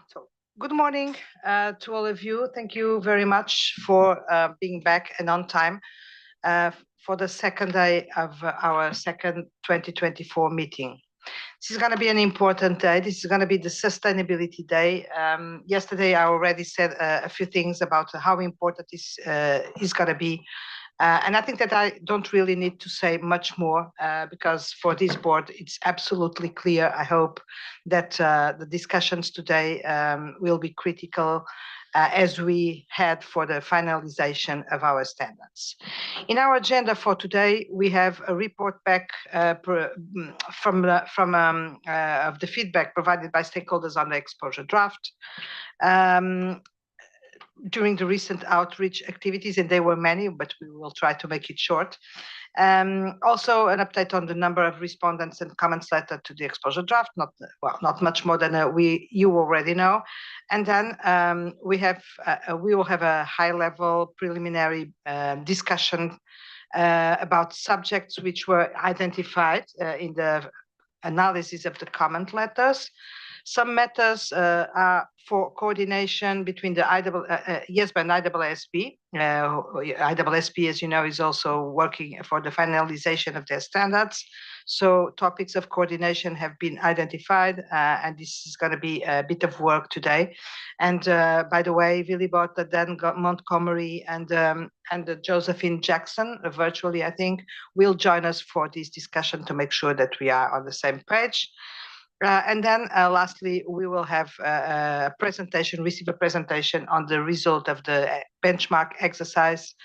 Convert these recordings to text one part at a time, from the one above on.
So, good morning to all of you. Thank you very much for being back and on time for the second day of our second 2024 meeting. This is going to be an important day. This is going to be the Sustainability Day. Yesterday, I already said a few things about how important this is going to be. And I think that I don't really need to say much more because for this board, it's absolutely clear. I hope that the discussions today will be critical as we head for the finalization of our standards. In our agenda for today, we have a report back from the feedback provided by stakeholders on the exposure draft. During the recent outreach activities, and there were many, but we will try to make it short. Also, an update on the number of respondents and comments letter to the exposure draft, not much more than you already know. And then we will have a high-level preliminary discussion about subjects which were identified in the analysis of the comment letters. Some matters are for coordination between the IESBA and IESB. IESB, as you know, is also working for the finalization of their standards. So topics of coordination have been identified, and this is going to be a bit of work today. And by the way, Willibot, Dan Montgomery, and Josephine Jackson, virtually, I think, will join us for this discussion to make sure that we are on the same page. And then lastly, we will have receive a presentation on the result of the benchmark exercise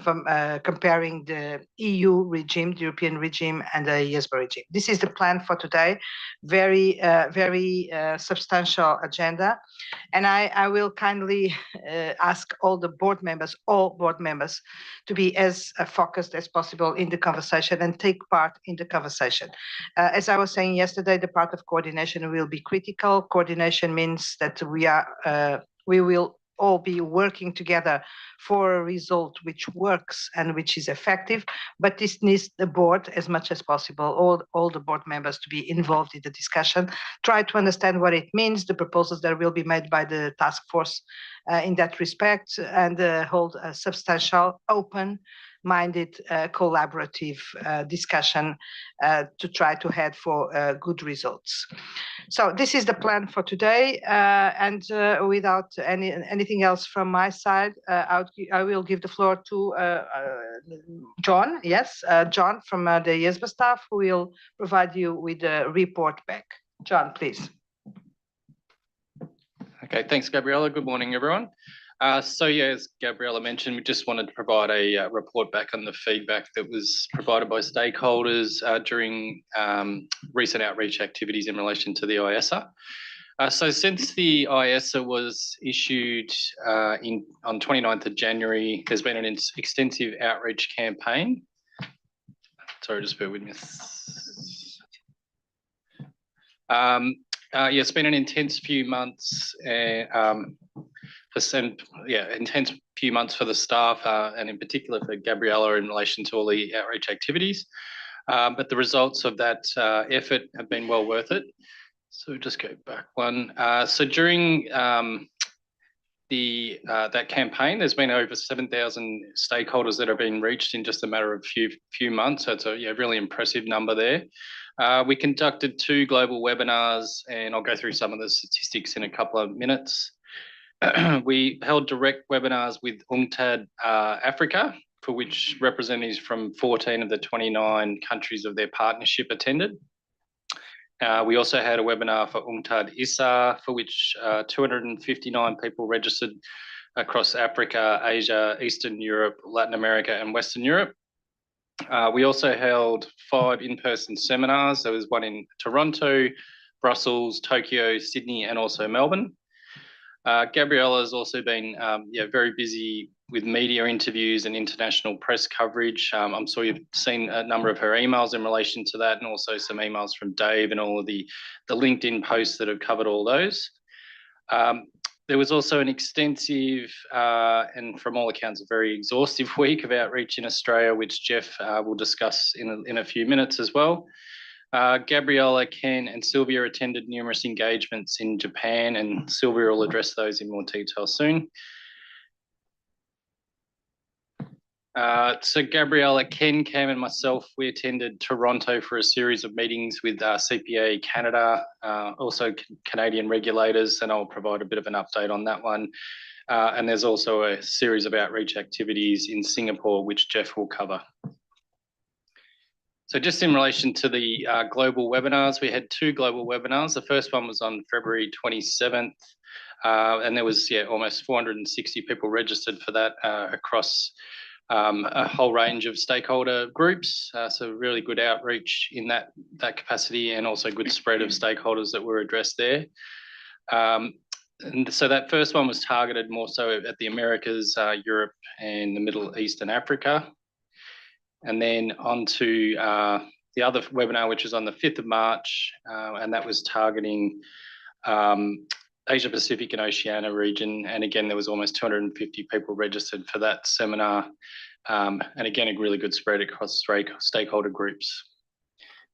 from comparing the EU regime, the European regime, and the IESBA regime. This is the plan for today. Very substantial agenda. And I will kindly ask all board members, to be as focused as possible in the conversation and take part in the conversation. As I was saying yesterday, the part of coordination will be critical. Coordination means that we will all be working together for a result which works and which is effective, but this needs the board as much as possible, all the board members to be involved in the discussion, try to understand what it means, the proposals that will be made by the task force in that respect, and hold a substantial, open-minded, collaborative discussion to try to head for good results. So this is the plan for today, and without anything else from my side, I will give the floor to John. Yes, John from the IESBA staff, who will provide you with the report back. John, please. Okay, thanks, Gabriella. Good morning, everyone. So yeah, as Gabriella mentioned, we just wanted to provide a report back on the feedback that was provided by stakeholders during recent outreach activities in relation to the IESA. So since the IESA was issued on 29th of January, there's been an extensive outreach campaign. Sorry, just bear with me. Yeah, it's been an intense few months, intense few months for the staff, and in particular for Gabriella in relation to all the outreach activities. But the results of that effort have been well worth it. So just go back one. So during that campaign, there's been over 7,000 stakeholders that have been reached in just a matter of few months. So it's a really impressive number there. We conducted 2 global webinars, and I'll go through some of the statistics in a couple of minutes. We held direct webinars with UNCTAD Africa, for which representatives from 14 of the 29 countries of their partnership attended. We also had a webinar for UNCTAD ISA, for which 259 people registered across Africa, Asia, Eastern Europe, Latin America, and Western Europe. We also held 5 in-person seminars. There was one in Toronto, Brussels, Tokyo, Sydney, and also Melbourne. Gabriella has also been very busy with media interviews and international press coverage. I'm sure you've seen a number of her emails in relation to that, and also some emails from Dave and all of the LinkedIn posts that have covered all those. There was also an extensive and from all accounts a very exhaustive week of outreach in Australia, which Jeff will discuss in a few minutes as well. Gabriella, Ken, and Sylvia attended numerous engagements in Japan, and Sylvia will address those in more detail soon. So Gabriella, Ken, Cam, and myself, we attended Toronto for a series of meetings with CPA Canada, also Canadian regulators, and I'll provide a bit of an update on that one. And there's also a series of outreach activities in Singapore, which Jeff will cover. So just in relation to the global webinars, we had 2 global webinars. The first one was on February 27th, and there was almost 460 people registered for that across a whole range of stakeholder groups. So really good outreach in that capacity, and also good spread of stakeholders that were addressed there. And so that first one was targeted more so at the Americas, Europe, and the Middle East and Africa. And then on to the other webinar, which is on the 5th of March, and that was targeting Asia Pacific and Oceania region. And again, there was almost 250 people registered for that seminar. And again, a really good spread across stakeholder groups.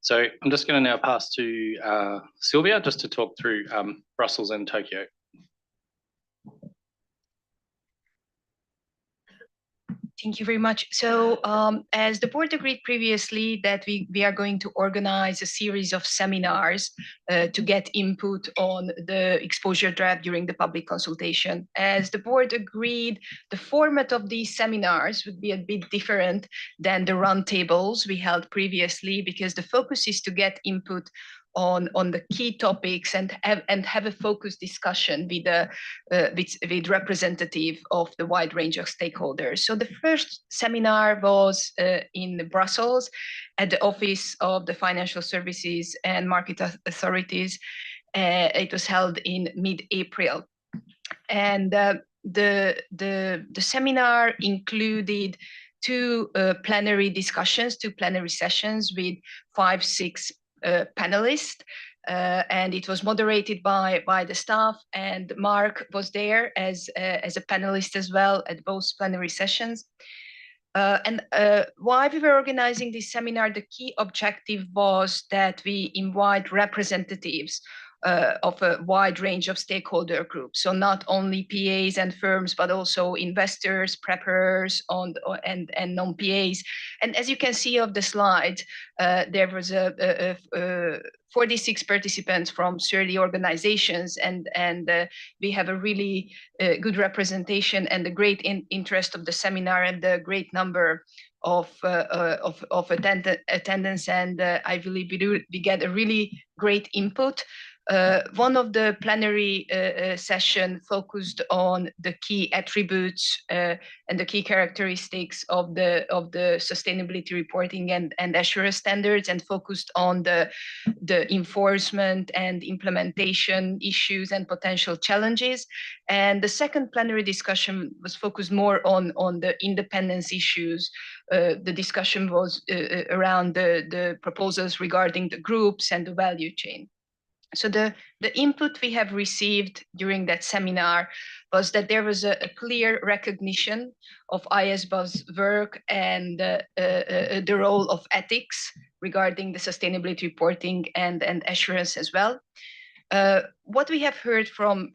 So I'm just going to now pass to Sylvia just to talk through Brussels and Tokyo. Thank you very much. So as the board agreed previously that we are going to organize a series of seminars to get input on the exposure draft during the public consultation. As the board agreed, the format of these seminars would be a bit different than the roundtables we held previously, because the focus is to get input on the key topics and have a focused discussion with representative of the wide range of stakeholders. So the first seminar was in Brussels at the Office of the Financial Services and Market Authorities. It was held in mid-April. And the seminar included 2 plenary discussions, 2 plenary sessions with 5-6 panelists, and it was moderated by the staff, and Mark was there as a panelist as well at both plenary sessions. And while we were organizing this seminar, the key objective was that we invite representatives of a wide range of stakeholder groups. So not only PAs and firms, but also investors, preparers, and non-PAs. And as you can see of the slide, there was 46 participants from 30 organizations, and we have a really good representation and the great interest of the seminar and the great number of attendance, and I believe we get a really great input. One of the plenary session focused on the key attributes and the key characteristics of the sustainability reporting and assurance standards, and focused on the enforcement and implementation issues and potential challenges. And the second plenary discussion was focused more on the independence issues. The discussion was around the proposals regarding the groups and the value chain. So the input we have received during that seminar was that there was a clear recognition of IESBA's work and the role of ethics regarding the sustainability reporting and assurance as well. What we have heard from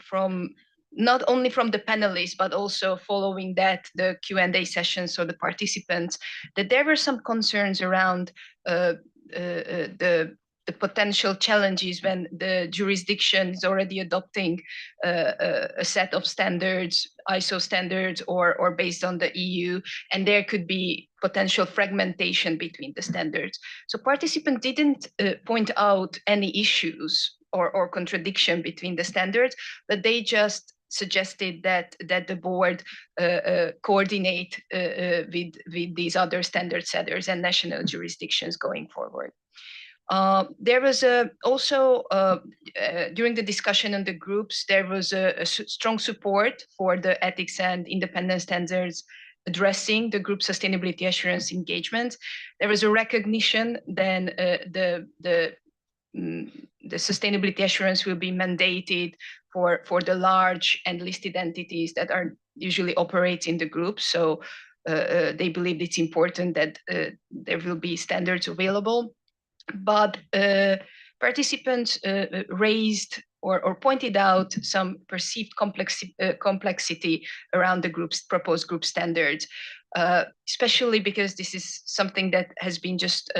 not only from the panelists, but also following that, the Q&A sessions, so the participants, that there were some concerns around the potential challenges when the jurisdiction is already adopting a set of standards, ISO standards, or based on the EU, and there could be potential fragmentation between the standards. So participants didn't point out any issues or contradiction between the standards, but they just suggested that the board coordinate with these other standard setters and national jurisdictions going forward. There was also, during the discussion in the groups, there was a strong support for the ethics and independence standards addressing the group sustainability assurance engagement. There was a recognition then the sustainability assurance will be mandated for the large and listed entities that are usually operate in the group. So they believe it's important that there will be standards available. but participants raised or pointed out some perceived complexity around the proposed group standards, especially because this is something that has been just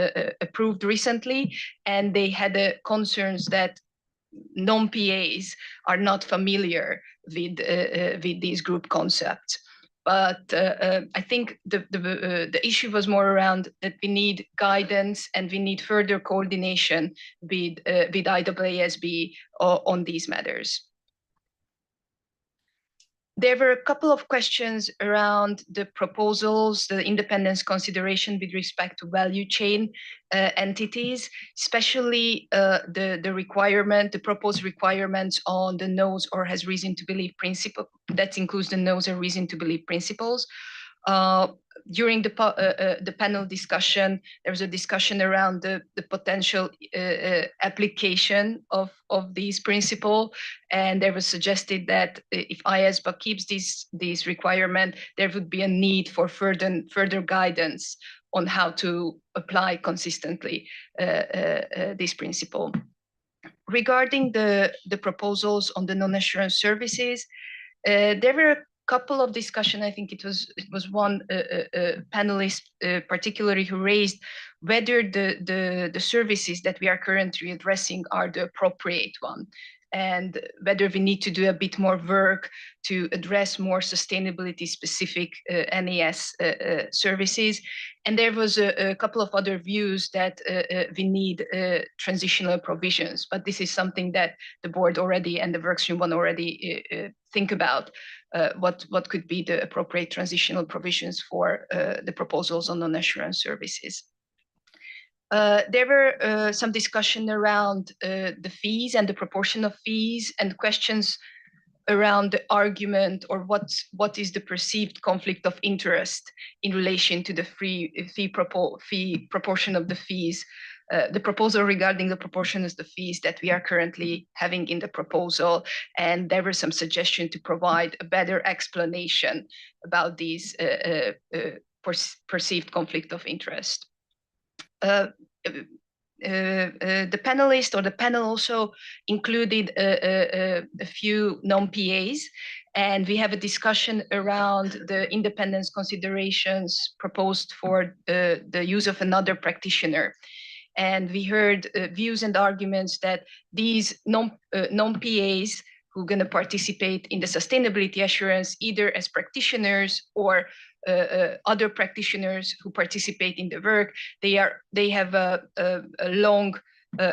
approved recently, and they had concerns that non-PAs are not familiar with these group concepts. But I think the issue was more around that we need guidance and we need further coordination with IESB on these matters. There were a couple of questions around the proposals, the independence consideration with respect to value chain entities, especially the requirement, the proposed requirements on the knows or has reason to believe principle. That includes the knows or reason to believe principles. During the panel discussion, there was a discussion around the potential application of these principles, and there was suggested that if IESBA keeps these requirements, there would be a need for further guidance on how to apply consistently this principle. Regarding the proposals on the non-assurance services, there were a couple of discussion. I think it was one panelist particularly who raised whether the services that we are currently addressing are the appropriate one, and whether we need to do a bit more work to address more sustainability specific NAS services. And there was a couple of other views that we need transitional provisions, but this is something that the board already and the workstream one already think about. What could be the appropriate transitional provisions for the proposals on non-assurance services. There were some discussion around the fees and the proportion of fees, and questions around the argument or what is the perceived conflict of interest in relation to the fee proportion of the fees. The proposal regarding the proportion of the fees that we are currently having in the proposal, and there were some suggestions to provide a better explanation about these perceived conflict of interest. The panelist or the panel also included a few non-PAs, and we have a discussion around the independence considerations proposed for the use of another practitioner. And we heard views and arguments that these non-PAs who are going to participate in the sustainability assurance, either as practitioners or other practitioners who participate in the work, they have a long,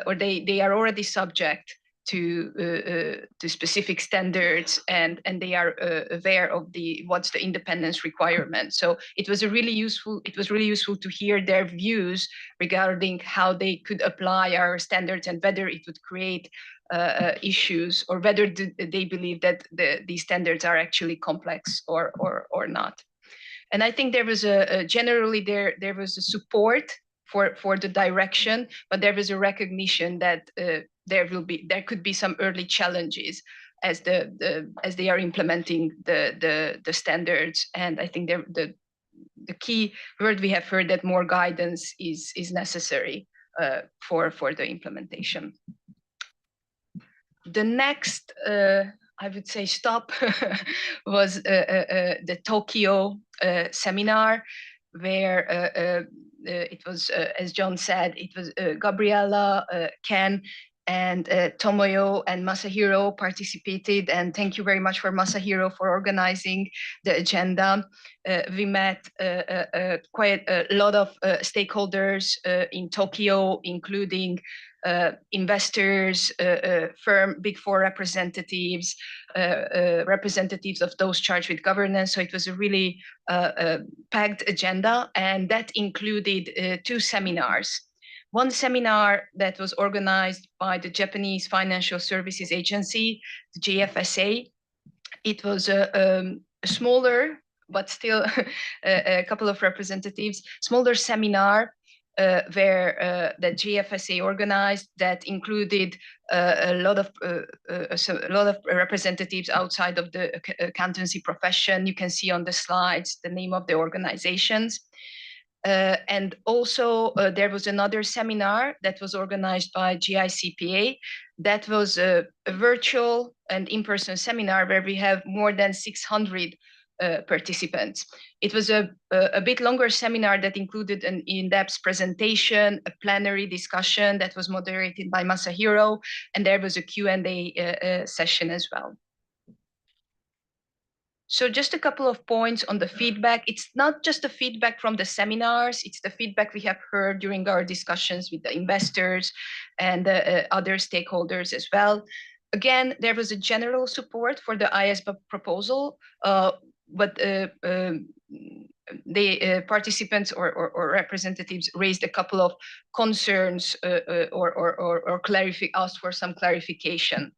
or they are already subject to specific standards, and they are aware of what's the independence requirement. So it was really useful to hear their views regarding how they could apply our standards and whether it would create issues, or whether they believe that these standards are actually complex or not. And I think there was generally there was a support for the direction, but there was a recognition that there could be some early challenges as they are implementing the standards. And I think the key word we have heard that more guidance is necessary for the implementation. The next I would say stop was the Tokyo seminar, where it was, as John said, it was Gabriella, Ken, and Tomoyo and Masahiro participated, and thank you very much for Masahiro for organizing the agenda. We met quite a lot of stakeholders in Tokyo, including investors, Big Four representatives, representatives of those charged with governance. So it was a really packed agenda, and that included 2 seminars. One seminar that was organized by the Japanese Financial Services Agency, the JFSA. It was a smaller, but still a couple of representatives, smaller seminar where the GFSA organized, that included a lot of representatives outside of the accountancy profession. You can see on the slides the name of the organizations. And also there was another seminar that was organized by GICPA that was a virtual and in-person seminar where we have more than 600 participants. It was a bit longer seminar that included an in-depth presentation, a plenary discussion that was moderated by Masahiro, and there was a Q&A session as well. So just a couple of points on the feedback. It's not just the feedback from the seminars, it's the feedback we have heard during our discussions with the investors and other stakeholders as well. Again, there was a general support for the IESBA proposal, but the participants or representatives raised a couple of concerns or asked for some clarification.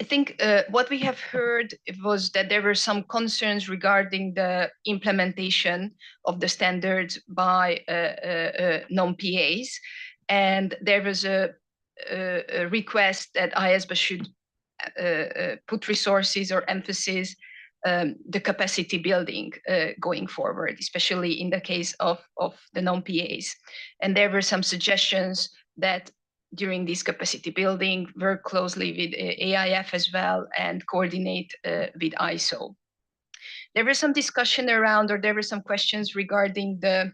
I think what we have heard was that there were some concerns regarding the implementation of the standards by non-PAs, and there was a request that IESBA should put resources or emphasis the capacity building going forward, especially in the case of the non-PAs. And there were some suggestions that during this capacity building, work closely with AIF as well and coordinate with ISO. There was some discussion around, or there were some questions regarding the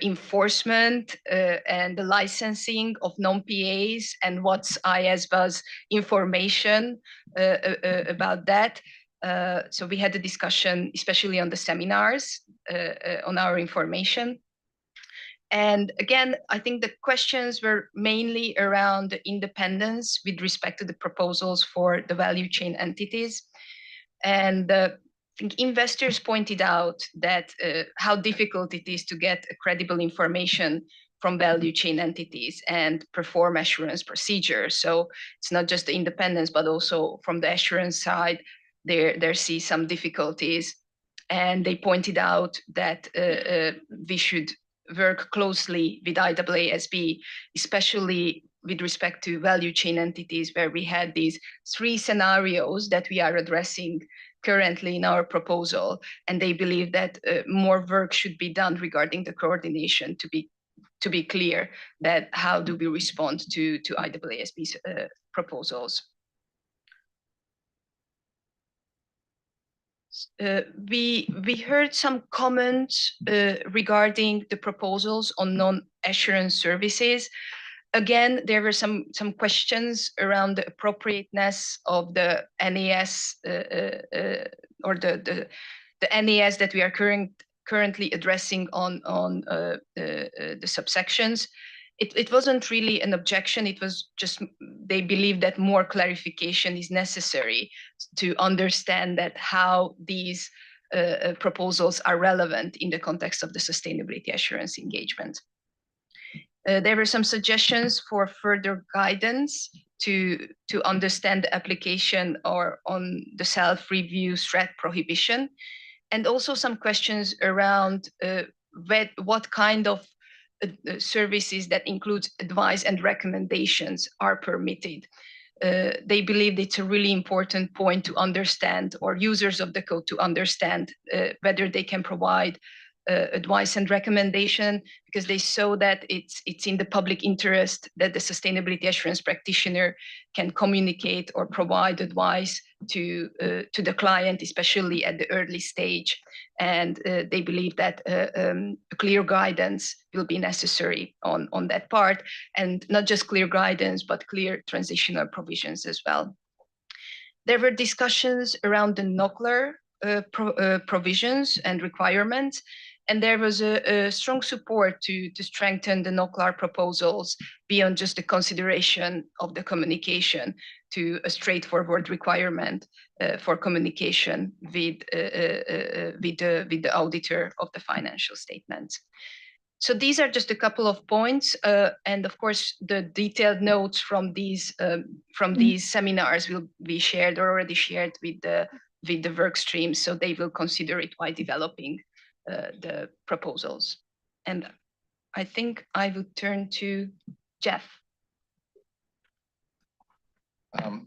enforcement and the licensing of non-PAs and what's IESBA's information about that. So we had a discussion, especially on the seminars, on our information. And again, I think the questions were mainly around the independence with respect to the proposals for the value chain entities. And I think investors pointed out that how difficult it is to get credible information from value chain entities and perform assurance procedures. So it's not just the independence, but also from the assurance side, there see some difficulties. And they pointed out that we should work closely with IESBA, especially with respect to value chain entities, where we had these 3 scenarios that we are addressing currently in our proposal. And they believe that more work should be done regarding the coordination to be clear that how do we respond to IESBA's proposals. We heard some comments regarding the proposals on non-assurance services. Again, there were some questions around the appropriateness of the NAS or the NAS that we are currently addressing on the subsections. It wasn't really an objection. It was just they believe that more clarification is necessary to understand that how these proposals are relevant in the context of the sustainability assurance engagement. There were some suggestions for further guidance to understand the application or on the self-review threat prohibition, and also some questions around what kind of services that include advice and recommendations are permitted. They believe it's a really important point to understand, or users of the code to understand whether they can provide advice and recommendation, because they saw that it's in the public interest that the sustainability assurance practitioner can communicate or provide advice to the client, especially at the early stage. And they believe that clear guidance will be necessary on that part, and not just clear guidance, but clear transitional provisions as well. There were discussions around the NOCLAR provisions and requirements, and there was a strong support to strengthen the NOCLAR proposals beyond just the consideration of the communication to a straightforward requirement for communication with the auditor of the financial statements. So these are just a couple of points, and of course the detailed notes from these seminars will be shared or already shared with the work stream, so they will consider it while developing the proposals. And I think I will turn to Jeff.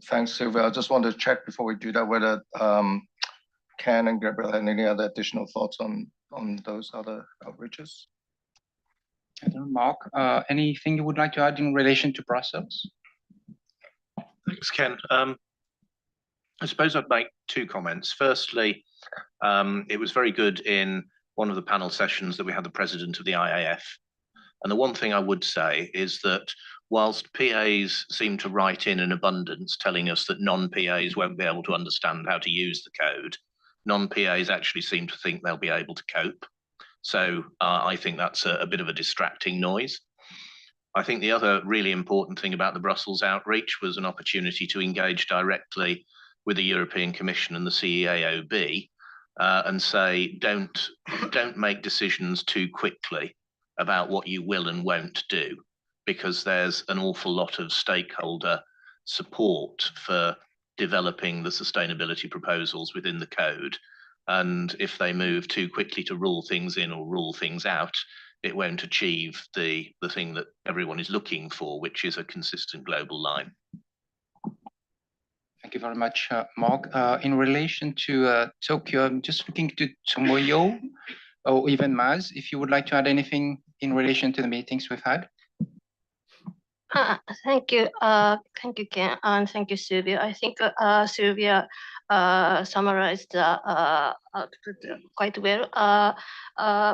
Thanks, Sylvia. I just wanted to check before we do that whether Ken and Gabriel had any other additional thoughts on on those other outreaches? I don't know, Mark, anything you would like to add in relation to Brussels? Thanks, Ken. I suppose I'd make two comments. Firstly, it was very good in one of the panel sessions that we had the president of the IAF. And the one thing I would say is that whilst PAs seem to write in abundance telling us that non-PAs won't be able to understand how to use the code, non-PAs actually seem to think they'll be able to cope. So I think that's a bit of a distracting noise. I think the other really important thing about the Brussels outreach was an opportunity to engage directly with the European Commission and the CEAOB and say, don't make decisions too quickly about what you will and won't do, because there's an awful lot of stakeholder support for developing the sustainability proposals within the code. And if they move too quickly to rule things in or rule things out, it won't achieve the thing that everyone is looking for, which is a consistent global line. Thank you very much, Mark. In relation to Tokyo, I'm just looking to Tomoyo or even Maz, if you would like to add anything in relation to the meetings we've had. Thank you. Thank you, Ken, and thank you, Sylvia. I think Sylvia summarized output quite well.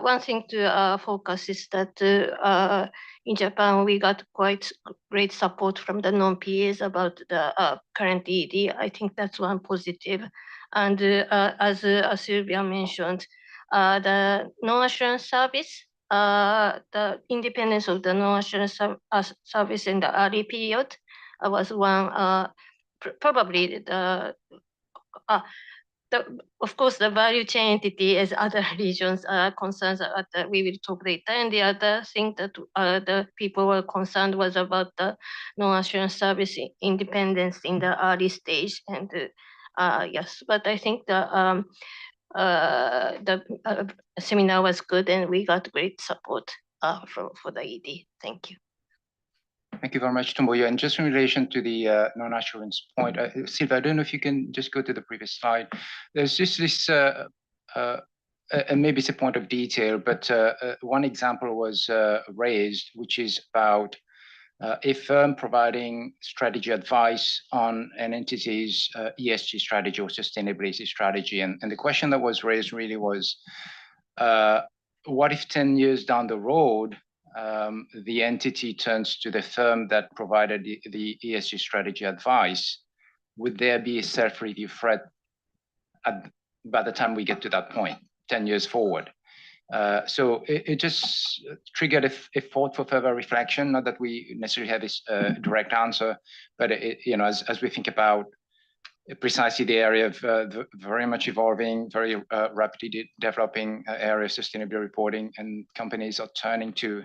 One thing to focus is that in Japan, we got quite great support from the non-PAs about the current ED. I think that's one positive. And as Sylvia mentioned, the non-assurance service, the independence of the non-assurance service in the early period was one, probably of course, the value chain entity as other regions are concerned that we will talk later. And the other thing that the people were concerned was about the non-assurance service independence in the early stage. And yes, but I think the seminar was good and we got great support for the ED. Thank you. Thank you very much, Tomoyo. And just in relation to the non-assurance point, Silva, I don't know if you can just go to the previous slide. There's just this, and maybe it's a point of detail, but one example was raised, which is about a firm providing strategy advice on an entity's ESG strategy or sustainability strategy. And the question that was raised really was, what if 10 years down the road, the entity turns to the firm that provided the ESG strategy advice? Would there be a self-review threat by the time we get to that point, 10 years forward? So it just triggered a thought for further reflection. Not that we necessarily have this direct answer, but as we think about precisely the area of the very much evolving, very rapidly developing area of sustainability reporting, and companies are turning to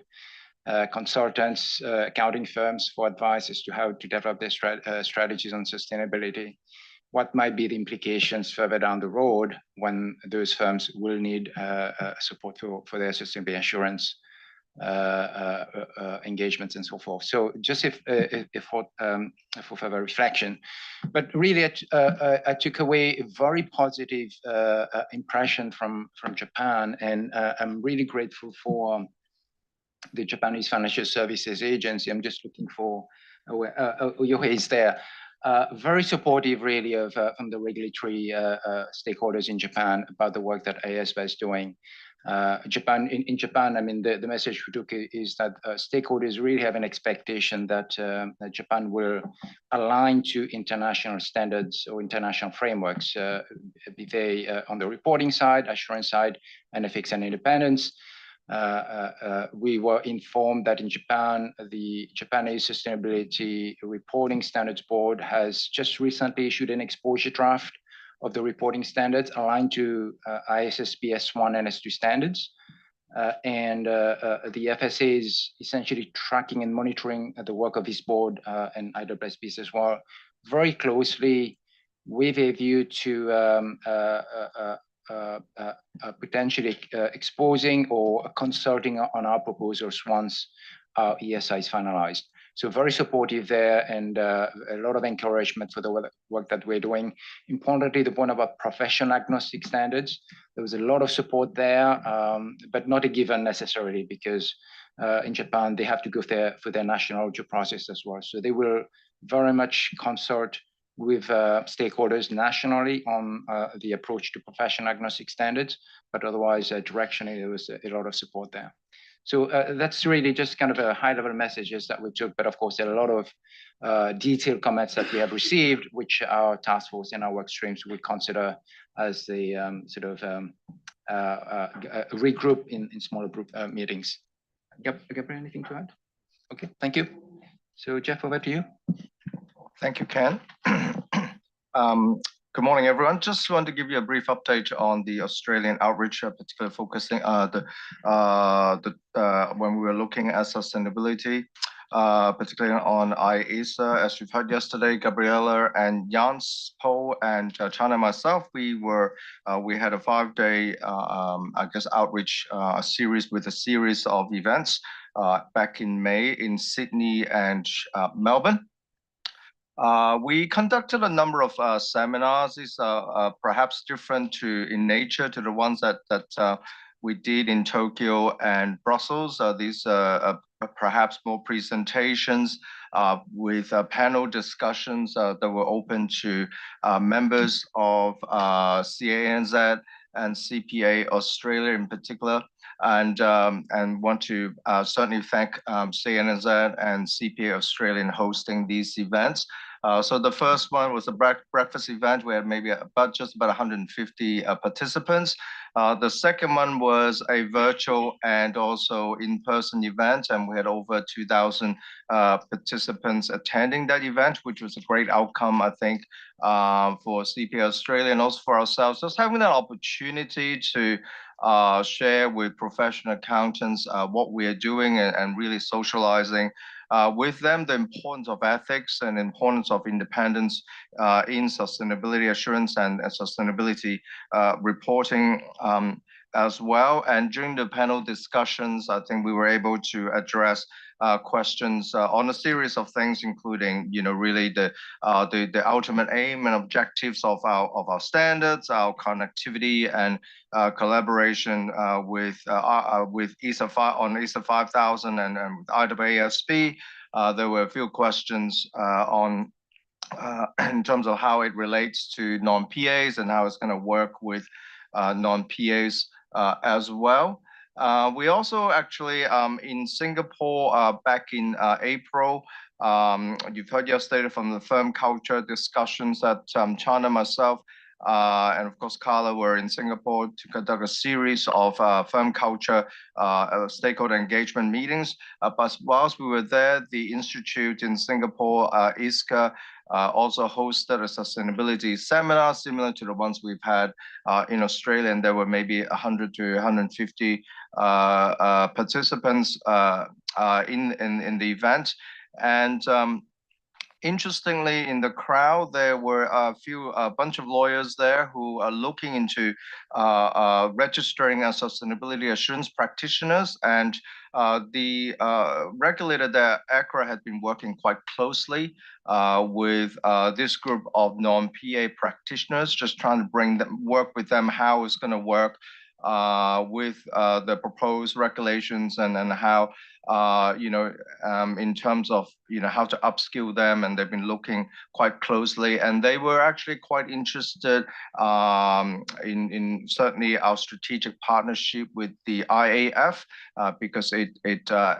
consultants, accounting firms for advice as to how to develop their strategies on sustainability. What might be the implications further down the road when those firms will need support for their sustainability assurance engagements and so forth. So just if for further reflection, but really I took away a very positive impression from Japan, and I'm really grateful for the Japanese Financial Services Agency. I'm just looking for Yohei is there. Very supportive, really, of from the regulatory stakeholders in Japan about the work that IESBA is doing. In Japan, I mean, the message we took is that stakeholders really have an expectation that Japan will align to international standards or international frameworks, be they on the reporting side, assurance side, and ethics and independence. We were informed that in Japan, the Japanese Sustainability Reporting Standards Board has just recently issued an exposure draft of the reporting standards aligned to IESBA S1 and S2 standards. And the FSA is essentially tracking and monitoring the work of this board and IESBA as well very closely, with a view to potentially exposing or consulting on our proposals once our ESI is finalized. So very supportive there, and a lot of encouragement for the work that we're doing. Importantly, the point about profession agnostic standards, there was a lot of support there, but not a given necessarily, because in Japan, they have to go there for their national due process as well. So they will very much consult with stakeholders nationally on the approach to profession agnostic standards, but otherwise directionally there was a lot of support there. So that's really just kind of a high-level messages that we took, but of course there are a lot of detailed comments that we have received, which our task force and our work streams would consider as the regroup in smaller group meetings. Gabriel, anything to add? Okay, thank you. So Jeff, over to you. Thank you, Ken. Good morning, everyone. Just want to give you a brief update on the Australian outreach, particularly focusing when we were looking at sustainability, particularly on IESBA. As you've heard yesterday, Gabriella and Jans, Paul, and Chana and myself, we had a 5-day, outreach series with a series of events back in May in Sydney and Melbourne. We conducted a number of seminars. These are perhaps different in nature to the ones that we did in Tokyo and Brussels. These are perhaps more presentations with panel discussions that were open to members of CANZ and CPA Australia in particular. And want to certainly thank CNZ and CPA Australia in hosting these events. So the first one was a breakfast event. We had maybe just about 150 participants. The second one was a virtual and also in-person event, and we had over 2,000 participants attending that event, which was a great outcome, I think, for CPA Australia and also for ourselves. Just having that opportunity to share with professional accountants what we are doing and really socializing with them the importance of ethics and importance of independence in sustainability assurance and sustainability reporting as well. And during the panel discussions, I think we were able to address questions on a series of things, including, really the ultimate aim and objectives of our standards, our connectivity and collaboration with IESA on IESA 5000 and with IESBA. There were a few questions on in terms of how it relates to non-PAs and how it's going to work with non-PAs as well. We also actually in Singapore back in April, you've heard yesterday from the firm culture discussions that Chana, myself, and of course Carla were in Singapore to conduct a series of firm culture stakeholder engagement meetings. But whilst we were there, the institute in Singapore, ISCA, also hosted a sustainability seminar similar to the ones we've had in Australia, and there were maybe 100 to 150 participants in the event. And interestingly, in the crowd, there were a bunch of lawyers there who are looking into registering as sustainability assurance practitioners. And the regulator there, ACRA, had been working quite closely with this group of non-PA practitioners, just trying to work with them how it's going to work with the proposed regulations and how in terms of how to upskill them, and they've been looking quite closely, and they were actually quite interested in certainly our strategic partnership with the IAF because it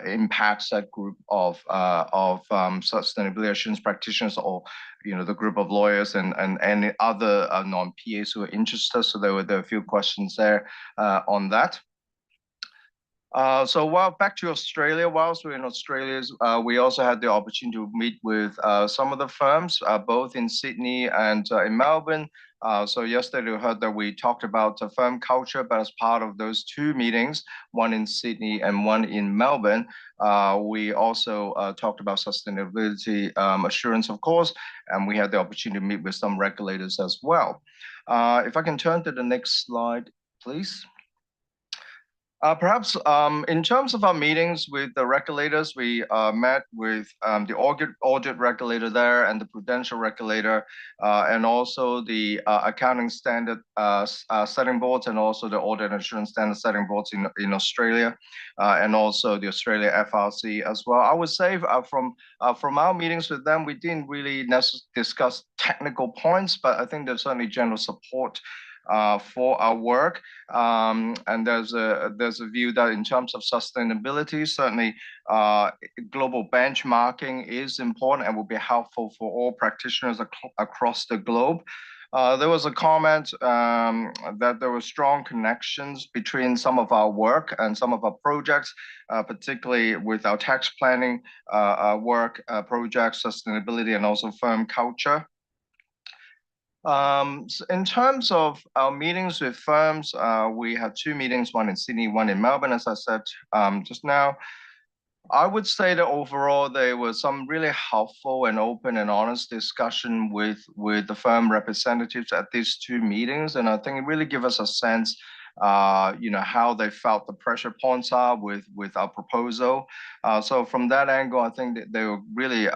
impacts that group of sustainability assurance practitioners, or the group of lawyers and any other non-PAs who are interested. So there were a few questions there on that. So back to Australia, whilst we're in Australia, we also had the opportunity to meet with some of the firms, both in Sydney and in Melbourne. So yesterday we heard that we talked about firm culture, but as part of those two meetings, one in Sydney and one in Melbourne, we also talked about sustainability assurance, of course, and we had the opportunity to meet with some regulators as well. If I can turn to the next slide, please. Perhaps in terms of our meetings with the regulators, we met with the audit regulator there and the prudential regulator, and also the accounting standard setting boards, and also the audit and assurance standard setting boards in Australia, and also the Australia FRC as well. I would say from our meetings with them, we didn't really discuss technical points, but I think there's certainly general support for our work. And there's a view that in terms of sustainability, certainly global benchmarking is important and will be helpful for all practitioners across the globe. There was a comment that there were strong connections between some of our work and some of our projects, particularly with our tax planning work, projects, sustainability, and also firm culture. In terms of our meetings with firms, we had 2 meetings, one in Sydney, one in Melbourne, as I said just now. I would say that overall there was some really helpful and open and honest discussion with the firm representatives at these 2 meetings, and I think it really gave us a sense how they felt the pressure points are with our proposal. So from that angle, I think that they were really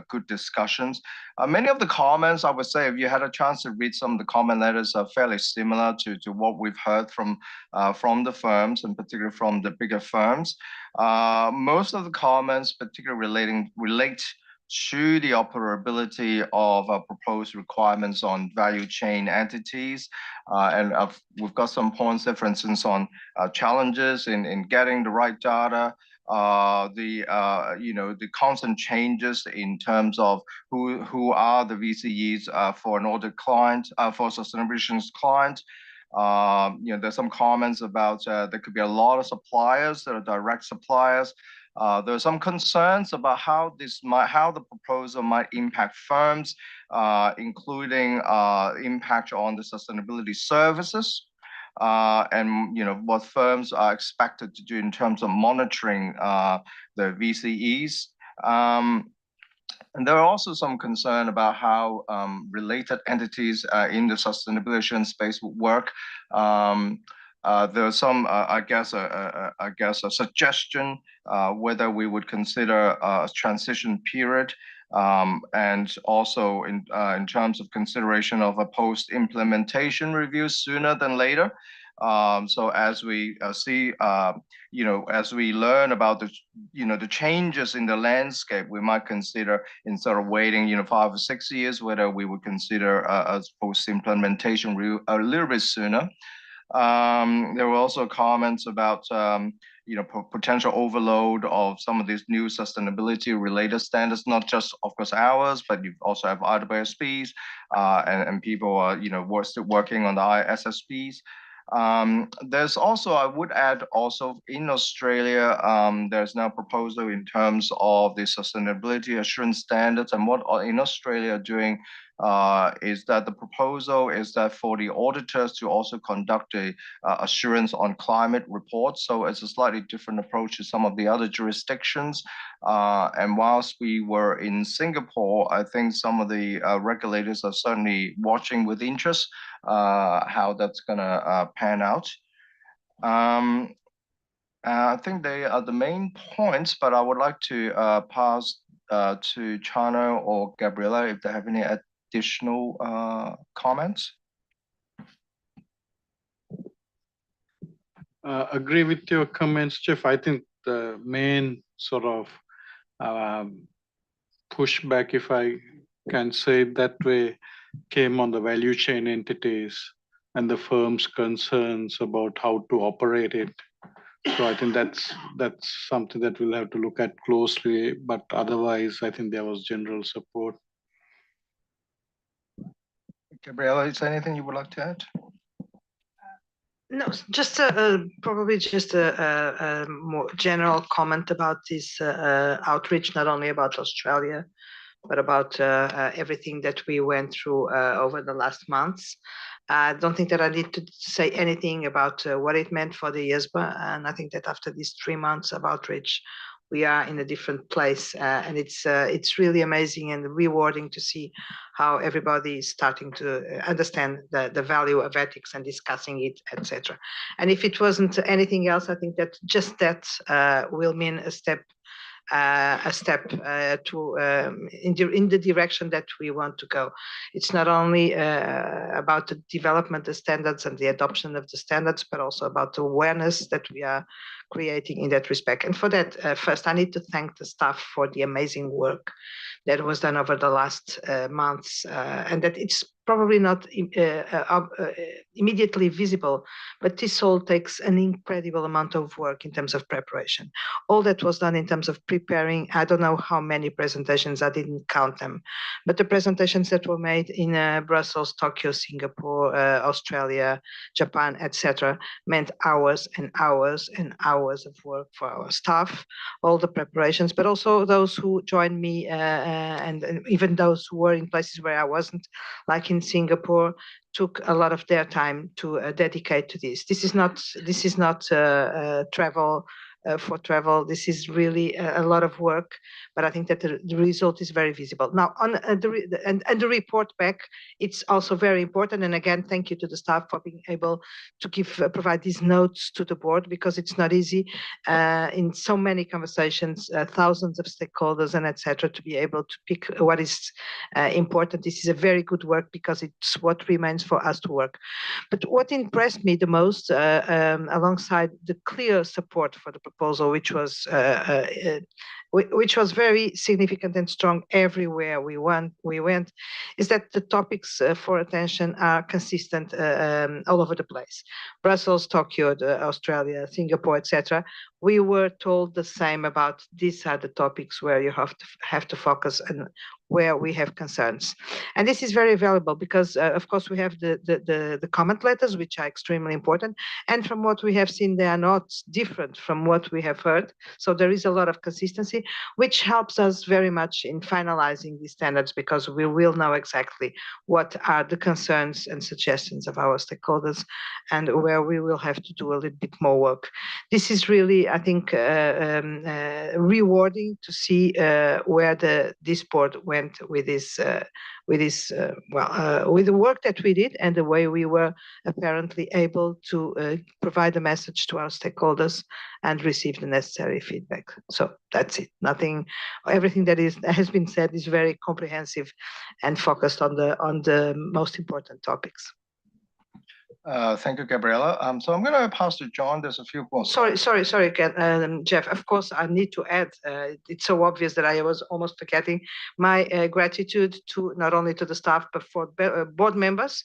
good discussions. Many of the comments, I would say, if you had a chance to read some of the comment letters, are fairly similar to what we've heard from the firms, and particularly from the bigger firms. Most of the comments, particularly relate to the operability of our proposed requirements on value chain entities. And we've got some points there, for instance, on challenges in getting the right data, the constant changes in terms of who are the VCEs for an audit client, for sustainability client. There's some comments about there could be a lot of suppliers that are direct suppliers. There are some concerns about how the proposal might impact firms, including impact on the sustainability services, and what firms are expected to do in terms of monitoring the VCEs. And there are also some concern about how related entities in the sustainability assurance space would work. There's some, I guess, a suggestion whether we would consider a transition period, and also in terms of consideration of a post-implementation review sooner than later. So as we see, as we learn about the changes in the landscape, we might consider, instead of waiting 5 or 6 years, whether we would consider a post-implementation review a little bit sooner. There were also comments about potential overload of some of these new sustainability related standards, not just of course ours, but you also have IESBAs, and people are still working on the IESBAs. There's also, I would add, also in Australia, there's now a proposal in terms of the sustainability assurance standards, and what in Australia are doing is that the proposal is that for the auditors to also conduct a assurance on climate reports. So it's a slightly different approach to some of the other jurisdictions. And whilst we were in Singapore, I think some of the regulators are certainly watching with interest how that's going to pan out. I think they are the main points, but I would like to pass to Chana or Gabriella if they have any additional comments. Agree with your comments, Jeff. I think the main sort of pushback, if I can say it that way, came on the value chain entities and the firm's concerns about how to operate it. So I think that's something that we'll have to look at closely, but otherwise I think there was general support. Gabriella, is there anything you would like to add? No, just probably just a more general comment about this outreach, not only about Australia, but about everything that we went through over the last months. I don't think that I need to say anything about what it meant for the IESBA, and I think that after these 3 months of outreach, we are in a different place, and it's really amazing and rewarding to see how everybody is starting to understand the value of ethics and discussing it, etc. And if it wasn't anything else, I think that just that will mean a step in the direction that we want to go. It's not only about the development of standards and the adoption of the standards, but also about the awareness that we are creating in that respect. And for that, first, I need to thank the staff for the amazing work that was done over the last months, and that it's probably not immediately visible, but this all takes an incredible amount of work in terms of preparation. All that was done in terms of preparing, I don't know how many presentations, I didn't count them, but the presentations that were made in Brussels, Tokyo, Singapore, Australia, Japan, etc., meant hours and hours and hours of work for our staff, all the preparations, but also those who joined me and even those who were in places where I wasn't, like in Singapore, took a lot of their time to dedicate to this. This is not travel for travel. This is really a lot of work, but I think that the result is very visible. Now, on the report back, it's also very important. And again, thank you to the staff for being able to provide these notes to the board, because it's not easy in so many conversations, thousands of stakeholders and etc., to be able to pick what is important. This is a very good work because it's what remains for us to work. But what impressed me the most, alongside the clear support for the proposal, which was very significant and strong everywhere we went, is that the topics for attention are consistent all over the place. Brussels, Tokyo, Australia, Singapore, etc. We were told the same about these are the topics where you have to focus and where we have concerns. And this is very valuable because, of course, we have the comment letters, which are extremely important. And from what we have seen, they are not different from what we have heard. So there is a lot of consistency, which helps us very much in finalizing these standards, because we will know exactly what are the concerns and suggestions of our stakeholders and where we will have to do a little bit more work. This is really, I think, rewarding to see where this board went with the work that we did and the way we were apparently able to provide a message to our stakeholders and receive the necessary feedback. So that's it. Everything that has been said is very comprehensive and focused on the most important topics. Thank you, Gabriela. So I'm going to pass to John. There's a few more. Sorry, Jeff. Of course, I need to add. It's so obvious that I was almost forgetting my gratitude to not only to the staff but for board members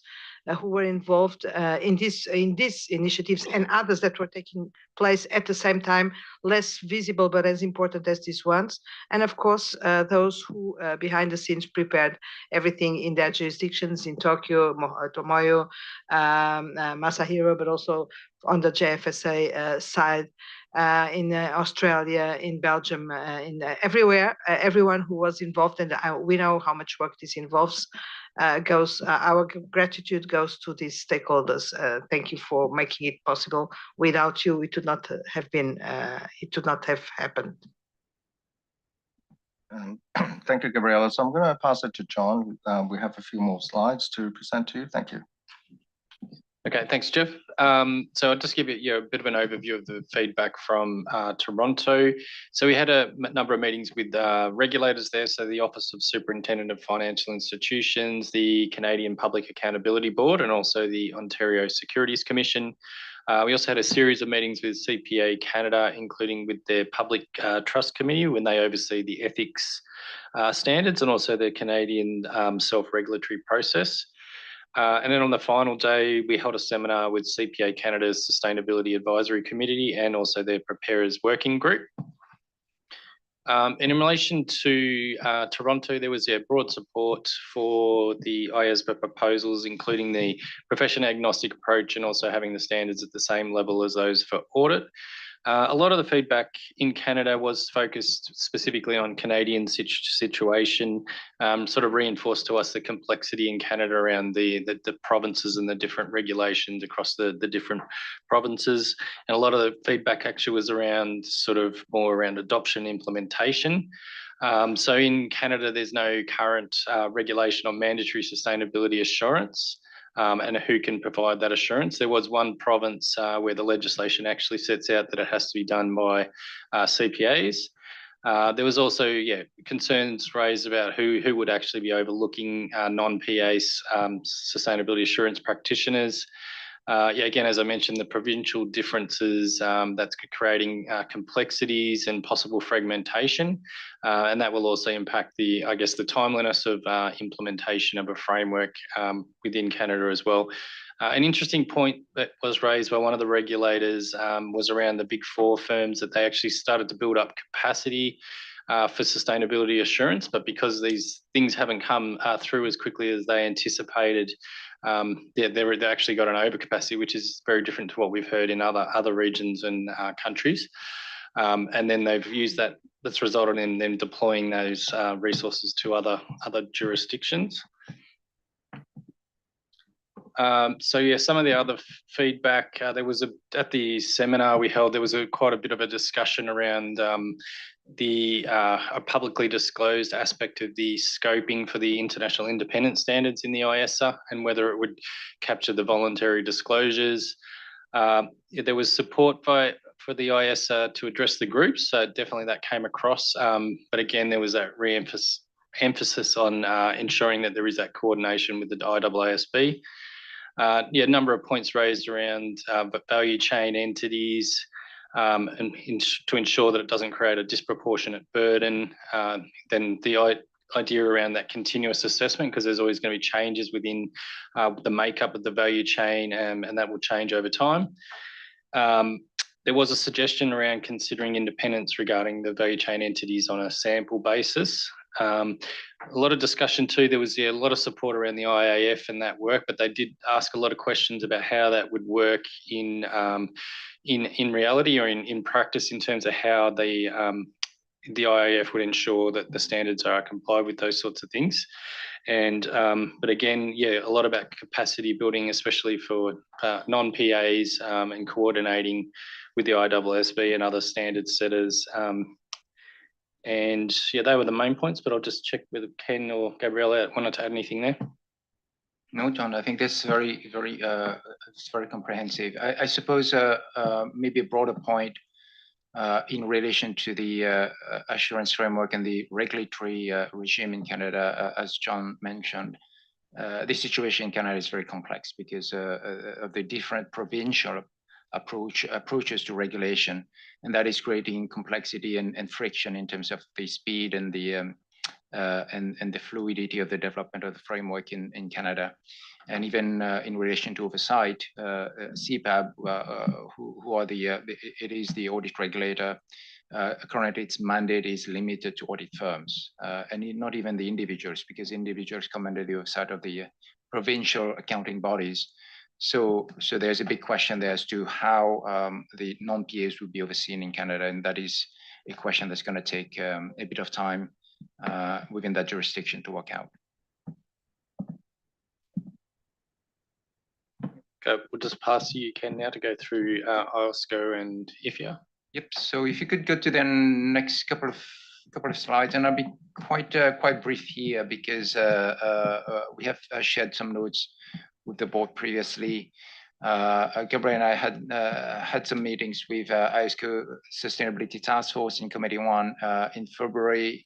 who were involved in these initiatives and others that were taking place at the same time, less visible but as important as these ones. And of course, those who behind the scenes prepared everything in their jurisdictions in Tokyo, Tomoyo, Masahiro, but also on the JFSA side, in Australia, in Belgium, everywhere, everyone who was involved, and we know how much work this involves. Our gratitude goes to these stakeholders. Thank you for making it possible. Without you, it would not have been. It would not have happened. Thank you, Gabriela. So I'm going to pass it to John. We have a few more slides to present to you. Thank you. Okay, thanks, Jeff. So I'll just give you a bit of an overview of the feedback from Toronto. So we had a number of meetings with regulators there, so the Office of Superintendent of Financial Institutions, the Canadian Public Accountability Board, and also the Ontario Securities Commission. We also had a series of meetings with CPA Canada, including with their Public Trust Committee when they oversee the ethics standards and also the Canadian self-regulatory process. And then on the final day, we held a seminar with CPA Canada's Sustainability Advisory Committee and also their Preparers Working Group. And in relation to Toronto, there was broad support for the IESBA proposals, including the profession agnostic approach and also having the standards at the same level as those for audit. A lot of the feedback in Canada was focused specifically on Canadian situation, sort of reinforced to us the complexity in Canada around the provinces and the different regulations across the different provinces. And a lot of the feedback actually was around sort of more around adoption implementation. So in Canada, there's no current regulation on mandatory sustainability assurance. And who can provide that assurance. There was one province where the legislation actually sets out that it has to be done by CPAs. There was also, concerns raised about who would actually be overlooking non-PA sustainability assurance practitioners. Again, as I mentioned, the provincial differences, that's creating complexities and possible fragmentation. And that will also impact the timeliness of implementation of a framework within Canada as well. An interesting point that was raised by one of the regulators was around the Big Four firms, that they actually started to build up capacity for sustainability assurance, but because these things haven't come through as quickly as they anticipated, they actually got an overcapacity, which is very different to what we've heard in other regions and countries. And then they've used that. That's resulted in them deploying those resources to other jurisdictions. Some of the other feedback, there was at the seminar we held, there was quite a bit of a discussion around a publicly disclosed aspect of the scoping for the international independent standards in the IESBA and whether it would capture the voluntary disclosures. There was support for the IESBA to address the groups, so definitely that came across. But again, there was that emphasis on ensuring that there is that coordination with the IESBA. A number of points raised around value chain entities, and to ensure that it doesn't create a disproportionate burden. Then the idea around that continuous assessment, because there's always going to be changes within the makeup of the value chain, and that will change over time. There was a suggestion around considering independence regarding the value chain entities on a sample basis. A lot of discussion too. There was a lot of support around the IAF and that work, but they did ask a lot of questions about how that would work in reality or in practice, in terms of how the IAF would ensure that the standards are complied with, those sorts of things. And but again, a lot about capacity building, especially for non-PAs, and coordinating with the IESBA and other standard setters. And they were the main points, but I'll just check whether Ken or Gabriella wanted to add anything there. No, John, I think that's very, very, it's very comprehensive. I suppose maybe a broader point in relation to the assurance framework and the regulatory regime in Canada, as John mentioned. The situation in Canada is very complex because of the different provincial approaches to regulation, and that is creating complexity and friction in terms of the speed and the fluidity of the development of the framework in Canada. And even in relation to oversight, CPAB, who are it is the audit regulator. Currently, its mandate is limited to audit firms, and not even the individuals, because individuals come under the oversight of the provincial accounting bodies. So there's a big question there as to how the non-PAs will be overseen in Canada, and that is a question that's going to take a bit of time within that jurisdiction to work out. Okay, we'll just pass you, Ken, now to go through IESBA and IFIA. Yep. So if you could go to the next couple of slides, and I'll be quite brief here because we have shared some notes with the board previously. Gabriel and I had some meetings with IESBA Sustainability Task Force in Committee 1 in February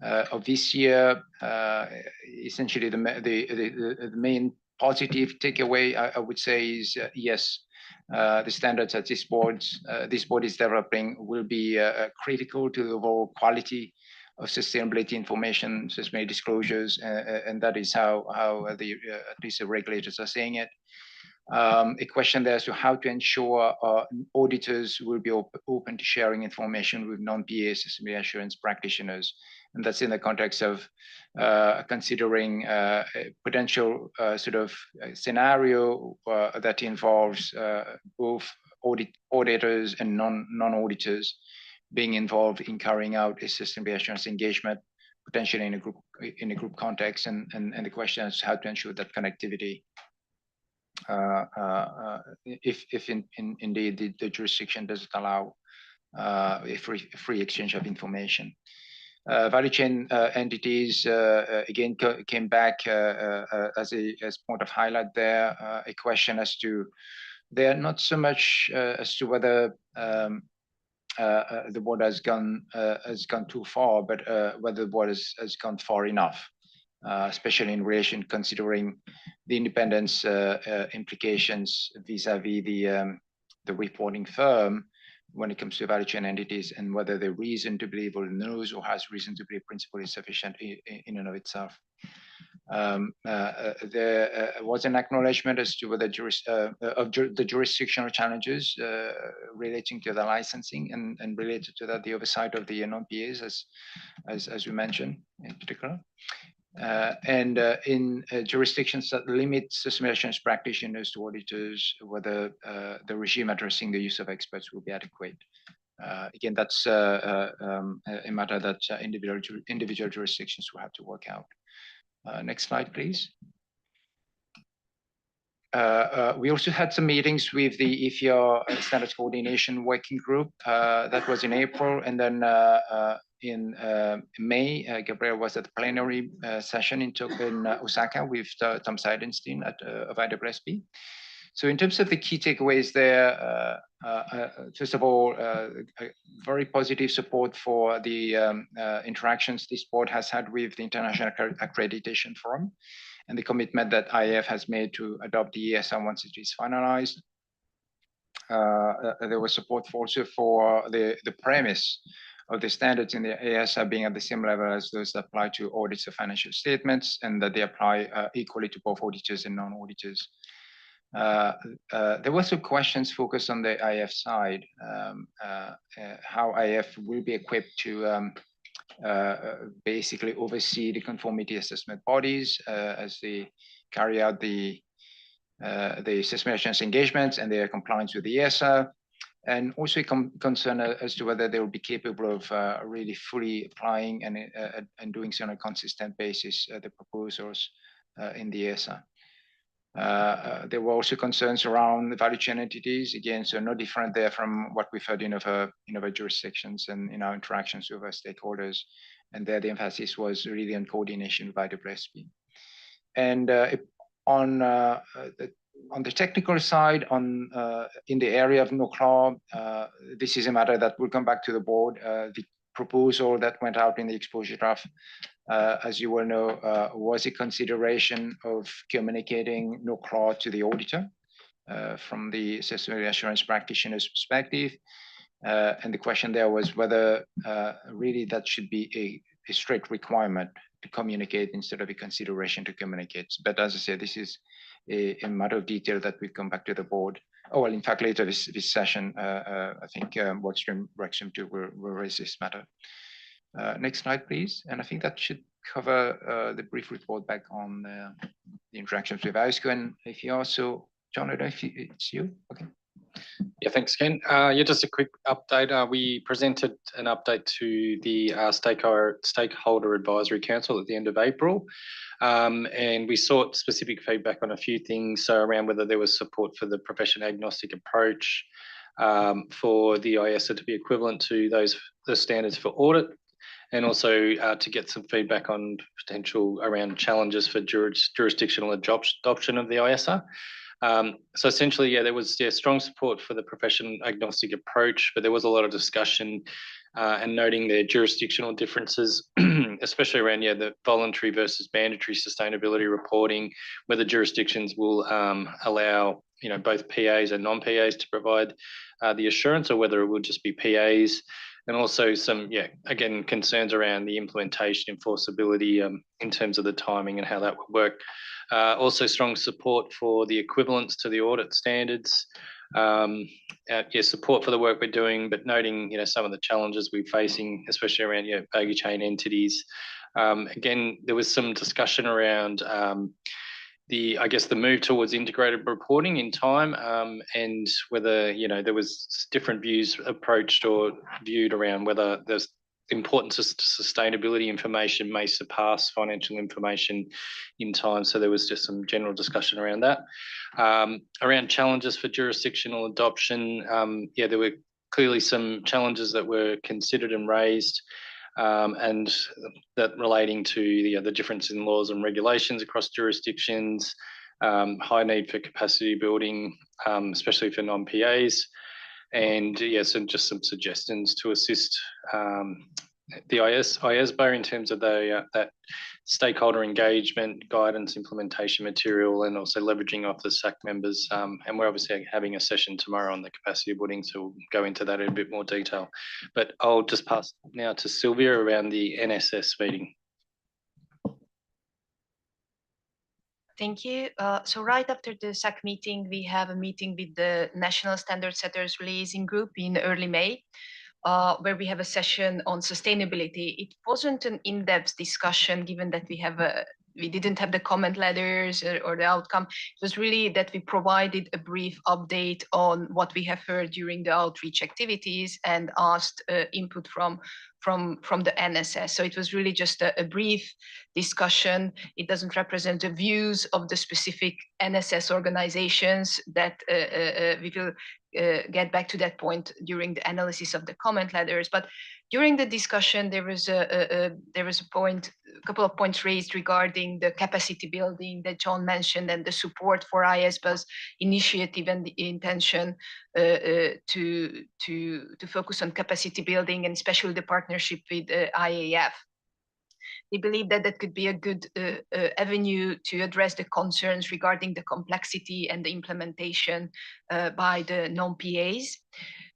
of this year. Essentially, the main positive takeaway I would say is yes, the standards that this board is developing will be critical to the overall quality of sustainability information, sustainability disclosures, and that is how at least the regulators are saying it. A question there as to how to ensure auditors will be open to sharing information with non-PA sustainability assurance practitioners. And that's in the context of considering a potential sort of scenario that involves both auditors and non-auditors being involved in carrying out a sustainability assurance engagement, potentially in a group context, and the question is how to ensure that connectivity, if indeed the jurisdiction doesn't allow a free exchange of information. Value chain entities again came back as point of highlight there. A question as to they're not so much as to whether the board has gone too far, but whether the board has gone far enough, especially in relation considering the independence implications vis-a-vis the reporting firm when it comes to value chain entities, and whether the reason to believe or knows or has reason to believe principle is sufficient in and of itself. There was an acknowledgement as to whether the jurisdictional challenges relating to the licensing and related to that the oversight of the non-PAs as we mentioned in particular. And in jurisdictions that limit system practitioners to auditors, whether the regime addressing the use of experts will be adequate. Again, that's a matter that individual jurisdictions will have to work out. Next slide, please. We also had some meetings with the IFIA Standards Coordination Working Group. That was in April, and then in May, Gabriel was at the plenary session in Osaka with Tom Seidenstein of IESBA. So in terms of the key takeaways there, first of all, very positive support for the interactions this board has had with the International Accreditation Forum and the commitment that IAF has made to adopt the ESR once it is finalized. There was support also for the premise of the standards in the ESR being at the same level as those that apply to audits of financial statements, and that they apply equally to both auditors and non-auditors. There were some questions focused on the IF side, how IF will be equipped to basically oversee the conformity assessment bodies as they carry out the system assurance engagements and their compliance with the ESR, and also concern as to whether they will be capable of really fully applying and doing so on a consistent basis the proposals in the ESR. There were also concerns around the value chain entities, again, so no different there from what we've heard in other jurisdictions and in our interactions with our stakeholders. And there the emphasis was really on coordination with IESBA. And on the technical side, in the area of NOCLAR, this is a matter that will come back to the board. The proposal that went out in the exposure draft, as you well know, was a consideration of communicating NOCLAR to the auditor from the system assurance practitioner's perspective. And the question there was whether really that should be a strict requirement to communicate instead of a consideration to communicate. But as I said, this is a matter of detail that will come back to the board. Oh, well, in fact, later this session, I think Workstream Rexham 2 will raise this matter. Next slide, please. And I think that should cover the brief report back on the interactions with IOSCO. And if you also, John, I don't know if it's you. Okay. Yeah, thanks, Ken. Yeah, just a quick update. We presented an update to the Stakeholder Advisory Council at the end of April. And we sought specific feedback on a few things, so around whether there was support for the profession agnostic approach, for the IESA to be equivalent to the standards for audit, and also to get some feedback on potential around challenges for jurisdictional adoption of the IESA. So essentially, yeah, there was strong support for the profession agnostic approach, but there was a lot of discussion and noting their jurisdictional differences, especially around the voluntary versus mandatory sustainability reporting, whether jurisdictions will allow both PAs and non-PAs to provide the assurance, or whether it will just be PAs. And also some, again, concerns around the implementation, enforceability in terms of the timing and how that would work. Also strong support for the equivalence to the audit standards. Support for the work we're doing, but noting some of the challenges we're facing, especially around value chain entities. Again, there was some discussion around I guess the move towards integrated reporting in time, and whether there was different views approached or viewed around whether there's importance of sustainability information may surpass financial information in time. So there was just some general discussion around that. Around challenges for jurisdictional adoption, there were clearly some challenges that were considered and raised, and that relating to the difference in laws and regulations across jurisdictions, high need for capacity building, especially for non-PAs, and just some suggestions to assist the IESBA in terms of that stakeholder engagement, guidance, implementation material, and also leveraging off the SAC members. And we're obviously having a session tomorrow on the capacity building, so we'll go into that in a bit more detail. But I'll just pass now to Sylvia around the NSS meeting. Thank you. So right after the SAC meeting, we have a meeting with the National Standard Setters Liaison Group in early May, where we have a session on sustainability. It wasn't an in-depth discussion, given that we didn't have the comment letters or the outcome. It was really that we provided a brief update on what we have heard during the outreach activities and asked input from the NSS. So it was really just a brief discussion. It doesn't represent the views of the specific NSS organizations that we will get back to that point during the analysis of the comment letters. But during the discussion, there was a couple of points raised regarding the capacity building that John mentioned and the support for IESBA's initiative and the intention to focus on capacity building, and especially the partnership with IAF. We believe that that could be a good avenue to address the concerns regarding the complexity and the implementation by the non-PAs.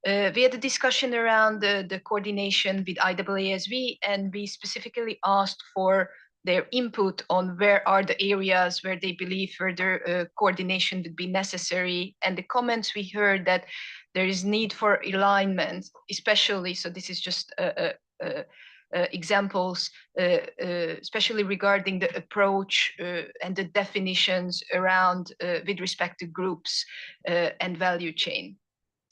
We had a discussion around the coordination with IEESB, and we specifically asked for their input on where are the areas where they believe further coordination would be necessary. And the comments we heard that there is need for alignment, especially, so this is just examples, especially regarding the approach and the definitions around with respect to groups and value chain.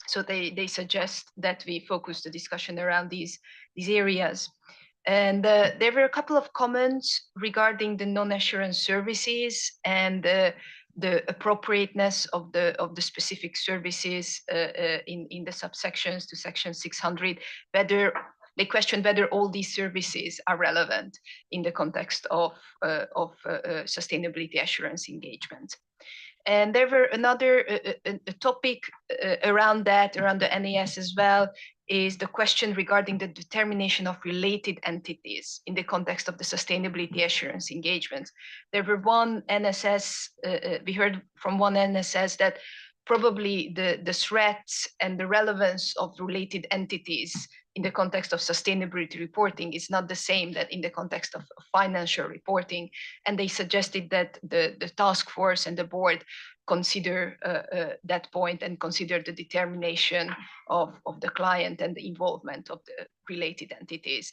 So they suggest that we focus the discussion around these areas. And there were a couple of comments regarding the non-assurance services and the appropriateness of the specific services in the subsections to section 600, whether they question whether all these services are relevant in the context of sustainability assurance engagement. And there were another topic around the NAS as well, is the question regarding the determination of related entities in the context of the sustainability assurance engagement. There were one NSS, we heard from one NSS that probably the threats and the relevance of related entities in the context of sustainability reporting is not the same that in the context of financial reporting. And they suggested that the task force and the board consider that point and consider the determination of the client and the involvement of the related entities.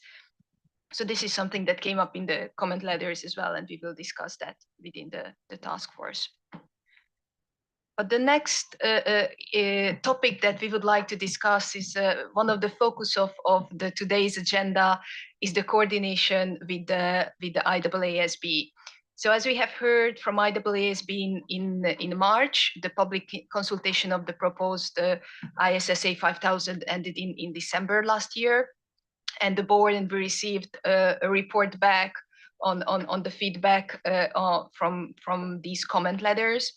So this is something that came up in the comment letters as well, and we will discuss that within the task force. But the next topic that we would like to discuss is one of the focus of the today's agenda is the coordination with the IEESB. So as we have heard from IEESB in March, the public consultation of the proposed ISSA 5000 ended in December last year, and the board and we received a report back on the feedback from these comment letters.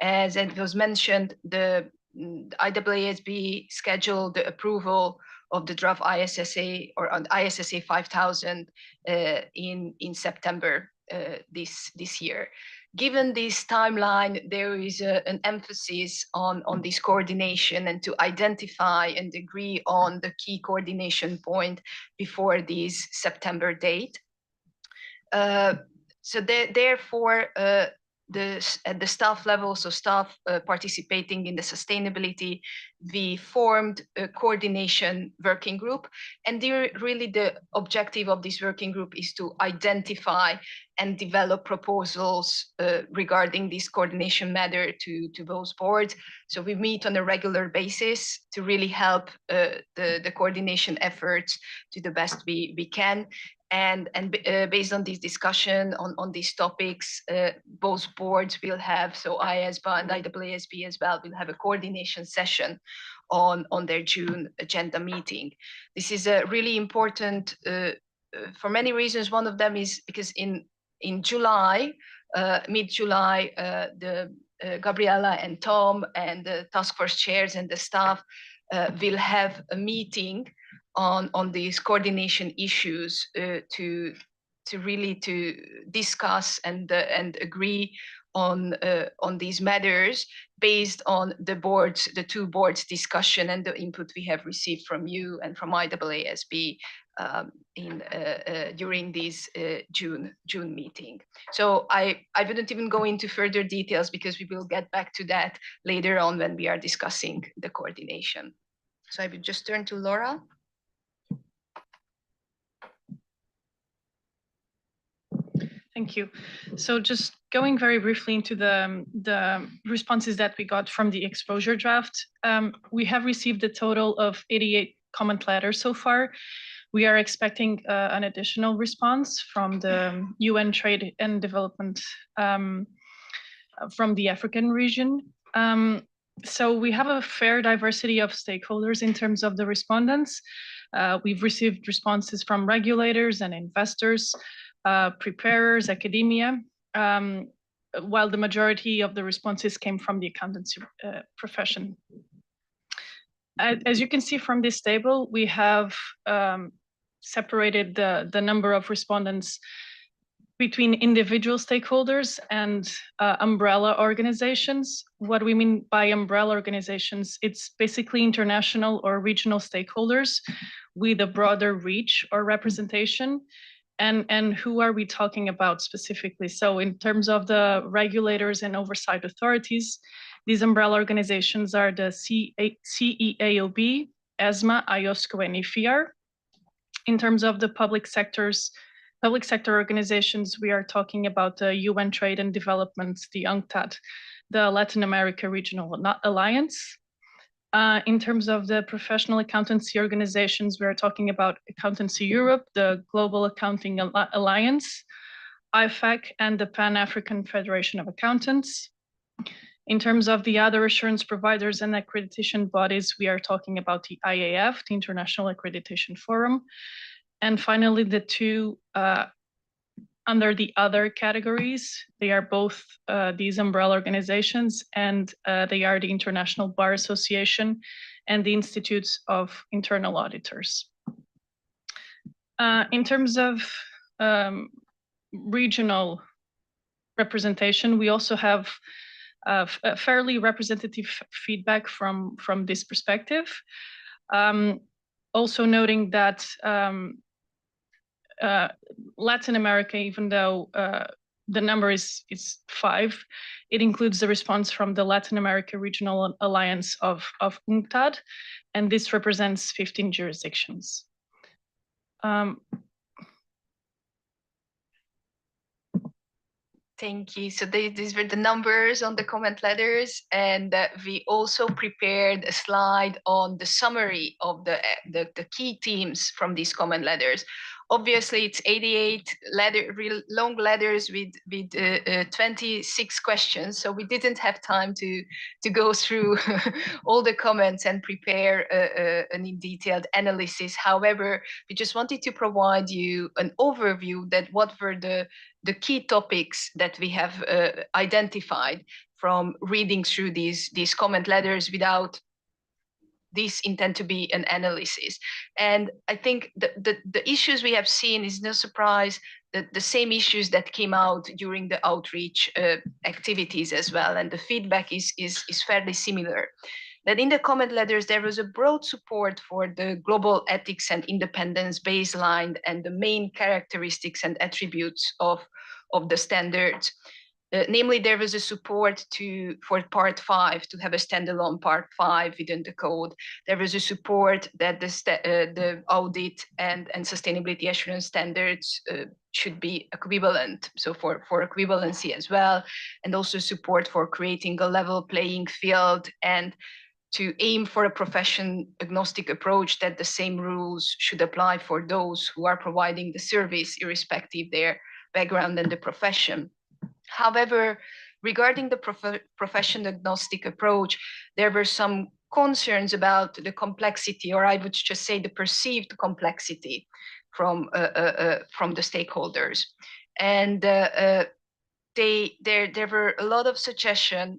As it was mentioned, the IEESB scheduled the approval of the draft ISSA or on ISSA 5000 in September this year. Given this timeline, there is an emphasis on this coordination and to identify and agree on the key coordination point before this September date. So therefore, at the staff level, so staff participating in the sustainability, we formed a coordination working group. And really the objective of this working group is to identify and develop proposals regarding this coordination matter to those boards. So we meet on a regular basis to really help the coordination efforts to the best we can. And based on this discussion on these topics, both boards will have, so IESBA and IEESB as well, will have a coordination session on their June agenda meeting. This is really important for many reasons. One of them is because in July, mid-July, Gabriela and Tom and the task force chairs and the staff will have a meeting on these coordination issues to really discuss and agree on these matters based on the two boards discussion and the input we have received from you and from IEESB during this June meeting. So I wouldn't even go into further details because we will get back to that later on when we are discussing the coordination. So I would just turn to Laura. Thank you. So just going very briefly into the responses that we got from the exposure draft, we have received a total of 88 comment letters so far. We are expecting an additional response from the UN Trade and Development from the African region. So we have a fair diversity of stakeholders in terms of the respondents. We've received responses from regulators and investors, preparers, academia, while the majority of the responses came from the accountancy profession. As you can see from this table, we have separated the number of respondents between individual stakeholders and umbrella organizations. What we mean by umbrella organizations, it's basically international or regional stakeholders with a broader reach or representation. And who are we talking about specifically? So in terms of the regulators and oversight authorities, these umbrella organizations are the CEAOB, IESBA, IOSCO, and IFIAR. In terms of the public sector organizations, we are talking about the UN Trade and Development, the UNCTAD, the Latin America Regional Alliance. In terms of the professional accountancy organizations, we are talking about Accountancy Europe, the Global Accounting Alliance, IFAC, and the Pan-African Federation of Accountants. In terms of the other assurance providers and accreditation bodies, we are talking about the IAF, the International Accreditation Forum. And finally, the two under the other categories, they are both these umbrella organizations, and they are the International Bar Association and the Institutes of Internal Auditors. In terms of regional representation, we also have a fairly representative feedback from this perspective. Also noting that Latin America, even though the number is 5, it includes the response from the Latin America Regional Alliance of UNCTAD, and this represents 15 jurisdictions. Thank you. So these were the numbers on the comment letters, and we also prepared a slide on the summary of the key themes from these comment letters. Obviously, it's 88 real long letters with 26 questions, so we didn't have time to go through all the comments and prepare an detailed analysis. However, we just wanted to provide you an overview that what were the key topics that we have identified from reading through these comment letters without this intent to be an analysis. And I think the issues we have seen is no surprise, that the same issues that came out during the outreach activities as well. And the feedback is fairly similar. That in the comment letters, there was a broad support for the global ethics and independence baseline and the main characteristics and attributes of the standards. Namely, there was a support for part 5 to have a standalone part 5 within the code. There was a support that the audit and sustainability assurance standards should be equivalent, so for equivalency as well, and also support for creating a level playing field and to aim for a profession agnostic approach, that the same rules should apply for those who are providing the service, irrespective their background and the profession. However, regarding the profession agnostic approach, there were some concerns about the complexity, or I would just say the perceived complexity from the stakeholders. And there were a lot of suggestions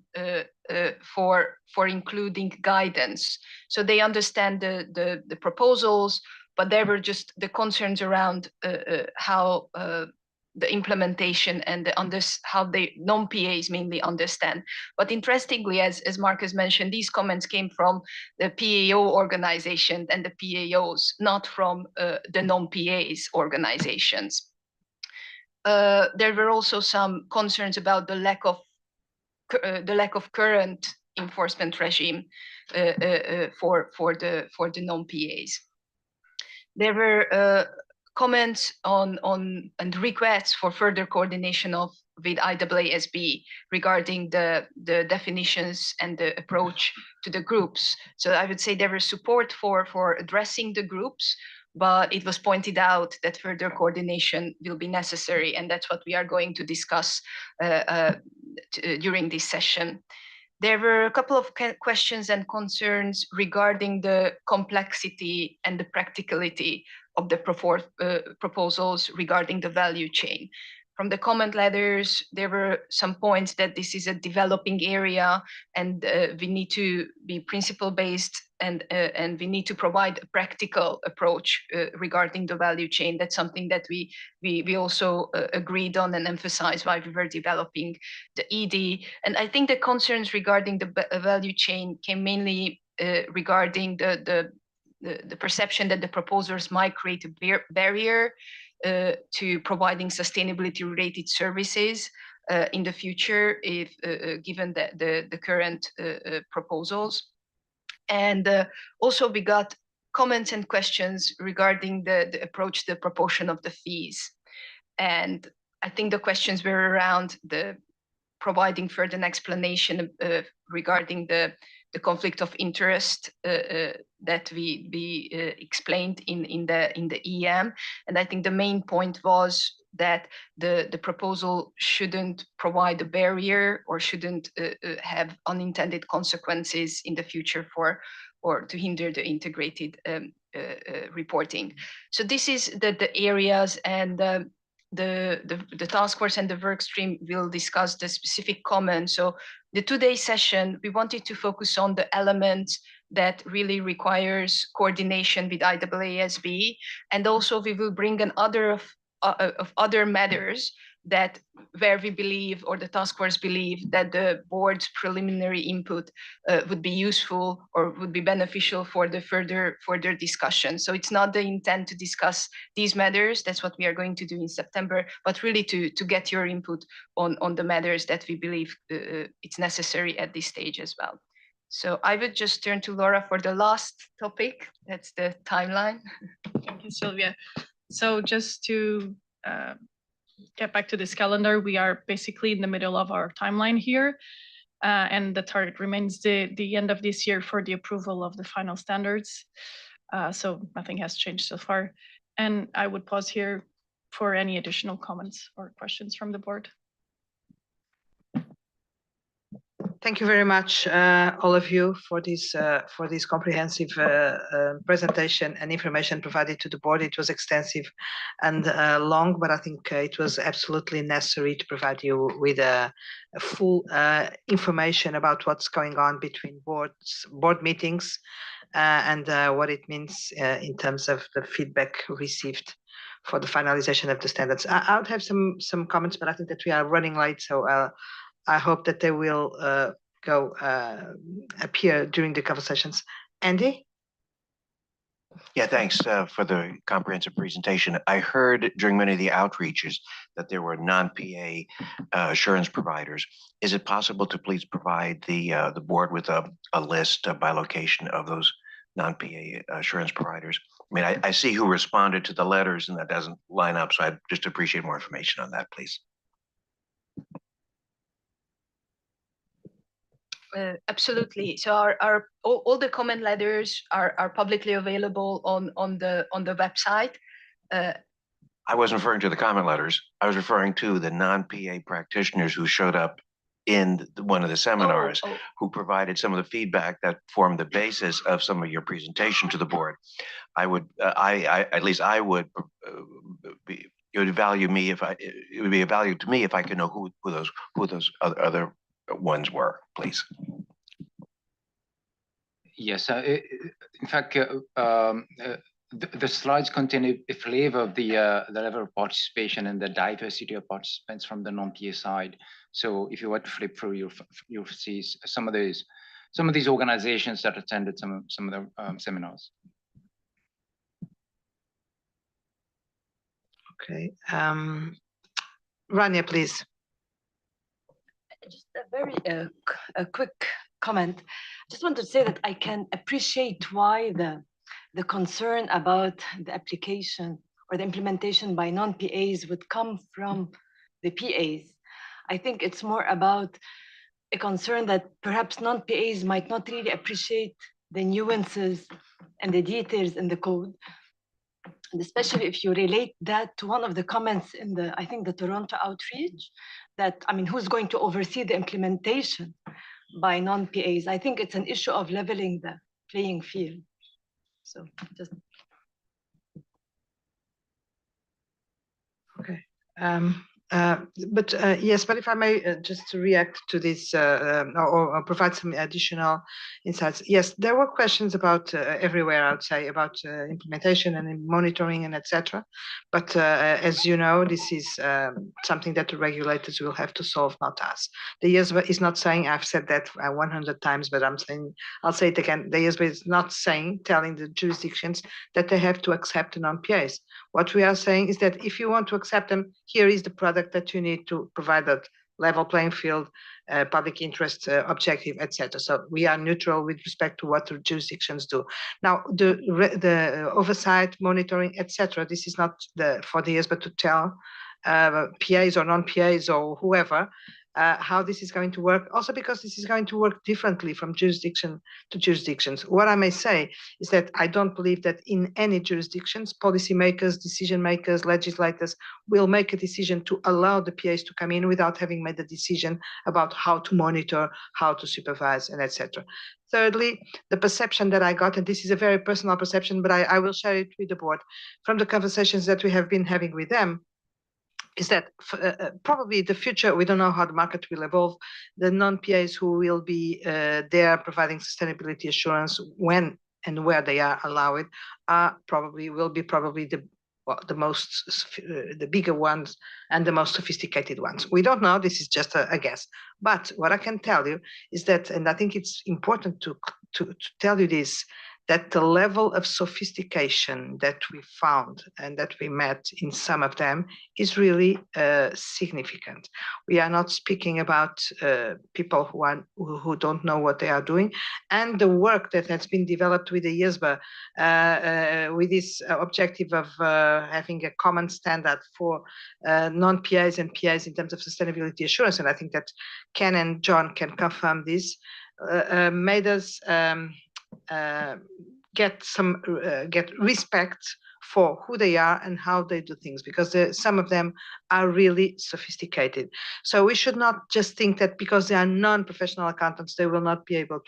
for including guidance. So they understand the proposals, but there were just the concerns around how the implementation and how the non-PAs mainly understand. But interestingly, as Marcus mentioned, these comments came from the PAO organization and the PAOs, not from the non-PAs organizations. There were also some concerns about the lack of current enforcement regime for the non-PAs. There were comments on and requests for further coordination with IESB regarding the definitions and the approach to the groups. So I would say there was support for addressing the groups, but it was pointed out that further coordination will be necessary, and that's what we are going to discuss during this session. There were a couple of questions and concerns regarding the complexity and the practicality of the proposals regarding the value chain. From the comment letters, there were some points that this is a developing area, and we need to be principle-based, and we need to provide a practical approach regarding the value chain. That's something that we also agreed on and emphasized while we were developing the ED. And I think the concerns regarding the value chain came mainly regarding the perception that the proposals might create a barrier to providing sustainability-related services in the future, if given the current proposals. And also we got comments and questions regarding the approach, the proportion of the fees. And I think the questions were around the providing further explanation regarding the conflict of interest that we explained in the EM. And I think the main point was that the proposal shouldn't provide a barrier or shouldn't have unintended consequences in the future or to hinder the integrated reporting. So this is the areas, and the task force and the work stream will discuss the specific comments. So the 2-day session, we wanted to focus on the elements that really requires coordination with IEESB, and also we will bring an of other matters that where we believe, or the task force believe, that the board's preliminary input would be useful or would be beneficial for the further discussion. So it's not the intent to discuss these matters, that's what we are going to do in September, but really to get your input on the matters that we believe it's necessary at this stage as well. So I would just turn to Laura for the last topic, that's the timeline. Thank you, Sylvia. So just to get back to this calendar, we are basically in the middle of our timeline here, and the target remains the end of this year for the approval of the final standards. So nothing has changed so far. And I would pause here for any additional comments or questions from the board. Thank you very much, all of you, for this comprehensive presentation and information provided to the board. It was extensive and long, but I think it was absolutely necessary to provide you with a full information about what's going on between board meetings and what it means in terms of the feedback received for the finalization of the standards. I would have some comments, but I think that we are running late, so I hope that they will appear during the conversations. Andy? Yeah, thanks for the comprehensive presentation. I heard during many of the outreaches that there were non-PA assurance providers. Is it possible to please provide the board with a list by location of those non-PA assurance providers? I mean, I see who responded to the letters and that doesn't line up, so I'd just appreciate more information on that, please. Absolutely. So our all the comment letters are publicly available on the website. I wasn't referring to the comment letters. I was referring to the non-PA practitioners who showed up in one of the seminars, who provided some of the feedback that formed the basis of some of your presentation to the board. I would, at least I would be, it would value me if it would be a value to me if I could know who those other ones were, please. Yes, in fact, the slides contain a flavor of the level of participation and the diversity of participants from the non-PA side. So if you were to flip through, you'll see some of these organizations that attended some of the seminars. Okay, Rania, please. Just a very a quick comment. I just want to say that I can appreciate why the concern about the application or the implementation by non-PAs would come from the PAs. I think it's more about a concern that perhaps non-PAs might not really appreciate the nuances and the details in the code. And especially if you relate that to one of the comments in the, I think the Toronto outreach, that, I mean, who's going to oversee the implementation by non-PAs? I think it's an issue of leveling the playing field. So just. Okay. Yes, but if I may just react to this or provide some additional insights. Yes, there were questions about everywhere, I would say, about implementation and monitoring and etc. But as you know, this is something that the regulators will have to solve, not us. The IESBA is not saying, I've said that 100 times, but I'll say it again. The IESBA is not telling the jurisdictions that they have to accept non-PAs. What we are saying is that if you want to accept them, here is the product that you need to provide that level playing field, public interest objective, etc. So we are neutral with respect to what the jurisdictions do. Now, the oversight, monitoring, etc. This is not for the IESBA to tell PAs or non-PAs or whoever how this is going to work, also because this is going to work differently from jurisdiction to jurisdictions. What I may say is that I don't believe that in any jurisdictions, policymakers, decision makers, legislators will make a decision to allow the PAs to come in without having made a decision about how to monitor, how to supervise, and etc. Thirdly, the perception that I got, and this is a very personal perception, but I will share it with the board, from the conversations that we have been having with them, is that probably the future, we don't know how the market will evolve. The non-PAs who will be there providing sustainability assurance when and where they are allowed will be the bigger ones and the most sophisticated ones. We don't know, this is just a guess. But what I can tell you is that, and I think it's important to tell you this, that the level of sophistication that we found and that we met in some of them is really significant. We are not speaking about people who don't know what they are doing, and the work that has been developed with the IESBA with this objective of having a common standard for non-PAs and PAs in terms of sustainability assurance, and I think that Ken and John can confirm this, made us get respect for who they are and how they do things, because some of them are really sophisticated. So we should not just think that because they are non-professional accountants, they will not be able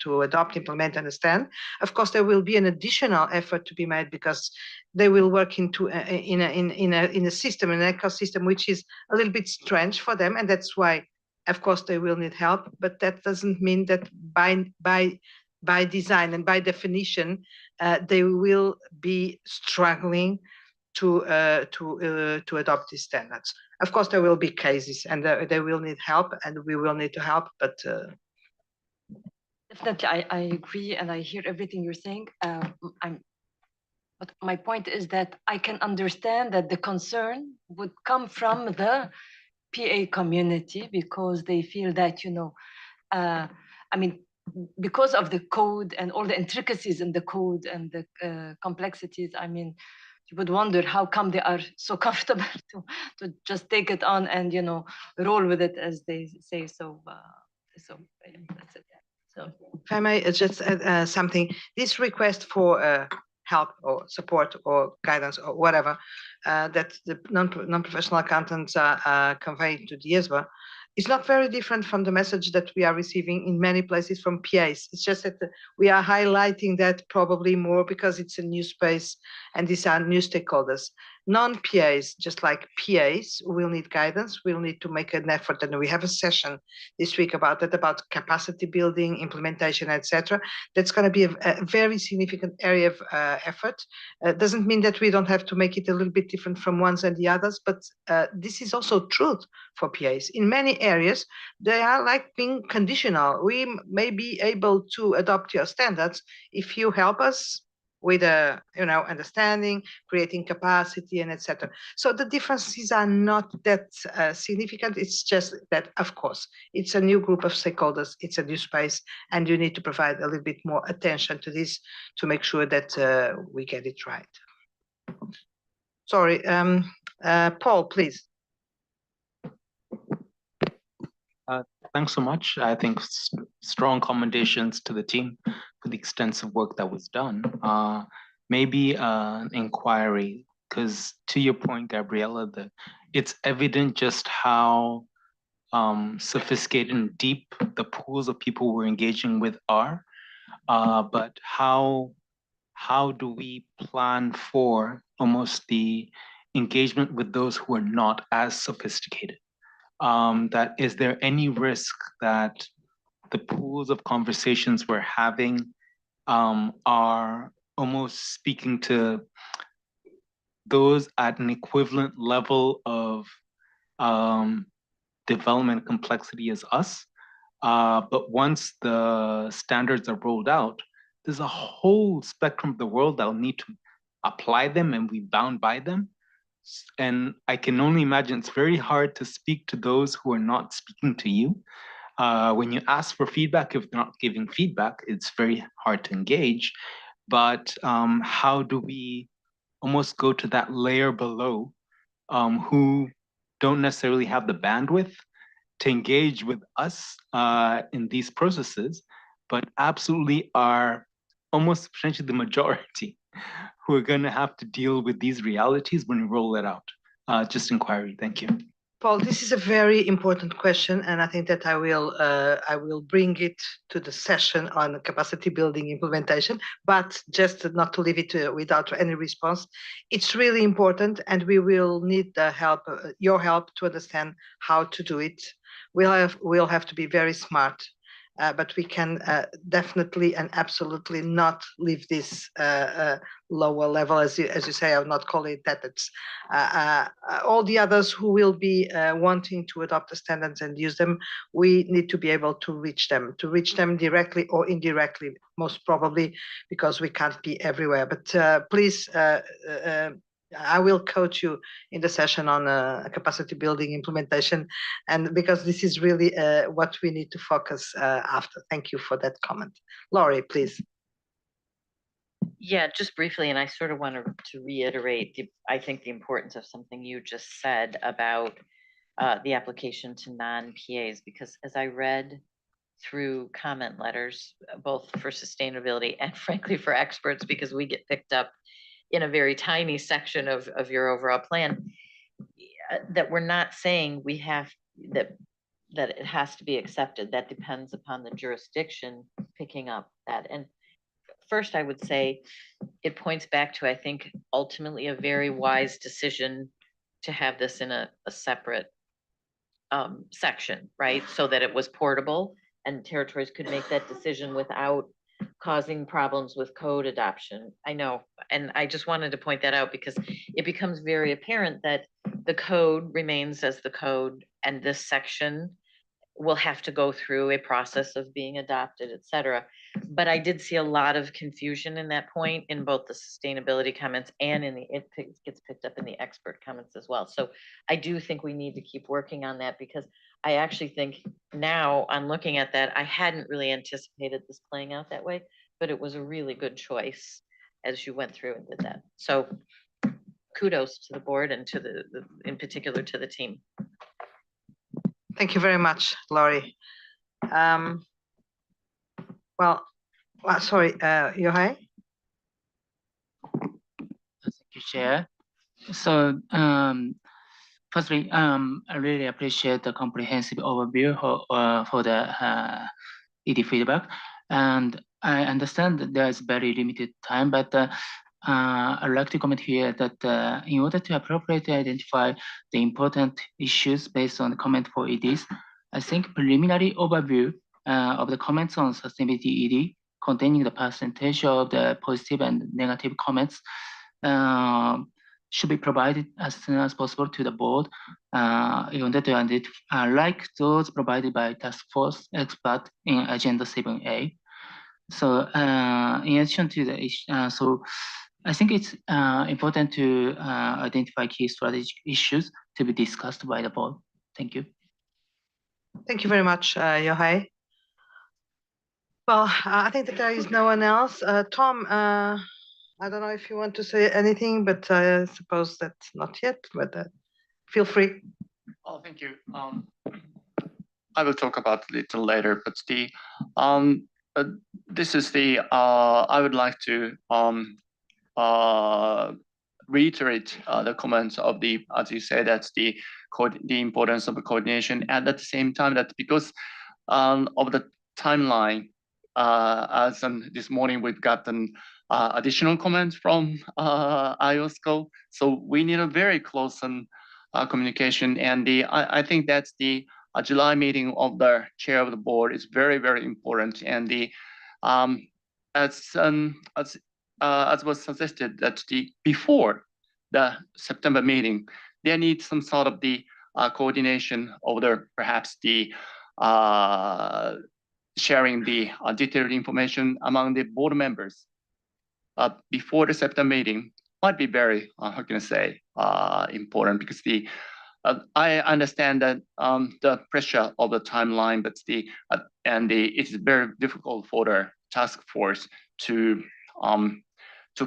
to adopt, implement, understand. Of course, there will be an additional effort to be made because they will work in a system, an ecosystem, which is a little bit strange for them, and that's why, of course, they will need help. But that doesn't mean that by design and by definition, they will be struggling to adopt these standards. Of course, there will be cases, and they will need help, and we will need to help. But definitely, I agree, and I hear everything you're saying. But my point is that I can understand that the concern would come from the PA community because they feel that, I mean, because of the code and all the intricacies in the code and the complexities, I mean, you would wonder how come they are so comfortable to just take it on and, roll with it, as they say. So yeah, that's it. So If I may just add something, this request for help or support or guidance or whatever that the non-professional accountants are conveying to the IESBA is not very different from the message that we are receiving in many places from PAs. It's just that we are highlighting that probably more because it's a new space and these are new stakeholders. Non-PAs, just like PAs, will need guidance, will need to make an effort. And we have a session this week about that, about capacity building, implementation, etc. That's going to be a very significant area of effort. Doesn't mean that we don't have to make it a little bit different from ones and the others, but this is also truth for PAs. In many areas, they are like being conditional. We may be able to adopt your standards if you help us with understanding, creating capacity, and etc. So the differences are not that significant. It's just that, of course, it's a new group of stakeholders, it's a new space, and you need to provide a little bit more attention to this to make sure that we get it right. Sorry, Paul, please. Thanks so much. I think strong commendations to the team for the extensive work that was done. Maybe an inquiry, because to your point, Gabriella, it's evident just how sophisticated and deep the pools of people we're engaging with are. But how do we plan for almost the engagement with those who are not as sophisticated? That is there any risk that the pools of conversations we're having are almost speaking to those at an equivalent level of development complexity as us? But once the standards are rolled out, there's a whole spectrum of the world that'll need to apply them and be bound by them. And I can only imagine it's very hard to speak to those who are not speaking to you. When you ask for feedback, if they're not giving feedback, it's very hard to engage. But how do we almost go to that layer below who don't necessarily have the bandwidth to engage with us in these processes, but absolutely are almost potentially the majority who are going to have to deal with these realities when we roll it out? Just inquiry. Thank you. Paul, this is a very important question, and I think that I will bring it to the session on capacity building implementation, but just not to leave it without any response. It's really important, and we will need the help, your help, to understand how to do it. We'll have to be very smart, but we can definitely and absolutely not leave this lower level, as you say. I would not call it that. It's all the others who will be wanting to adopt the standards and use them. We need to be able to reach them directly or indirectly, most probably, because we can't be everywhere. But please. I will coach you in the session on capacity building implementation, and because this is really what we need to focus after. Thank you for that comment. Laurie, please. Yeah, just briefly, and I sort of wanted to reiterate, I think the importance of something you just said about the application to non-PAs, because as I read through comment letters, both for sustainability and frankly for experts, because we get picked up in a very tiny section of your overall plan, that we're not saying we have that it has to be accepted. That depends upon the jurisdiction picking up that. And first, I would say it points back to, I think, ultimately a very wise decision to have this in a separate section, right? So that it was portable and territories could make that decision without causing problems with code adoption. I know, and I just wanted to point that out because it becomes very apparent that the code remains as the code, and this section will have to go through a process of being adopted, et cetera. But I did see a lot of confusion in that point in both the sustainability comments and in gets picked up in the expert comments as well. So I do think we need to keep working on that, because I actually think now on looking at that, I hadn't really anticipated this playing out that way, but it was a really good choice as you went through and did that. So kudos to the board and to the in particular to the team. Thank you very much, Laurie. Sorry, Yohei? Thank you, Chair. So, firstly, I really appreciate the comprehensive overview for the ED feedback. And I understand that there is very limited time, but I'd like to comment here that in order to appropriately identify the important issues based on the comment for EDs, I think preliminary overview of the comments on sustainability ED containing the percentage of the positive and negative comments should be provided as soon as possible to the board in order to identify, like those provided by task force expert in Agenda 7A. So in addition to the so I think it's important to identify key strategic issues to be discussed by the board. Thank you. Thank you very much, Yohei. Well, I think that there is no one else. Tom, I don't know if you want to say anything, but I suppose that's not yet, but feel free. Oh, thank you. I will talk about it a little later, but this is I would like to reiterate the comments of as you said, that's the importance of the coordination, and at the same time that because of the timeline, as this morning we've gotten additional comments from IESBA, so we need a very close communication, and I think that's the July meeting of the chair of the board is very, very important, and as was suggested that before the September meeting, there needs some sort of the coordination of perhaps the sharing the detailed information among the board members before the September meeting might be very, how can I say, important, because I understand that the pressure of the timeline, but it's very difficult for the task force to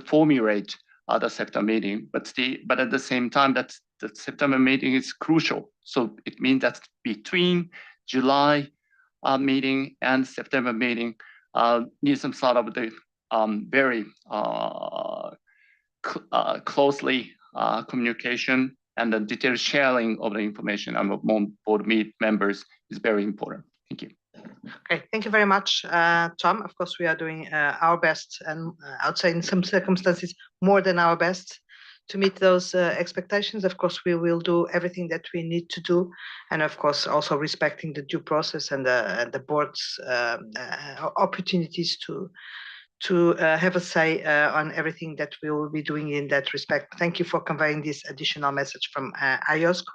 formulate the September meeting, but at the same time, that the September meeting is crucial. So it means that between July meeting and September meeting, need some sort of the very closely communication, and the detailed sharing of the information among board members is very important. Thank you. Okay, thank you very much, Tom. Of course, we are doing our best, and outside in some circumstances, more than our best to meet those expectations. Of course, we will do everything that we need to do, and of course, also respecting the due process and the board's opportunities to have a say on everything that we will be doing in that respect. Thank you for conveying this additional message from IESBA.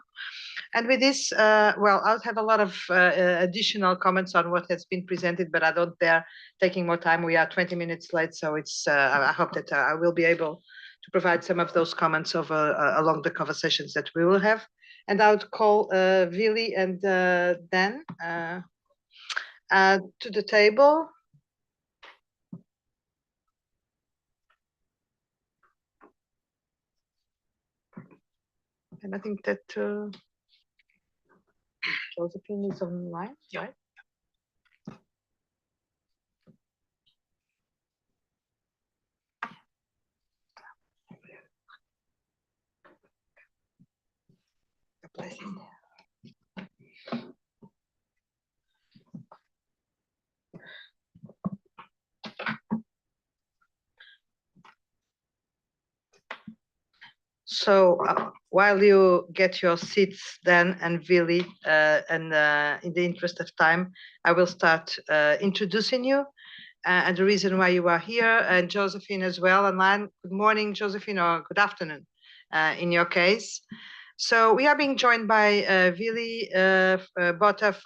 And with this, well, I'll have a lot of additional comments on what has been presented, but I don't dare taking more time. We are 20 minutes late, so I hope that I will be able to provide some of those comments along the conversations that we will have. And I would call Vili and Dan to the table. And I think that Josephine is online, right? So while you get your seats, Dan and Vili, and in the interest of time, I will start introducing you and the reason why you are here, and Josephine as well online. Good morning, Josephine, or good afternoon in your case. So we are being joined by Vili Botov,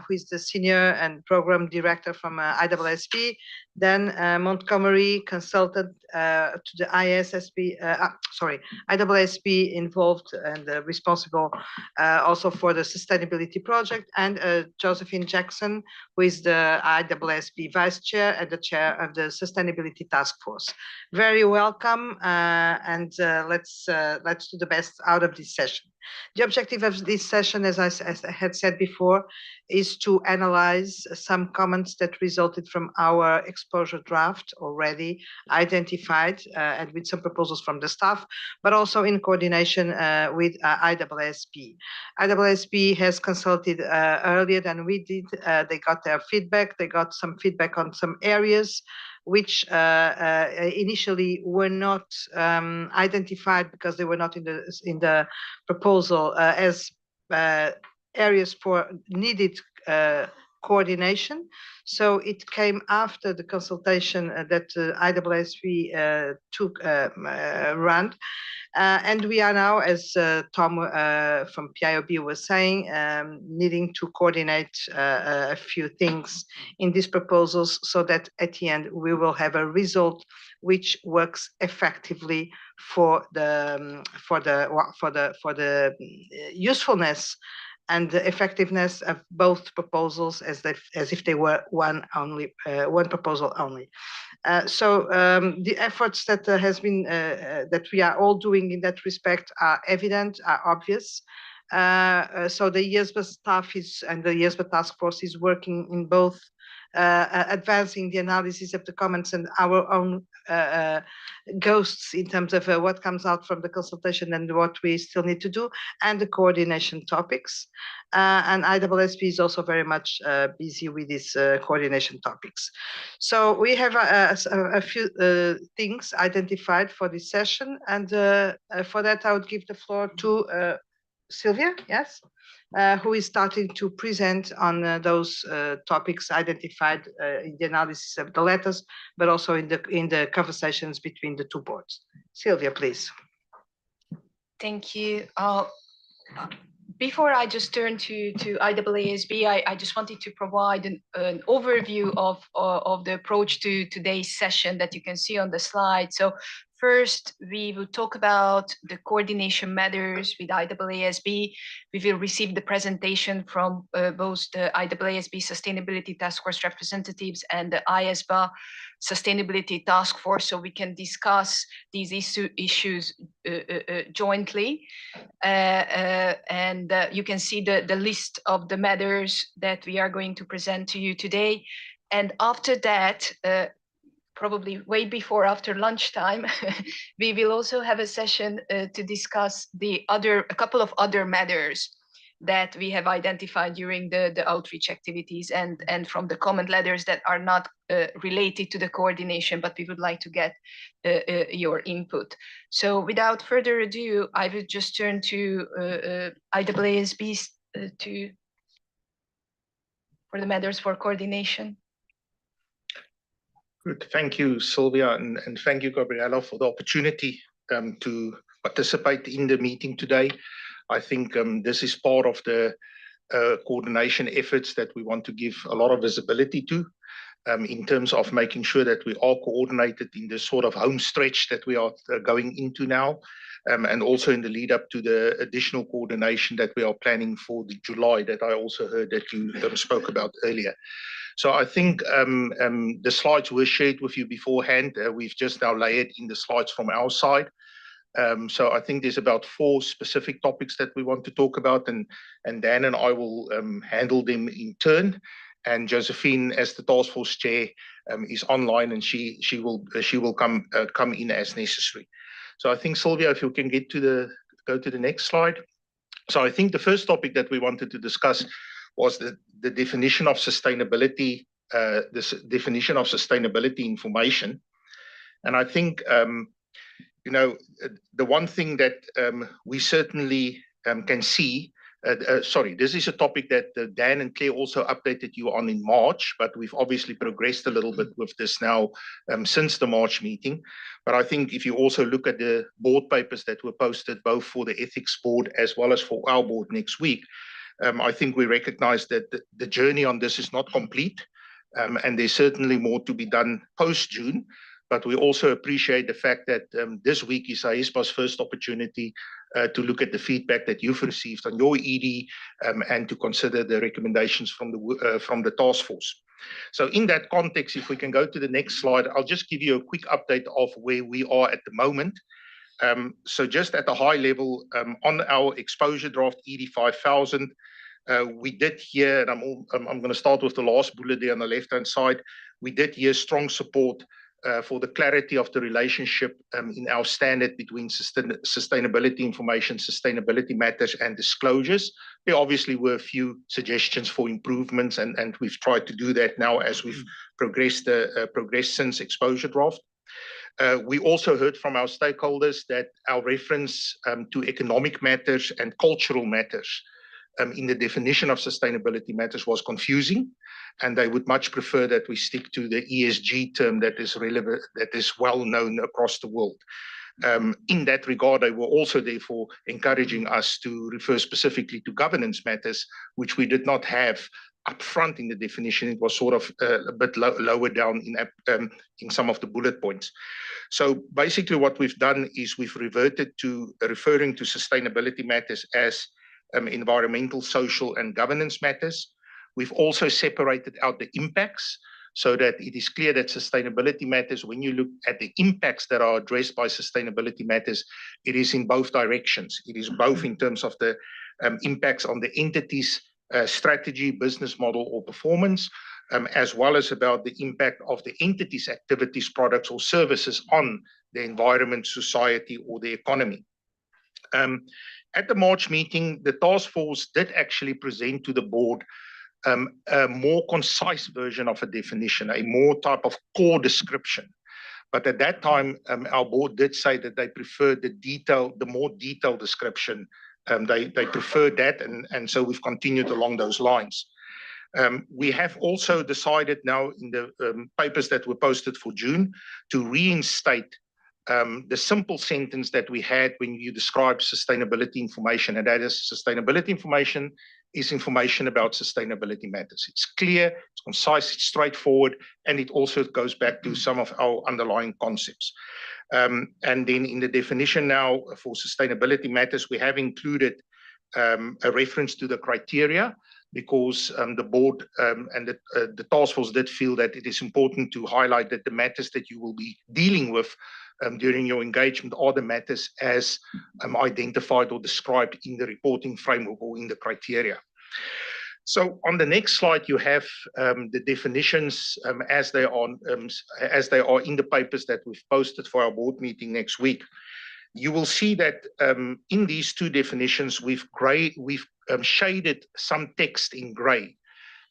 who is the Senior and Program Director from IESB, then Montgomery, consultant to the IESB involved and responsible also for the sustainability project, and Josephine Jackson, who is the IESB Vice Chair and the Chair of the Sustainability Task Force. Very welcome, and let's do the best out of this session. The objective of this session, as I had said before, is to analyze some comments that resulted from our exposure draft already identified and with some proposals from the staff, but also in coordination with IESB. IESB has consulted earlier than we did. They got their feedback. They got some feedback on some areas which initially were not identified because they were not in the proposal as areas for needed coordination. So it came after the consultation that IESB ran. And we are now, as Tom from PIOB was saying, needing to coordinate a few things in these proposals so that at the end we will have a result which works effectively for the usefulness and the effectiveness of both proposals as if they were one proposal only. So the efforts that that we are all doing in that respect are evident, are obvious. So the IESBA staff and the IESBA task force is working in both advancing the analysis of the comments and our own ghosts in terms of what comes out from the consultation and what we still need to do, and the coordination topics. And IESB is also very much busy with these coordination topics. So we have a few things identified for this session, and for that I would give the floor to Sylvia, yes, who is starting to present on those topics identified in the analysis of the letters, but also in the conversations between the two boards. Sylvia, please. Thank you. Before I just turn to IESB, I just wanted to provide an overview of the approach to today's session that you can see on the slide. So first, we will talk about the coordination matters with IESB. We will receive the presentation from both the IESB Sustainability Task Force representatives and the IESBA Sustainability Task Force, so we can discuss these issues jointly. And you can see the list of the matters that we are going to present to you today. And after that, probably way before after lunchtime, we will also have a session to discuss a couple of other matters that we have identified during the outreach activities and from the comment letters that are not related to the coordination, but we would like to get your input. So without further ado, I will just turn to IESB for the matters for coordination. Good. Thank you, Sylvia, and thank you, Gabriela, for the opportunity to participate in the meeting today. I think this is part of the coordination efforts that we want to give a lot of visibility to in terms of making sure that we are coordinated in this sort of home stretch that we are going into now, and also in the lead up to the additional coordination that we are planning for the July that I also heard that you spoke about earlier. So I think the slides were shared with you beforehand. We've just now layered in the slides from our side. So I think there's about 4 specific topics that we want to talk about, and Dan and I will handle them in turn. And Josephine, as the task force chair, is online, and she will come in as necessary. So I think, Sylvia, if you can go to the next slide. So I think the first topic that we wanted to discuss was the definition of sustainability, this definition of sustainability information. And I think you know, the one thing that we certainly can see sorry, this is a topic that Dan and Claire also updated you on in March, but we've obviously progressed a little bit with this now since the March meeting. But I think if you also look at the board papers that were posted both for the ethics board as well as for our board next week, I think we recognize that the journey on this is not complete, and there's certainly more to be done post-June. But we also appreciate the fact that this week is IESBA's first opportunity to look at the feedback that you've received on your ED and to consider the recommendations from the task force. So in that context, if we can go to the next slide, I'll just give you a quick update of where we are at the moment. So just at a high level, on our exposure draft ED 5000, we did hear, and I'm going to start with the last bullet there on the left-hand side, we did hear strong support for the clarity of the relationship in our standard between sustainability information, sustainability matters, and disclosures. There obviously were a few suggestions for improvements, and we've tried to do that now as we've progressed since exposure draft. We also heard from our stakeholders that our reference to economic matters and cultural matters in the definition of sustainability matters was confusing, and they would much prefer that we stick to the ESG term that is relevant, that is well known across the world. In that regard, they were also therefore encouraging us to refer specifically to governance matters, which we did not have upfront in the definition. It was sort of a bit lower down in some of the bullet points. So basically what we've done is we've reverted to referring to sustainability matters as environmental, social, and governance matters. We've also separated out the impacts so that it is clear that sustainability matters, when you look at the impacts that are addressed by sustainability matters, it is in both directions. It is both in terms of the impacts on the entity's strategy, business model, or performance, as well as about the impact of the entity's activities, products, or services on the environment, society, or the economy. At the March meeting, the task force did actually present to the board a more concise version of a definition, a more type of core description. But at that time, our board did say that they preferred the more detailed description. They preferred that, and so we've continued along those lines. We have also decided now in the papers that were posted for June to reinstate the simple sentence that we had when you describe sustainability information, and that is sustainability information is information about sustainability matters. It's clear, it's concise, it's straightforward, and it also goes back to some of our underlying concepts. And then in the definition now for sustainability matters, we have included a reference to the criteria, because the board and the task force did feel that it is important to highlight that the matters that you will be dealing with during your engagement are the matters as identified or described in the reporting framework or in the criteria. So on the next slide, you have the definitions as they are in the papers that we've posted for our board meeting next week. You will see that in these two definitions, we've shaded some text in gray.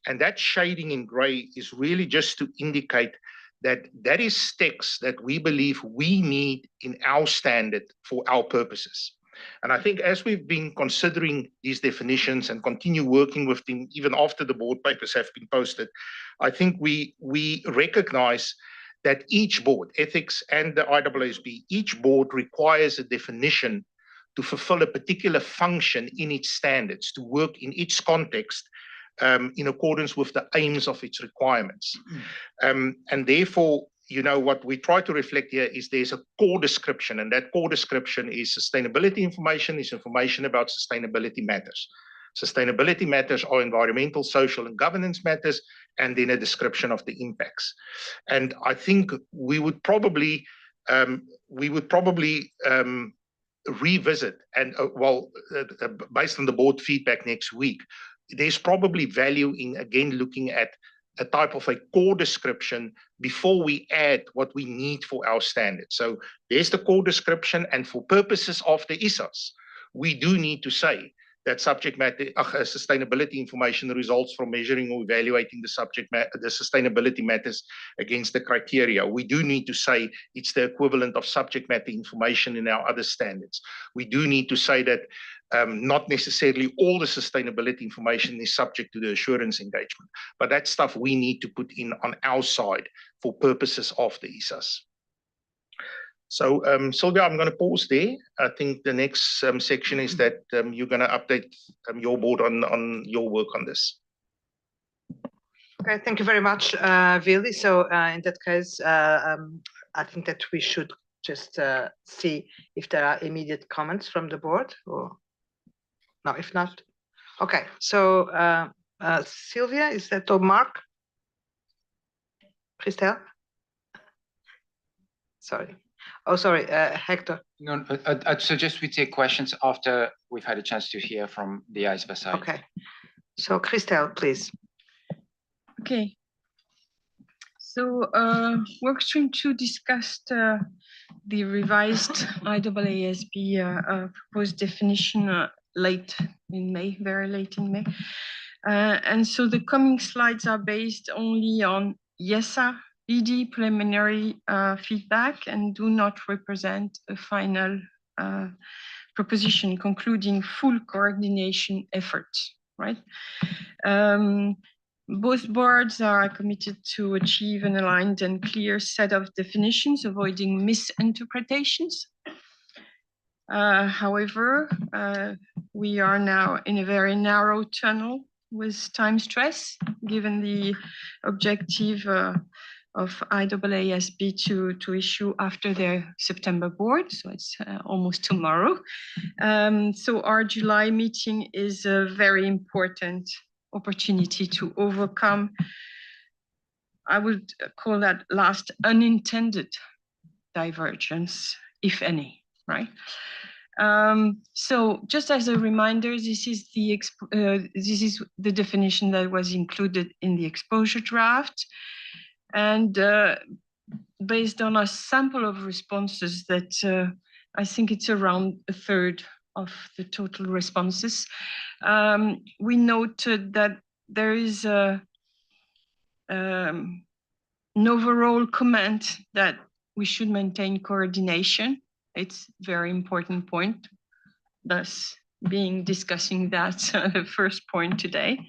And that shading in gray is really just to indicate that that is text that we believe we need in our standard for our purposes. And I think as we've been considering these definitions and continue working with them even after the board papers have been posted, I think we recognize that each board, ethics and the IESB, each board requires a definition to fulfill a particular function in its standards, to work in its context in accordance with the aims of its requirements. And therefore, you know, what we try to reflect here is there's a core description, and that core description is sustainability information is information about sustainability matters. Sustainability matters are environmental, social, and governance matters, and then a description of the impacts. And I think we would probably revisit and based on the board feedback next week, there's probably value in again looking at a type of a core description before we add what we need for our standards. So there's the core description, and for purposes of the ISAs, we do need to say that subject matter sustainability information results from measuring or evaluating the sustainability matters against the criteria. We do need to say it's the equivalent of subject matter information in our other standards. We do need to say that not necessarily all the sustainability information is subject to the assurance engagement, but that stuff we need to put in on our side for purposes of the ISAs. So, Sylvia, I'm going to pause there. I think the next section is that you're going to update your board on your work on this. Okay, thank you very much, Vili. So in that case, I think that we should just see if there are immediate comments from the board, or no, if not. Okay, so Sylvia, is that, or Mark? Christelle? Sorry. Oh, sorry, Hector. No, I'd suggest we take questions after we've had a chance to hear from the IESBA side. Okay. So Christelle, please. Okay. So workstream 2 discussed the revised IEESB proposed definition late in May, very late in May. And so the coming slides are based only on IESA BD preliminary feedback and do not represent a final proposition concluding full coordination efforts, right? Both boards are committed to achieve an aligned and clear set of definitions, avoiding misinterpretations. However, we are now in a very narrow tunnel with time stress, given the objective of IEESB to issue after their September board, so it's almost tomorrow. So our July meeting is a very important opportunity to overcome, I would call that last unintended divergence, if any, right? So just as a reminder, this is the definition that was included in the exposure draft. And based on a sample of responses that I think it's around a third of the total responses, we noted that there is an overall comment that we should maintain coordination. It's a very important point, thus discussing that the first point today.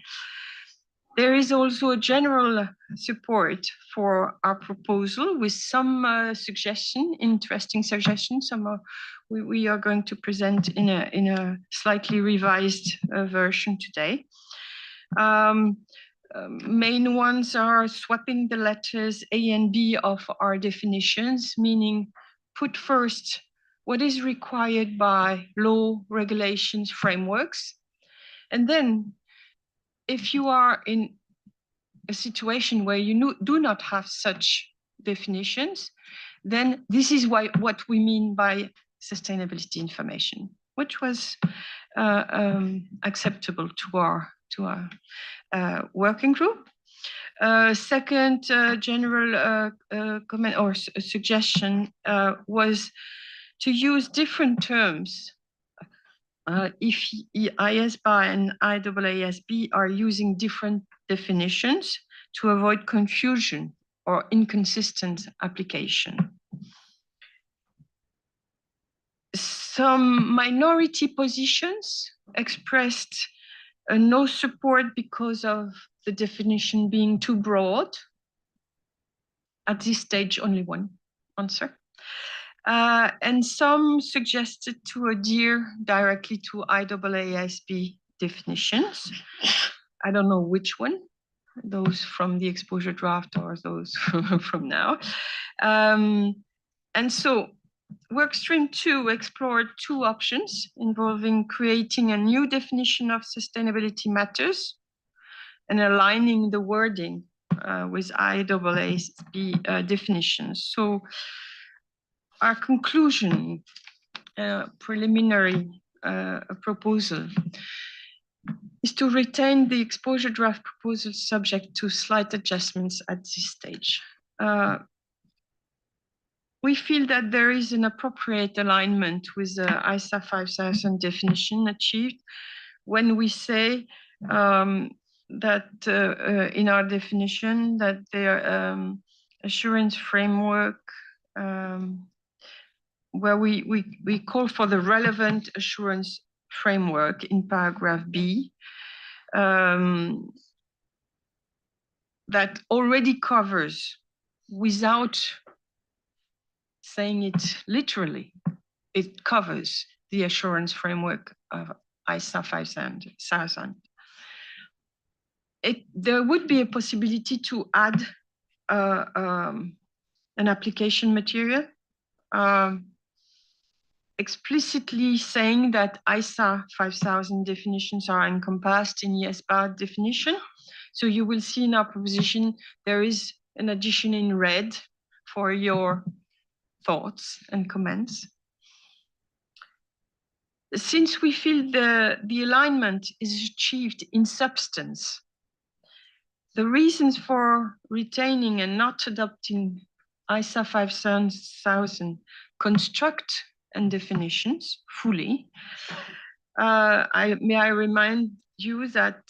There is also a general support for our proposal with some interesting suggestions. We are going to present in a slightly revised version today. Main ones are swapping the letters A and B of our definitions, meaning put first what is required by law, regulations, frameworks. And then if you are in a situation where you do not have such definitions, then this is what we mean by sustainability information, which was acceptable to our working group. Second general comment or suggestion was to use different terms. If IESBA and IEESB are using different definitions to avoid confusion or inconsistent application. Some minority positions expressed no support because of the definition being too broad. At this stage, only one answer. And some suggested to adhere directly to IEESB definitions. I don't know which one, those from the exposure draft or those from now. And so Workstream 2 explored two options involving creating a new definition of sustainability matters and aligning the wording with IEESB definitions. So our conclusion, preliminary proposal, is to retain the exposure draft proposal subject to slight adjustments at this stage. We feel that there is an appropriate alignment with the ISA 5000 definition achieved when we say that in our definition that their assurance framework where we call for the relevant assurance framework in paragraph B that already covers, without saying it literally, it covers the assurance framework of ISA 5000. There would be a possibility to add an application material explicitly saying that ISA 5000 definitions are encompassed in IESBA definition. So you will see in our proposition, there is an addition in red for your thoughts and comments. Since we feel the alignment is achieved in substance, the reasons for retaining and not adopting ISA 5000 construct and definitions fully, may I remind you that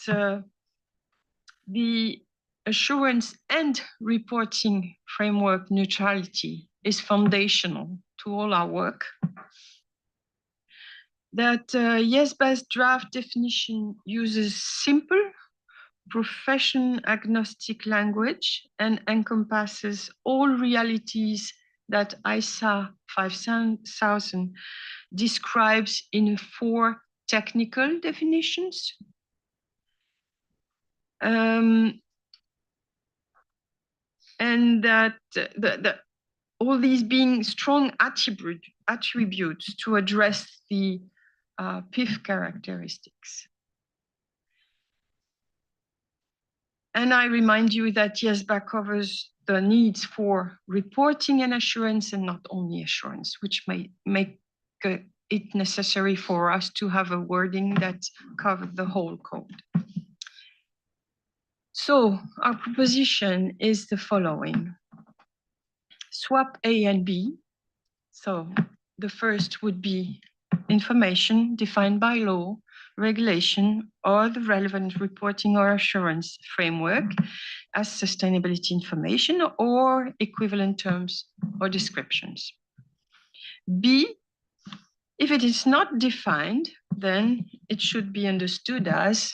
the assurance and reporting framework neutrality is foundational to all our work. That IESBA's draft definition uses simple, profession agnostic language and encompasses all realities that ISA 5000 describes in 4 technical definitions. And that all these being strong attributes to address the PIF characteristics. And I remind you that IESBA covers the needs for reporting and assurance and not only assurance, which may make it necessary for us to have a wording that covers the whole code. So our proposition is the following. Swap A and B. So the first would be information defined by law, regulation, or the relevant reporting or assurance framework as sustainability information or equivalent terms or descriptions. B, if it is not defined, then it should be understood as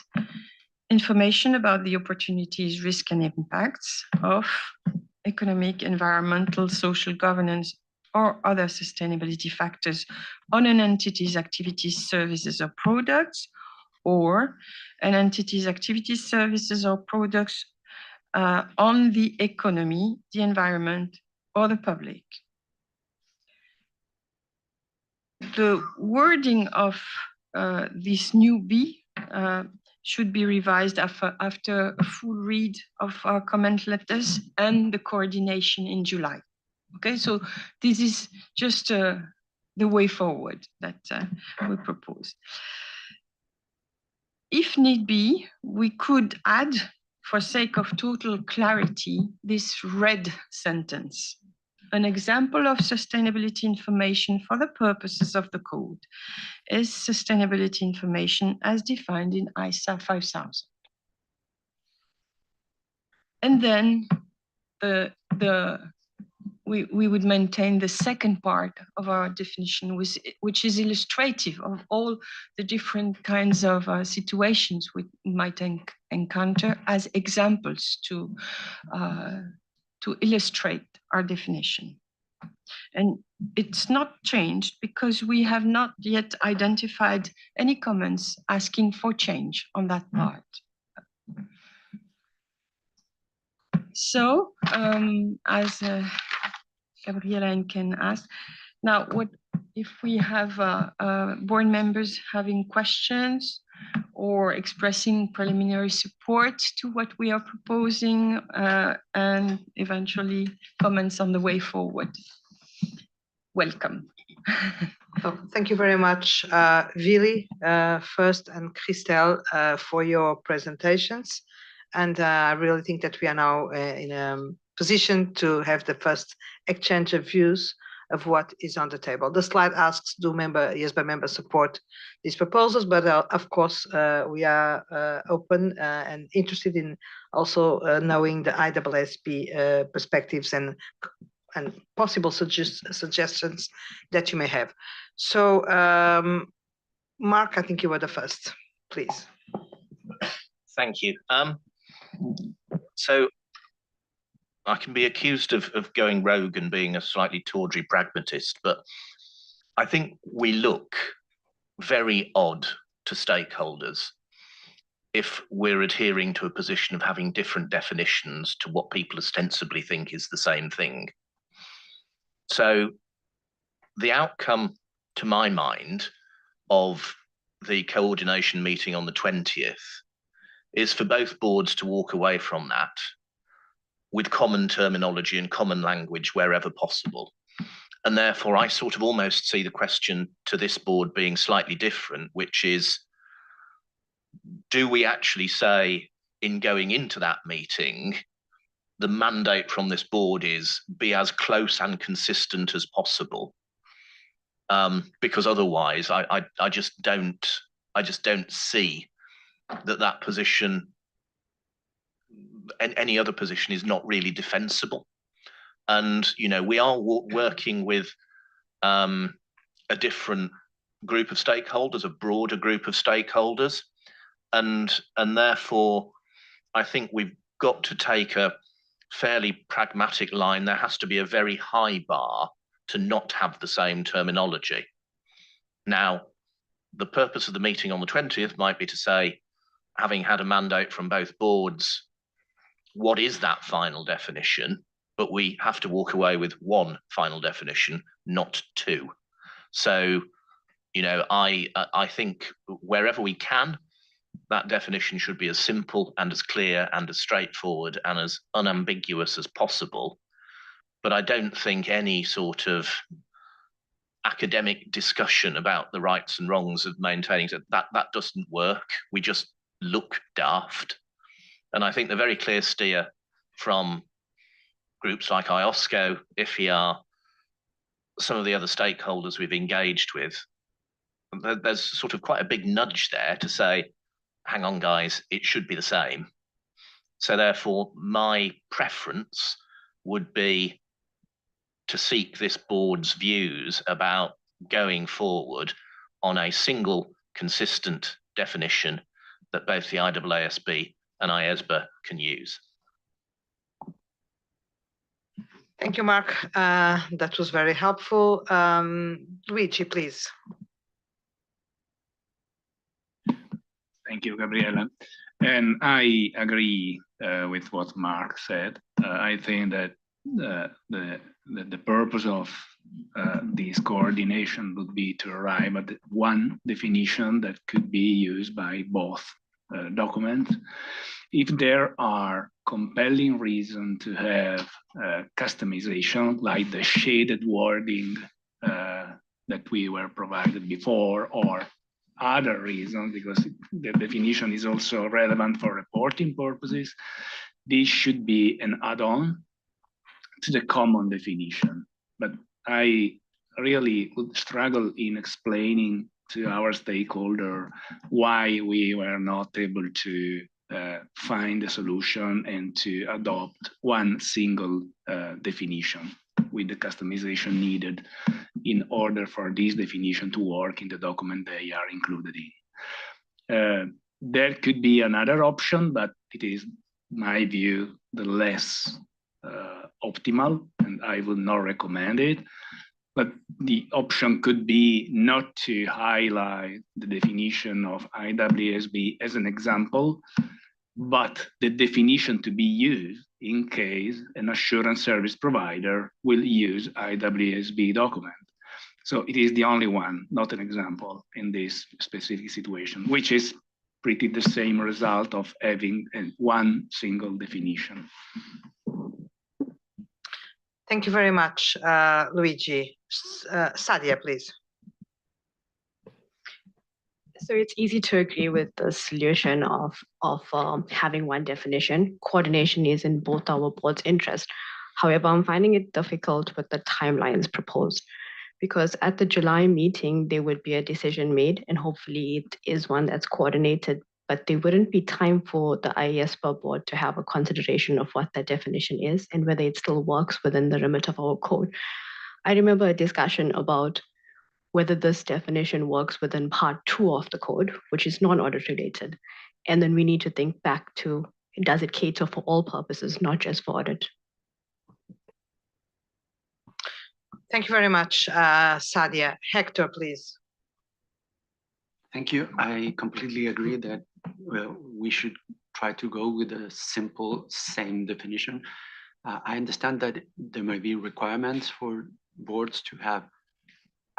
information about the opportunities, risk, and impacts of economic, environmental, social governance, or other sustainability factors on an entity's activities, services, or products, or an entity's activities, services, or products on the economy, the environment, or the public. The wording of this new B should be revised after a full read of our comment letters and the coordination in July. Okay, so this is just the way forward that we propose. If need be, we could add, for sake of total clarity, this red sentence. An example of sustainability information for the purposes of the code is sustainability information as defined in ISA 5000. And then we would maintain the second part of our definition, which is illustrative of all the different kinds of situations we might encounter as examples to illustrate our definition. And it's not changed because we have not yet identified any comments asking for change on that part. So, as Gabriela and Ken asked, now what if we have board members having questions or expressing preliminary support to what we are proposing and eventually comments on the way forward? Welcome. So thank you very much, Vili, first, and Christelle for your presentations. And I really think that we are now in a position to have the first exchange of views of what is on the table. The slide asks, do IESBA members support these proposals? But of course, we are open and interested in also knowing the IESB perspectives and possible suggestions that you may have. So, Mark, I think you were the first, please. Thank you. So I can be accused of going rogue and being a slightly tawdry pragmatist, but I think we look very odd to stakeholders if we're adhering to a position of having different definitions to what people ostensibly think is the same thing. So the outcome, to my mind, of the coordination meeting on the 20th is for both boards to walk away from that with common terminology and common language wherever possible. And therefore, I sort of almost see the question to this board being slightly different, which is, do we actually say in going into that meeting, the mandate from this board is be as close and consistent as possible? Because otherwise, I just don't see that position, and any other position, is not really defensible. And we are working with a different group of stakeholders, a broader group of stakeholders, and therefore I think we've got to take a fairly pragmatic line. There has to be a very high bar to not have the same terminology. Now, the purpose of the meeting on the 20th might be to say, having had a mandate from both boards, what is that final definition? But we have to walk away with one final definition, not two. So, I think wherever we can, that definition should be as simple and as clear and as straightforward and as unambiguous as possible. But I don't think any sort of academic discussion about the rights and wrongs of maintaining that doesn't work. We just look daft. And I think the very clear steer from groups like IOSCO, IFIAR, some of the other stakeholders we've engaged with, there's sort of quite a big nudge there to say, hang on, guys, it should be the same. So therefore, my preference would be to seek this board's views about going forward on a single, consistent definition that both the IAASB and IESBA can use. Thank you, Mark. That was very helpful. Luigi, please. Thank you, Gabriela. And I agree with what Mark said. I think that the purpose of this coordination would be to arrive at one definition that could be used by both documents. If there are compelling reasons to have customization, like the shaded wording that we were provided before, or other reasons, because the definition is also relevant for reporting purposes, this should be an add-on to the common definition. But I really would struggle in explaining to our stakeholder why we were not able to find a solution and to adopt one single definition with the customization needed in order for this definition to work in the document they are included in. There could be another option, but it is, my view, the less optimal, and I will not recommend it. But the option could be not to highlight the definition of IESB as an example, but the definition to be used in case an assurance service provider will use IESB document. So it is the only one, not an example, in this specific situation, which is pretty the same result of having one single definition. Thank you very much, Luigi. Sadia, please. So it's easy to agree with the solution of having one definition. Coordination is in both our board's interest. However, I'm finding it difficult with the timelines proposed because at the July meeting, there would be a decision made, and hopefully it is one that's coordinated, but there wouldn't be time for the IESBA board to have a consideration of what that definition is and whether it still works within the remit of our code. I remember a discussion about whether this definition works within part 2 of the code, which is non-audit related. And then we need to think back to, does it cater for all purposes, not just for audit? Thank you very much, Sadia. Hector, please. Thank you. I completely agree that we should try to go with a simple, same definition. I understand that there may be requirements for boards to have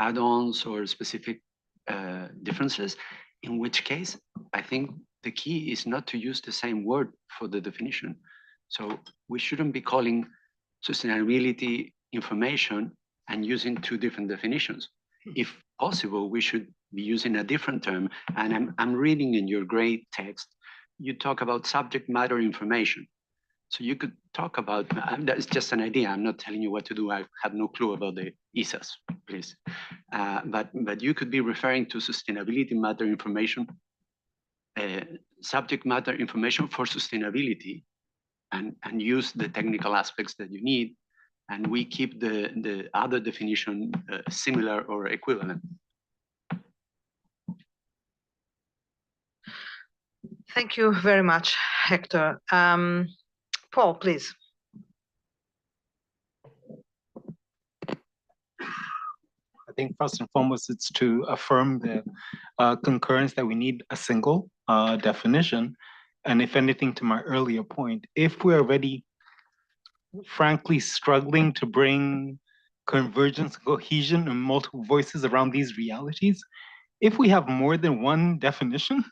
add-ons or specific differences, in which case, I think the key is not to use the same word for the definition. So we shouldn't be calling sustainability information and using 2 different definitions. If possible, we should be using a different term. And I'm reading in your great text, you talk about subject matter information. So you could talk about, that's just an idea. I'm not telling you what to do. I have no clue about the ISAs, please. But you could be referring to sustainability matter information, subject matter information for sustainability, and use the technical aspects that you need. And we keep the other definition similar or equivalent. Thank you very much, Hector. Paul, please. I think first and foremost, it's to affirm the concurrence that we need a single definition. And if anything, to my earlier point, if we're already frankly struggling to bring convergence, cohesion, and multiple voices around these realities, if we have more than one definition,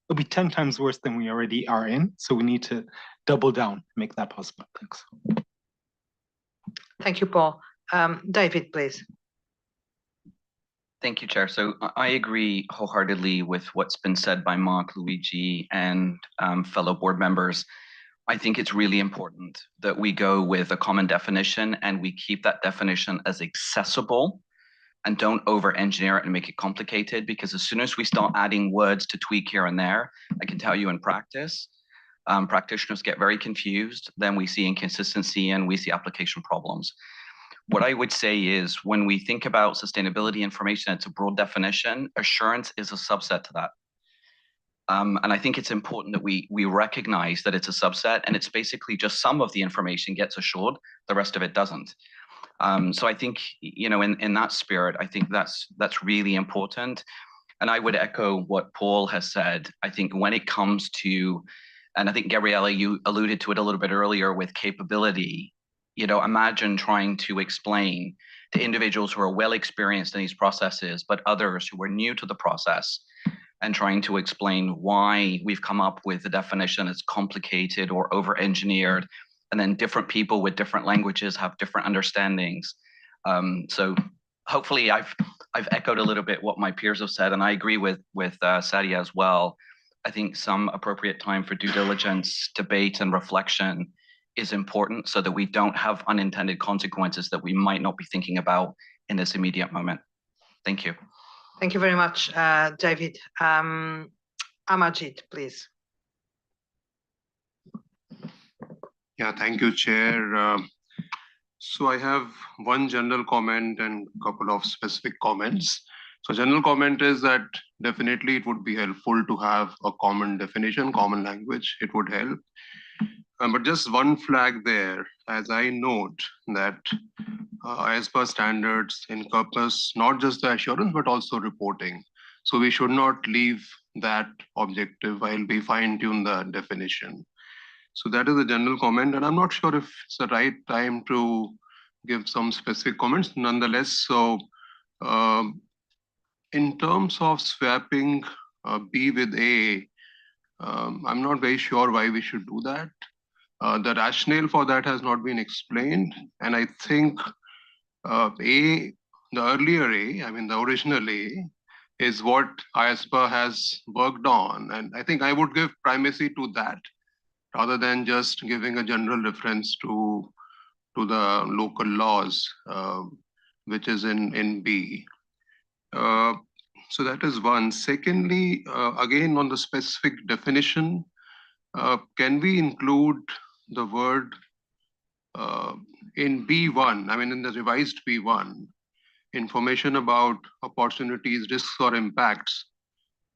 it'll be 10 times worse than we already are in. So we need to double down, make that possible. Thanks. Thank you, Paul. David, please. Thank you, Chair. So I agree wholeheartedly with what's been said by Mark, Luigi, and fellow board members. I think it's really important that we go with a common definition and we keep that definition as accessible and don't over-engineer it and make it complicated, because as soon as we start adding words to tweak here and there, I can tell you in practice, practitioners get very confused, then we see inconsistency and we see application problems. What I would say is when we think about sustainability information, it's a broad definition. Assurance is a subset to that. And I think it's important that we recognize that it's a subset, and it's basically just some of the information gets assured, the rest of it doesn't. So I think, you know, in that spirit, I think that's really important. And I would echo what Paul has said. I think when it comes to, and I think Gabriella, you alluded to it a little bit earlier with capability, you know, imagine trying to explain to individuals who are well experienced in these processes, but others who are new to the process, and trying to explain why we've come up with a definition that's complicated or over-engineered, and then different people with different languages have different understandings. So hopefully I've echoed a little bit what my peers have said, and I agree with Sadia as well. I think some appropriate time for due diligence, debate, and reflection is important so that we don't have unintended consequences that we might not be thinking about in this immediate moment. Thank you. Thank you very much, David. Amajit, please. Yeah, thank you, Chair. So I have one general comment and a couple of specific comments. So general comment is that definitely it would be helpful to have a common definition, common language. It would help. But just one flag there, as I note that IESBA standards encompass not just the assurance, but also reporting. So we should not leave that objective while we fine tune the definition. So that is a general comment, and I'm not sure if it's the right time to give some specific comments nonetheless. So in terms of swapping B with A, I'm not very sure why we should do that. The rationale for that has not been explained. And I think the earlier A, I mean the original A, is what IESBA has worked on. And I think I would give primacy to that rather than just giving a general reference to to the local laws, which is in B. So that is one. Secondly, again, on the specific definition, can we include the word in B1, I mean, in the revised B1, information about opportunities, risks, or impacts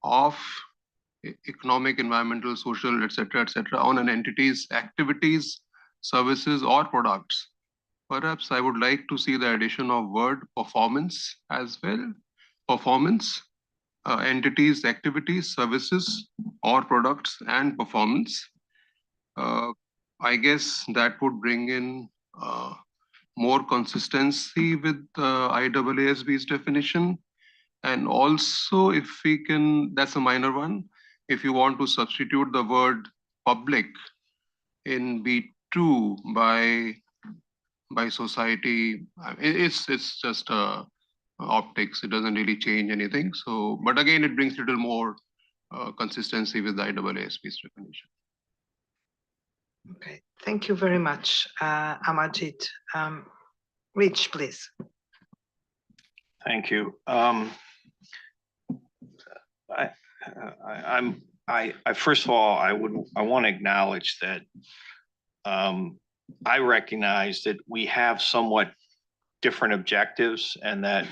of economic, environmental, social, et cetera, on an entity's activities, services, or products? Perhaps I would like to see the addition of word performance as well. Performance, entities, activities, services, or products, and performance. I guess that would bring in more consistency with IAASB's definition. And also, if we can, that's a minor one, if you want to substitute the word public in B2 by society, it's just optics. It doesn't really change anything. So, but again, it brings a little more consistency with the IAASB's definition. Okay, thank you very much, Amarjit. Rich, please. Thank you. I first of all, I want to acknowledge that I recognize that we have somewhat different objectives, and that,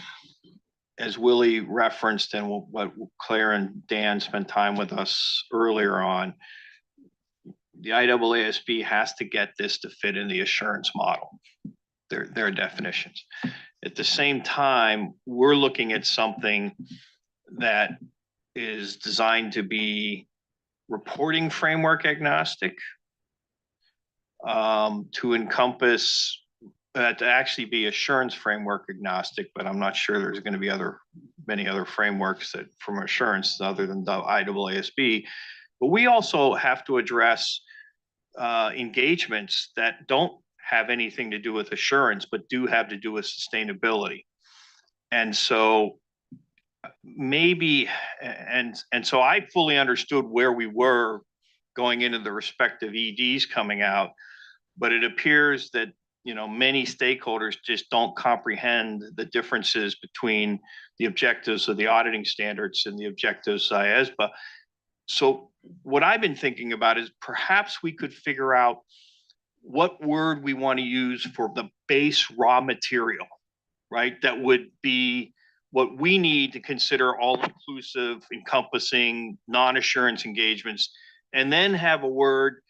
as Willie referenced and what Claire and Dan spent time with us earlier on, the IAASB has to get this to fit in the assurance model, their definitions. At the same time, we're looking at something that is designed to be reporting framework agnostic, to encompass, to actually be assurance framework agnostic, but I'm not sure there's going to be many other frameworks that from assurance other than the IAASB. But we also have to address engagements that don't have anything to do with assurance, but do have to do with sustainability. And so maybe, and so I fully understood where we were going into the respective EDs coming out, but it appears that, you know, many stakeholders just don't comprehend the differences between the objectives of the auditing standards and the objectives of IESBA. So what I've been thinking about is perhaps we could figure out what word we want to use for the base raw material, right? That would be what we need to consider all-inclusive, encompassing non-assurance engagements, and then have a word,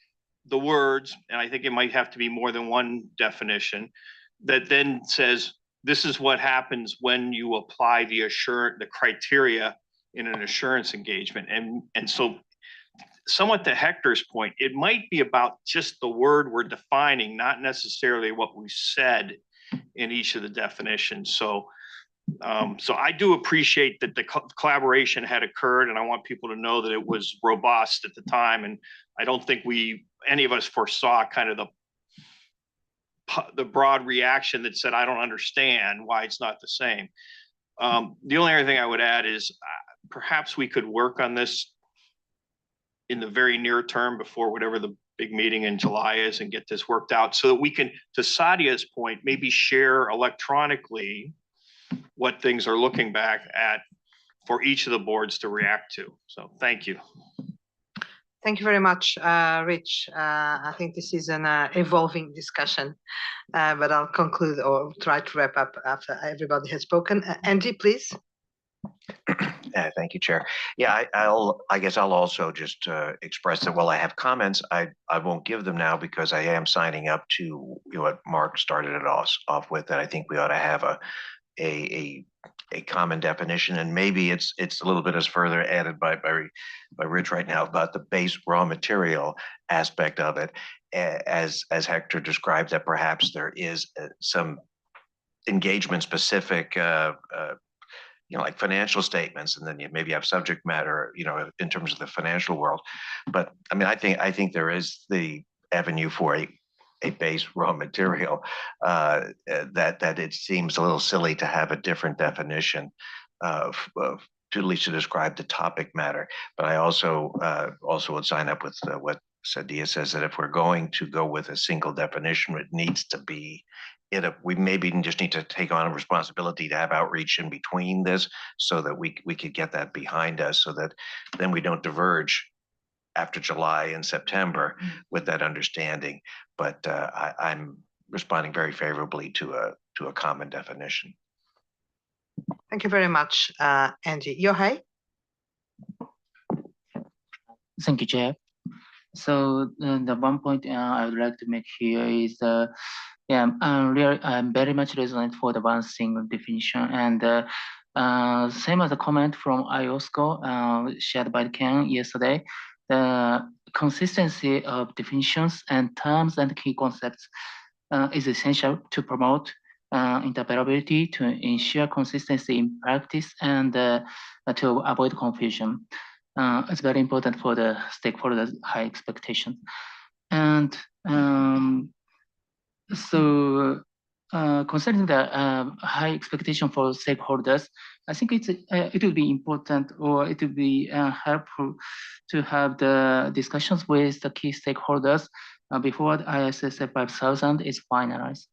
the words, and I think it might have to be more than one definition, that then says, this is what happens when you apply the criteria in an assurance engagement. And so somewhat to Hector's point, it might be about just the word we're defining, not necessarily what we said in each of the definitions. So I do appreciate that the collaboration had occurred, and I want people to know that it was robust at the time. And I don't think any of us foresaw kind of the broad reaction that said, I don't understand why it's not the same. The only other thing I would add is perhaps we could work on this in the very near term before whatever the big meeting in July is, and get this worked out so that we can, to Sadia's point, maybe share electronically what things are looking back at for each of the boards to react to. So thank you. Thank you very much, Rich. I think this is an evolving discussion, but I'll conclude or try to wrap up after everybody has spoken. Andy, please. Thank you, Chair. Yeah, I guess I'll also just express that while I have comments, I won't give them now because I am signing up to what Mark started it off with, that I think we ought to have a common definition, and maybe it's a little bit as further added by Rich right now about the base raw material aspect of it, as Hector described, that perhaps there is some engagement specific like financial statements, and then you maybe have subject matter, in terms of the financial world. But I mean, I think there is the avenue for a base raw material, that it seems a little silly to have a different definition of to at least to describe the topic matter. But I also would sign up with what Sadia says that if we're going to go with a single definition, it needs to be we maybe just need to take on a responsibility to have outreach in between this so that we could get that behind us so that then we don't diverge after July and September with that understanding. But I'm responding very favorably to a common definition. Thank you very much, Andy. Yohei? Thank you, Chair. So the one point I would like to make here is, I'm very much resonant for the one single definition, and same as a comment from IOSCO shared by Ken yesterday. The consistency of definitions and terms and key concepts is essential to promote interoperability, to ensure consistency in practice, and to avoid confusion. It's very important for the stakeholders' high expectation. And so concerning the high expectation for stakeholders, I think it will be important, or it will be helpful to have the discussions with the key stakeholders before the ISSA 5000 is finalized.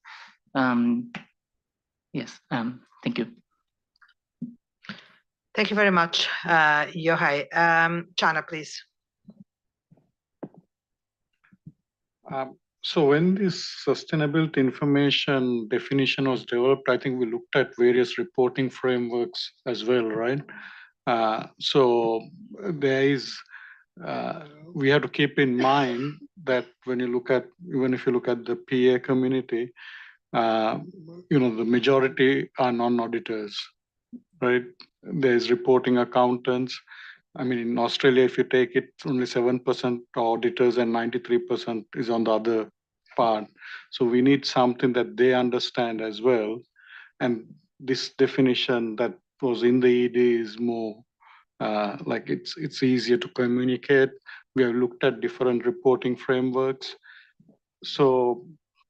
Yes, thank you. Thank you very much, Yohei. Chana, please. So when this sustainability information definition was developed, I think we looked at various reporting frameworks as well, right? So there is, we have to keep in mind that when you look at, even if you look at the PA community, the majority are non-auditors, right? There's reporting accountants. I mean, in Australia, if you take it, only 7% auditors and 93% is on the other part. So we need something that they understand as well. And this definition that was in the ED is more like it's easier to communicate. We have looked at different reporting frameworks. So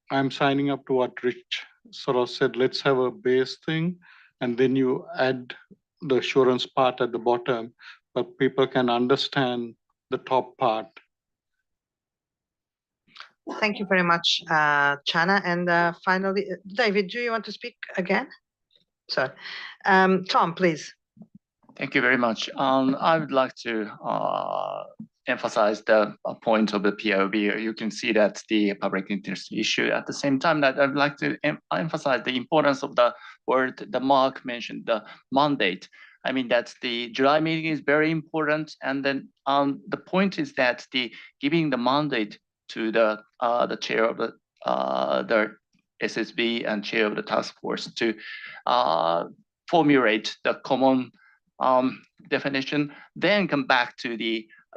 I'm signing up to what Rich sort of said, let's have a base thing, and then you add the assurance part at the bottom, but people can understand the top part. Thank you very much, Chana. And finally, David, do you want to speak again? Sorry. Tom, please. Thank you very much. I would like to emphasize the point of the POB. You can see that the public interest issue. At the same time, that I'd like to emphasize the importance of the word that Mark mentioned, the mandate. I mean, that's the July meeting is very important. And then the point is that the giving the mandate to the chair of the SSB and chair of the task force to formulate the common definition, then come back to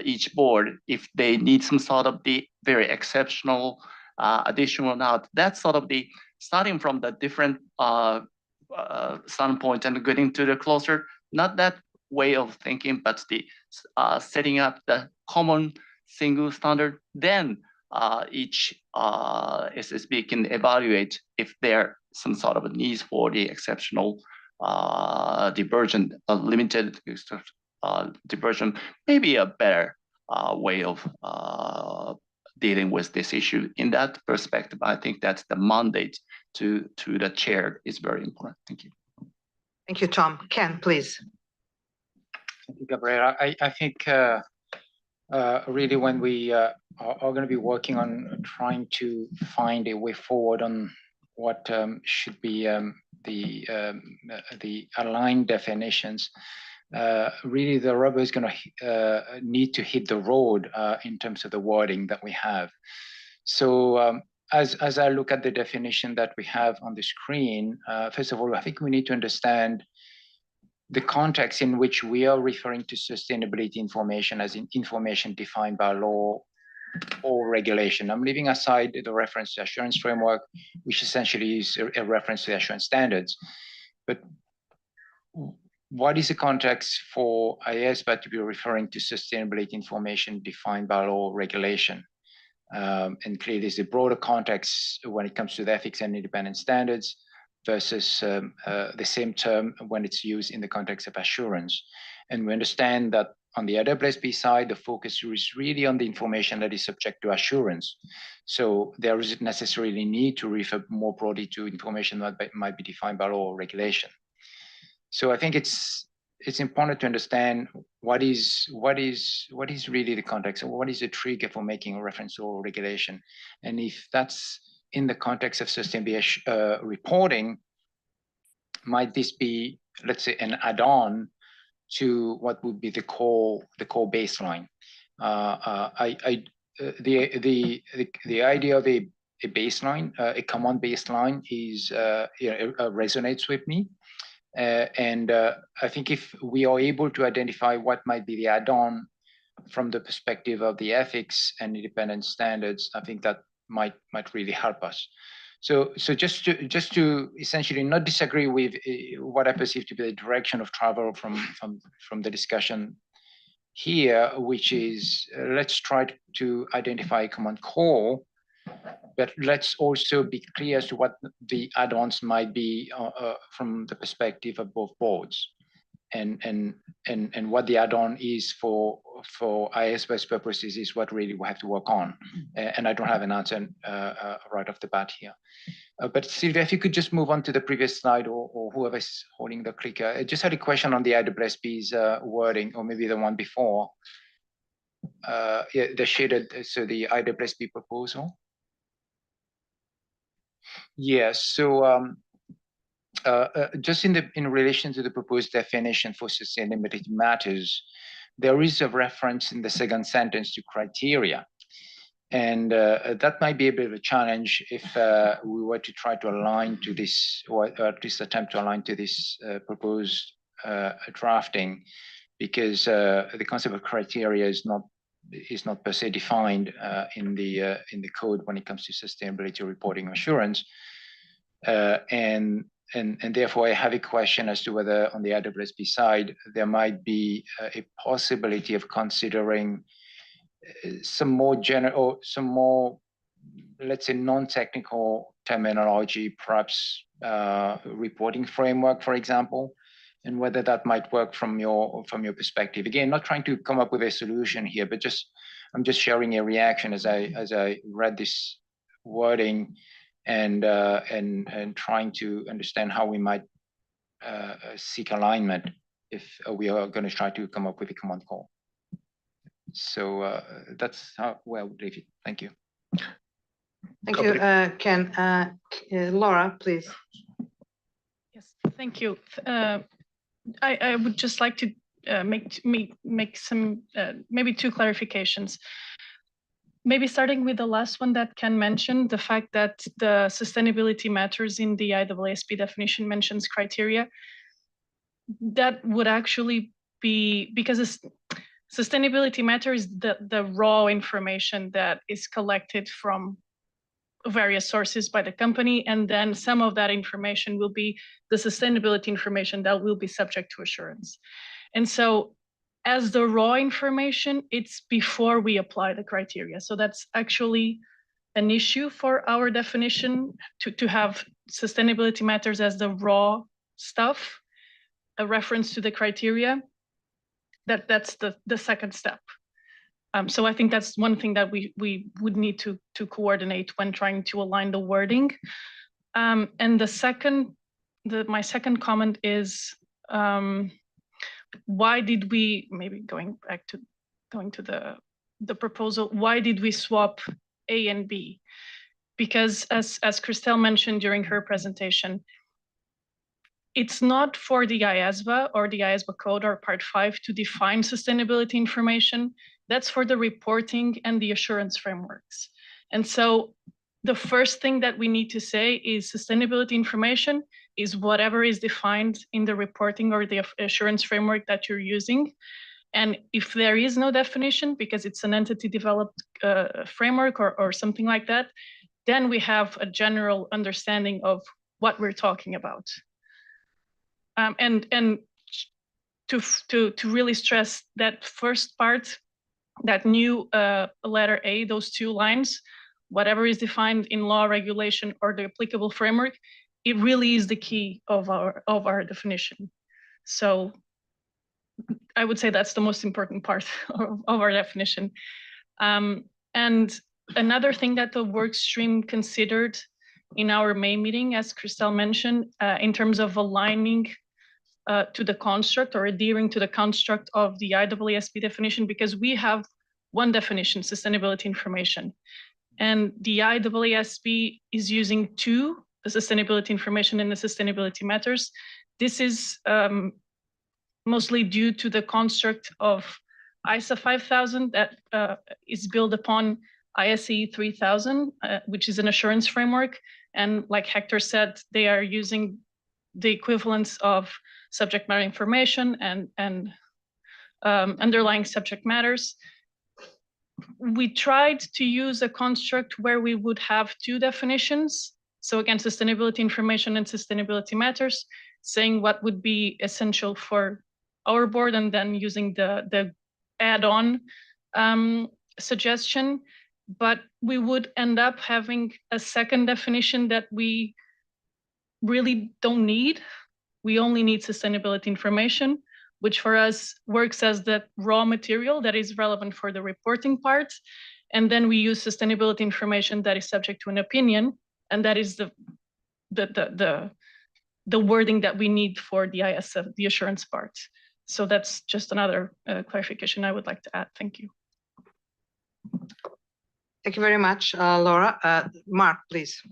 each board if they need some sort of the very exceptional additional note. That's sort of the starting from the different standpoint and getting to the closer, not that way of thinking, but the setting up the common single standard. Then each SSB can evaluate if there are some sort of a needs for the exceptional diversion, limited diversion, maybe a better way of dealing with this issue. In that perspective, I think that's the mandate to the chair is very important. Thank you. Thank you, Tom. Ken, please. Thank you, Gabriela. I think really when we are going to be working on trying to find a way forward on what should be the aligned definitions, really the rubber is going to need to hit the road in terms of the wording that we have. So as I look at the definition that we have on the screen, first of all, I think we need to understand the context in which we are referring to sustainability information as in information defined by law or regulation. I'm leaving aside the reference to assurance framework, which essentially is a reference to assurance standards. But what is the context for IESBA to be referring to sustainability information defined by law or regulation? And clearly there's a broader context when it comes to the ethics and independent standards versus the same term when it's used in the context of assurance. And we understand that on the IESBA side, the focus is really on the information that is subject to assurance. So there isn't necessarily need to refer more broadly to information that might be defined by law or regulation. So I think it's important to understand what is really the context, or what is the trigger for making a reference to law or regulation, and if that's in the context of sustainability reporting, might this be, let's say, an add-on to what would be the core baseline? The idea of a baseline, a common baseline, is resonates with me, and I think if we are able to identify what might be the add-on from the perspective of the ethics and independent standards, I think that might really help us. So just to essentially not disagree with what I perceive to be the direction of travel from the discussion here, which is let's try to identify a common core, but let's also be clear as to what the add-ons might be from the perspective of both boards, and what the add-on is for IESBA's purposes is what really we have to work on. And I don't have an answer right off the bat here. But Sylvia, if you could just move on to the previous slide, or whoever is holding the clicker. I just had a question on the IESBA's wording, or maybe the one before. Yeah, the shaded, so the IESBA proposal. Yes, so just in relation to the proposed definition for sustainability matters, there is a reference in the second sentence to criteria. And that might be a bit of a challenge if we were to try to align to this, or at least attempt to align to this proposed drafting, because the concept of criteria is not per se defined in the code when it comes to sustainability reporting assurance, and therefore I have a question as to whether on the IESBA side there might be a possibility of considering some more general, or some more, let's say, non-technical terminology, perhaps reporting framework, for example, and whether that might work from your perspective. Again, not trying to come up with a solution here, but I'm just sharing a reaction as I read this wording, and trying to understand how we might seek alignment if we are going to try to come up with a common core. So that's how I would leave it. Thank you. Thank you, Ken. Laura, please. Yes, thank you. I would just like to make some maybe two clarifications. Maybe starting with the last one that Ken mentioned, the fact that the sustainability matters in the IESBA definition mentions criteria. That would actually be because sustainability matters, the raw information that is collected from various sources by the company, and then some of that information will be the sustainability information that will be subject to assurance. And so as the raw information, it's before we apply the criteria. So that's actually an issue for our definition, to have sustainability matters as the raw stuff, a reference to the criteria. That's the second step. So I think that's one thing that we would need to coordinate when trying to align the wording. And my second comment is, why did we, maybe going to the proposal, why did we swap A and B? Because as Christelle mentioned during her presentation, it's not for the IESBA or the IESBA code or part 5 to define sustainability information. That's for the reporting and the assurance frameworks. And so the first thing that we need to say is sustainability information is whatever is defined in the reporting or the assurance framework that you're using. And if there is no definition, because it's an entity developed framework or something like that, then we have a general understanding of what we're talking about. And to really stress that first part, that new letter A, those two lines, whatever is defined in law, regulation, or the applicable framework, it really is the key of our definition. So I would say that's the most important part of our definition. And another thing that the work stream considered in our May meeting, as Christelle mentioned, in terms of aligning to the construct or adhering to the construct of the IEESB definition, because we have one definition, sustainability information. And the IEESB is using two, the sustainability information and the sustainability matters. This is mostly due to the construct of ISA 5000 that is built upon ISE 3000, which is an assurance framework. And like Hector said, they are using the equivalence of subject matter information and underlying subject matters. We tried to use a construct where we would have two definitions. So again, sustainability information and sustainability matters, saying what would be essential for our board, and then using the add-on suggestion. But we would end up having a second definition that we really don't need. We only need sustainability information, which for us works as the raw material that is relevant for the reporting part. And then we use sustainability information that is subject to an opinion, and that is the wording that we need for the ISF, the assurance part. So that's just another clarification I would like to add. Thank you. Thank you very much, Laura. Mark, please.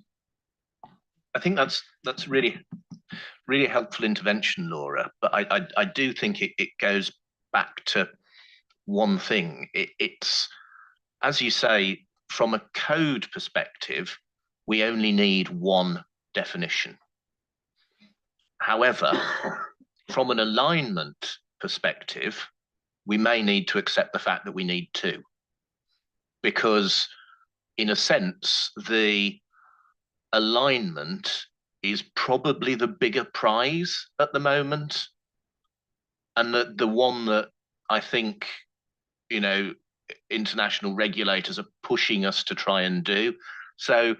I think that's really helpful intervention, Laura. But I do think it goes back to one thing. It's, as you say, from a code perspective, we only need one definition. However, from an alignment perspective, we may need to accept the fact that we need two. Because in a sense, the alignment is probably the bigger prize at the moment. And the one that I think, you know, international regulators are pushing us to try and do. So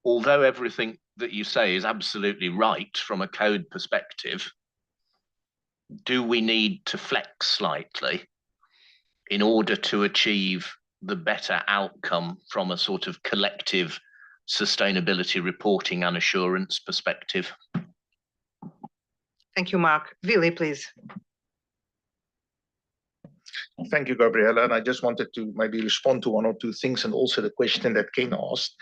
although everything that you say is absolutely right from a code perspective, do we need to flex slightly in order to achieve the better outcome from a sort of collective sustainability reporting and assurance perspective? Thank you, Mark. Willy, please. Thank you, Gabriella. And I just wanted to maybe respond to one or two things, and also the question that Ken asked.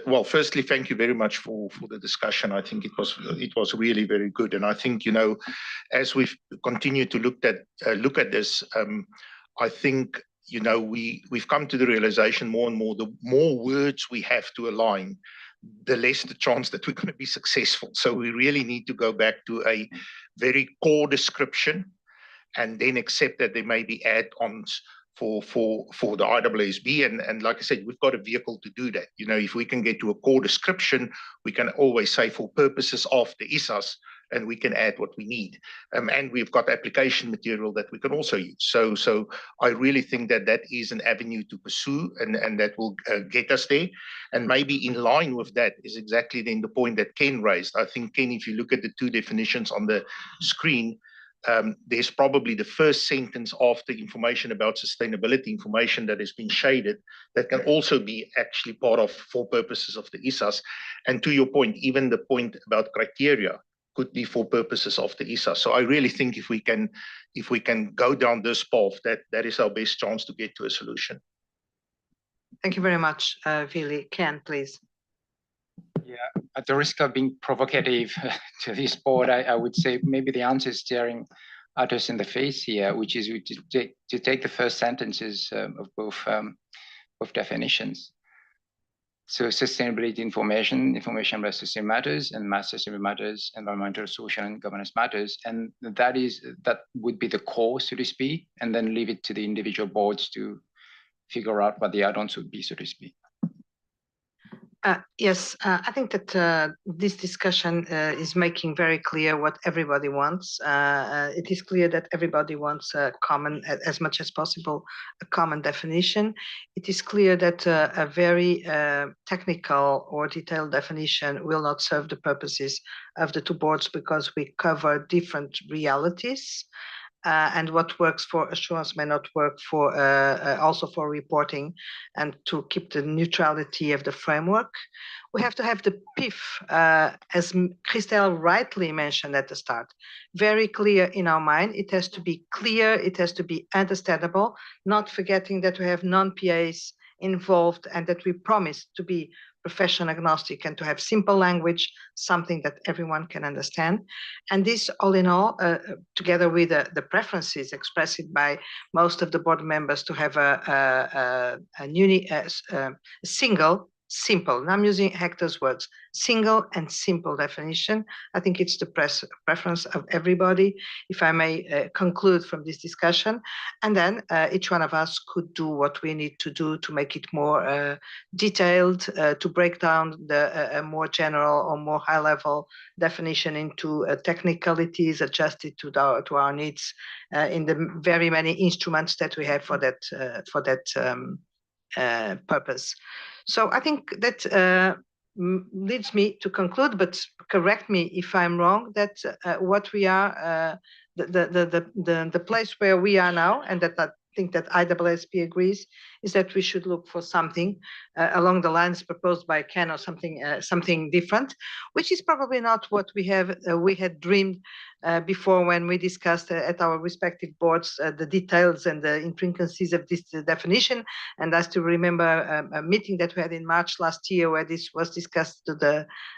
Well, firstly, thank you very much for the discussion. I think it was really very good. And I think, you know, as we've continued to look at this, I think, you know, we've come to the realization more and more, the more words we have to align, the less the chance that we're going to be successful. So we really need to go back to a very core description, and then accept that there may be add-ons for the IEESB. And like I said, we've got a vehicle to do that. You know, if we can get to a core description, we can always say for purposes of the ISAs, and we can add what we need. And we've got application material that we can also use. So I really think that that is an avenue to pursue, and that will get us there. And maybe in line with that is exactly then the point that Ken raised. I think, Ken, if you look at the two definitions on the screen, there's probably the first sentence of the information about sustainability information that has been shaded that can also be actually part of for purposes of the ISAs. And to your point, even the point about criteria could be for purposes of the ISA. So I really think if we can go down this path, that is our best chance to get to a solution. Thank you very much, Willy. Ken, please. Yeah, at the risk of being provocative to this board, I would say maybe the answer is staring at us in the face here, which is to take the first sentences of both definitions. So sustainability information about sustainability matters, and mass sustainability matters, environmental, social, and governance matters. And that would be the core, so to speak, and then leave it to the individual boards to figure out what the add-ons would be, so to speak. Yes, I think that this discussion is making very clear what everybody wants. It is clear that everybody wants a common, as much as possible, a common definition. It is clear that a very technical or detailed definition will not serve the purposes of the two boards because we cover different realities. And what works for assurance may not work for also for reporting, and to keep the neutrality of the framework. We have to have the PIF, as Christelle rightly mentioned at the start, very clear in our mind. It has to be clear, it has to be understandable, not forgetting that we have non-PAs involved and that we promise to be profession agnostic and to have simple language, something that everyone can understand. And this, all in all, together with the preferences expressed by most of the board members to have a single, simple, and I'm using Hector's words, single and simple definition. I think it's the preference of everybody, if I may conclude from this discussion. And then each one of us could do what we need to do to make it more detailed, to break down the more general or more high-level definition into technicalities adjusted to our needs in the very many instruments that we have for that purpose. So I think that leads me to conclude, but correct me if I'm wrong, that what we are, the place where we are now, and that I think that IESBA agrees, is that we should look for something along the lines proposed by Ken, or something different, which is probably not what we had dreamed before when we discussed at our respective boards the details and the intricacies of this definition. And I still remember a meeting that we had in March last year where this was discussed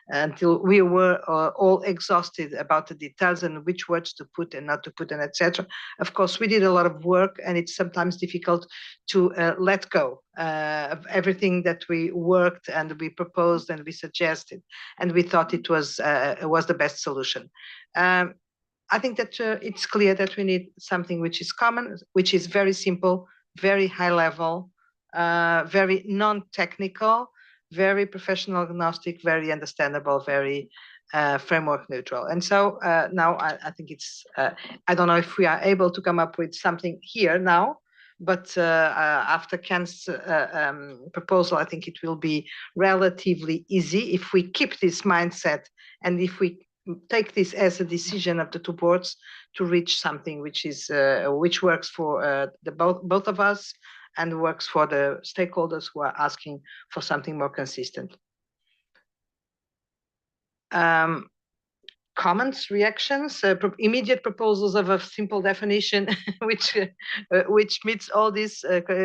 until we were all exhausted about the details and which words to put and not to put, and etc. Of course, we did a lot of work, and it's sometimes difficult to let go of everything that we worked and we proposed and we suggested, and we thought it was the best solution. I think that it's clear that we need something which is common, which is very simple, very high level, very non-technical, very professional agnostic, very understandable, very framework neutral. And so now I think it's, I don't know if we are able to come up with something here now, but after Ken's proposal, I think it will be relatively easy if we keep this mindset and if we take this as a decision of the two boards to reach something which is which works for both of us and works for the stakeholders who are asking for something more consistent. Comments, reactions, immediate proposals of a simple definition which meets all these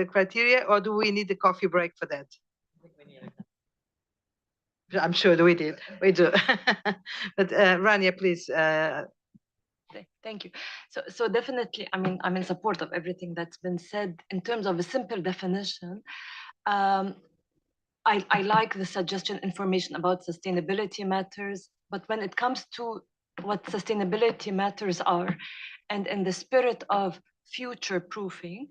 criteria, or do we need a coffee break for that? I'm sure we did. We do. But Rania, please. Thank you. So definitely, I mean, I'm in support of everything that's been said. In terms of a simple definition, I like the suggestion information about sustainability matters, but when it comes to what sustainability matters are, and in the spirit of future proofing,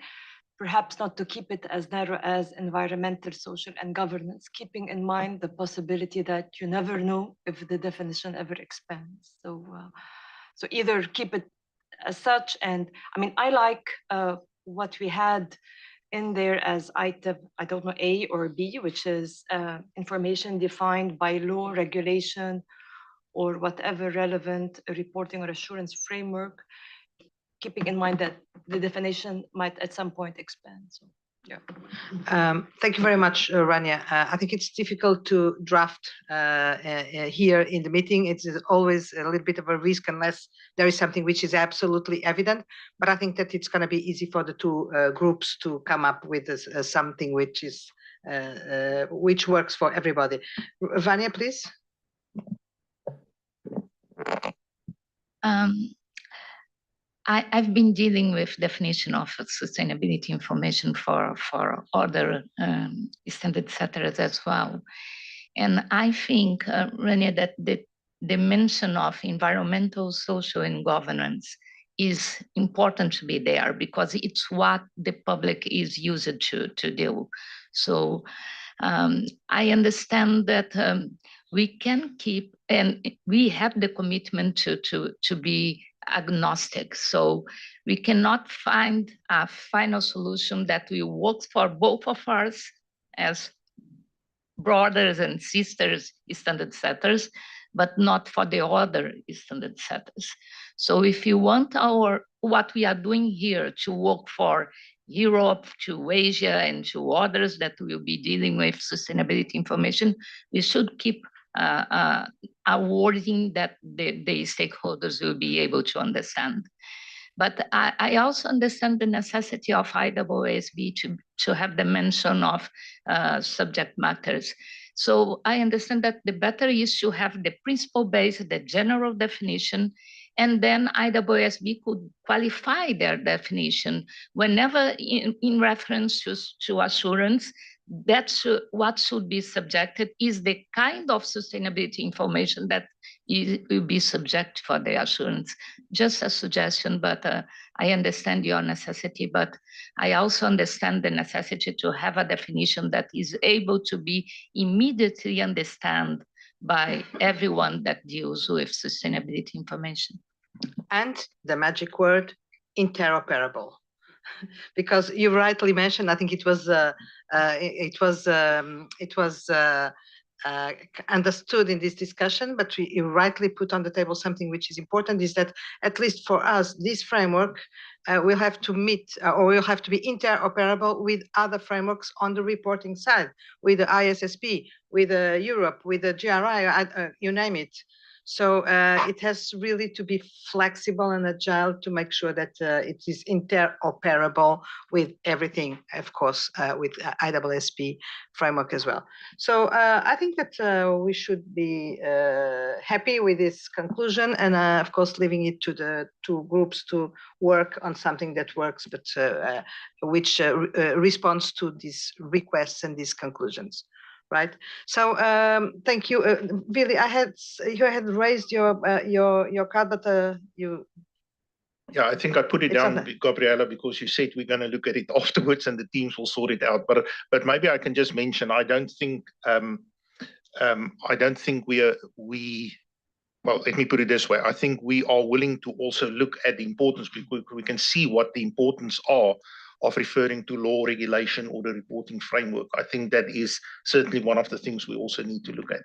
perhaps not to keep it as narrow as environmental, social, and governance, keeping in mind the possibility that you never know if the definition ever expands. So either keep it as such, and I mean, I like what we had in there as item, I don't know, A or B, which is information defined by law, regulation, or whatever relevant reporting or assurance framework, keeping in mind that the definition might at some point expand. So, yeah. Thank you very much, Rania. I think it's difficult to draft here in the meeting. It's always a little bit of a risk unless there is something which is absolutely evident. But I think that it's going to be easy for the two groups to come up with something which is which works for everybody. Vania, please. I've been dealing with definition of sustainability information for other standard setters as well. And I think, Rania, that the mention of environmental, social, and governance is important to be there because it's what the public is used to do. So I understand that we can keep, and we have the commitment to be agnostic. So we cannot find a final solution that will work for both of us as brothers and sisters standard setters, but not for the other standard setters. So if you want what we are doing here to work for Europe, to Asia, and to others that will be dealing with sustainability information, we should keep a wording that the stakeholders will be able to understand. But I also understand the necessity of IEESB to have the mention of subject matters. So I understand that the better is to have the principle base, the general definition, and then IEESB could qualify their definition whenever in reference to assurance. That's what should be subjected is the kind of sustainability information that will be subject for the assurance. Just a suggestion, but I understand your necessity, but I also understand the necessity to have a definition that is able to be immediately understood by everyone that deals with sustainability information. And the magic word, interoperable. Because you rightly mentioned, I think it was understood in this discussion, but you rightly put on the table something which is important, is that at least for us, this framework will have to meet or will have to be interoperable with other frameworks on the reporting side, with the ISSP, with Europe, with the GRI, you name it. So it has really to be flexible and agile to make sure that it is interoperable with everything, of course, with IEESB framework as well. So I think that we should be happy with this conclusion, and of course leaving it to the two groups to work on something that works, but which responds to these requests and these conclusions. Right. So thank you, Billy. You had raised your card, but you. Yeah, I think I put it down, Gabriela, because you said we're going to look at it afterwards, and the teams will sort it out. But maybe I can just mention, I don't think we. Well, let me put it this way. I think we are willing to also look at the importance, because we can see what the importance are of referring to law, regulation, or the reporting framework. I think that is certainly one of the things we also need to look at.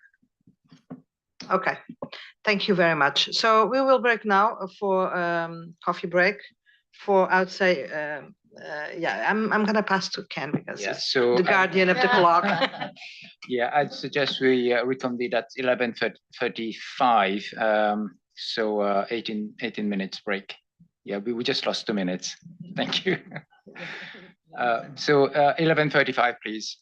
Okay, thank you very much. So we will break now for coffee break. For I would say, yeah, I'm gonna pass to Ken because he's the guardian of the clock. Yeah, I'd suggest we reconvene at 11:35. So 18 minutes break. Yeah, we just lost 2 minutes. Thank you. So 11:35, please.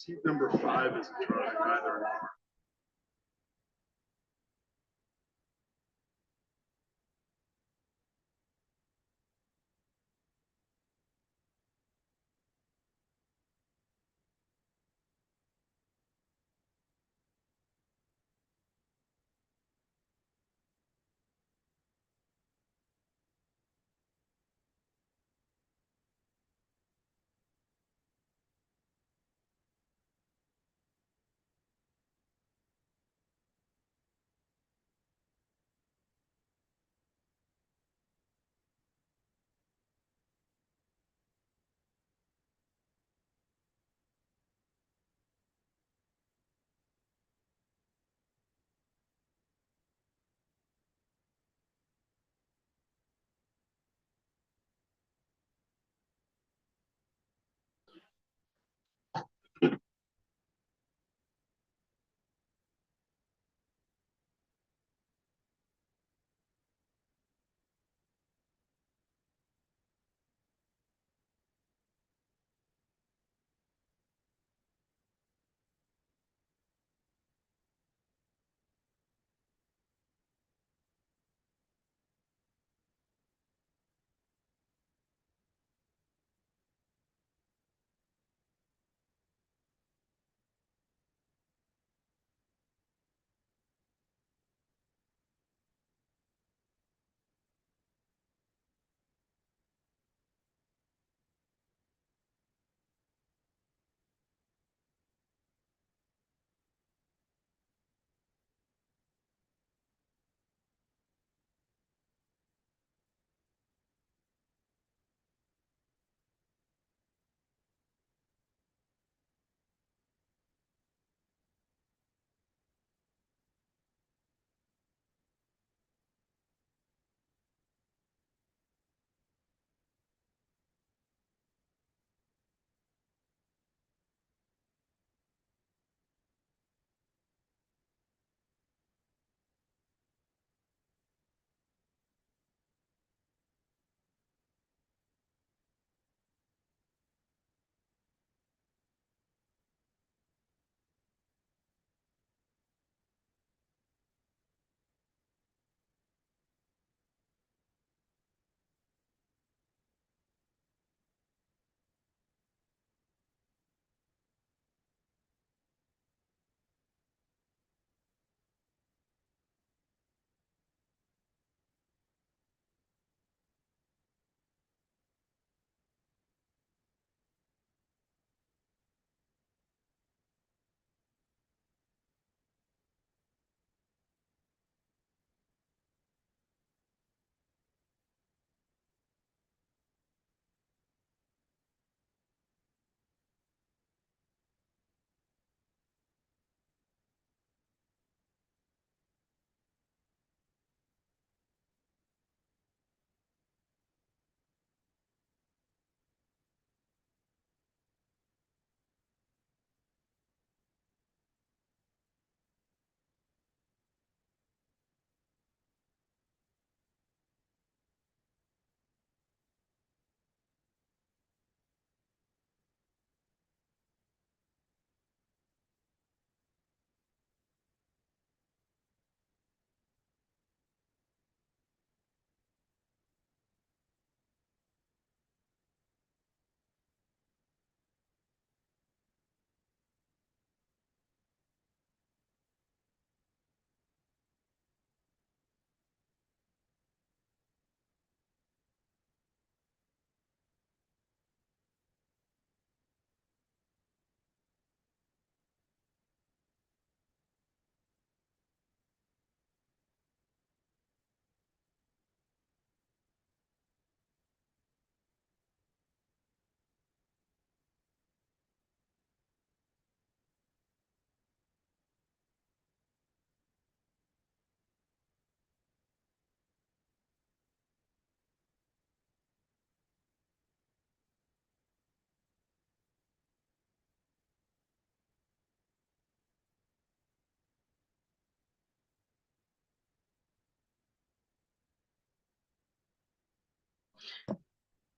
Seat number 5 isn't running either.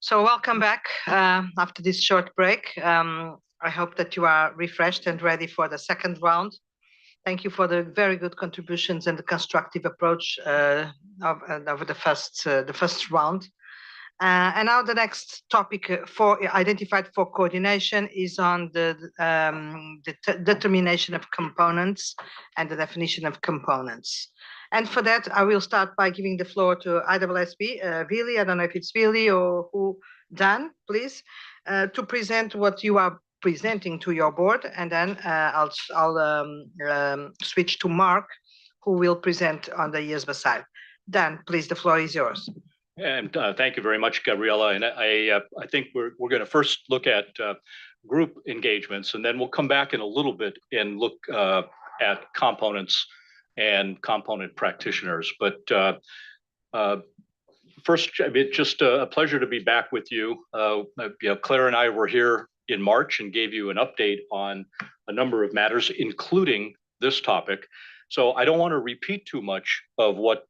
So welcome back after this short break. I hope that you are refreshed and ready for the second round. Thank you for the very good contributions and the constructive approach of the first round. And now the next topic identified for coordination is on the determination of components and the definition of components. And for that, I will start by giving the floor to IESB, Vili, I don't know if it's Vili or who, Dan, please, to present what you are presenting to your board, and then I'll switch to Mark, who will present on the IESBA side. Dan, please, the floor is yours. And thank you very much, Gabriela. And I think we're going to first look at group engagements, and then we'll come back in a little bit and look at components and component practitioners. But first, it's just a pleasure to be back with you. Claire and I were here in March and gave you an update on a number of matters, including this topic. So I don't want to repeat too much of what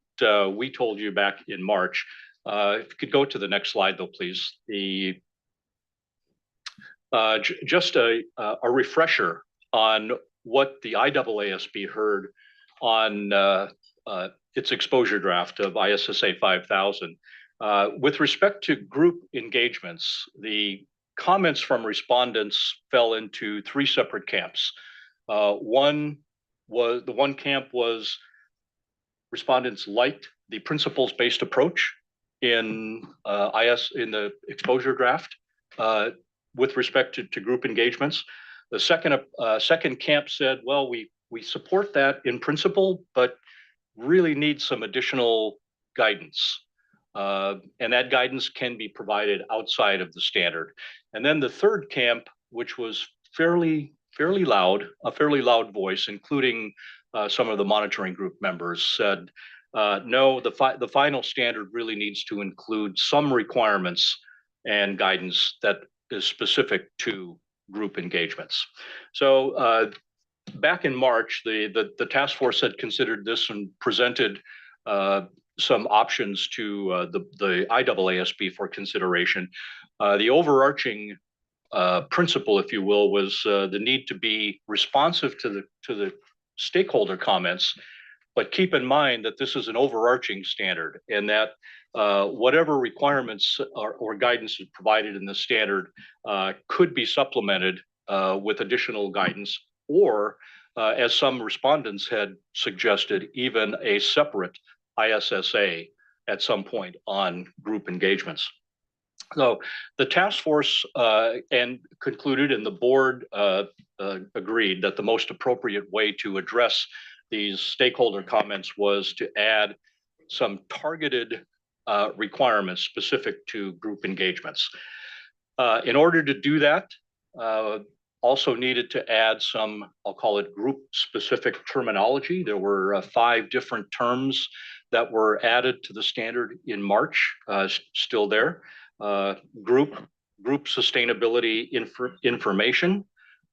we told you back in March. If you could go to the next slide, though, please. Just a refresher on what the IAASB heard on its exposure draft of ISSA 5000. With respect to group engagements, the comments from respondents fell into three separate camps. One camp was respondents liked the principles-based approach in the exposure draft with respect to group engagements. The second camp said, well, we support that in principle, but really need some additional guidance. And that guidance can be provided outside of the standard. And then the third camp, which was fairly loud, a fairly loud voice, including some of the monitoring group members, said, no, the final standard really needs to include some requirements and guidance that is specific to group engagements. So back in March, the task force had considered this and presented some options to the IAASB for consideration. The overarching principle, if you will, was the need to be responsive to the stakeholder comments, but keep in mind that this is an overarching standard, and that whatever requirements or guidance is provided in the standard could be supplemented with additional guidance, or as some respondents had suggested, even a separate ISSA at some point on group engagements. So the task force and concluded, and the board agreed that the most appropriate way to address these stakeholder comments was to add some targeted requirements specific to group engagements. In order to do that, also needed to add some, I'll call it group-specific terminology. There were 5 different terms that were added to the standard in March, still there. Group sustainability information,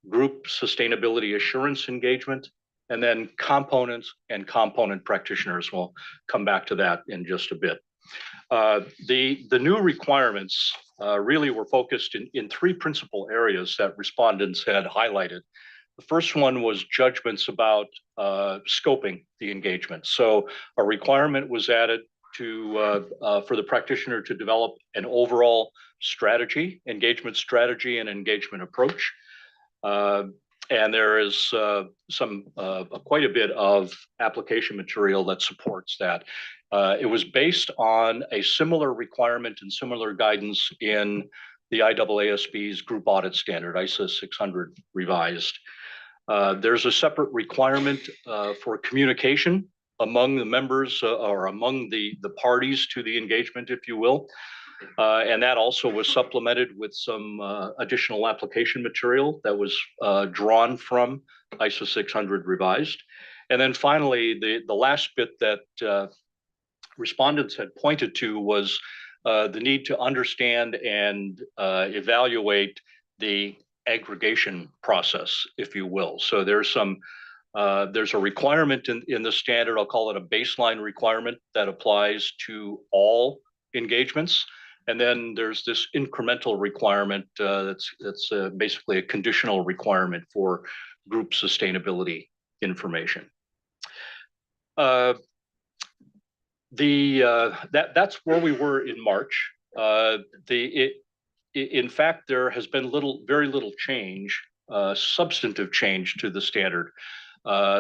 group sustainability assurance engagement, and then components and component practitioners. We'll come back to that in just a bit. The new requirements really were focused in 3 principal areas that respondents had highlighted. The first one was judgments about scoping the engagement. So a requirement was added for the practitioner to develop an overall strategy, engagement strategy and engagement approach. And there is quite a bit of application material that supports that. It was based on a similar requirement and similar guidance in the IAASB's group audit standard, ISA 600 revised. There's a separate requirement for communication among the members or among the parties to the engagement, if you will. And that also was supplemented with some additional application material that was drawn from ISA 600 revised. And then finally, the last bit that respondents had pointed to was the need to understand and evaluate the aggregation process, if you will. So there's a requirement in the standard, I'll call it a baseline requirement that applies to all engagements. And then there's this incremental requirement that's basically a conditional requirement for group sustainability information. That's where we were in March. In fact, there has been very little change, substantive change to the standard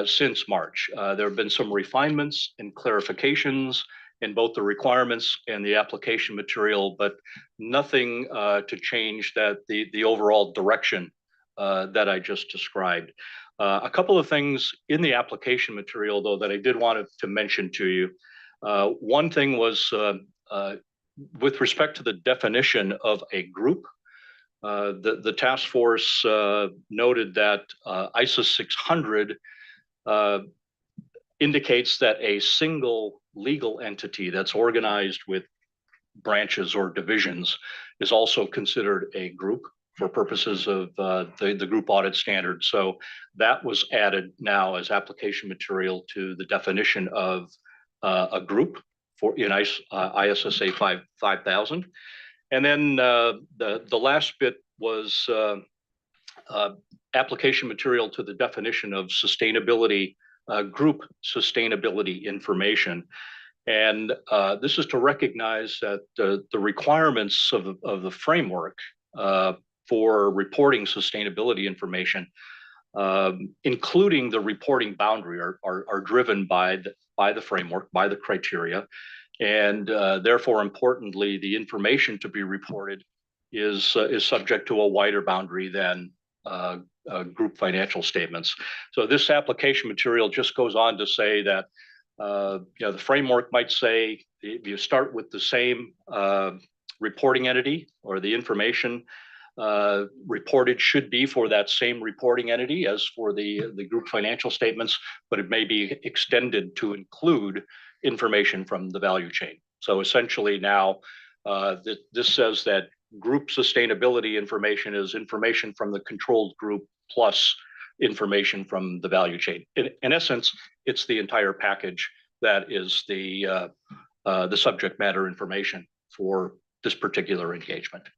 since March. There have been some refinements and clarifications in both the requirements and the application material, but nothing to change the overall direction that I just described. A couple of things in the application material, though, that I did want to mention to you. One thing was with respect to the definition of a group. The task force noted that ISO 600 indicates that a single legal entity that's organized with branches or divisions is also considered a group for purposes of the group audit standard. So that was added now as application material to the definition of a group in ISSA 5000. And then the last bit was application material to the definition of sustainability, group sustainability information. And this is to recognize that the requirements of the framework for reporting sustainability information, including the reporting boundary, are driven by the framework, by the criteria. And therefore, importantly, the information to be reported is subject to a wider boundary than group financial statements. So this application material just goes on to say that the framework might say if you start with the same reporting entity, or the information reported should be for that same reporting entity as for the group financial statements, but it may be extended to include information from the value chain. So essentially now this says that group sustainability information is information from the controlled group plus information from the value chain. In essence, it's the entire package that is the subject matter information for this particular engagement.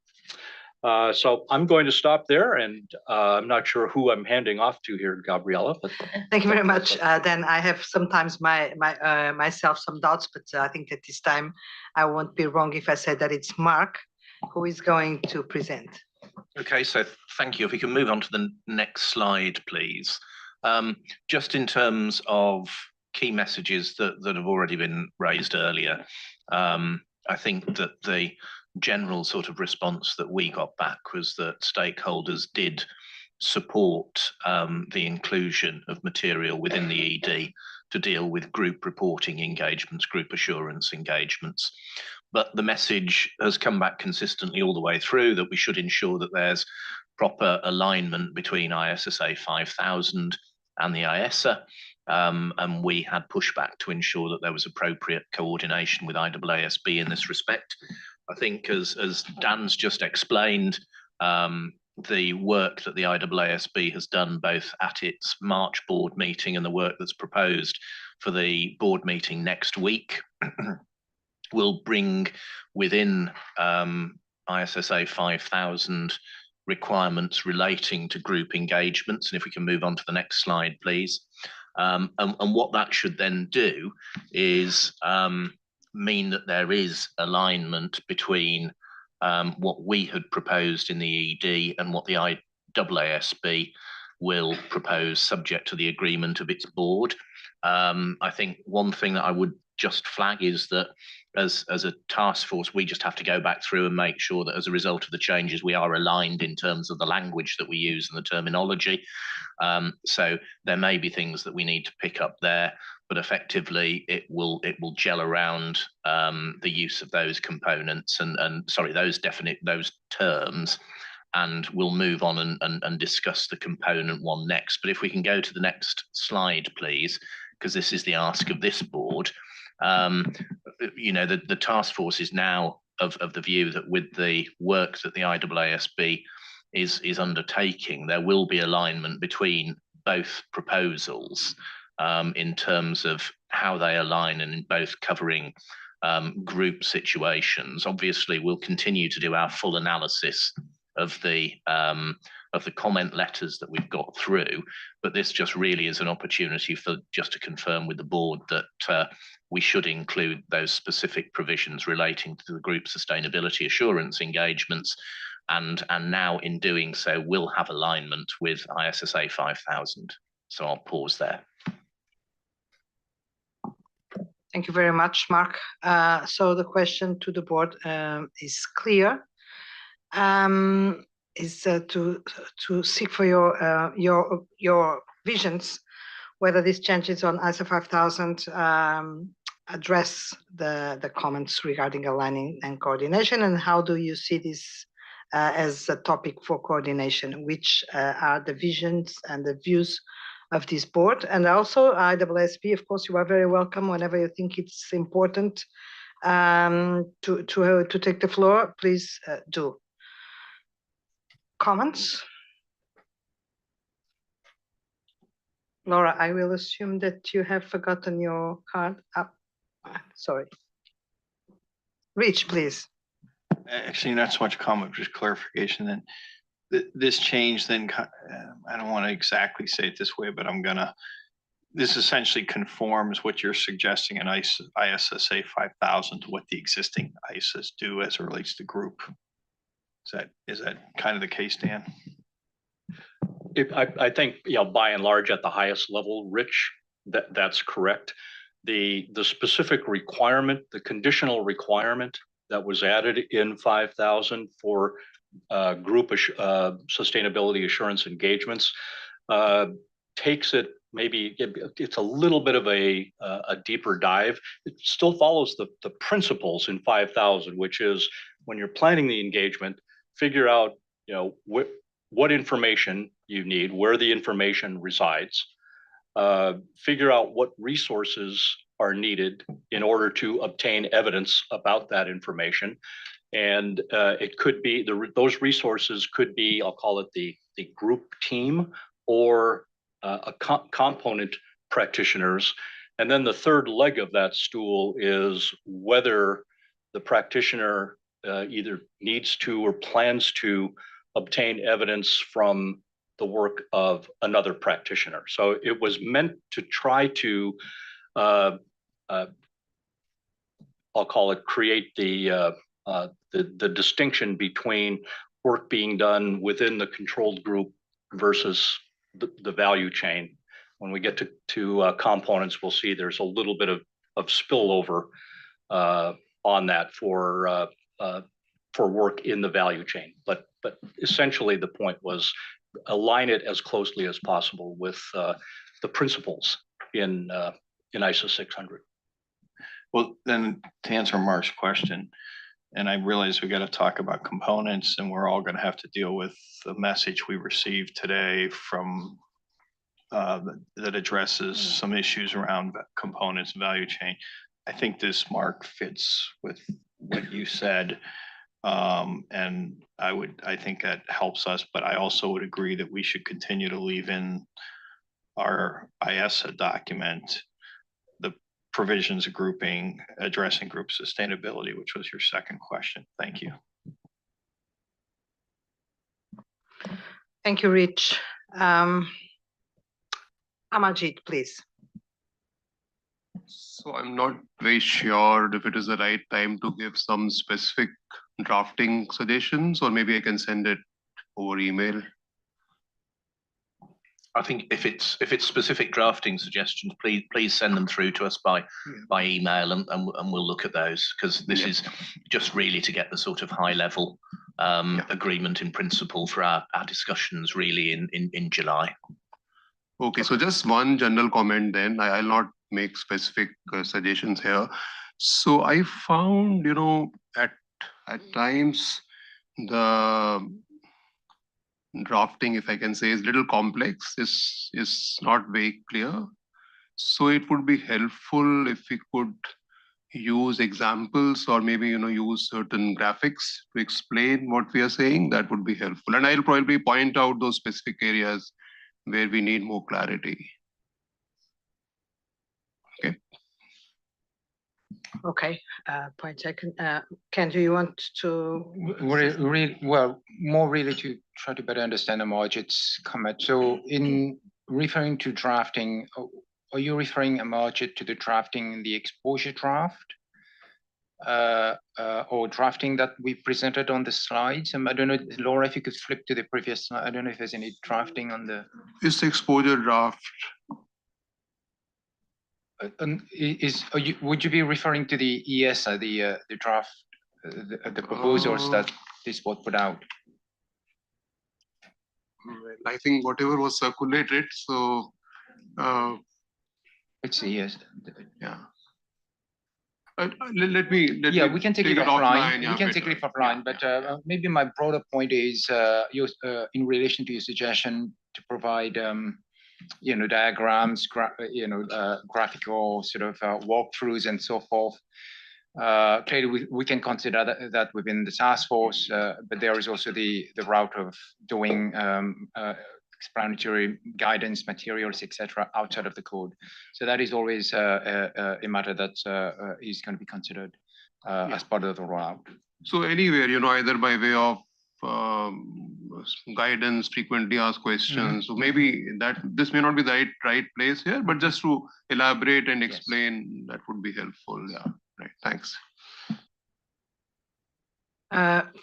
So I'm going to stop there, and I'm not sure who I'm handing off to here, Gabriela. But thank you very much. Then I have sometimes myself some doubts, but I think that this time I won't be wrong if I say that it's Mark who is going to present. Okay, so thank you. If we can move on to the next slide, please. Just in terms of key messages that have already been raised earlier, I think that the general sort of response that we got back was that stakeholders did support the inclusion of material within the ED to deal with group reporting engagements, group assurance engagements. But the message has come back consistently all the way through that we should ensure that there's proper alignment between ISSA 5000 and the IESA. And we had pushback to ensure that there was appropriate coordination with IAASB in this respect. I think as Dan's just explained, the work that the IAASB has done both at its March board meeting and the work that's proposed for the board meeting next week will bring within ISSA 5000 requirements relating to group engagements. And if we can move on to the next slide, please. And what that should then do is mean that there is alignment between what we had proposed in the ED and what the IAASB will propose subject to the agreement of its board. I think one thing that I would just flag is that as a task force, we just have to go back through and make sure that as a result of the changes, we are aligned in terms of the language that we use and the terminology. So there may be things that we need to pick up there, but effectively it will gel around the use of those components and sorry, those terms, and we'll move on and discuss the component one next. But if we can go to the next slide, please, because this is the ask of this board. The task force is now of the view that with the work that the IAASB is undertaking, there will be alignment between both proposals in terms of how they align and in both covering group situations. Obviously, we'll continue to do our full analysis of the comment letters that we've got through, but this just really is an opportunity for just to confirm with the board that we should include those specific provisions relating to the group sustainability assurance engagements, and now in doing so we'll have alignment with ISSA 5000. So I'll pause there. Thank you very much, Mark. So the question to the board is clear. Is to seek for your visions whether these changes on ISO 5000 address the comments regarding aligning and coordination, and how do you see this as a topic for coordination? Which are the visions and the views of this board? And also IESB, of course, you are very welcome whenever you think it's important to take the floor. Please do. Comments? Laura, I will assume that you have forgotten your card. Sorry. Rich, please. Actually, not so much comment, just clarification. Then this change, then I don't want to exactly say it this way, but this essentially conforms what you're suggesting in ISSA 5000 to what the existing ISAs do as it relates to group. Is that kind of the case, Dan? I think, by and large, at the highest level, Rich, that's correct. The specific requirement, the conditional requirement that was added in 5000 for group sustainability assurance engagements takes it, maybe it's a little bit of a deeper dive. It still follows the principles in 5000, which is when you're planning the engagement, figure out what information you need, where the information resides, figure out what resources are needed in order to obtain evidence about that information. And it could be, those resources could be, I'll call it the group team or component practitioners. And then the third leg of that stool is whether the practitioner either needs to or plans to obtain evidence from the work of another practitioner. So it was meant to try to, I'll call it, create the distinction between work being done within the controlled group versus the value chain. When we get to components, we'll see there's a little bit of spillover on that for work in the value chain. But essentially the point was align it as closely as possible with the principles in ISO 600. Well, then to answer Mark's question, and I realize we got to talk about components, and we're all going to have to deal with the message we received today from that addresses some issues around components and value chain. I think this, Mark, fits with what you said. And I think that helps us, but I also would agree that we should continue to leave in our IESA document the provisions of grouping, addressing group sustainability, which was your second question. Thank you. Thank you, Rich. Amarjit, please. So I'm not very sure if it is the right time to give some specific drafting suggestions, or maybe I can send it over email. I think if it's specific drafting suggestions, please send them through to us by email, and we'll look at those, because this is just really to get the sort of high level agreement in principle for our discussions really in July. Okay, so just one general comment then. I'll not make specific suggestions here. So I found, at times the drafting, if I can say, is little complex, is not very clear. So it would be helpful if we could use examples, or maybe use certain graphics to explain what we are saying. That would be helpful, and I'll probably point out those specific areas where we need more clarity. Okay. Okay, point taken. Ken, do you want to? Well, more really to try to better understand the Margit's comment. So in referring to drafting, are you referring, Margit, to the drafting in the exposure draft? Or drafting that we presented on the slides? I don't know, Laura, if you could flip to the previous slide. I don't know if there's any drafting on the. It's the exposure draft. Would you be referring to the IESBA, the draft, the proposals that this board put out? Well, I think whatever was circulated, so. Let's see, yes. Yeah. Let me. We can take it offline. We can take it offline, but maybe my broader point is in relation to your suggestion to provide diagrams, graphical sort of walkthroughs and so forth. Clearly, we can consider that within the task force, but there is also the route of doing explanatory guidance materials, etc., outside of the code. So that is always a matter that is going to be considered as part of the rollout. So anywhere, either by way of guidance, frequently asked questions. So maybe that this may not be the right place here, but just to elaborate and explain, that would be helpful. Yeah, right. Thanks.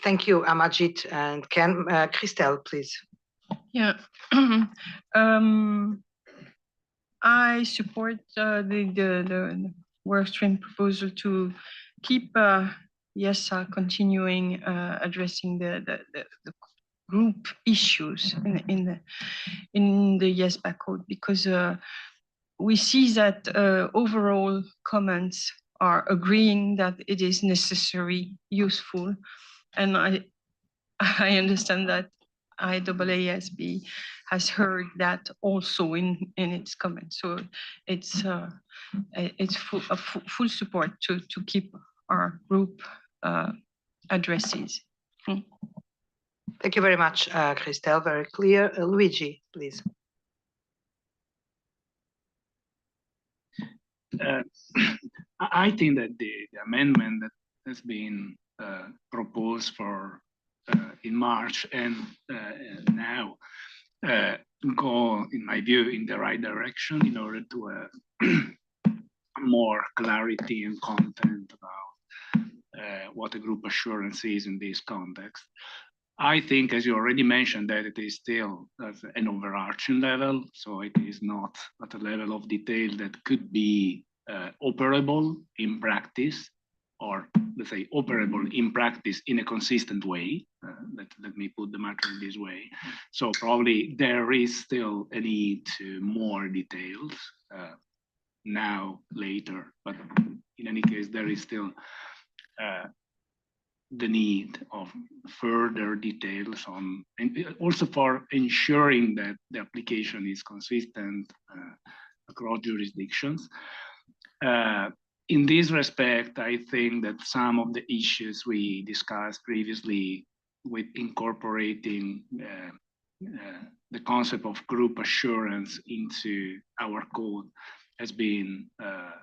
Thank you, Amajit and Ken. Christelle, please. Yeah, I support the workstream proposal to keep continuing addressing the group issues in the IESBA code, because we see that overall comments are agreeing that it is necessary, useful, and I understand that IESB has heard that also in its comments. So it's full support to keep our group addresses. Thank you very much, Christelle. Very clear. Luigi, please. I think that the amendment that has been proposed for in March and now go, in my view, in the right direction in order to more clarity and content about what a group assurance is in this context. I think, as you already mentioned, that it is still at an overarching level, so it is not at a level of detail that could be operable in practice, or let's say operable in practice in a consistent way. Let me put the matter in this way. So probably there is still a need to more details now, later, but in any case, there is still the need of further details on, and also for ensuring that the application is consistent across jurisdictions. In this respect, I think that some of the issues we discussed previously with incorporating the concept of group assurance into our code has been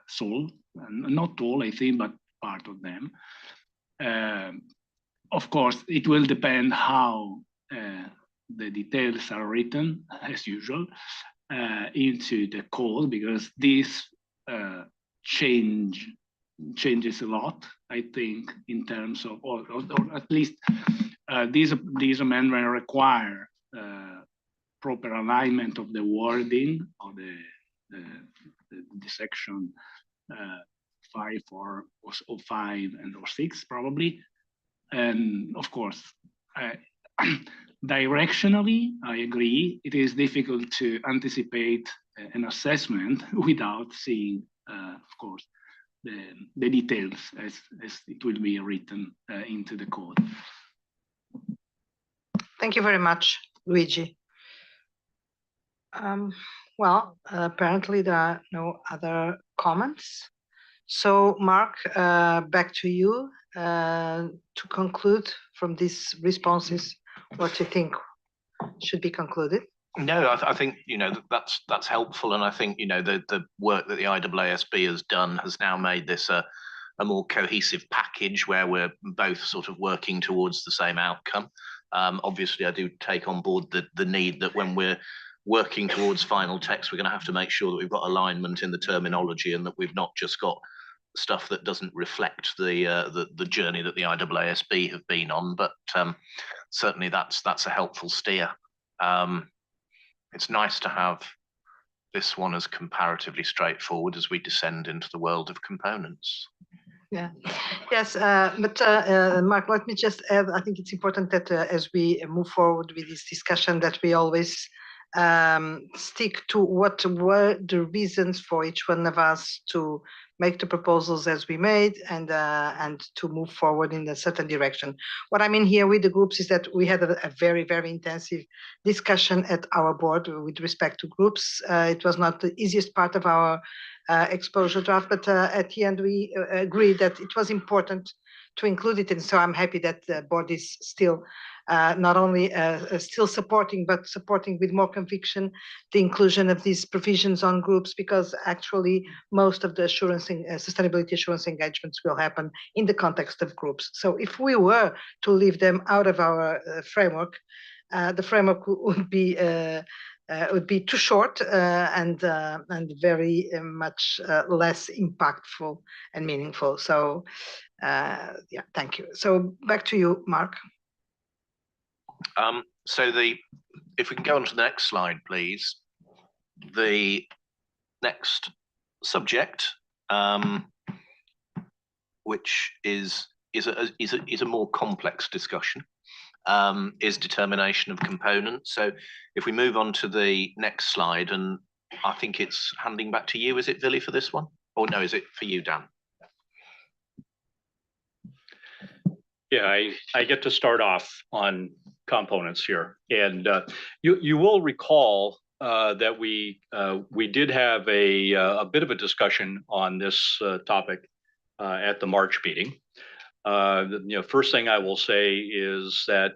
solved. Not all, I think, but part of them. Of course, it will depend how the details are written, as usual, into the code, because this changes a lot, I think, in terms of, or at least these amendments require proper alignment of the wording of the section 5 or 5 and or 6 probably. And of course, directionally, I agree, it is difficult to anticipate an assessment without seeing, of course, the details as it will be written into the code. Thank you very much, Luigi. Well, apparently there are no other comments. So, Mark, back to you to conclude from these responses what you think should be concluded. No, I think that's helpful, and I think the work that the IEESB has done has now made this a a more cohesive package where we're both sort of working towards the same outcome. Obviously, I do take on board the need that when we're working towards final text, we're going to have to make sure that we've got alignment in the terminology and that we've not just got stuff that doesn't reflect the journey that the IAASB have been on. But certainly that's a helpful steer. It's nice to have this one as comparatively straightforward as we descend into the world of components. Yeah, yes, but Mark, let me just add, I think it's important that as we move forward with this discussion, that we always stick to what were the reasons for each one of us to make the proposals as we made and to move forward in a certain direction. What I mean here with the groups is that we had a very, very intensive discussion at our board with respect to groups. It was not the easiest part of our exposure draft, but at the end we agreed that it was important to include it, and so I'm happy that the board is still not only still supporting, but supporting with more conviction the inclusion of these provisions on groups, because actually most of the assurance sustainability assurance engagements will happen in the context of groups. So if we were to leave them out of our framework, the framework would be too short and very much less impactful and meaningful. So yeah, thank you. So back to you, Mark. So if we can go on to the next slide, please. The next subject, which is a more complex discussion, is determination of components. So if we move on to the next slide, and I think it's handing back to you, is it, Vili, for this one? Or no, is it for you, Dan? Yeah, I get to start off on components here, and you will recall that we did have a bit of a discussion on this topic at the March meeting. First thing I will say is that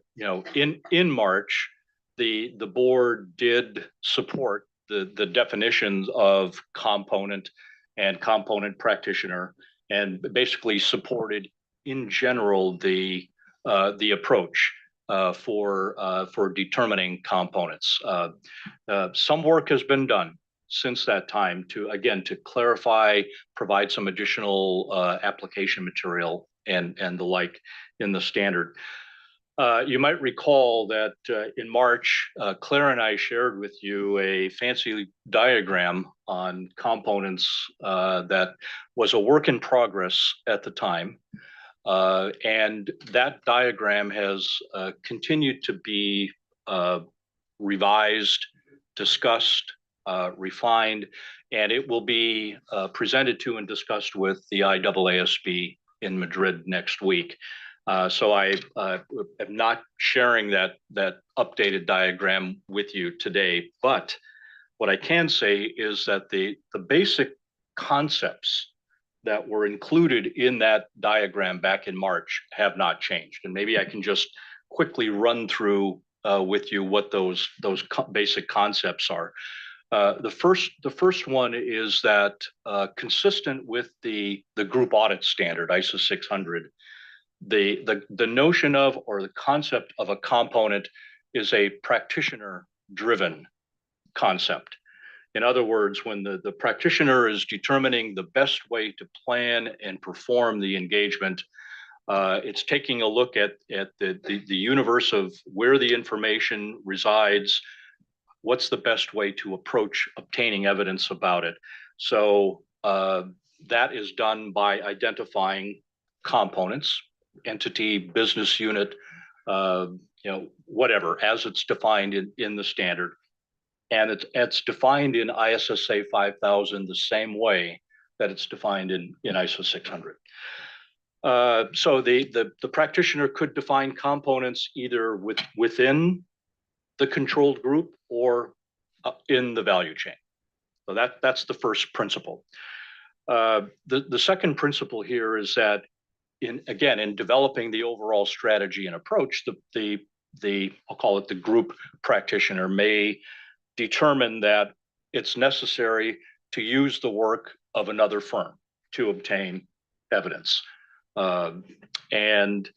in March, the board did support the definitions of component and component practitioner, and basically supported in general the approach for determining components. Some work has been done since that time to clarify, provide some additional application material and the like in the standard. You might recall that in March, Claire and I shared with you a fancy diagram on components that was a work in progress at the time. And that diagram has continued to be revised, discussed, refined, and it will be presented to and discussed with the IAASB in Madrid next week. So I am not sharing that updated diagram with you today, but what I can say is that the basic concepts that were included in that diagram back in March have not changed. And maybe I can just quickly run through with you what those basic concepts are. The first one is that consistent with the group audit standard, ISO 600, the notion of, or the concept of, a component is a practitioner-driven concept. In other words, when the practitioner is determining the best way to plan and perform the engagement, it's taking a look at the universe of where the information resides, what's the best way to approach obtaining evidence about it. So that is done by identifying components, entity, business unit, whatever, as it's defined in the standard. And it's defined in ISSA 5000 the same way that it's defined in ISO 600. So the practitioner could define components either within the controlled group or in the value chain. So that's the first principle. The second principle here is that in developing the overall strategy and approach, I'll call it the group practitioner may determine that it's necessary to use the work of another firm to obtain evidence. And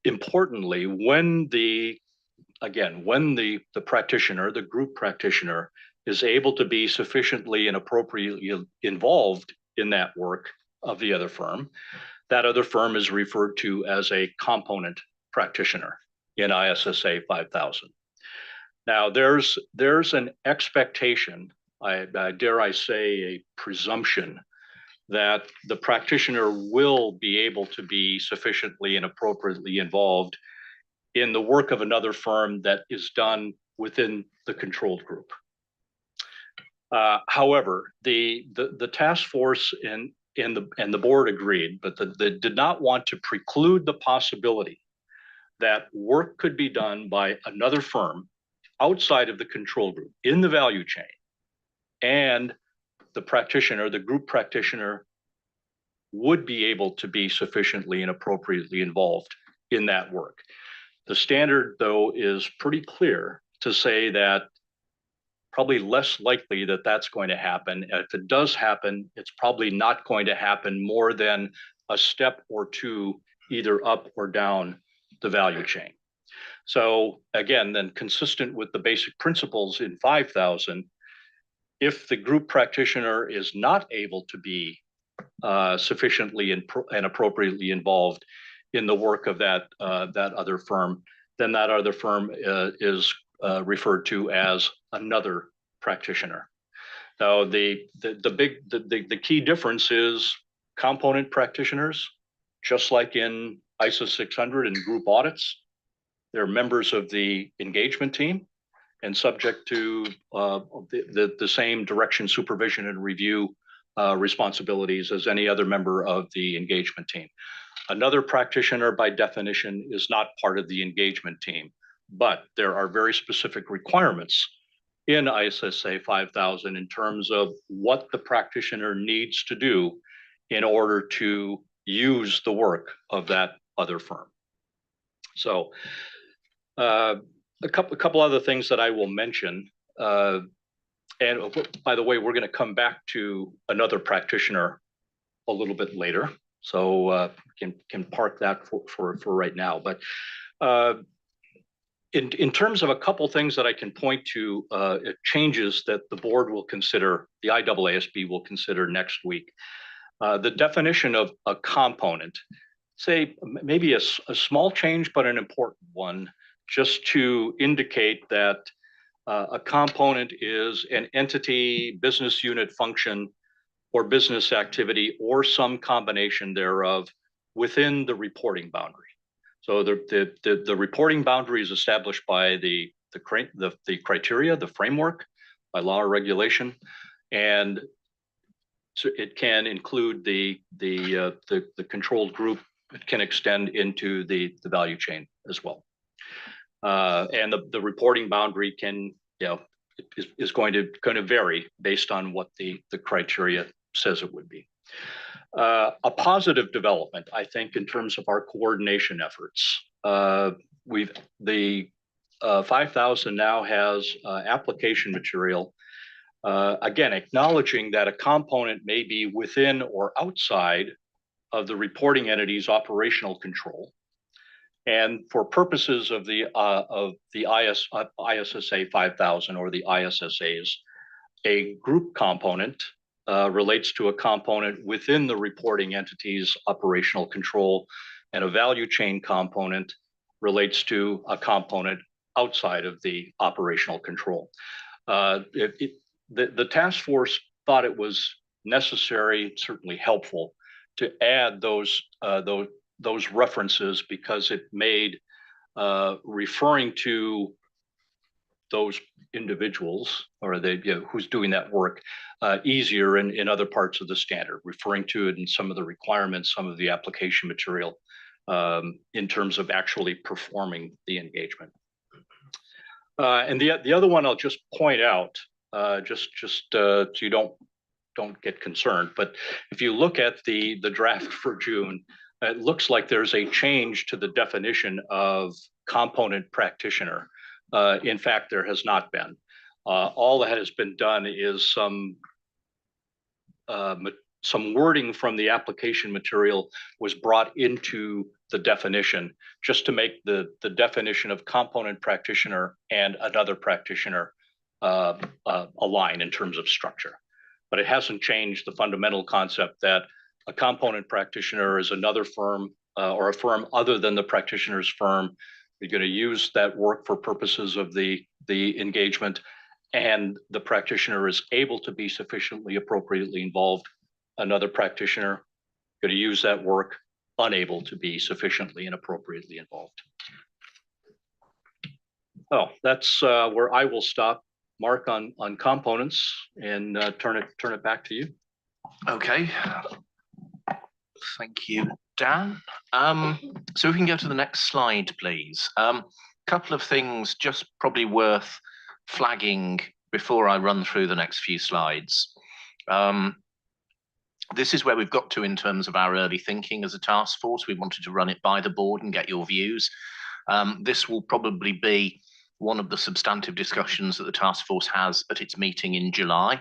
importantly, when the practitioner, the group practitioner, is able to be sufficiently and appropriately involved in that work of the other firm, that other firm is referred to as a component practitioner in ISSA 5000. Now, there's an expectation, I dare I say a presumption, that the practitioner will be able to be sufficiently and appropriately involved in the work of another firm that is done within the controlled group. However, the task force and the board agreed, but they did not want to preclude the possibility that work could be done by another firm outside of the control group in the value chain, and the practitioner, the group practitioner, would be able to be sufficiently and appropriately involved in that work. The standard, though, is pretty clear to say that probably less likely that that's going to happen. And if it does happen, it's probably not going to happen more than a step or two, either up or down the value chain. So again, then consistent with the basic principles in 5000, if the group practitioner is not able to be sufficiently and appropriately involved in the work of that other firm, then that other firm is referred to as another practitioner. Now, the key difference is component practitioners, just like in ISO 600 and group audits, they're members of the engagement team and subject to the same direction, supervision, and review responsibilities as any other member of the engagement team. Another practitioner, by definition, is not part of the engagement team, but there are very specific requirements in ISSA 5000 in terms of what the practitioner needs to do in order to use the work of that other firm. So a couple other things that I will mention. And by the way, we're going to come back to another practitioner a little bit later, so can park that for right now. But in terms of a couple things that I can point to, changes that the board will consider, the IAASB will consider next week. The definition of a component, say maybe a small change, but an important one, just to indicate that a component is an entity, business unit, function, or business activity, or some combination thereof within the reporting boundary. So the reporting boundary is established by the criteria, the framework, by law or regulation, and so it can include the controlled group. It can extend into the value chain as well. And the reporting boundary can, is going to vary based on what the criteria says it would be. A positive development, I think, in terms of our coordination efforts. The 5000 now has application material, again, acknowledging that a component may be within or outside of the reporting entity's operational control. And for purposes of the ISSA 5000 or the ISSAs, a group component relates to a component within the reporting entity's operational control, and a value chain component relates to a component outside of the operational control. The task force thought it was necessary, certainly helpful, to add those references, because it made referring to those individuals or who's doing that work easier in other parts of the standard, referring to it in some of the requirements, some of the application material in terms of actually performing the engagement. And the other one I'll just point out, just so you don't get concerned, but if you look at the draft for June, it looks like there's a change to the definition of component practitioner. In fact, there has not been. All that has been done is some some wording from the application material was brought into the definition, just to make the definition of component practitioner and another practitioner align in terms of structure. But it hasn't changed the fundamental concept that a component practitioner is another firm or a firm other than the practitioner's firm. You're going to use that work for purposes of the engagement, and the practitioner is able to be sufficiently appropriately involved. Another practitioner going to use that work, unable to be sufficiently and appropriately involved. Oh, that's where I will stop, Mark, on components, and turn it back to you. Okay. Thank you, Dan. So we can go to the next slide, please. Couple of things just probably worth flagging before I run through the next few slides. This is where we've got to in terms of our early thinking as a task force. We wanted to run it by the board and get your views. This will probably be one of the substantive discussions that the task force has at its meeting in July.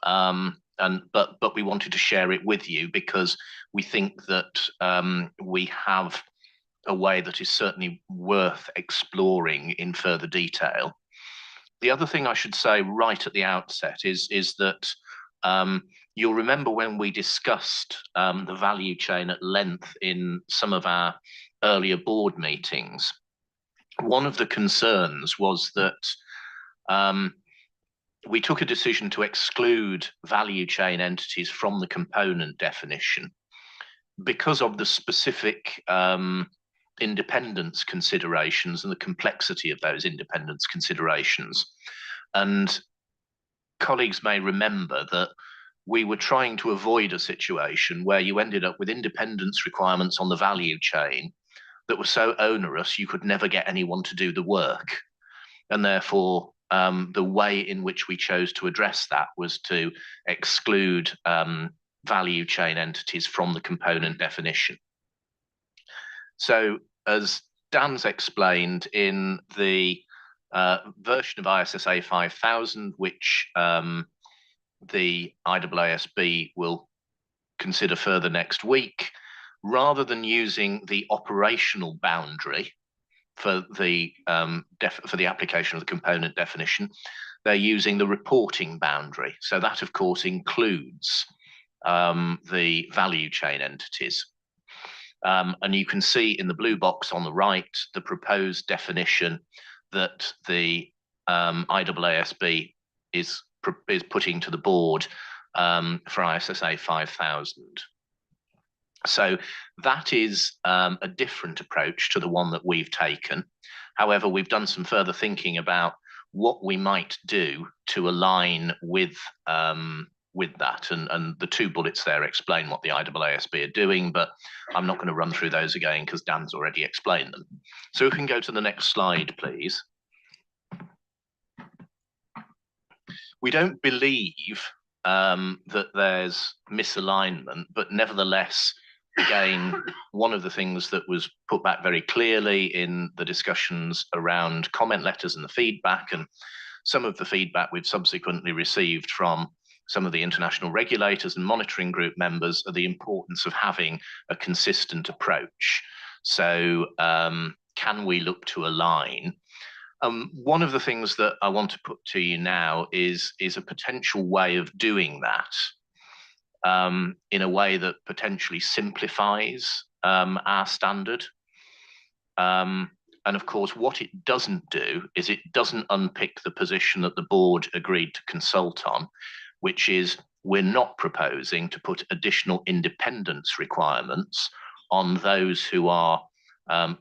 But we wanted to share it with you because we think that we have a way that is certainly worth exploring in further detail. The other thing I should say right at the outset is that you'll remember when we discussed the value chain at length in some of our earlier board meetings. One of the concerns was that we took a decision to exclude value chain entities from the component definition because of the specific independence considerations and the complexity of those independence considerations. And colleagues may remember that we were trying to avoid a situation where you ended up with independence requirements on the value chain that were so onerous you could never get anyone to do the work. And therefore, the way in which we chose to address that was to exclude value chain entities from the component definition. So as Dan's explained, in the version of ISSA 5000, which the IEESB will consider further next week, rather than using the operational boundary for the application of the component definition, they're using the reporting boundary. So that, of course, includes the value chain entities. And you can see in the blue box on the right the proposed definition that the IEESB is putting to the board for ISSA 5000. So that is a different approach to the one that we've taken. However, we've done some further thinking about what we might do to align with that. And the two bullets there explain what the IEESB are doing, but I'm not going to run through those again because Dan's already explained them. So we can go to the next slide, please. We don't believe that there's misalignment, but nevertheless, again, one of the things that was put back very clearly in the discussions around comment letters and the feedback, and some of the feedback we've subsequently received from some of the international regulators and monitoring group members, are the importance of having a consistent approach. So can we look to align? One of the things that I want to put to you now is a potential way of doing that in a way that potentially simplifies our standard. And of course, what it doesn't do is it doesn't unpick the position that the board agreed to consult on, which is we're not proposing to put additional independence requirements on those who are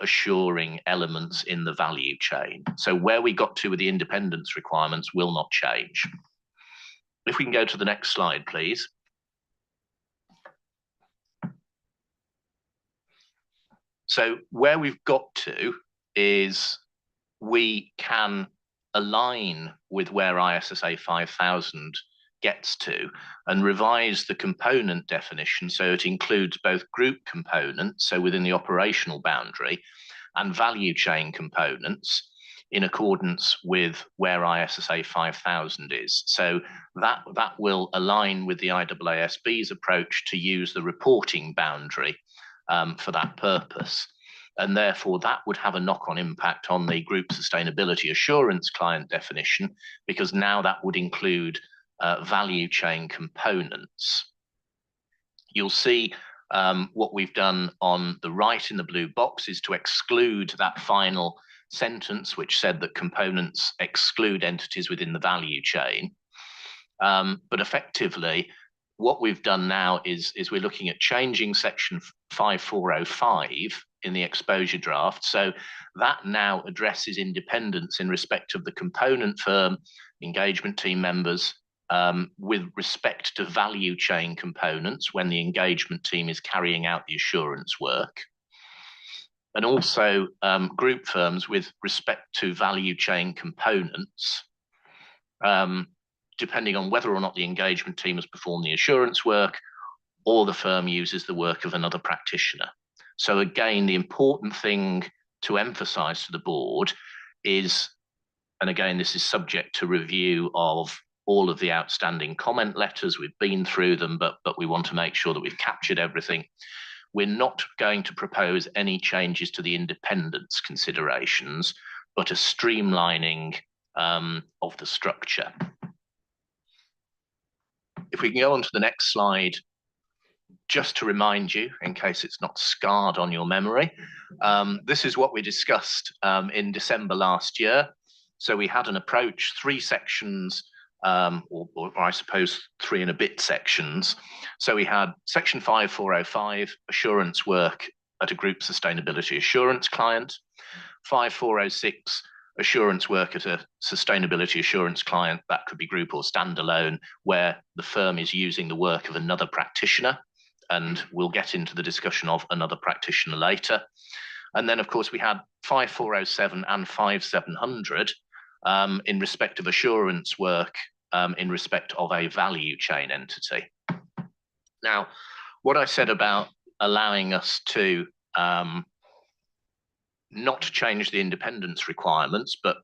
assuring elements in the value chain. So where we got to with the independence requirements will not change. If we can go to the next slide, please. So where we've got to is we can align with where ISSA 5000 gets to and revise the component definition so it includes both group components, so within the operational boundary, and value chain components in accordance with where ISSA 5000 is. So that will align with the IAASB's approach to use the reporting boundary for that purpose. And therefore that would have a knock-on impact on the group sustainability assurance client definition, because now that would include value chain components. You'll see what we've done on the right in the blue box is to exclude that final sentence which said that components exclude entities within the value chain. But effectively, what we've done now is we're looking at changing section 5405 in the exposure draft. So that now addresses independence in respect of the component firm, engagement team members, with respect to value chain components when the engagement team is carrying out the assurance work. And also group firms with respect to value chain components, depending on whether or not the engagement team has performed the assurance work or the firm uses the work of another practitioner. So again, the important thing to emphasize to the board is, and again, this is subject to review of all of the outstanding comment letters. We've been through them, but we want to make sure that we've captured everything. We're not going to propose any changes to the independence considerations, but a streamlining of the structure. If we can go on to the next slide, just to remind you, in case it's not scarred on your memory, this is what we discussed in December last year. So we had an approach, 3 sections, or I suppose 3 and a bit sections. So we had section 5405, assurance work at a group sustainability assurance client, 5406, assurance work at a sustainability assurance client, that could be group or standalone, where the firm is using the work of another practitioner. And we'll get into the discussion of another practitioner later. And then, of course, we had 5407 and 5700 in respect of assurance work in respect of a value chain entity. Now, what I said about allowing us to not change the independence requirements, but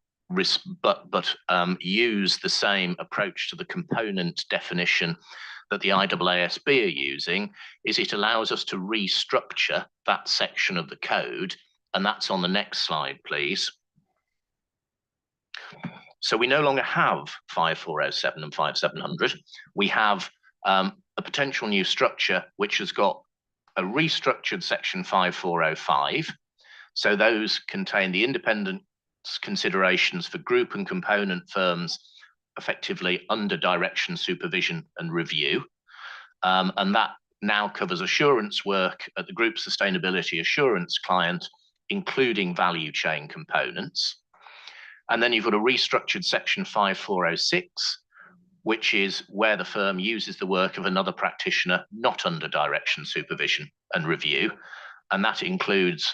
use the same approach to the component definition that the IAASB are using, is it allows us to restructure that section of the code, and that's on the next slide, please. So we no longer have 5407 and 5700. We have a potential new structure which has got a restructured section 5405. So those contain the independence considerations for group and component firms effectively under direction, supervision and review. And that now covers assurance work at the group sustainability assurance client, including value chain components. And then you've got a restructured section 5406, which is where the firm uses the work of another practitioner not under direction, supervision and review. And that includes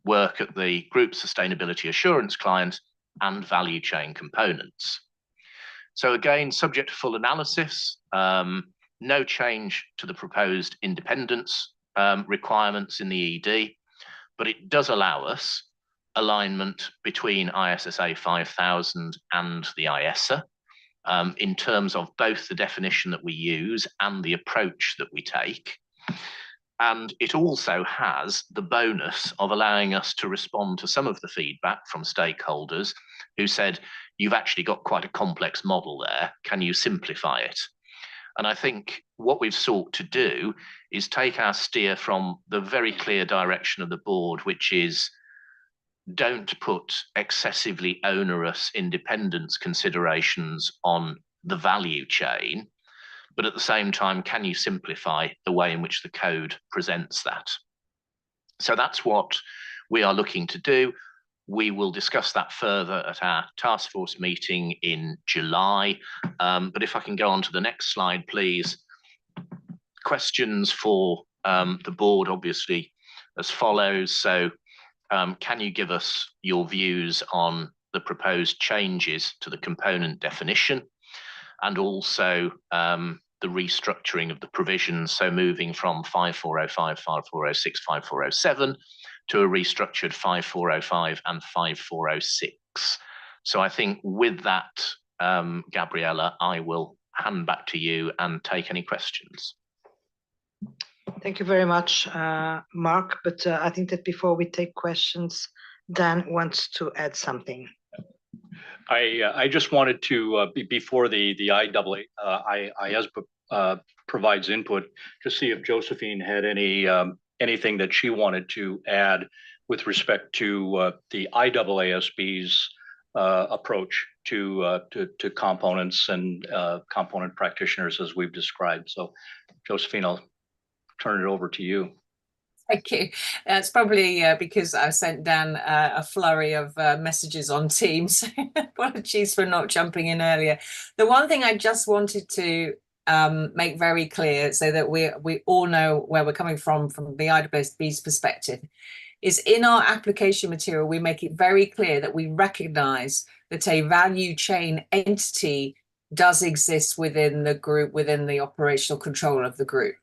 work at the group sustainability assurance client and value chain components. So again, subject to full analysis, no change to the proposed independence requirements in the ED, but it does allow us alignment between ISSA 5000 and the IESA in terms of both the definition that we use and the approach that we take. And it also has the bonus of allowing us to respond to some of the feedback from stakeholders who said, you've actually got quite a complex model there. Can you simplify it? And I think what we've sought to do is take our steer from the very clear direction of the board, which is don't put excessively onerous independence considerations on the value chain, but at the same time, can you simplify the way in which the code presents that? So that's what we are looking to do. We will discuss that further at our task force meeting in July. But if I can go on to the next slide, please. Questions for the board, obviously, as follows. So can you give us your views on the proposed changes to the component definition, and also the restructuring of the provisions, so moving from 5405, 5406, 5407 to a restructured 5405 and 5406. So I think with that, Gabriella, I will hand back to you and take any questions. Thank you very much, Mark. But I think that before we take questions, Dan wants to add something. I just wanted to, before the IESBA provides input, to see if Josephine had anything that she wanted to add with respect to the IAASB's approach to components and component practitioners as we've described. So Josephine, I'll turn it over to you. Thank you. It's probably because I've sent Dan a flurry of messages on Teams. Apologies for not jumping in earlier. The one thing I just wanted to make very clear, so that we all know where we're coming from the IESB's perspective, is in our application material, we make it very clear that we recognize that a value chain entity does exist within the group, within the operational control of the group.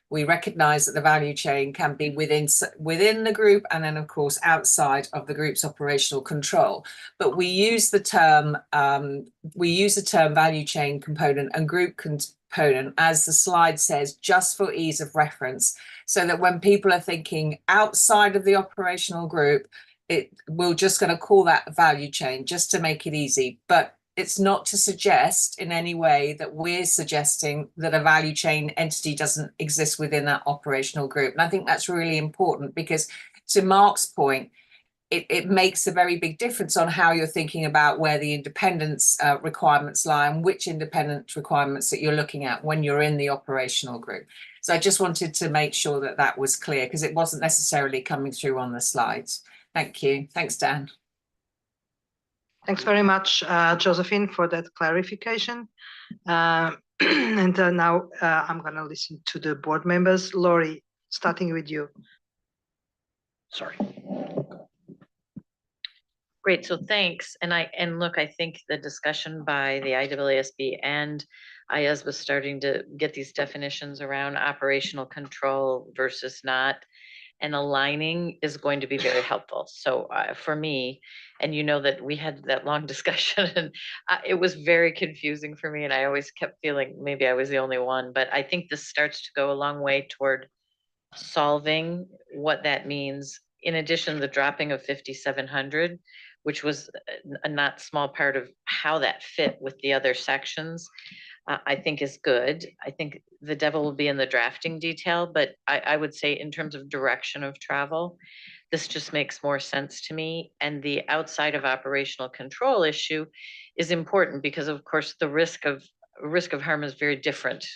We recognize that the value chain can be within the group and then, of course, outside of the group's operational control. But we use the term value chain component and group component, as the slide says, just for ease of reference, so that when people are thinking outside of the operational group, we're just going to call that value chain just to make it easy. But it's not to suggest in any way that we're suggesting that a value chain entity doesn't exist within that operational group. And I think that's really important, because to Mark's point, it makes a very big difference on how you're thinking about where the independence requirements lie and which independence requirements that you're looking at when you're in the operational group. So I just wanted to make sure that that was clear, because it wasn't necessarily coming through on the slides. Thank you. Thanks, Dan. Thanks very much, Josephine, for that clarification. And now I'm going to listen to the board members. Laurie, starting with you. Sorry. Great, so thanks. And look, I think the discussion by the IAASB and IESBA starting to get these definitions around operational control versus not, and aligning is going to be very helpful. So for me, and you know that we had that long discussion, and it was very confusing for me, and I always kept feeling maybe I was the only one, but I think this starts to go a long way toward solving what that means. In addition, the dropping of 5,700, which was a not small part of how that fit with the other sections, I think is good. I think the devil will be in the drafting detail, but I would say in terms of direction of travel, this just makes more sense to me. And the outside of operational control issue is important because, of course, the risk of harm is very different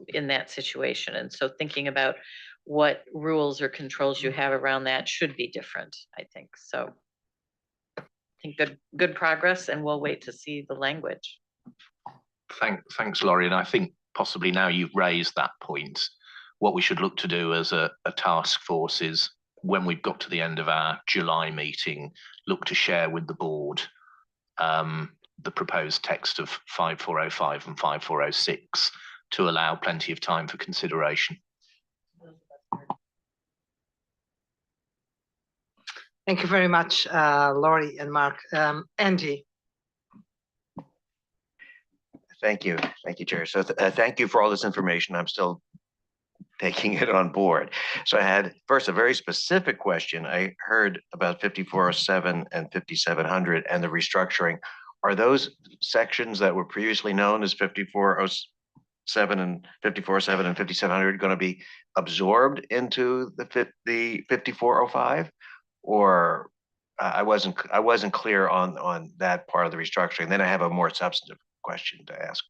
in that situation. And so thinking about what rules or controls you have around that should be different, I think. So I think good progress, and we'll wait to see the language. Thanks, Laurie. And I think possibly now you've raised that point, what we should look to do as a task force is, when we've got to the end of our July meeting, look to share with the board the proposed text of 5405 and 5406 to allow plenty of time for consideration. Thank you very much, Laurie and Mark. Andy. Thank you, Chair. So thank you for all this information. I'm still taking it on board. So I had first a very specific question. I heard about 5407 and 5700 and the restructuring. Are those sections that were previously known as 5407 and 5407 and 5700 going to be absorbed into the 5405? Or I wasn't clear on that part of the restructuring. Then I have a more substantive question to ask.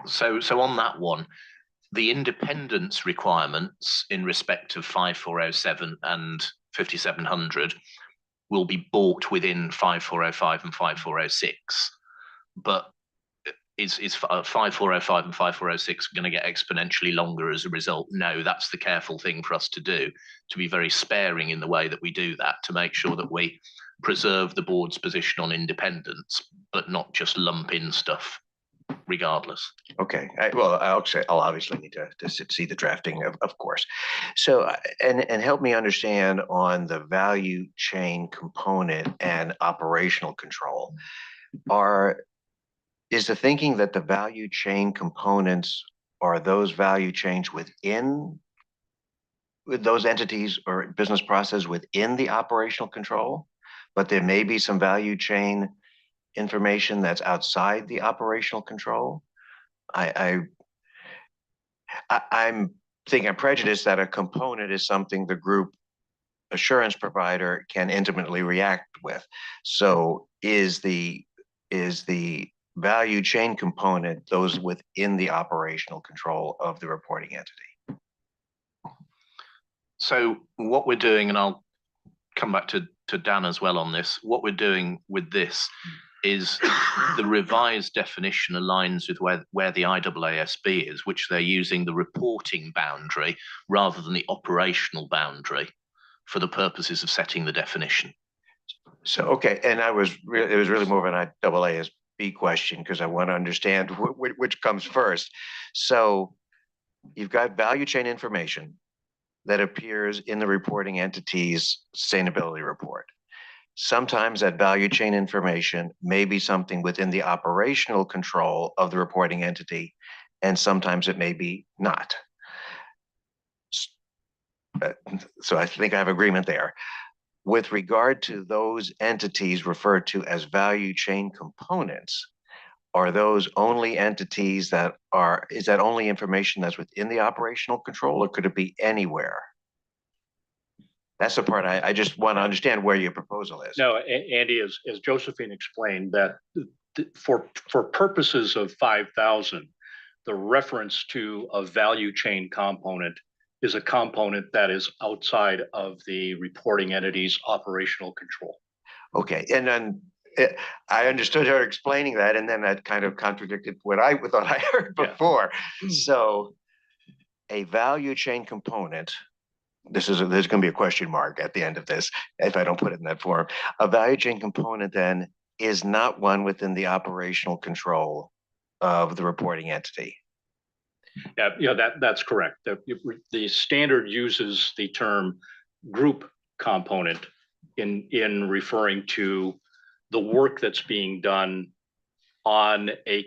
So on that one, the independence requirements in respect of 5407 and 5700 will be bought within 5405 and 5406. But is 5405 and 5406 going to get exponentially longer as a result? No, that's the careful thing for us to do, to be very sparing in the way that we do that, to make sure that we preserve the board's position on independence, but not just lump in stuff. regardless. Okay, well, I'll obviously need to see the drafting of course. So, and help me understand on the value chain component and operational control. Is the thinking that the value chain components are those value chains within with those entities or business process within the operational control, but there may be some value chain information that's outside the operational control? I'm thinking I'm prejudiced that a component is something the group assurance provider can intimately react with. So is the value chain component those within the operational control of the reporting entity? So what we're doing, and I'll come back to Dan as well on this, what we're doing with this is the revised definition aligns with where the IAASB is, which they're using the reporting boundary rather than the operational boundary for the purposes of setting the definition. So, okay, and it was really more of an IAASB question because I want to understand which comes first. So you've got value chain information that appears in the reporting entity's sustainability report. Sometimes that value chain information may be something within the operational control of the reporting entity, and sometimes it may be not. So I think I have agreement there. With regard to those entities referred to as value chain components, are those only entities that is that only information that's within the operational control, or could it be anywhere? That's the part I just want to understand where your proposal is. No, Andy, as Josephine explained, that for purposes of 5,000, the reference to a value chain component is a component that is outside of the reporting entity's operational control. Okay, and then I understood her explaining that, and then that kind of contradicted what I thought I heard before. Yeah. So a value chain component, there's going to be a question mark at the end of this if I don't put it in that form. A value chain component then is not one within the operational control of the reporting entity. Yeah, that's correct. The standard uses the term group component in referring to the work that's being done on a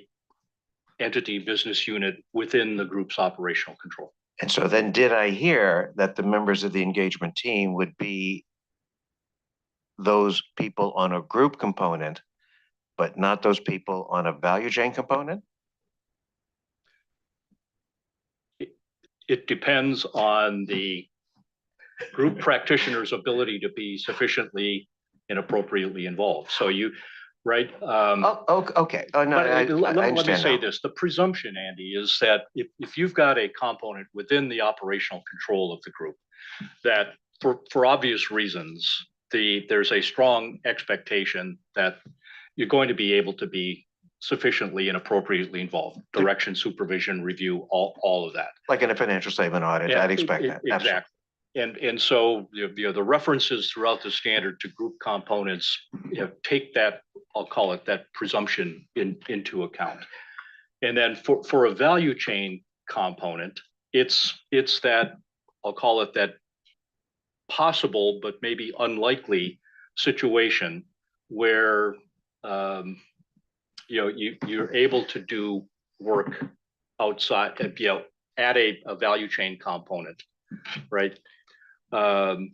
entity business unit within the group's operational control. And so then did I hear that the members of the engagement team would be those people on a group component, but not those people on a value chain component? It depends on the group practitioner's ability to be sufficiently and appropriately involved. So right? Okay. Oh, no, let me say this. The presumption, Andy, is that if you've got a component within the operational control of the group, that for obvious reasons, there's a strong expectation that you're going to be able to be sufficiently and appropriately involved. Direction, supervision, review, all of that. Like in a financial statement audit, yeah, I'd expect that. Exactly. And so the references throughout the standard to group components take that, I'll call it that presumption into account. And then for a value chain component, it's that, I'll call it that possible but maybe unlikely situation where you're able to do work outside, at a value chain component, right? And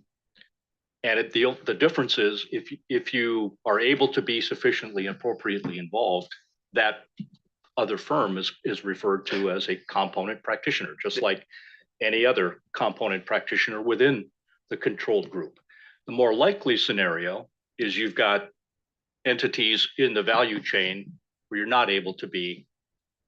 the difference is if you are able to be sufficiently appropriately involved, that other firm is referred to as a component practitioner, just like any other component practitioner within the controlled group. The more likely scenario is you've got entities in the value chain where you're not able to be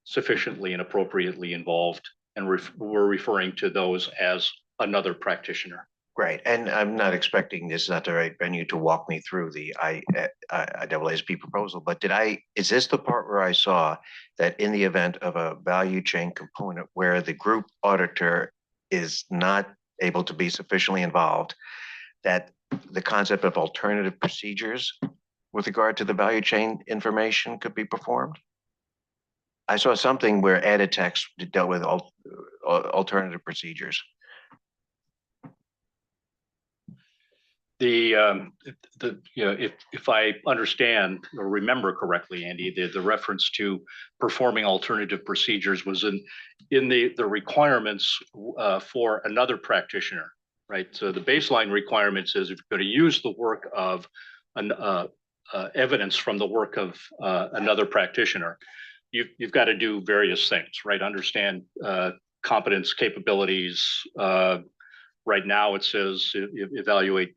sufficiently and appropriately involved, and we're referring to those as another practitioner. Great, and I'm not expecting this is not the right venue to walk me through the IAASB proposal, but is this the part where I saw that in the event of a value chain component where the group auditor is not able to be sufficiently involved, that the concept of alternative procedures with regard to the value chain information could be performed? I saw something where added text dealt with alternative procedures. If I understand or remember correctly, Andy, the reference to performing alternative procedures was in the requirements for another practitioner, right? So the baseline requirements is if you're going to use the work of evidence from the work of another practitioner, you've got to do various things, right? Understand competence, capabilities. Right now, it says evaluate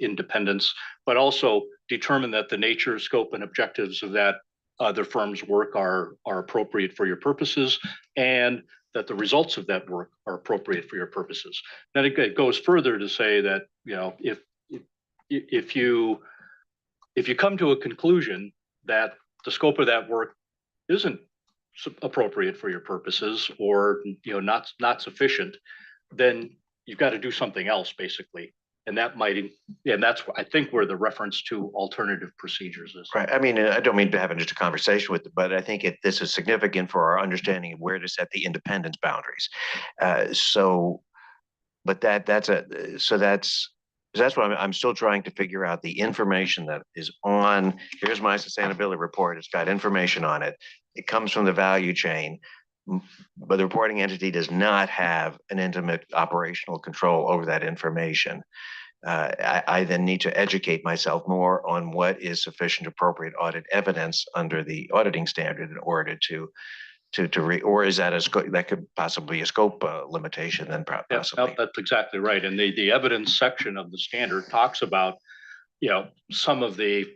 independence, but also determine that the nature, scope, and objectives of that other firm's work are appropriate for your purposes, and that the results of that work are appropriate for your purposes. Then it goes further to say that if you come to a conclusion that the scope of that work isn't appropriate for your purposes or not sufficient, then you've got to do something else, basically. And that's I think where the reference to alternative procedures is. Right. I mean, I don't mean to have just a conversation with it, but I think this is significant for our understanding of where to set the independence boundaries. That's what I'm still trying to figure out, the information that is on. Here's my sustainability report. It's got information on it. It comes from the value chain, but the reporting entity does not have an intimate operational control over that information. I then need to educate myself more on what is sufficient appropriate audit evidence under the auditing standard in order or is that that could possibly be a scope limitation then possibly? Yeah, that's exactly right. And the evidence section of the standard talks about some of the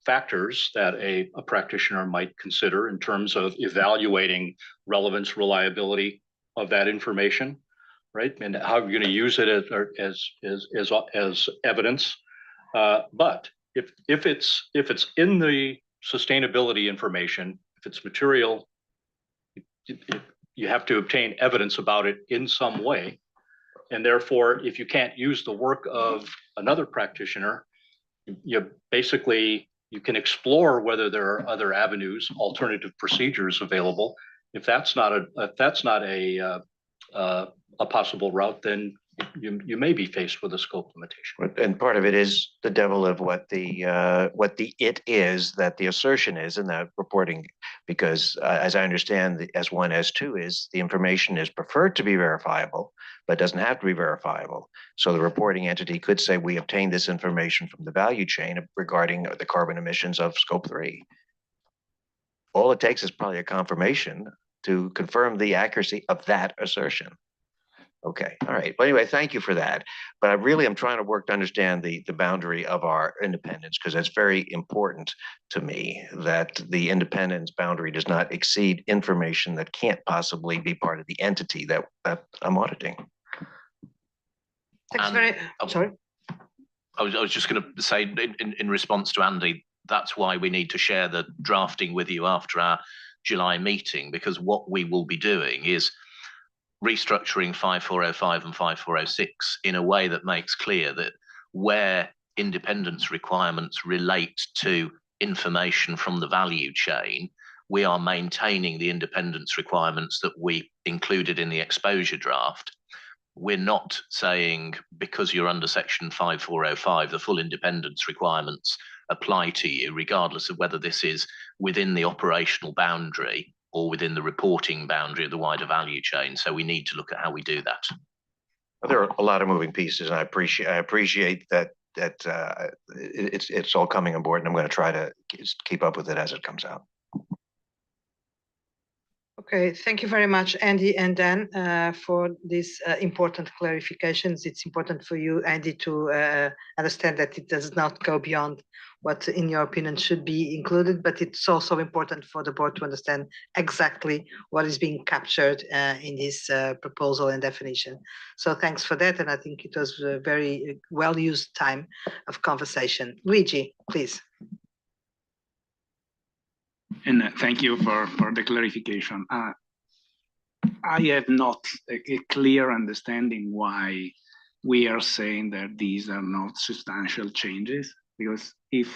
factors that a practitioner might consider in terms of evaluating relevance, reliability of that information, right? And how you're going to use it as evidence. But if it's in the sustainability information, if it's material, you have to obtain evidence about it in some way. And therefore, if you can't use the work of another practitioner, you can explore whether there are other avenues, alternative procedures available. If that's not a possible route, then you may be faced with a scope limitation. And part of it is the devil of what the it is that the assertion is in that reporting, because as I understand, the S1, S2 is the information is preferred to be verifiable, but doesn't have to be verifiable. So the reporting entity could say, we obtained this information from the value chain regarding the carbon emissions of scope 3. All it takes is probably a confirmation to confirm the accuracy of that assertion. Okay, all right. Well, anyway, thank you for that. But I really am trying to work to understand the boundary of our independence, because it's very important to me that the independence boundary does not exceed information that can't possibly be part of the entity that I'm auditing. Thanks sorry. I was just going to say in response to Andy, that's why we need to share the drafting with you after our July meeting, because what we will be doing is restructuring 5405 and 5406 in a way that makes clear that where independence requirements relate to information from the value chain, we are maintaining the independence requirements that we included in the exposure draft. We're not saying because you're under section 5405, the full independence requirements apply to you, regardless of whether this is within the operational boundary or within the reporting boundary of the wider value chain. So we need to look at how we do that. There are a lot of moving pieces, and I appreciate that it's all coming on board, and I'm going to try to keep up with it as it comes out. Okay, thank you very much, Andy and Dan, for these important clarifications. It's important for you, Andy, to understand that it does not go beyond what, in your opinion, should be included, but it's also important for the board to understand exactly what is being captured in this proposal and definition. So thanks for that, and I think it was a very well-used time of conversation. Luigi, please. And thank you for the clarification. I have not a clear understanding why we are saying that these are not substantial changes, because if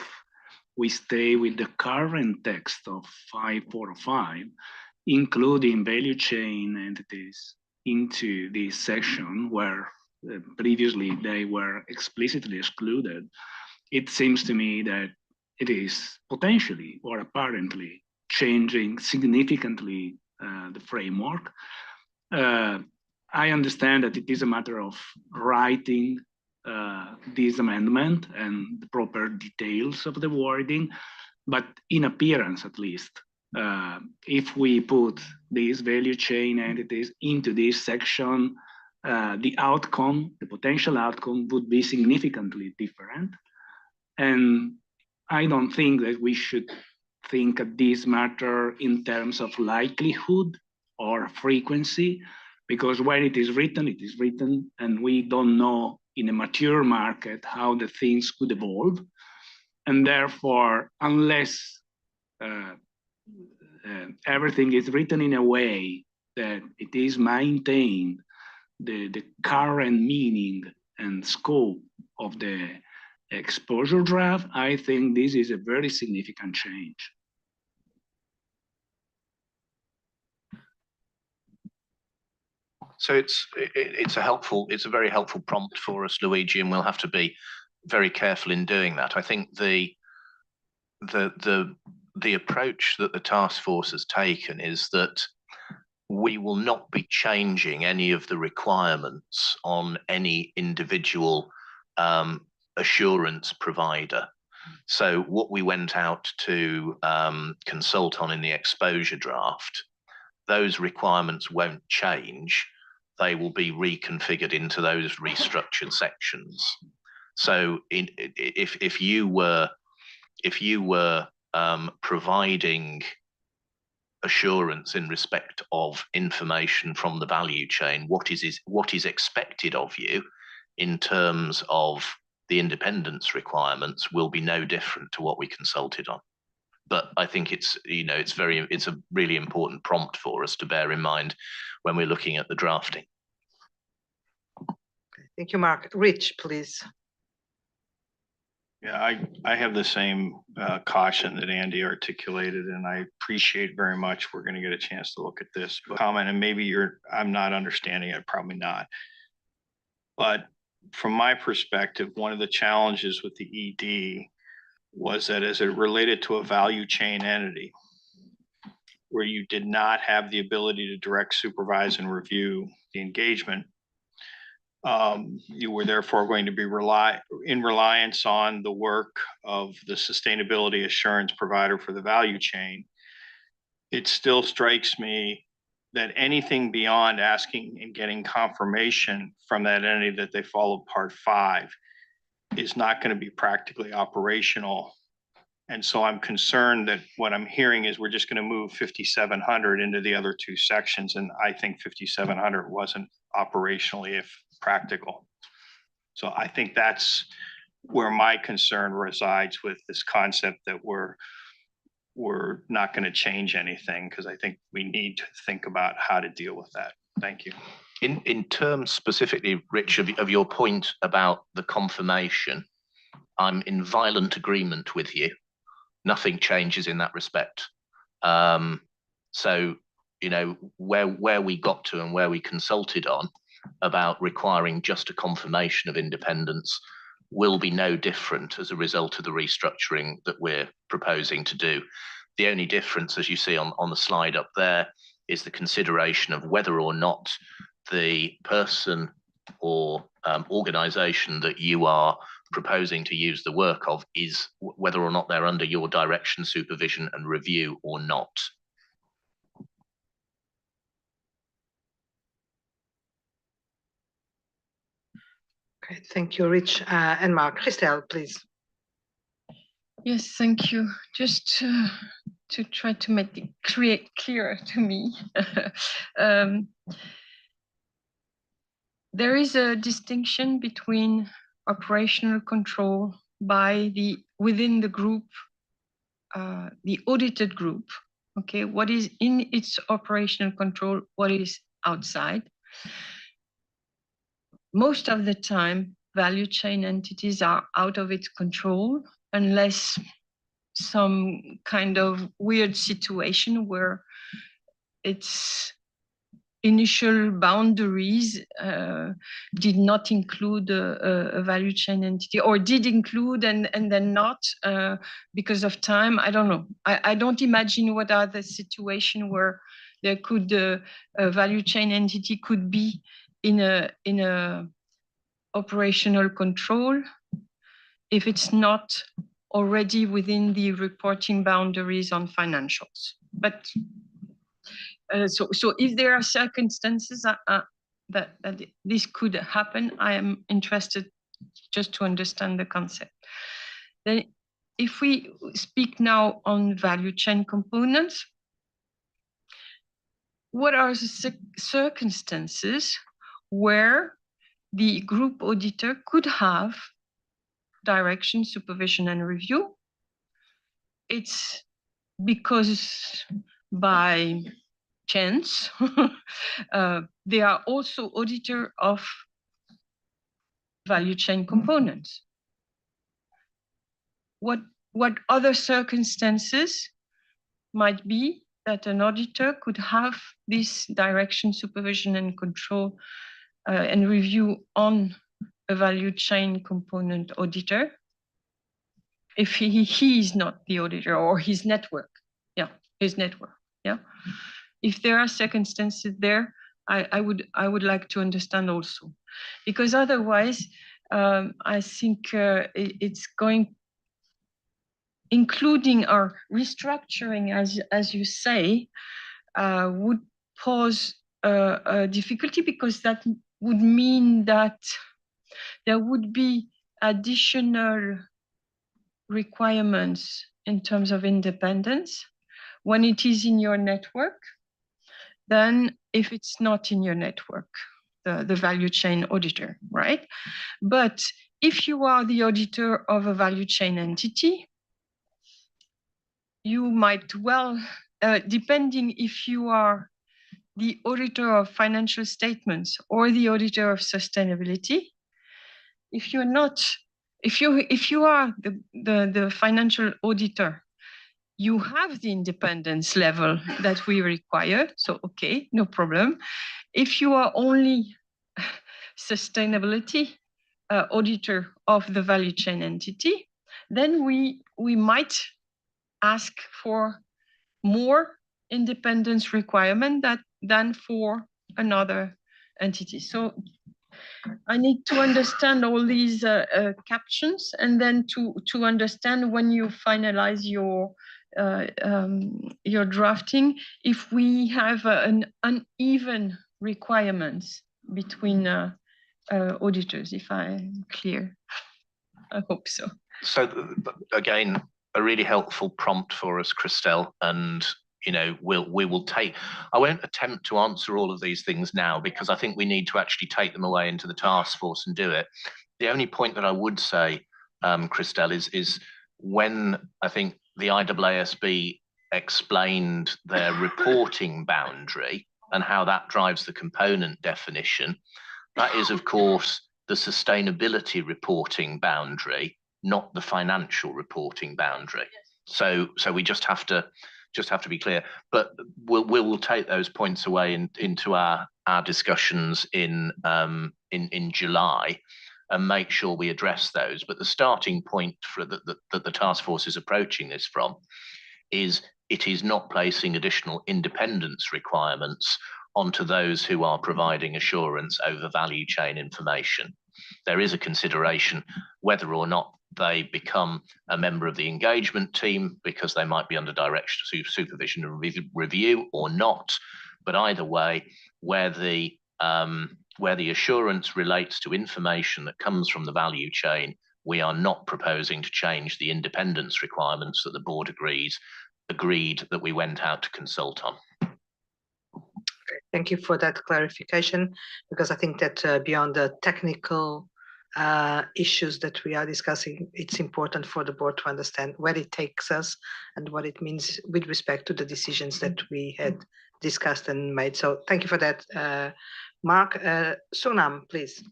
we stay with the current text of 545, including value chain entities into this section where previously they were explicitly excluded, it seems to me that it is potentially or apparently changing significantly the framework. I understand that it is a matter of writing this amendment and the proper details of the wording, but in appearance at least, if we put these value chain entities into this section, the outcome, the potential outcome would be significantly different. And I don't think that we should think of this matter in terms of likelihood or frequency, because when it is written, and we don't know in a mature market how the things could evolve. And therefore, unless everything is written in a way that it is maintained the current meaning and scope of the exposure draft, I think this is a very significant change. So it's a very helpful prompt for us, Luigi, and we'll have to be very careful in doing that. I think the approach that the task force has taken is that we will not be changing any of the requirements on any individual assurance provider. So what we went out to consult on in the exposure draft, those requirements won't change. They will be reconfigured into those restructured sections. So if you were providing assurance in respect of information from the value chain, what is expected of you in terms of the independence requirements will be no different to what we consulted on. But I think it's a really important prompt for us to bear in mind when we're looking at the drafting. Thank you, Mark. Rich, please. Yeah, I have the same caution that Andy articulated, and I appreciate very much we're going to get a chance to look at this comment, and maybe I'm not understanding it, probably not. But from my perspective, one of the challenges with the ED was that as it related to a value chain entity, where you did not have the ability to direct, supervise, and review the engagement, you were therefore going to be in reliance on the work of the sustainability assurance provider for the value chain. It still strikes me that anything beyond asking and getting confirmation from that entity that they followed Part 5 is not going to be practically operational. And so I'm concerned that what I'm hearing is we're just going to move 5,700 into the other two sections. And I think 5,700 wasn't operationally practical. So I think that's where my concern resides with this concept that we're not going to change anything, because I think we need to think about how to deal with that. Thank you. In terms specifically, Rich, of your point about the confirmation, I'm in violent agreement with you. Nothing changes in that respect. So, where we got to and where we consulted on about requiring just a confirmation of independence will be no different as a result of the restructuring that we're proposing to do. The only difference, as you see on the slide up there, is the consideration of whether or not the person or organization that you are proposing to use the work of is whether or not they're under your direction, supervision, and review or not. Okay, thank you, Rich and Mark. Christelle, please. Yes, thank you. Just to try to make it clearer to me. There is a distinction between operational control by within the group, the audited group. Okay, what is in its operational control, what is outside. Most of the time, value chain entities are out of its control unless some kind of weird situation where its initial boundaries did not include a value chain entity, or did include and then not because of time. I don't know. I don't imagine what are the situation where there could a value chain entity could be in a operational control if it's not already within the reporting boundaries on financials. But so if there are circumstances that this could happen, I am interested just to understand the concept. Then if we speak now on value chain components, what are the circumstances where the group auditor could have direction, supervision, and review? It's because by chance, they are also auditor of value chain components. What other circumstances might be that an auditor could have this direction, supervision, and control and review on a value chain component auditor if he is not the auditor, or his network? His network. If there are circumstances there, I would like to understand also, because otherwise I think it's going, including our restructuring, as you say, would pose a difficulty, because that would mean that there would be additional requirements in terms of independence when it is in your network than if it's not in your network, the value chain auditor, right? But if you are the auditor of a value chain entity, you might well, depending if you are the auditor of financial statements or the auditor of sustainability, if you're not, if you are the financial auditor, you have the independence level that we require. So, okay, no problem. If you are only sustainability auditor of the value chain entity, then we might ask for more independence requirement than for another entity. So I need to understand all these captions, and then to understand when you finalize your drafting, if we have an uneven requirements between auditors, if I'm clear. I hope so. So again, a really helpful prompt for us, Christelle, and we will take, I won't attempt to answer all of these things now, because I think we need to actually take them away into the task force and do it. The only point that I would say, Christelle, is when I think the IASB explained their reporting boundary and how that drives the component definition, that is, of course, the sustainability reporting boundary, not the financial reporting boundary. So we just have to be clear. But we'll take those points away into our discussions in July and make sure we address those. But the starting point for that the task force is approaching this from is it is not placing additional independence requirements onto those who are providing assurance over value chain information. There is a consideration whether or not they become a member of the engagement team, because they might be under direction, supervision and review or not. But either way, where the assurance relates to information that comes from the value chain, we are not proposing to change the independence requirements that the board agreed that we went out to consult on. Thank you for that clarification, because I think that beyond the technical issues that we are discussing, it's important for the board to understand where it takes us and what it means with respect to the decisions that we had discussed and made. So thank you for that, Mark. Sunam, please.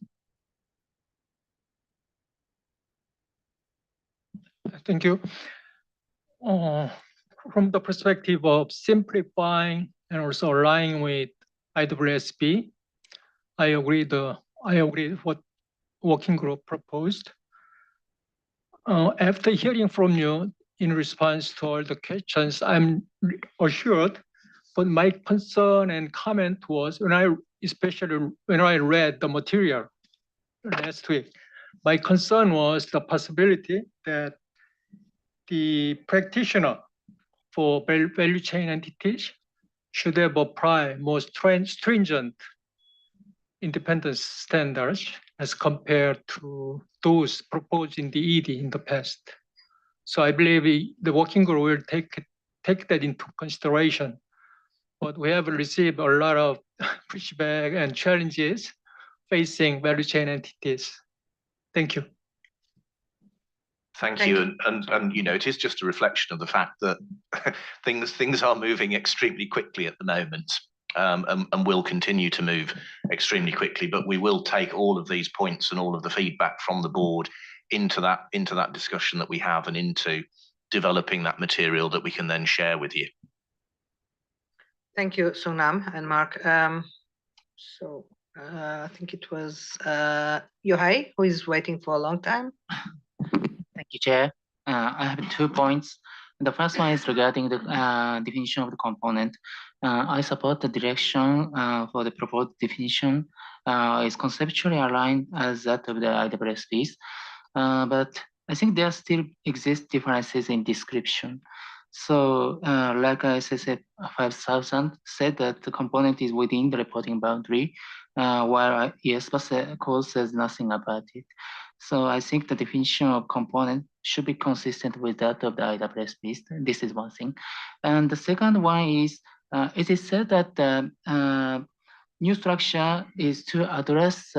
Thank you. from the perspective of simplifying and also aligning with IWSB, I agree with what working group proposed. After hearing from you in response to all the questions, I'm assured, but my concern and comment was especially when I read the material last week, my concern was the possibility that the practitioner for value chain entities should have applied more stringent independence standards as compared to those proposed in the ED in the past. So I believe the working group will take that into consideration. But we have received a lot of pushback and challenges facing value chain entities. Thank you. Thank you. And you know, it is just a reflection of the fact that things are moving extremely quickly at the moment, and will continue to move extremely quickly. But we will take all of these points and all of the feedback from the board into that discussion that we have, and into developing that material that we can then share with you. Thank you, Sonam and Mark. I think it was Yohei who is waiting for a long time. Thank you, Chair. I have 2 points. The first one is regarding the definition of the component. I support the direction for the proposed definition. Is conceptually aligned as that of the IWSPs, but I think there still exist differences in description. So, like ISSA 5000 said that the component is within the reporting boundary, while IESBA code says nothing about it. So I think the definition of component should be consistent with that of the IWSPs. This is one thing. And the second one is, it is said that the new structure is to address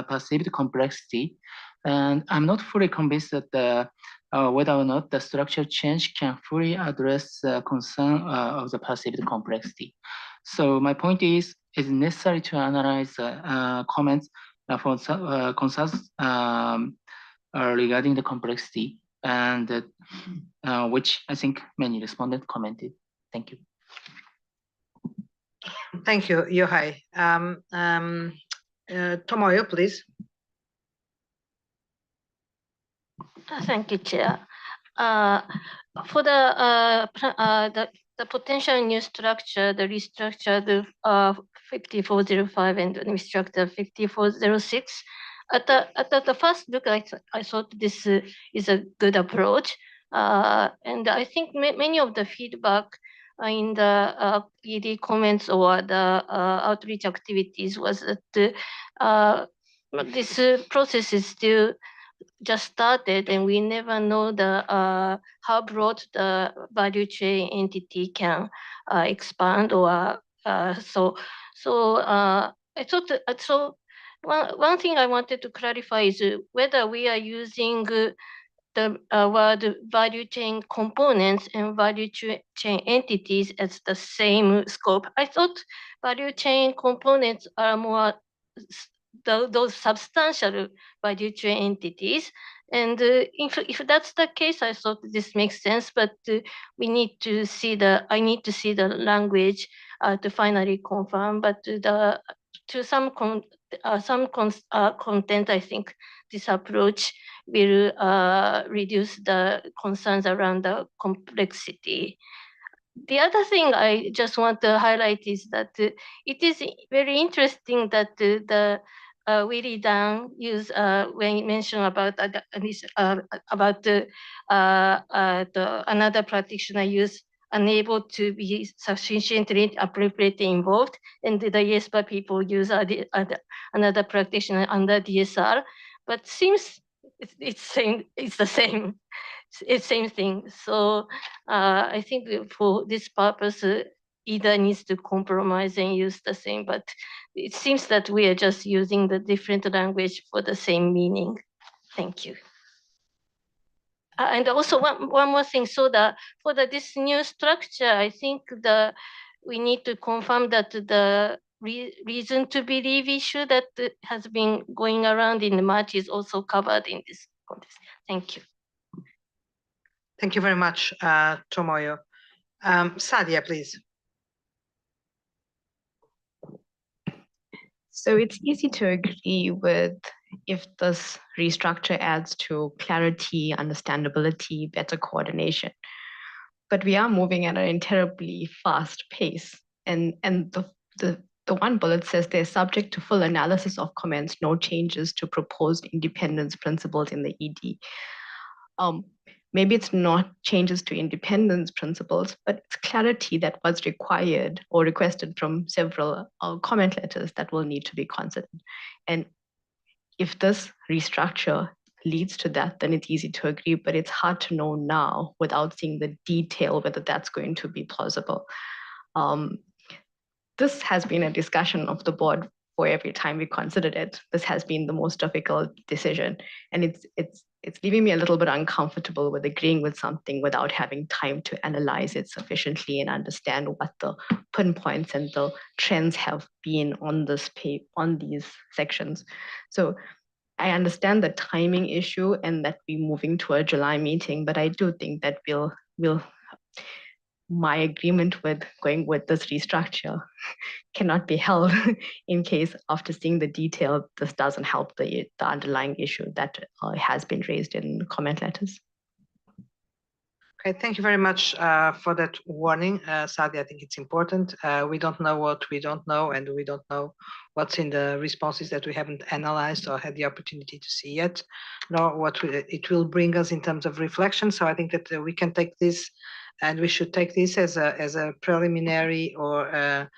perceived complexity. And I'm not fully convinced that whether or not the structure change can fully address the concern of the perceived complexity. So my point is necessary to analyze comments for concerns regarding the complexity, and which I think many respondents commented. Thank you. Thank you, Yohei. Tomoyo, please. Thank you, Chair. For the potential new structure, the restructured 5405 and restructured 5406, at the first look, I thought this is a good approach. And I think many of the feedback in the ED comments or the outreach activities was that this process is still just started, and we never know how broad the value chain entity can expand, or so. I thought so. One thing I wanted to clarify is whether we are using the word value chain components and value chain entities as the same scope. I thought value chain components are more those substantial value chain entities. And if that's the case, I thought this makes sense, but I need to see the language to finally confirm. But to some content, I think this approach will reduce the concerns around the complexity. The other thing I just want to highlight is that it is very interesting that the Willie Dan use when he mentioned about another practitioner use unable to be sufficiently appropriately involved, and the IESBA people use another practitioner under DSR, but seems it's the same. It's same thing. So I think for this purpose, either needs to compromise and use the same, but it seems that we are just using the different language for the same meaning. Thank you. And also one more thing. So for this new structure, I think we need to confirm that the reason to believe issue that has been going around in March is also covered in this context. Thank you. Thank you very much, Tomoyo. Sadia, please. So it's easy to agree with if this restructure adds to clarity, understandability, better coordination. But we are moving at an terribly fast pace. And the one bullet says they're subject to full analysis of comments, no changes to proposed independence principles in the ED. Maybe it's not changes to independence principles, but it's clarity that was required or requested from several comment letters that will need to be considered. And if this restructure leads to that, then it's easy to agree, but it's hard to know now without seeing the detail whether that's going to be plausible. This has been a discussion of the board for every time we considered it. This has been the most difficult decision. And it's leaving me a little bit uncomfortable with agreeing with something without having time to analyze it sufficiently and understand what the pinpoints and the trends have been on these sections. So I understand the timing issue and that we're moving to a July meeting, but I do think that my agreement with going with this restructure cannot be held in case after seeing the detail, this doesn't help the underlying issue that has been raised in comment letters. Okay, thank you very much for that warning, Sadia. I think it's important. We don't know what we don't know, and we don't know what's in the responses that we haven't analyzed or had the opportunity to see yet, nor what it will bring us in terms of reflection. So I think that we can take this, and we should take this as a preliminary or a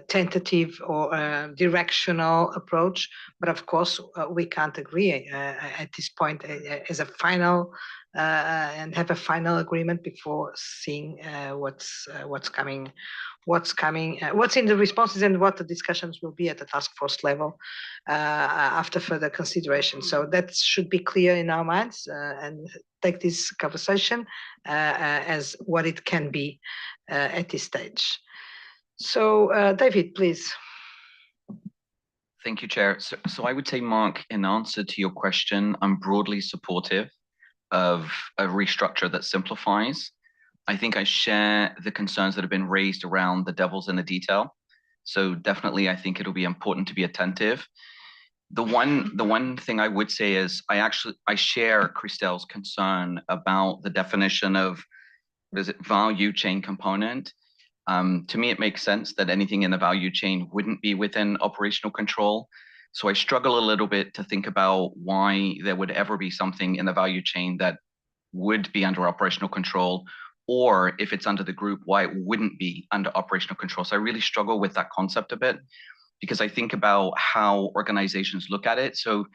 tentative or directional approach. But of course, we can't agree at this point as a final and have a final agreement before seeing what's coming, what's in the responses and what the discussions will be at the task force level after further consideration. So that should be clear in our minds and take this conversation as what it can be at this stage. So David, please. Thank you, Chair. So I would say, Mark, in answer to your question, I'm broadly supportive of a restructure that simplifies. I think I share the concerns that have been raised around the devil's in the detail. So definitely, I think it'll be important to be attentive. The one thing I would say is I share Christelle's concern about the definition of value chain component. To me, it makes sense that anything in the value chain wouldn't be within operational control. So I struggle a little bit to think about why there would ever be something in the value chain that would be under operational control, or if it's under the group, why it wouldn't be under operational control. So I really struggle with that concept a bit, because I think about how organizations look at it. So,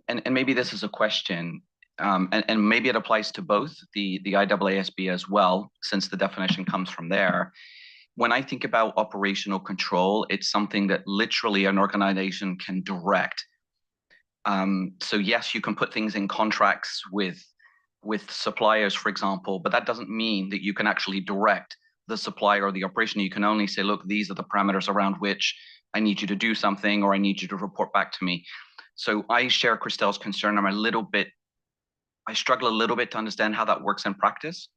and maybe this is a question, and maybe it applies to both the IAASB as well, since the definition comes from there. When I think about operational control, it's something that literally an organization can direct. So yes, you can put things in contracts with suppliers, for example, but that doesn't mean that you can actually direct the supplier or the operation. You can only say, look, these are the parameters around which I need you to do something, or I need you to report back to me. So I share Christelle's concern. I struggle a little bit to understand how that works in practice.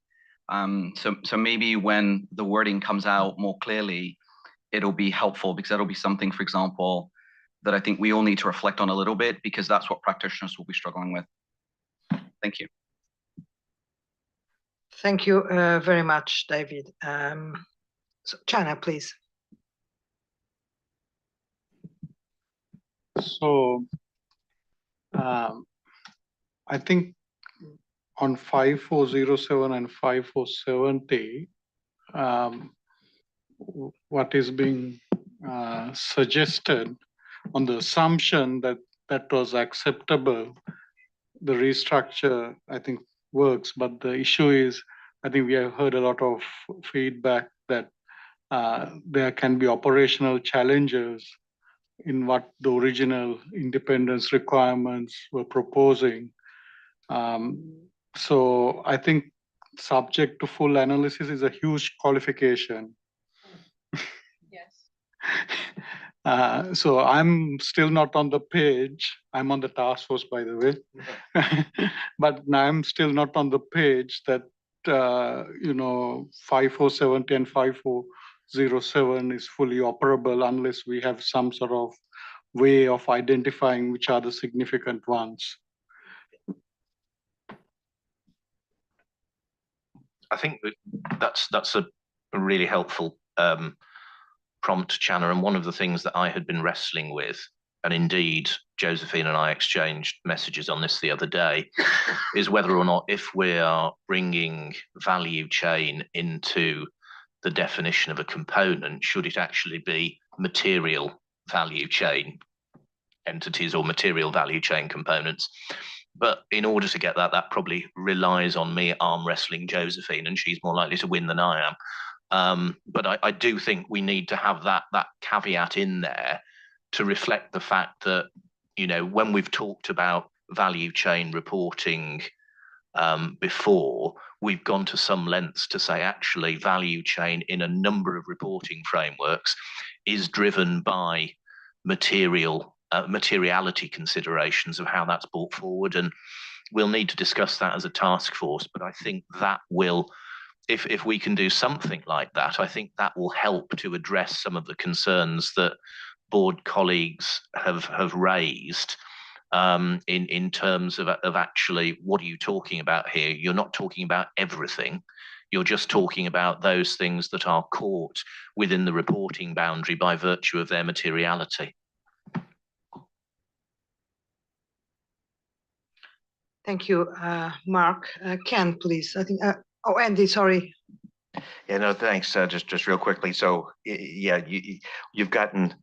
So maybe when the wording comes out more clearly, it'll be helpful, because that'll be something, for example, that I think we all need to reflect on a little bit, because that's what practitioners will be struggling with. Thank you. Thank you very much, David. So Chana, please. So I think on 5407 and 5470, what is being suggested on the assumption that that was acceptable, the restructure, I think, works. But the issue is, I think we have heard a lot of feedback that there can be operational challenges in what the original independence requirements were proposing. So I think subject to full analysis is a huge qualification. Yes. So I'm still not on the page. I'm on the task force, by the way. But I'm still not on the page that 5470 and 5407 is fully operable unless we have some sort of way of identifying which are the significant ones. I think that's a really helpful prompt, Channa, and one of the things that I had been wrestling with, and indeed Josephine and I exchanged messages on this the other day, is whether or not if we are bringing value chain into the definition of a component, should it actually be material value chain entities or material value chain components? But in order to get that, that probably relies on me arm wrestling Josephine, and she's more likely to win than I am. But I do think we need to have that caveat in there to reflect the fact that, when we've talked about value chain reporting before, we've gone to some lengths to say actually value chain in a number of reporting frameworks is driven by materiality considerations of how that's brought forward. And we'll need to discuss that as a task force. But I think that will, if we can do something like that, I think that will help to address some of the concerns that board colleagues have raised in terms of actually, what are you talking about here? You're not talking about everything. You're just talking about those things that are caught within the reporting boundary by virtue of their materiality. Thank you, Mark. Ken, please. I think. Oh, Andy, sorry. Yeah, no, thanks. Just real quickly. So yeah, you've gotten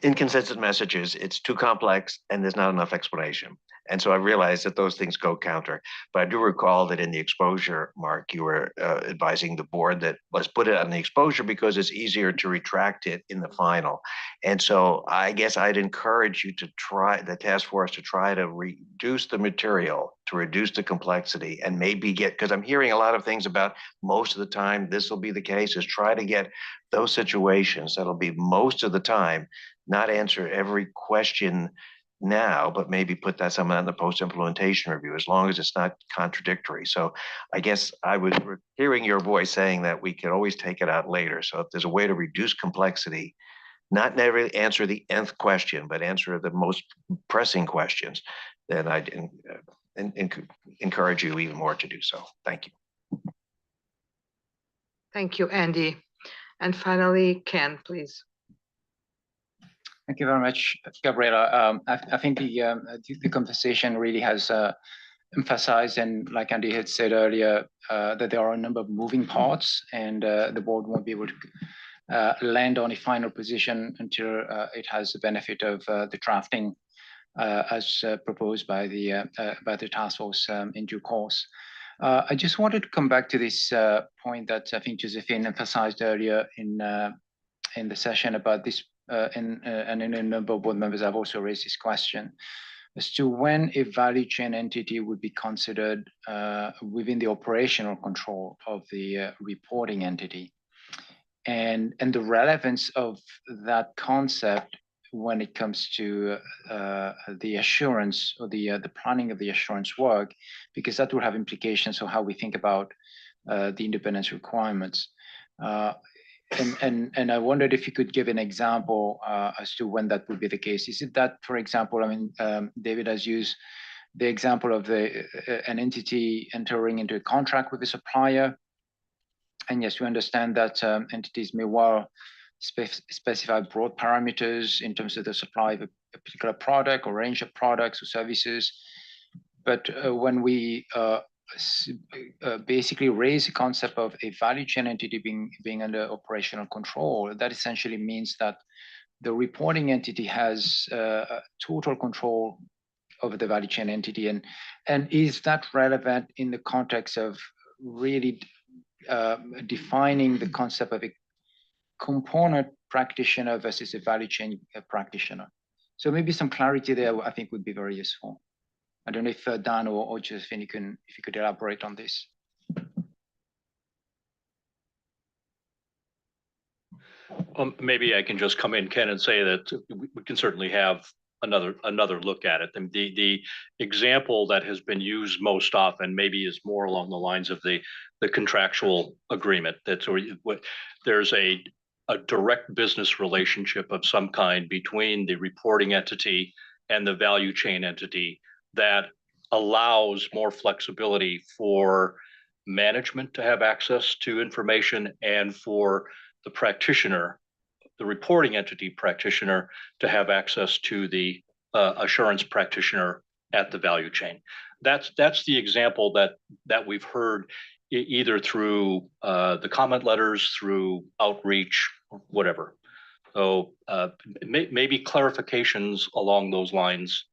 inconsistent messages. It's too complex, and there's not enough explanation. And so I realize that those things go counter. But I do recall that in the exposure, Mark, you were advising the board that let's put it on the exposure because it's easier to retract it in the final. And so I guess I'd encourage you to try, the task force, to try to reduce the material, to reduce the complexity, and maybe get, because I'm hearing a lot of things about most of the time this will be the case, is try to get those situations that'll be most of the time, not answer every question now, but maybe put that some in the post-implementation review, as long as it's not contradictory. So I guess I was hearing your voice saying that we could always take it out later. So if there's a way to reduce complexity, not never answer the nth question, but answer the most pressing questions, then I'd encourage you even more to do so. Thank you. Thank you, Andy. And finally, Ken, please. Thank you very much, Gabriela. I think the conversation really has emphasized, and like Andy had said earlier, that there are a number of moving parts, and the board won't be able to land on a final position until it has the benefit of the drafting as proposed by the task force in due course. I just wanted to come back to this point that I think Josephine emphasized earlier in the session about this. And in a number of board members have also raised this question as to when a value chain entity would be considered within the operational control of the reporting entity, and the relevance of that concept when it comes to the assurance or the planning of the assurance work, because that will have implications for how we think about the independence requirements. And I wondered if you could give an example as to when that would be the case. Is it that, for example, I mean, David has used the example of an entity entering into a contract with a supplier. And yes, we understand that entities may well specify broad parameters in terms of the supply of a particular product or range of products or services. But when we basically raise the concept of a value chain entity being under operational control, that essentially means that the reporting entity has total control over the value chain entity. And is that relevant in the context of really defining the concept of a component practitioner versus a value chain practitioner? So maybe some clarity there, I think, would be very useful. I don't know if Dan or Josephine, if you could elaborate on this. Maybe I can just come in, Ken, and say that we can certainly have another look at it. And the example that has been used most often maybe is more along the lines of the contractual agreement. That's where there's a direct business relationship of some kind between the reporting entity and the value chain entity that allows more flexibility for management to have access to information and for the practitioner, the reporting entity practitioner, to have access to the assurance practitioner at the value chain. That's the example that we've heard either through the comment letters, through outreach, whatever. So maybe clarifications along those lines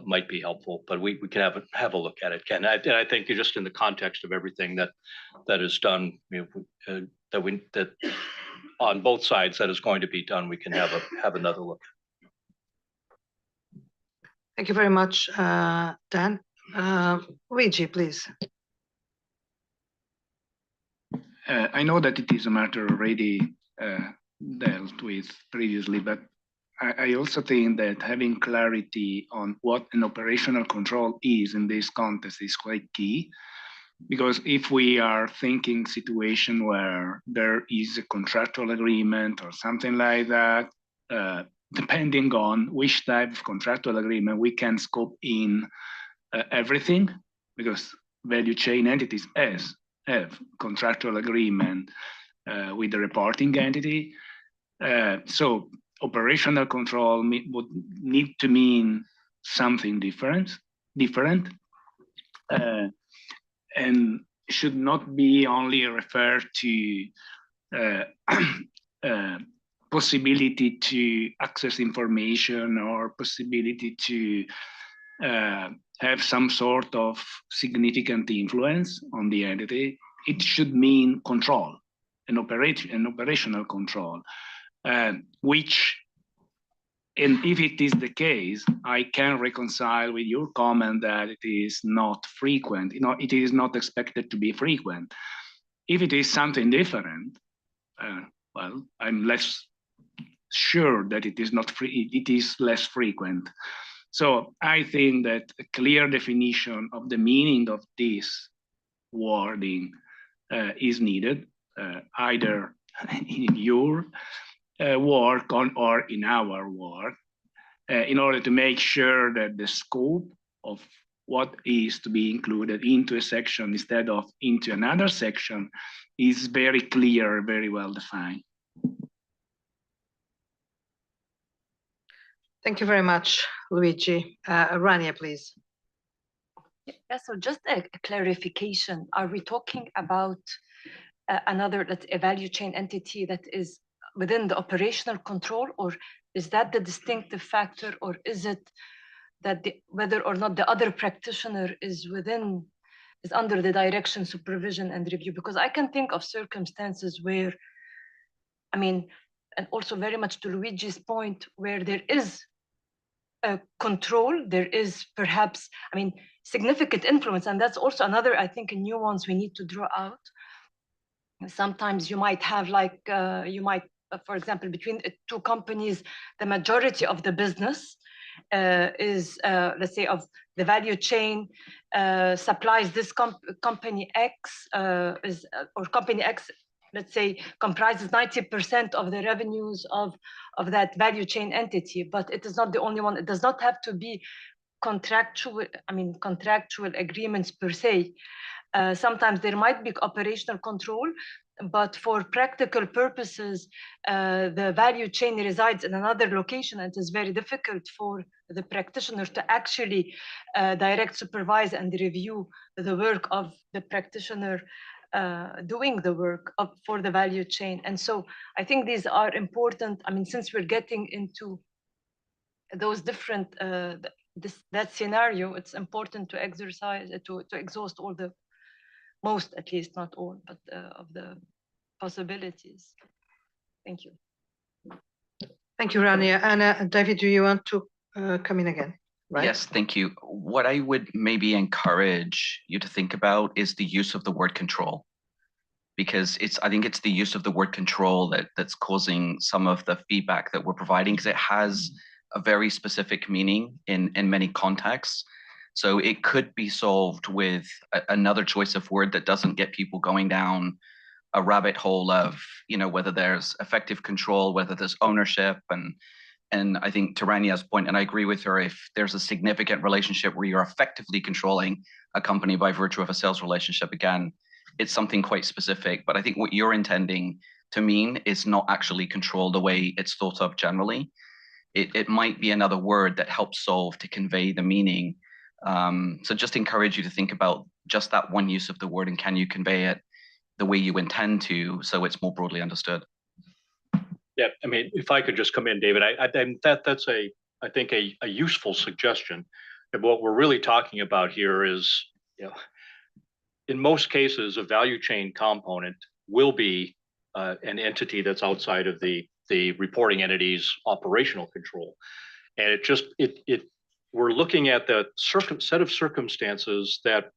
might be helpful, but we can have a look at it, Ken. And I think just in the context of everything that is done, that on both sides that is going to be done, we can have another look. Thank you very much, Dan. Luigi, please. I know that it is a matter already dealt with previously, but I also think that having clarity on what an operational control is in this context is quite key. Because if we are thinking situation where there is a contractual agreement or something like that, depending on which type of contractual agreement, we can scope in everything, because value chain entities have contractual agreement with the reporting entity. So operational control would need to mean something different, and should not be only referred to possibility to access information or possibility to have some sort of significant influence on the entity. It should mean control, an operational control, which, and if it is the case, I can reconcile with your comment that it is not frequent. It is not expected to be frequent. If it is something different, well, I'm less sure that it is not free. It is less frequent. So I think that a clear definition of the meaning of this wording is needed, either in your work or in our work, in order to make sure that the scope of what is to be included into a section instead of into another section is very clear, very well defined. Thank you very much, Luigi. Rania, please. Yeah, so just a clarification. Are we talking about another, that's a value chain entity that is within the operational control, or is that the distinctive factor, or is it that whether or not the other practitioner is under the direction, supervision, and review? Because I can think of circumstances where, I mean, and also very much to Luigi's point, where there is a control, there is perhaps, I mean, significant influence, and that's also another, I think, a nuance we need to draw out. Sometimes you might have for example, between two companies, the majority of the business is, let's say, of the value chain supplies this company X, or company X, let's say, comprises 90% of the revenues of that value chain entity, but it is not the only one. It does not have to be contractual agreements per se. Sometimes there might be operational control, but for practical purposes, the value chain resides in another location, and it is very difficult for the practitioner to actually direct, supervise, and review the work of the practitioner doing the work for the value chain. And so I think these are important. I mean, since we're getting into those different, that scenario, it's important to exercise, to exhaust all the, most, at least, not all, but of the possibilities. Thank you. Thank you, Rania. And David, do you want to come in again? Right? Yes, thank you. What I would maybe encourage you to think about is the use of the word control, because I think it's the use of the word control that's causing some of the feedback that we're providing, because it has a very specific meaning in many contexts. So it could be solved with another choice of word that doesn't get people going down a rabbit hole of, whether there's effective control, whether there's ownership. And I think to Ranya's point, and I agree with her, if there's a significant relationship where you're effectively controlling a company by virtue of a sales relationship, again, it's something quite specific. But I think what you're intending to mean is not actually control the way it's thought of generally. It might be another word that helps solve to convey the meaning. So just encourage you to think about just that one use of the word, and can you convey it the way you intend to, so it's more broadly understood. Yeah, I mean, if I could just come in, David, that's I think a useful suggestion. And what we're really talking about here is, in most cases, a value chain component will be an entity that's outside of the reporting entity's operational control. And we're looking at the set of circumstances that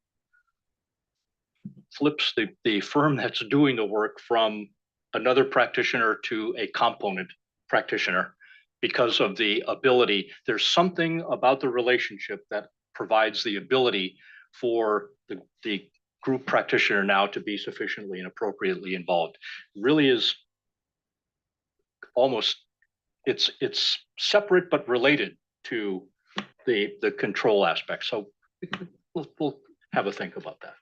flips the firm that's doing the work from another practitioner to a component practitioner because of the ability. There's something about the relationship that provides the ability for the group practitioner now to be sufficiently and appropriately involved. Really is almost, it's separate but related to the control aspect. So we'll have a think about that.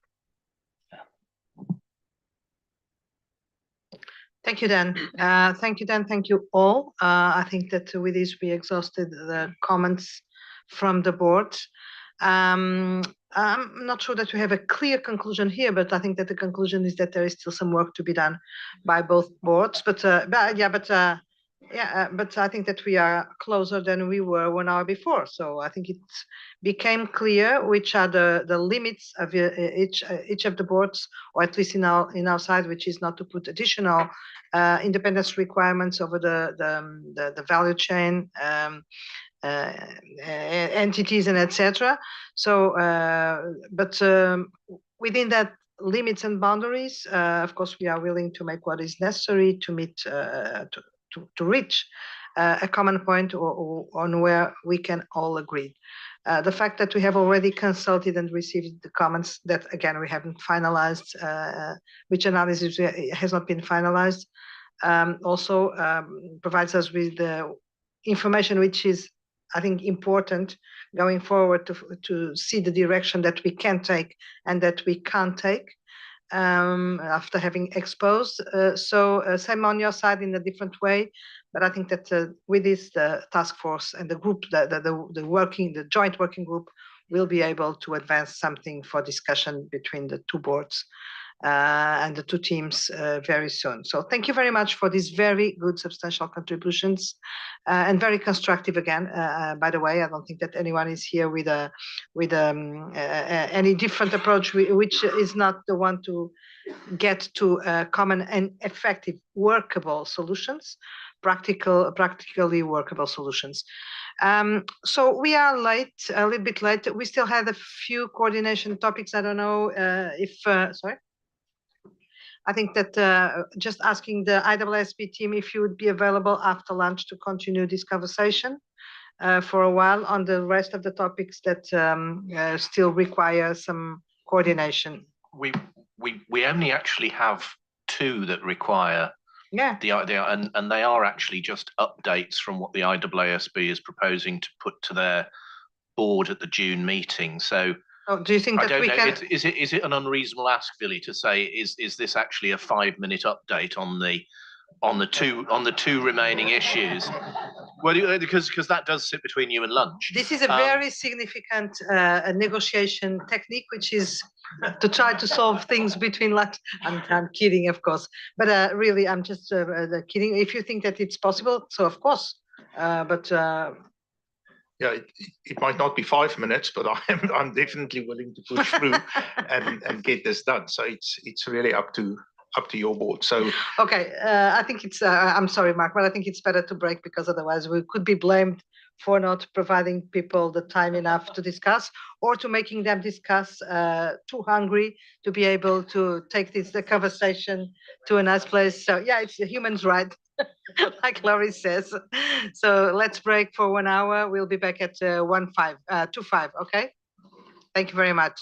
Thank you, Dan. Thank you, Dan. Thank you all. I think that with this, we exhausted the comments from the board. I'm not sure that we have a clear conclusion here, but I think that the conclusion is that there is still some work to be done by both boards. But I think that we are closer than we were 1 hour before. So I think it became clear which are the limits of each of the boards, or at least in our side, which is not to put additional independence requirements over the value chain entities and etc. So, within that limits and boundaries, of course, we are willing to make what is necessary to meet to reach a common point or on where we can all agree. The fact that we have already consulted and received the comments that, again, we haven't finalized, which analysis has not been finalized, also provides us with the information which is, I think, important going forward to see the direction that we can take and that we can't take after having exposed. Same on your side in a different way, but I think that with this, the task force and the group, the joint working group will be able to advance something for discussion between the two boards and the two teams very soon. So thank you very much for these very good substantial contributions and very constructive again. By the way, I don't think that anyone is here with any different approach, which is not the one to get to common and effective workable solutions, practically workable solutions. So we are late, a little bit late. We still had a few coordination topics. I don't know if, sorry. I think that just asking the IESBA team if you would be available after lunch to continue this conversation for a while on the rest of the topics that still require some coordination. We only actually have 2 that require and they are actually just updates from what the IESBA is proposing to put to their board at the June meeting. So do you think that we can? Is it an unreasonable ask, Vili, to say is this actually a 5-minute update on the two remaining issues? Well, because that does sit between you and lunch. This is a very significant negotiation technique, which is to try to solve things between lunch. I'm kidding, of course, but really, I'm just kidding. If you think that it's possible, so of course, but. Yeah, it might not be 5 minutes, but I'm definitely willing to push through and get this done. So it's really up to your board. So okay, I think it's. I'm sorry, Mark, but I think it's better to break because otherwise we could be blamed for not providing people the time enough to discuss or to making them discuss too hungry to be able to take the conversation to a nice place. So yeah, it's a human's right. like Laurie says. So let's break for 1 hour. We'll be back at 2:05. Okay. Thank you very much.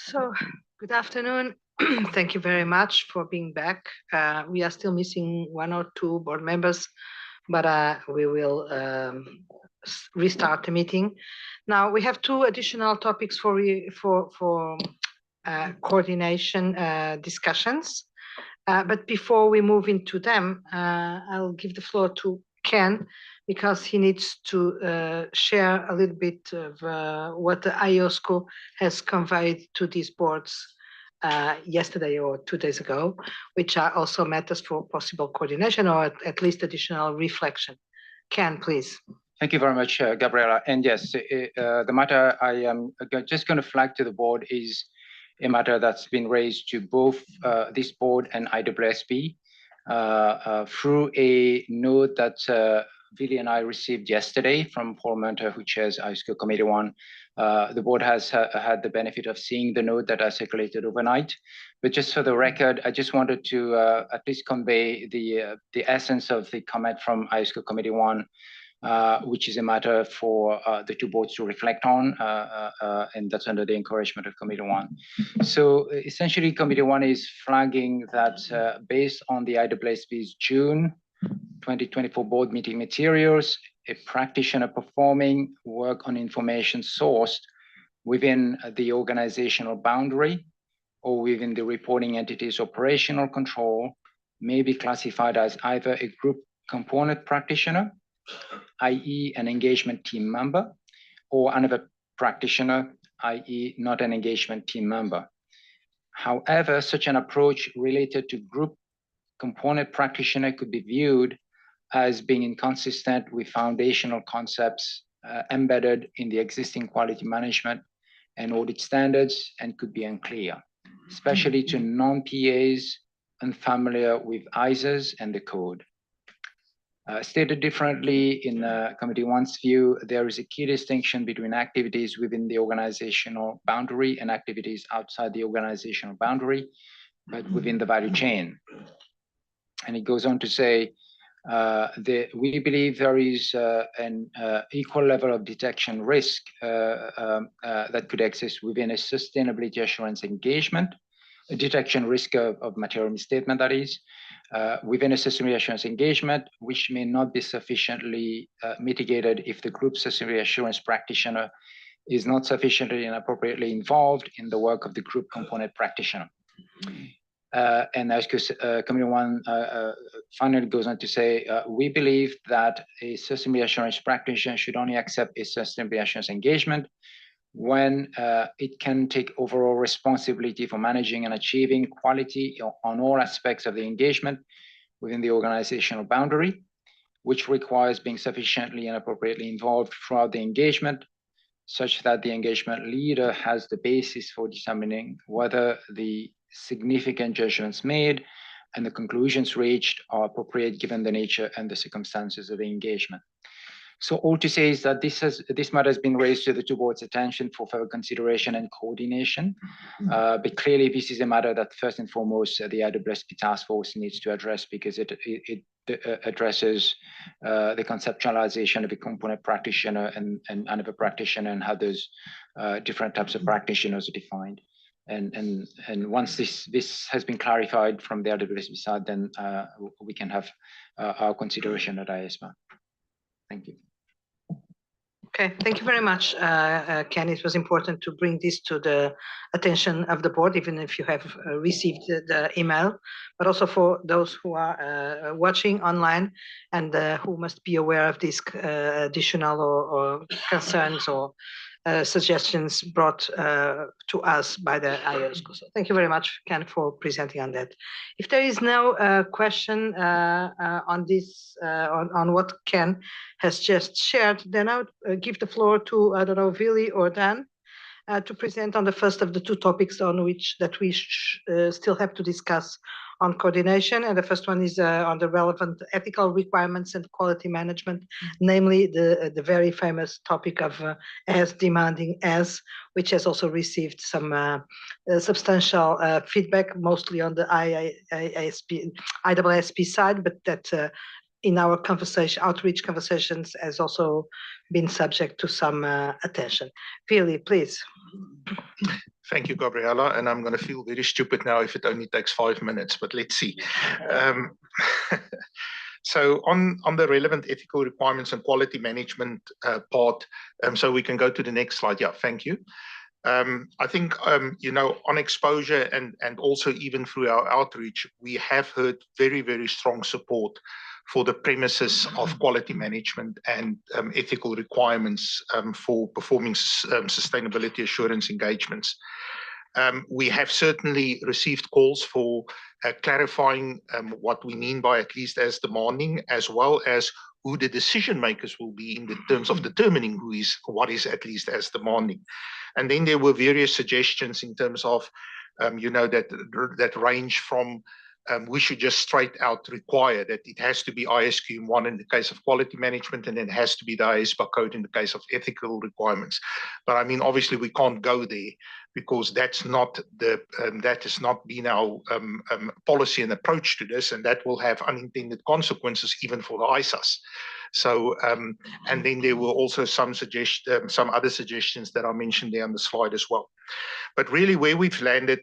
So, good afternoon. Thank you very much for being back. We are still missing one or two board members, but we will restart the meeting. Now, we have two additional topics for coordination discussions. But before we move into them, I'll give the floor to Ken, because he needs to share a little bit of what the IOSCO has conveyed to these boards yesterday or 2 days ago, which are also matters for possible coordination or at least additional reflection. Ken, please. Thank you very much, Gabriela. And yes, the matter I am just going to flag to the board is a matter that's been raised to both this board and IESBA through a note that Vili and I received yesterday from Paul Munter, who chairs ISCO Committee 1. The board has had the benefit of seeing the note that I circulated overnight. But just for the record, I just wanted to at least convey the essence of the comment from ISCO Committee 1, which is a matter for the two boards to reflect on, and that's under the encouragement of Committee 1. So essentially, Committee 1 is flagging that based on the IESBA's June 2024 board meeting materials, a practitioner performing work on information sourced within the organizational boundary or within the reporting entity's operational control may be classified as either a group component practitioner, i.e. an engagement team member, or another practitioner, i.e. not an engagement team member. However, such an approach related to group component practitioner could be viewed as being inconsistent with foundational concepts embedded in the existing quality management and audit standards and could be unclear, especially to non-PAs unfamiliar with ISAs and the code. Stated differently, in Committee 1's view, there is a key distinction between activities within the organizational boundary and activities outside the organizational boundary, but within the value chain. And it goes on to say, we believe there is an equal level of detection risk that could exist within a sustainability assurance engagement, a detection risk of material misstatement, that is, within a sustainability assurance engagement, which may not be sufficiently mitigated if the group sustainability assurance practitioner is not sufficiently and appropriately involved in the work of the group component practitioner. And as Committee 1 finally goes on to say, we believe that a sustainability assurance practitioner should only accept a sustainability assurance engagement when it can take overall responsibility for managing and achieving quality on all aspects of the engagement within the organizational boundary, which requires being sufficiently and appropriately involved throughout the engagement, such that the engagement leader has the basis for determining whether the significant judgments made and the conclusions reached are appropriate given the nature and the circumstances of the engagement. So all to say is that this matter has been raised to the two boards' attention for further consideration and coordination. But clearly, this is a matter that first and foremost the IESBA task force needs to address, because it addresses the conceptualization of a component practitioner and another practitioner, and how those different types of practitioners are defined. And once this has been clarified from the IESBA side, then we can have our consideration at IESBA. Thank you. Okay, thank you very much, Ken. It was important to bring this to the attention of the board, even if you have received the email, but also for those who are watching online and who must be aware of these additional or concerns or suggestions brought to us by the IOSCO. So thank you very much, Ken, for presenting on that. If there is no question on this, on what Ken has just shared, then I would give the floor to, I don't know, Vili or Dan, to present on the first of the two topics on which that we still have to discuss on coordination. And the first one is on the relevant ethical requirements and quality management, namely the very famous topic of as demanding as, which has also received some substantial feedback, mostly on the IESB side, but that in our outreach conversations has also been subject to some attention. Vili, please. Thank you, Gabriella. And I'm going to feel very stupid now if it only takes 5 minutes, but let's see. So on the relevant ethical requirements and quality management part, so we can go to the next slide. Yeah, thank you. I think, on exposure and also even through our outreach, we have heard very, very strong support for the premises of quality management and ethical requirements for performing sustainability assurance engagements. We have certainly received calls for clarifying what we mean by at least as demanding, as well as who the decision makers will be in the terms of determining what is at least as demanding. And then there were various suggestions in terms of, that range from we should just straight out require that it has to be ISQM 1 in the case of quality management, and it has to be the IESBA code in the case of ethical requirements. But I mean, obviously we can't go there because that's not that has not been our policy and approach to this, and that will have unintended consequences even for the ISAs. So, and then there were also some other suggestions that I mentioned there on the slide as well. But really where we've landed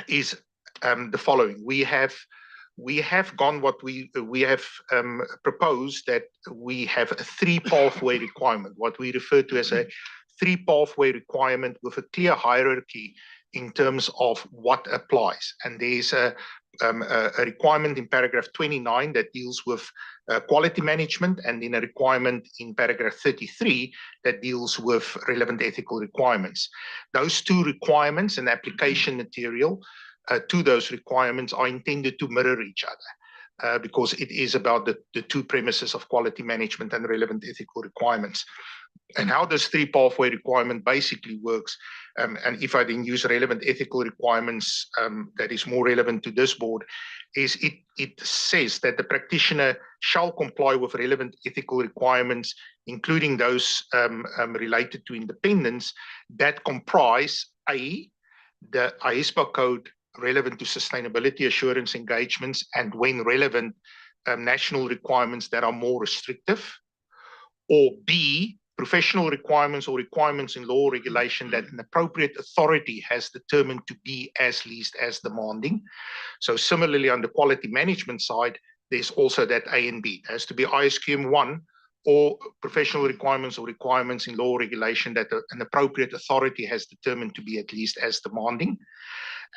is the following. We have gone what we have proposed, that we have a 3-pathway requirement, what we refer to as a 3-pathway requirement with a clear hierarchy in terms of what applies. And there's a requirement in paragraph 29 that deals with quality management, and in a requirement in paragraph 33 that deals with relevant ethical requirements. Those two requirements and application material to those requirements are intended to mirror each other because it is about the two premises of quality management and relevant ethical requirements. And how this 3-pathway requirement basically works, and if I then use relevant ethical requirements that is more relevant to this board, is it says that the practitioner shall comply with relevant ethical requirements, including those related to independence, that comprise A, the IESBA code relevant to sustainability assurance engagements, and when relevant, national requirements that are more restrictive, or B, professional requirements or requirements in law or regulation that an appropriate authority has determined to be as least as demanding. So similarly, on the quality management side, there's also that A and B. It has to be ISQM 1 or professional requirements or requirements in law or regulation that an appropriate authority has determined to be at least as demanding.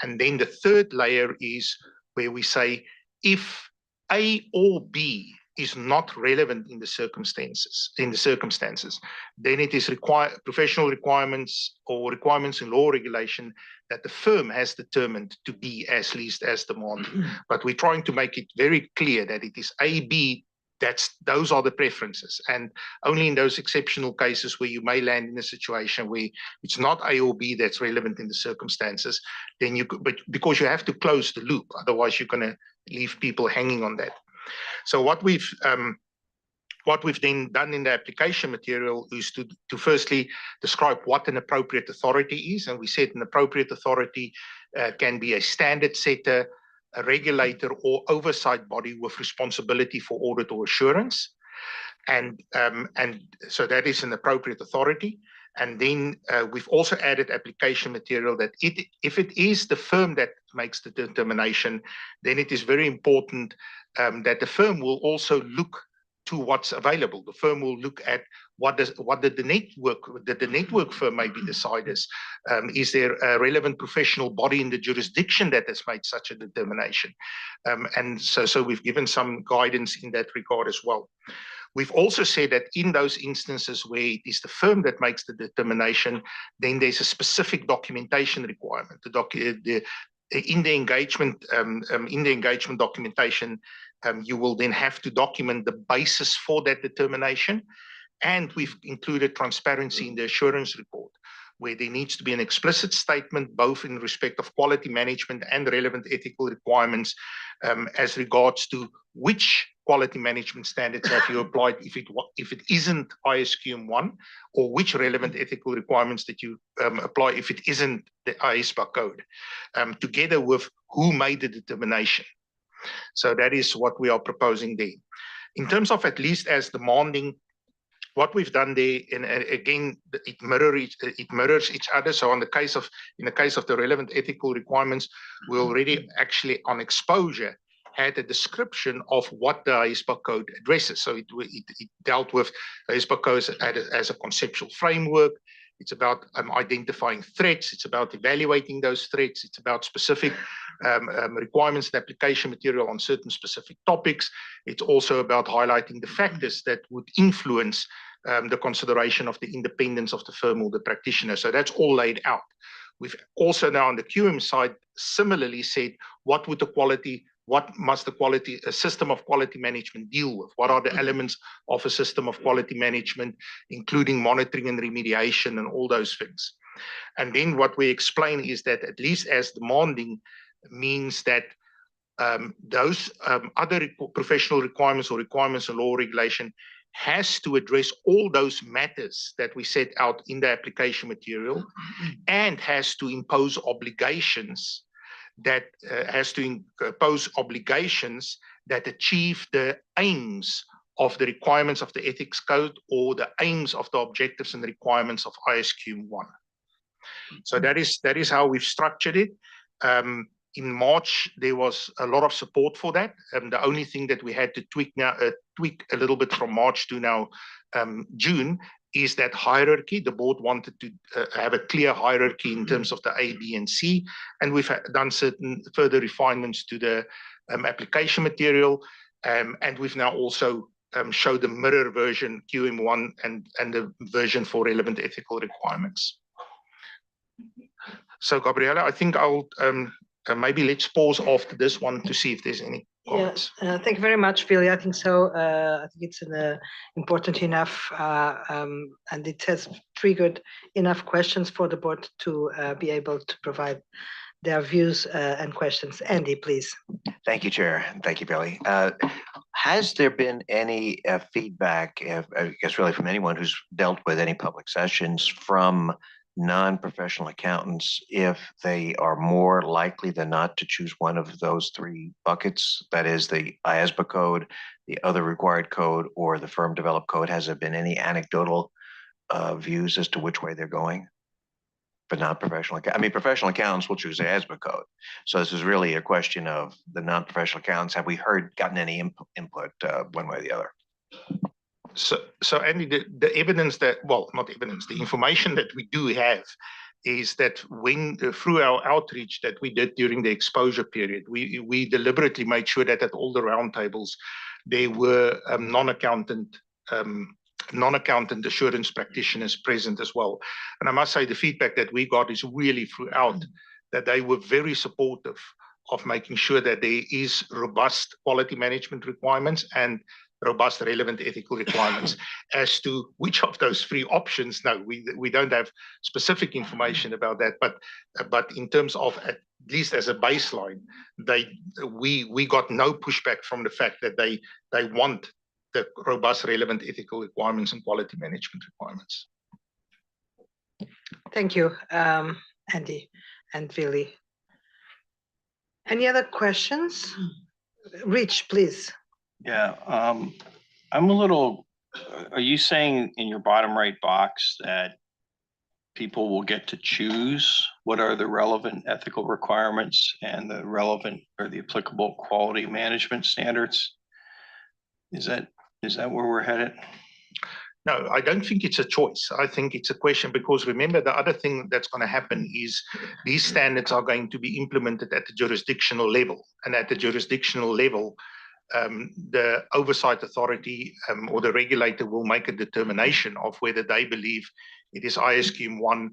And then the third layer is where we say, if A or B is not relevant in the circumstances, then it is professional requirements or requirements in law or regulation that the firm has determined to be as least as demanding. But we're trying to make it very clear that it is A, B, those are the preferences. And only in those exceptional cases where you may land in a situation where it's not A or B that's relevant in the circumstances, then but because you have to close the loop, otherwise you're going to leave people hanging on that. So what we've then done in the application material is to firstly describe what an appropriate authority is. And we said an appropriate authority can be a standard setter, a regulator, or oversight body with responsibility for audit or assurance. And so that is an appropriate authority. And then we've also added application material that if it is the firm that makes the determination, then it is very important that the firm will also look to what's available. The firm will look at what did the network firm maybe decide is. Is there a relevant professional body in the jurisdiction that has made such a determination? And so we've given some guidance in that regard as well. We've also said that in those instances where it is the firm that makes the determination, then there's a specific documentation requirement. In the engagement documentation, you will then have to document the basis for that determination. And we've included transparency in the assurance report, where there needs to be an explicit statement, both in respect of quality management and relevant ethical requirements, as regards to which quality management standards have you applied if it isn't ISQM 1, or which relevant ethical requirements that you apply if it isn't the IESBA code, together with who made the determination. So that is what we are proposing there. In terms of at least as demanding, what we've done there, and again, it mirrors each other. So in the case of the relevant ethical requirements, we already actually on exposure had a description of what the IESBA code addresses. So it dealt with the IESBA code as a conceptual framework. It's about identifying threats. It's about evaluating those threats. It's about specific requirements and application material on certain specific topics. It's also about highlighting the factors that would influence the consideration of the independence of the firm or the practitioner. So that's all laid out. We've also now on the QM side similarly said what must a system of quality management deal with? What are the elements of a system of quality management, including monitoring and remediation and all those things? And then what we explain is that at least as demanding means that those other professional requirements or requirements in law regulation has to address all those matters that we set out in the application material and has to impose obligations that achieve the aims of the requirements of the ethics code or the aims of the objectives and requirements of ISQ 1. So that is how we've structured it. In March, there was a lot of support for that. The only thing that we had to tweak a little bit from March to now June is that hierarchy. The board wanted to have a clear hierarchy in terms of the A, B, and C, and we've done certain further refinements to the application material, and we've now also showed the mirror version QM1 and the version for relevant ethical requirements. So, Gabriela, I think I'll maybe let's pause after this one to see if there's any comments. Thank you very much, Billy. I think so. I think it's an important enough, and it has triggered enough questions for the board to be able to provide their views and questions. Andy, please. Thank you, Chair. Thank you, Billy. Has there been any feedback, I guess really from anyone who's dealt with any public sessions, from non-professional accountants if they are more likely than not to choose one of those three buckets, that is the IESBA code, the other required code, or the firm developed code? Has there been any anecdotal views as to which way they're going? But non-professional, I mean, professional accountants will choose the IESBA code. So this is really a question of the non-professional accountants. Have we gotten any input one way or the other? So Andy, the evidence that, well, not evidence, the information that we do have is that when through our outreach that we did during the exposure period, we deliberately made sure that at all the roundtables there were non-accountant assurance practitioners present as well. And I must say the feedback that we got is really throughout that they were very supportive of making sure that there is robust quality management requirements and robust relevant ethical requirements. As to which of those three options, no, we don't have specific information about that, but in terms of at least as a baseline, we got no pushback from the fact that they want the robust relevant ethical requirements and quality management requirements. Thank you, Andy and Billy. Any other questions? Rich, please. Yeah, I'm a little, are you saying in your bottom right box that people will get to choose what are the relevant ethical requirements and the relevant or the applicable quality management standards? Is that where we're headed? No, I don't think it's a choice. I think it's a question because remember the other thing that's going to happen is these standards are going to be implemented at the jurisdictional level, and at the jurisdictional level, the oversight authority or the regulator will make a determination of whether they believe it is ISQ 1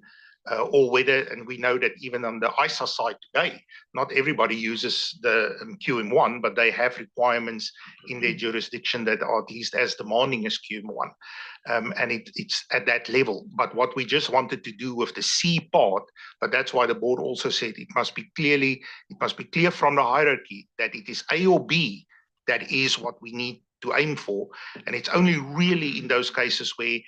or whether, and we know that even on the ISA side today, not everybody uses the QM1, but they have requirements in their jurisdiction that are at least as demanding as QM1. And it's at that level. But what we just wanted to do with the C part, but that's why the board also said it must be clear from the hierarchy that it is A or B that is what we need to aim for. And it's only really in those cases where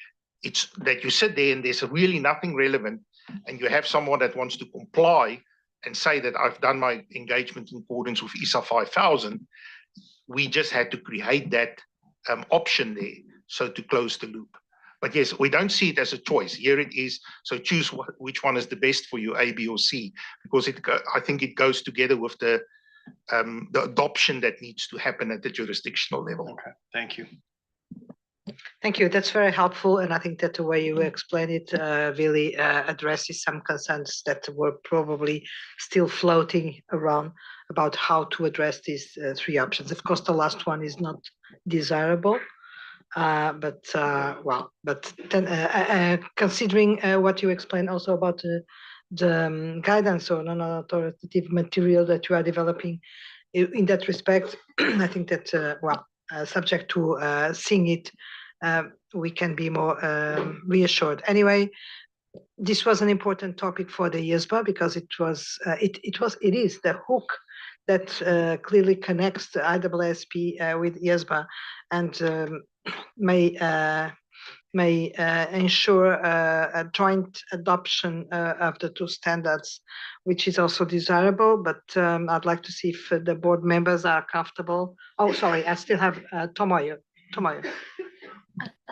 it's that you sit there and there's really nothing relevant and you have someone that wants to comply and say that I've done my engagement in accordance with ISA 5000, we just had to create that option there, so to close the loop. But yes, we don't see it as a choice. Here it is. So choose which one is the best for you, A, B, or C, because I think it goes together with the adoption that needs to happen at the jurisdictional level. Okay, thank you. Thank you. That's very helpful. And I think that the way you explain it really addresses some concerns that were probably still floating around about how to address these three options. Of course, the last one is not desirable. But then considering what you explained also about the guidance or non-authoritative material that you are developing in that respect, I think that, subject to seeing it, we can be more reassured. Anyway, this was an important topic for the IESBA because it is the hook that clearly connects the IASB with IESBA and may ensure a joint adoption of the two standards, which is also desirable. But I'd like to see if the board members are comfortable. Oh, sorry, I still have Tomoyo.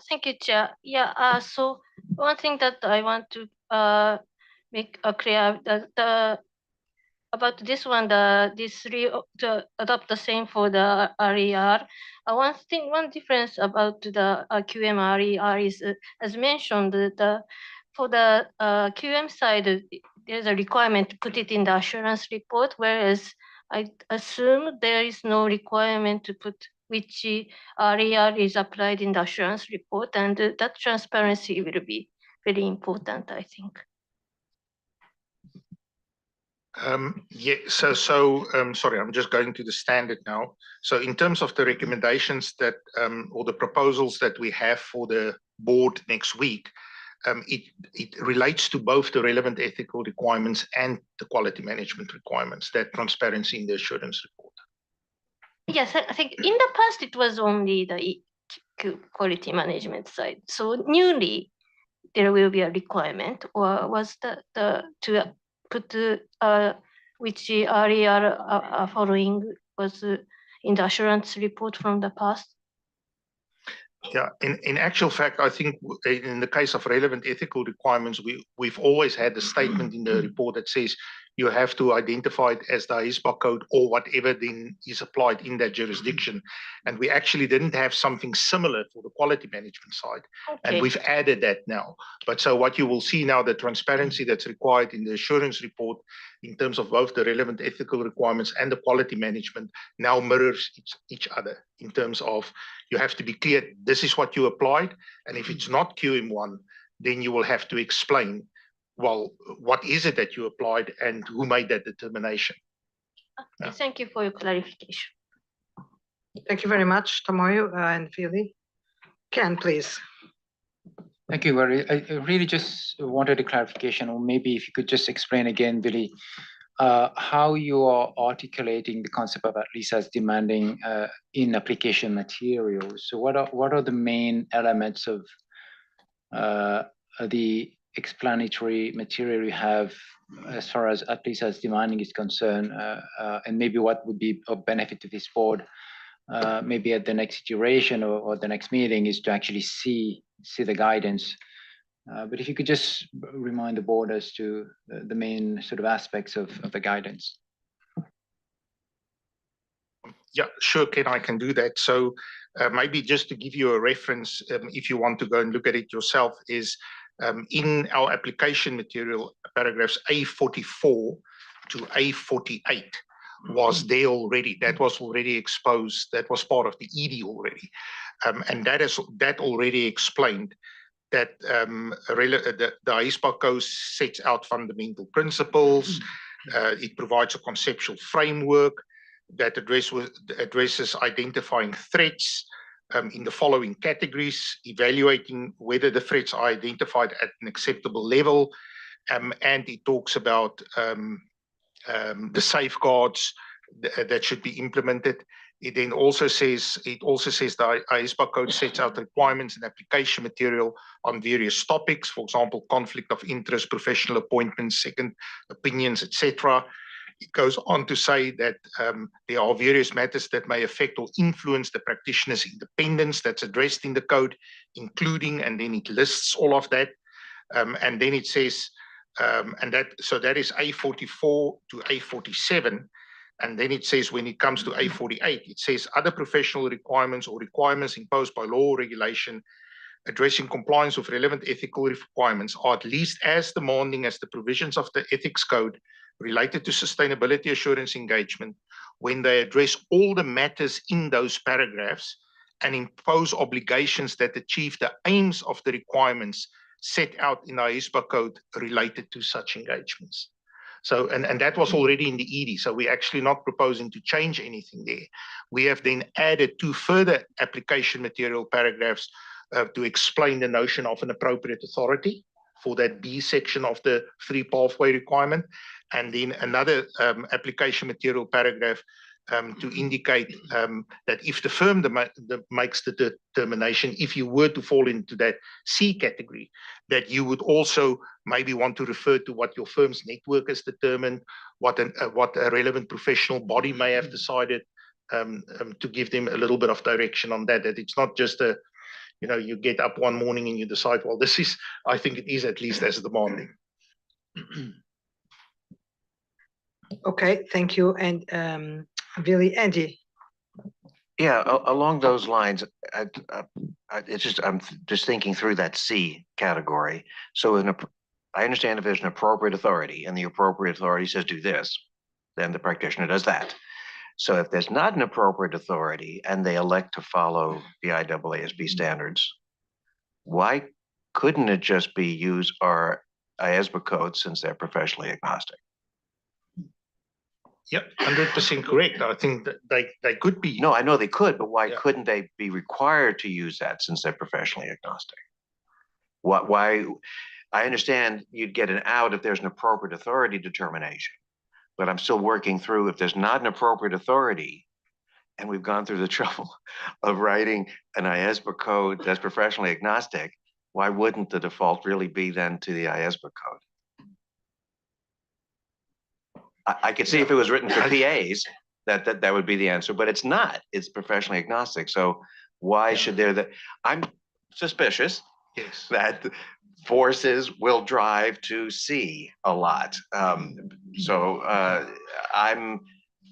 Thank you, Chair. Yeah, so one thing that I want to make clear that about this one, to adopt the same for the RER. One difference about the QM RER is, as mentioned, for the QM side, there's a requirement to put it in the assurance report, whereas I assume there is no requirement to put which RER is applied in the assurance report, and that transparency will be very important, I think. Sorry, I'm just going to the standard now. So in terms of the recommendations that, or the proposals that we have for the board next week, it relates to both the relevant ethical requirements and the quality management requirements, that transparency in the assurance report. Yes, I think in the past it was only the quality management side. So newly there will be a requirement, or was the to put which area following was in the assurance report from the past? Yeah, in actual fact, I think in the case of relevant ethical requirements, we've always had a statement in the report that says you have to identify it as the IESBA code or whatever then is applied in that jurisdiction. And we actually didn't have something similar for the quality management side. Okay. And we've added that now. But so what you will see now, the transparency that's required in the assurance report in terms of both the relevant ethical requirements and the quality management now mirrors each other in terms of you have to be clear, this is what you applied. And if it's not QM1, then you will have to explain, well, what is it that you applied and who made that determination? Okay, thank you for your clarification. Thank you very much, Tomoyo and Philly. Ken, please. Thank you, Gary. I really just wanted a clarification, or maybe if you could just explain again, Billy, how you are articulating the concept of at least as demanding in application materials. So what are the main elements of the explanatory material you have as far as at least as demanding is concerned, and maybe what would be of benefit to this board, maybe at the next iteration or the next meeting, is to actually see the guidance. But if you could just remind the board as to the main sort of aspects of the guidance. Yeah, sure, Ken, I can do that. So maybe just to give you a reference, if you want to go and look at it yourself, is in our application material, paragraphs A44 to A48 was there already. That was already exposed. That was part of the ED already. And that already explained that the IESBA code sets out fundamental principles. It provides a conceptual framework that addresses identifying threats in the following categories, evaluating whether the threats are identified at an acceptable level, and it talks about the safeguards that should be implemented. It then also says the IESBA code sets out requirements and application material on various topics, for example, conflict of interest, professional appointments, second opinions, etc. It goes on to say that there are various matters that may affect or influence the practitioner's independence that's addressed in the code, including, and then it lists all of that. And then it says, so that is A44 to A47. And then it says when it comes to A48, it says other professional requirements or requirements imposed by law or regulation addressing compliance with relevant ethical requirements are at least as demanding as the provisions of the ethics code related to sustainability assurance engagement when they address all the matters in those paragraphs and impose obligations that achieve the aims of the requirements set out in our IESBA code related to such engagements. So, and that was already in the ED, so we're actually not proposing to change anything there. We have then added 2 further application material paragraphs to explain the notion of an appropriate authority for that B section of the 3 pathway requirement, and then another application material paragraph to indicate that if the firm makes the determination, if you were to fall into that C category, that you would also maybe want to refer to what your firm's network has determined, what a relevant professional body may have decided, to give them a little bit of direction on that, that it's not just a, you get up one morning and you decide, well, this is, I think it is at least as demanding. Okay, thank you. And really, Andy. Yeah, along those lines, I'm just thinking through that C category. So I understand if there's an appropriate authority and the appropriate authority says do this, then the practitioner does that. So if there's not an appropriate authority and they elect to follow the IAASB standards, why couldn't it just be use our IESBA code since they're professionally agnostic? Yep, 100% correct. I think that they could be. No, I know they could, but why couldn't they be required to use that since they're professionally agnostic? Why? I understand you'd get an out if there's an appropriate authority determination, but I'm still working through if there's not an appropriate authority, and we've gone through the trouble of writing an IESBA code that's professionally agnostic, why wouldn't the default really be then to the IESBA code? I could see if it was written for PAs, that would be the answer, but it's not. It's professionally agnostic. So why should there? I'm suspicious that forces will drive to C a lot. And I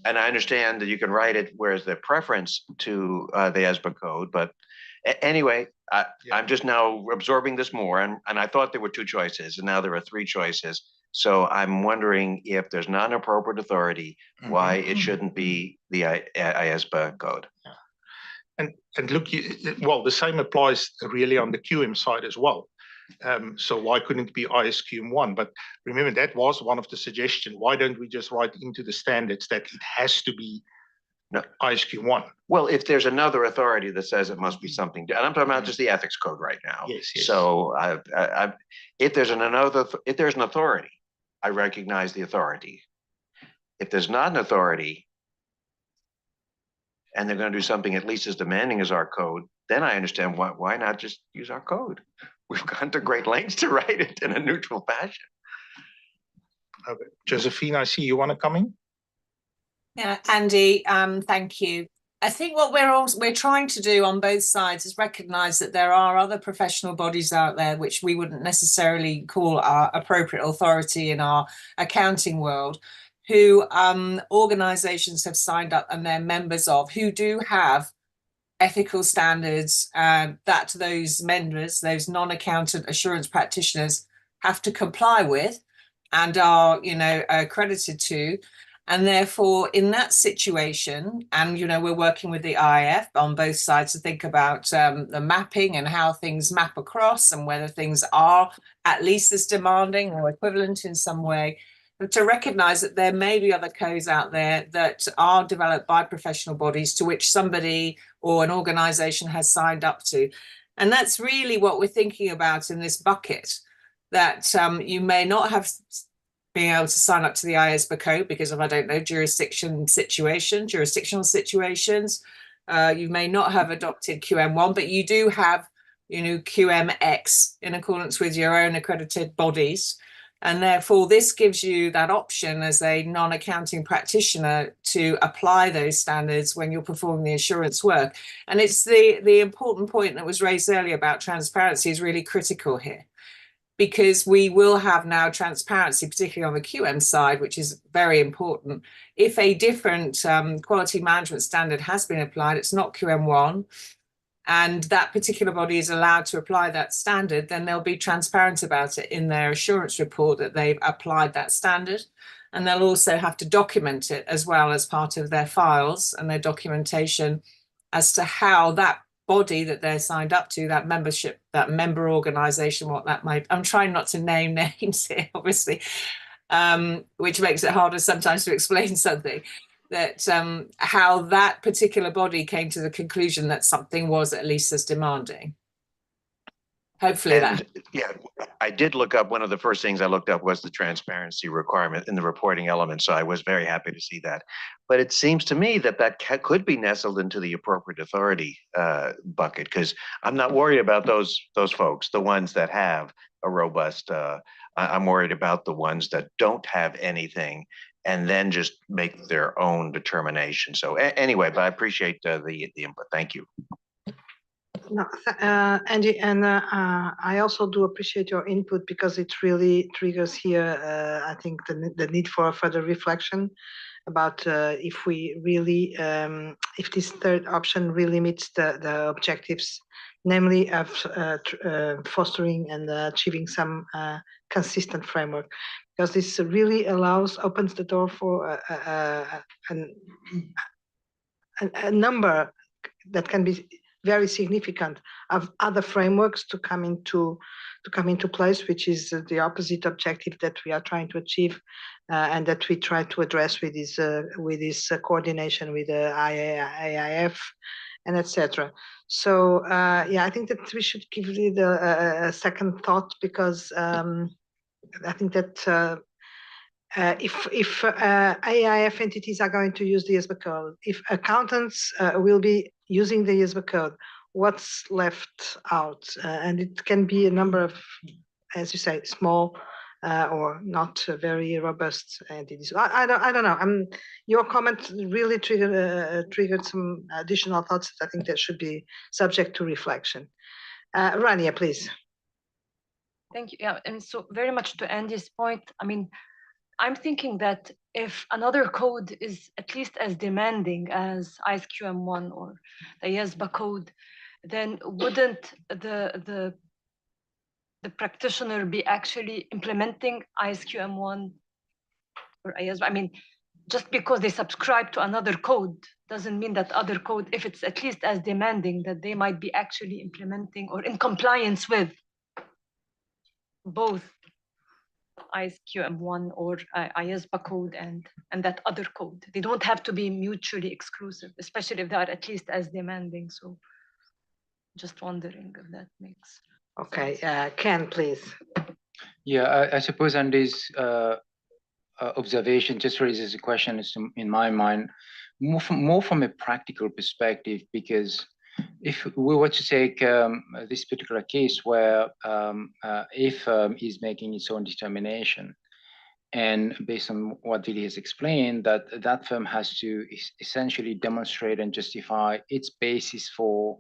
understand that you can write it whereas the preference to the IESBA code, but anyway, I'm just now absorbing this more, and I thought there were 2 choices, and now there are 3 choices. So I'm wondering if there's not an appropriate authority, why it shouldn't be the IESBA code. And look, well, the same applies really on the QM side as well. So why couldn't it be ISQM1? But remember, that was one of the suggestions. Why don't we just write into the standards that it has to be ISQM1? Well, if there's another authority that says it must be something, and I'm talking about just the ethics code right now. Yes. So if there's an authority, I recognize the authority. If there's not an authority, and they're going to do something at least as demanding as our code, then I understand why not just use our code? We've gone to great lengths to write it in a neutral fashion. Okay. Josephine, I see you want to come in. Yeah, Andy, thank you. I think what we're trying to do on both sides is recognise that there are other professional bodies out there which we wouldn't necessarily call our appropriate authority in our accounting world, who organisations have signed up and they're members of, who do have ethical standards that those members, those non-accountant assurance practitioners, have to comply with and are, accredited to. And therefore, in that situation, and, we're working with the IIF on both sides to think about the mapping and how things map across and whether things are at least as demanding or equivalent in some way, but to recognise that there may be other codes out there that are developed by professional bodies to which somebody or an organisation has signed up to. And that's really what we're thinking about in this bucket, that you may not have being able to sign up to the IESBA code because of, I don't know, jurisdictional situations. You may not have adopted QM1, but you do have, QMX in accordance with your own accredited bodies. And therefore, this gives you that option as a non-accounting practitioner to apply those standards when you're performing the assurance work. And it's the important point that was raised earlier about transparency is really critical here, because we will have now transparency, particularly on the QM side, which is very important. If a different quality management standard has been applied, it's not QM1, and that particular body is allowed to apply that standard, then they'll be transparent about it in their assurance report that they've applied that standard. And they'll also have to document it as well as part of their files and their documentation as to how that body that they're signed up to, that membership, that member organization, what that might, I'm trying not to name names here, obviously, which makes it harder sometimes to explain something, that how that particular body came to the conclusion that something was at least as demanding. Hopefully that. Yeah, I did look up, one of the first things I looked up was the transparency requirement in the reporting element. So I was very happy to see that. But it seems to me that that could be nestled into the appropriate authority bucket, because I'm not worried about those folks, the ones that have a robust, I'm worried about the ones that don't have anything and then just make their own determination. So anyway, but I appreciate the input. Thank you. No, Andy, and I also do appreciate your input, because it really triggers here, I think, the need for further reflection about if we really, if this third option really meets the objectives, namely of fostering and achieving some consistent framework, because this really opens the door for a number that can be very significant of other frameworks to come into place, which is the opposite objective that we are trying to achieve, and that we try to address with this coordination with the IAIF and etc. So yeah, I think that we should give it a second thought, because I think that if AIF entities are going to use the IESBA code, if accountants will be using the IESBA code, what's left out? And it can be a number of, as you say, small or not very robust entities. I don't know. Your comment really triggered some additional thoughts that I think that should be subject to reflection. Rania, please. Thank you. Yeah, and so very much to Andy's point, I mean, I'm thinking that if another code is at least as demanding as ISQM1 or the IESBA code, then wouldn't the practitioner be actually implementing ISQM1 or IESBA? I mean, just because they subscribe to another code doesn't mean that other code, if it's at least as demanding, that they might be actually implementing or in compliance with both ISQM1 or IESBA code and that other code. They don't have to be mutually exclusive, especially if they are at least as demanding. So just wondering if that makes Okay, Ken, please. Yeah, I suppose Andy's observation just raises a question in my mind, more from a practical perspective, because if we were to take this particular case where if is making its own determination, and based on what Dili has explained, that firm has to essentially demonstrate and justify its basis for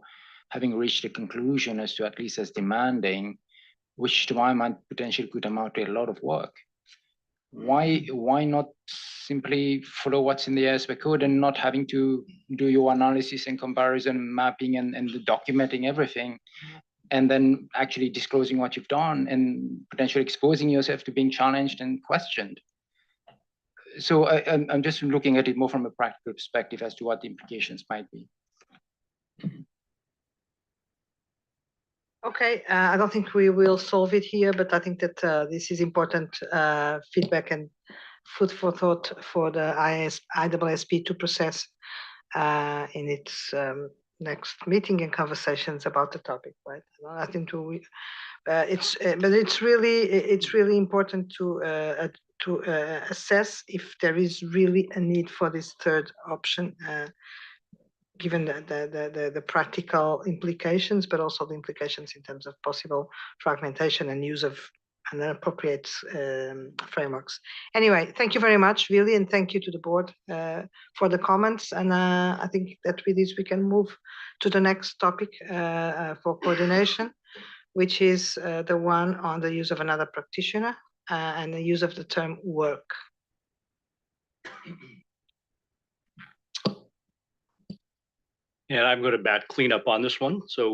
having reached a conclusion as to at least as demanding, which to my mind potentially could amount to a lot of work. Why not simply follow what's in the IESBA code and not having to do your analysis and comparison, mapping and documenting everything, and then actually disclosing what you've done and potentially exposing yourself to being challenged and questioned? So I'm just looking at it more from a practical perspective as to what the implications might be. Okay, I don't think we will solve it here, but I think that this is important feedback and food for thought for the IESB to process in its next meeting and conversations about the topic, right? I think but it's really important to assess if there is really a need for this third option, given the practical implications, but also the implications in terms of possible fragmentation and use of and appropriate frameworks. Anyway, thank you very much, really, and thank you to the board for the comments. And I think that with this we can move to the next topic for coordination, which is the one on the use of another practitioner and the use of the term work. And I'm going to bat cleanup on this one. So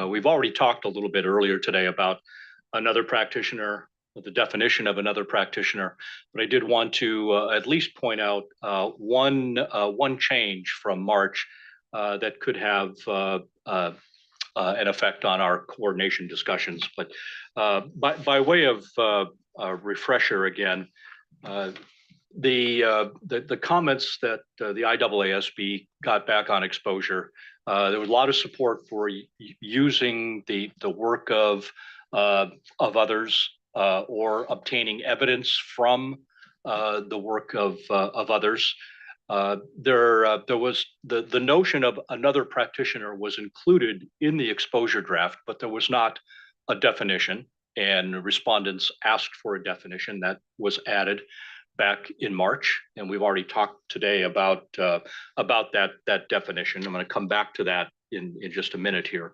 we've already talked a little bit earlier today about another practitioner, the definition of another practitioner, but I did want to at least point out one change from March that could have an effect on our coordination discussions. But by way of a refresher again, the comments that the IAASB got back on exposure, there was a lot of support for using the work of others or obtaining evidence from the work of others. There was the notion of another practitioner was included in the exposure draft, but there was not a definition, and respondents asked for a definition that was added back in March, and we've already talked today about that definition. I'm going to come back to that in just a minute here.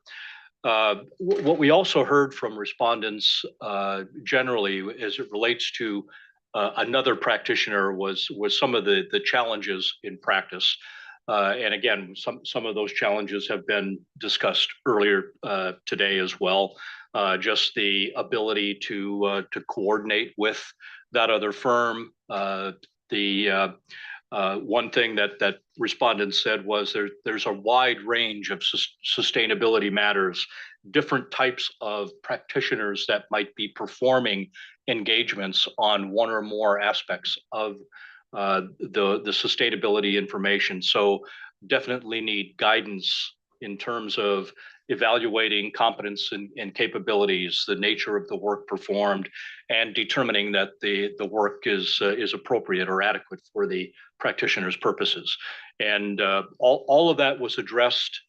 What we also heard from respondents generally as it relates to another practitioner was some of the challenges in practice. And again, some of those challenges have been discussed earlier today as well. Just the ability to coordinate with that other firm. One thing that respondents said was there's a wide range of sustainability matters, different types of practitioners that might be performing engagements on one or more aspects of the sustainability information. So definitely need guidance in terms of evaluating competence and capabilities, the nature of the work performed, and determining that the work is appropriate or adequate for the practitioner's purposes. And all of that was addressed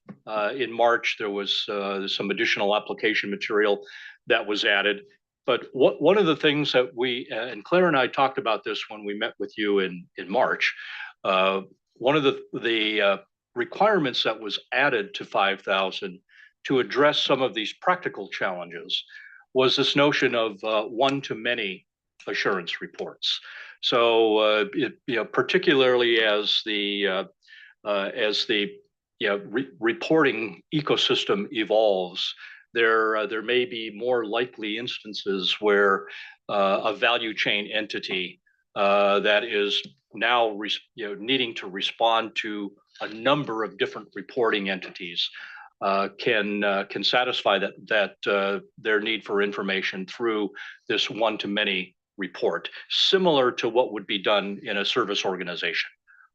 in March. There was some additional application material that was added. But one of the things that and Claire and I talked about this when we met with you in March, one of the requirements that was added to 5,000 to address some of these practical challenges was this notion of one-to-many assurance reports. So, particularly as the reporting ecosystem evolves, there may be more likely instances where a value chain entity that is now needing to respond to a number of different reporting entities can satisfy that their need for information through this one-to-many report, similar to what would be done in a service organization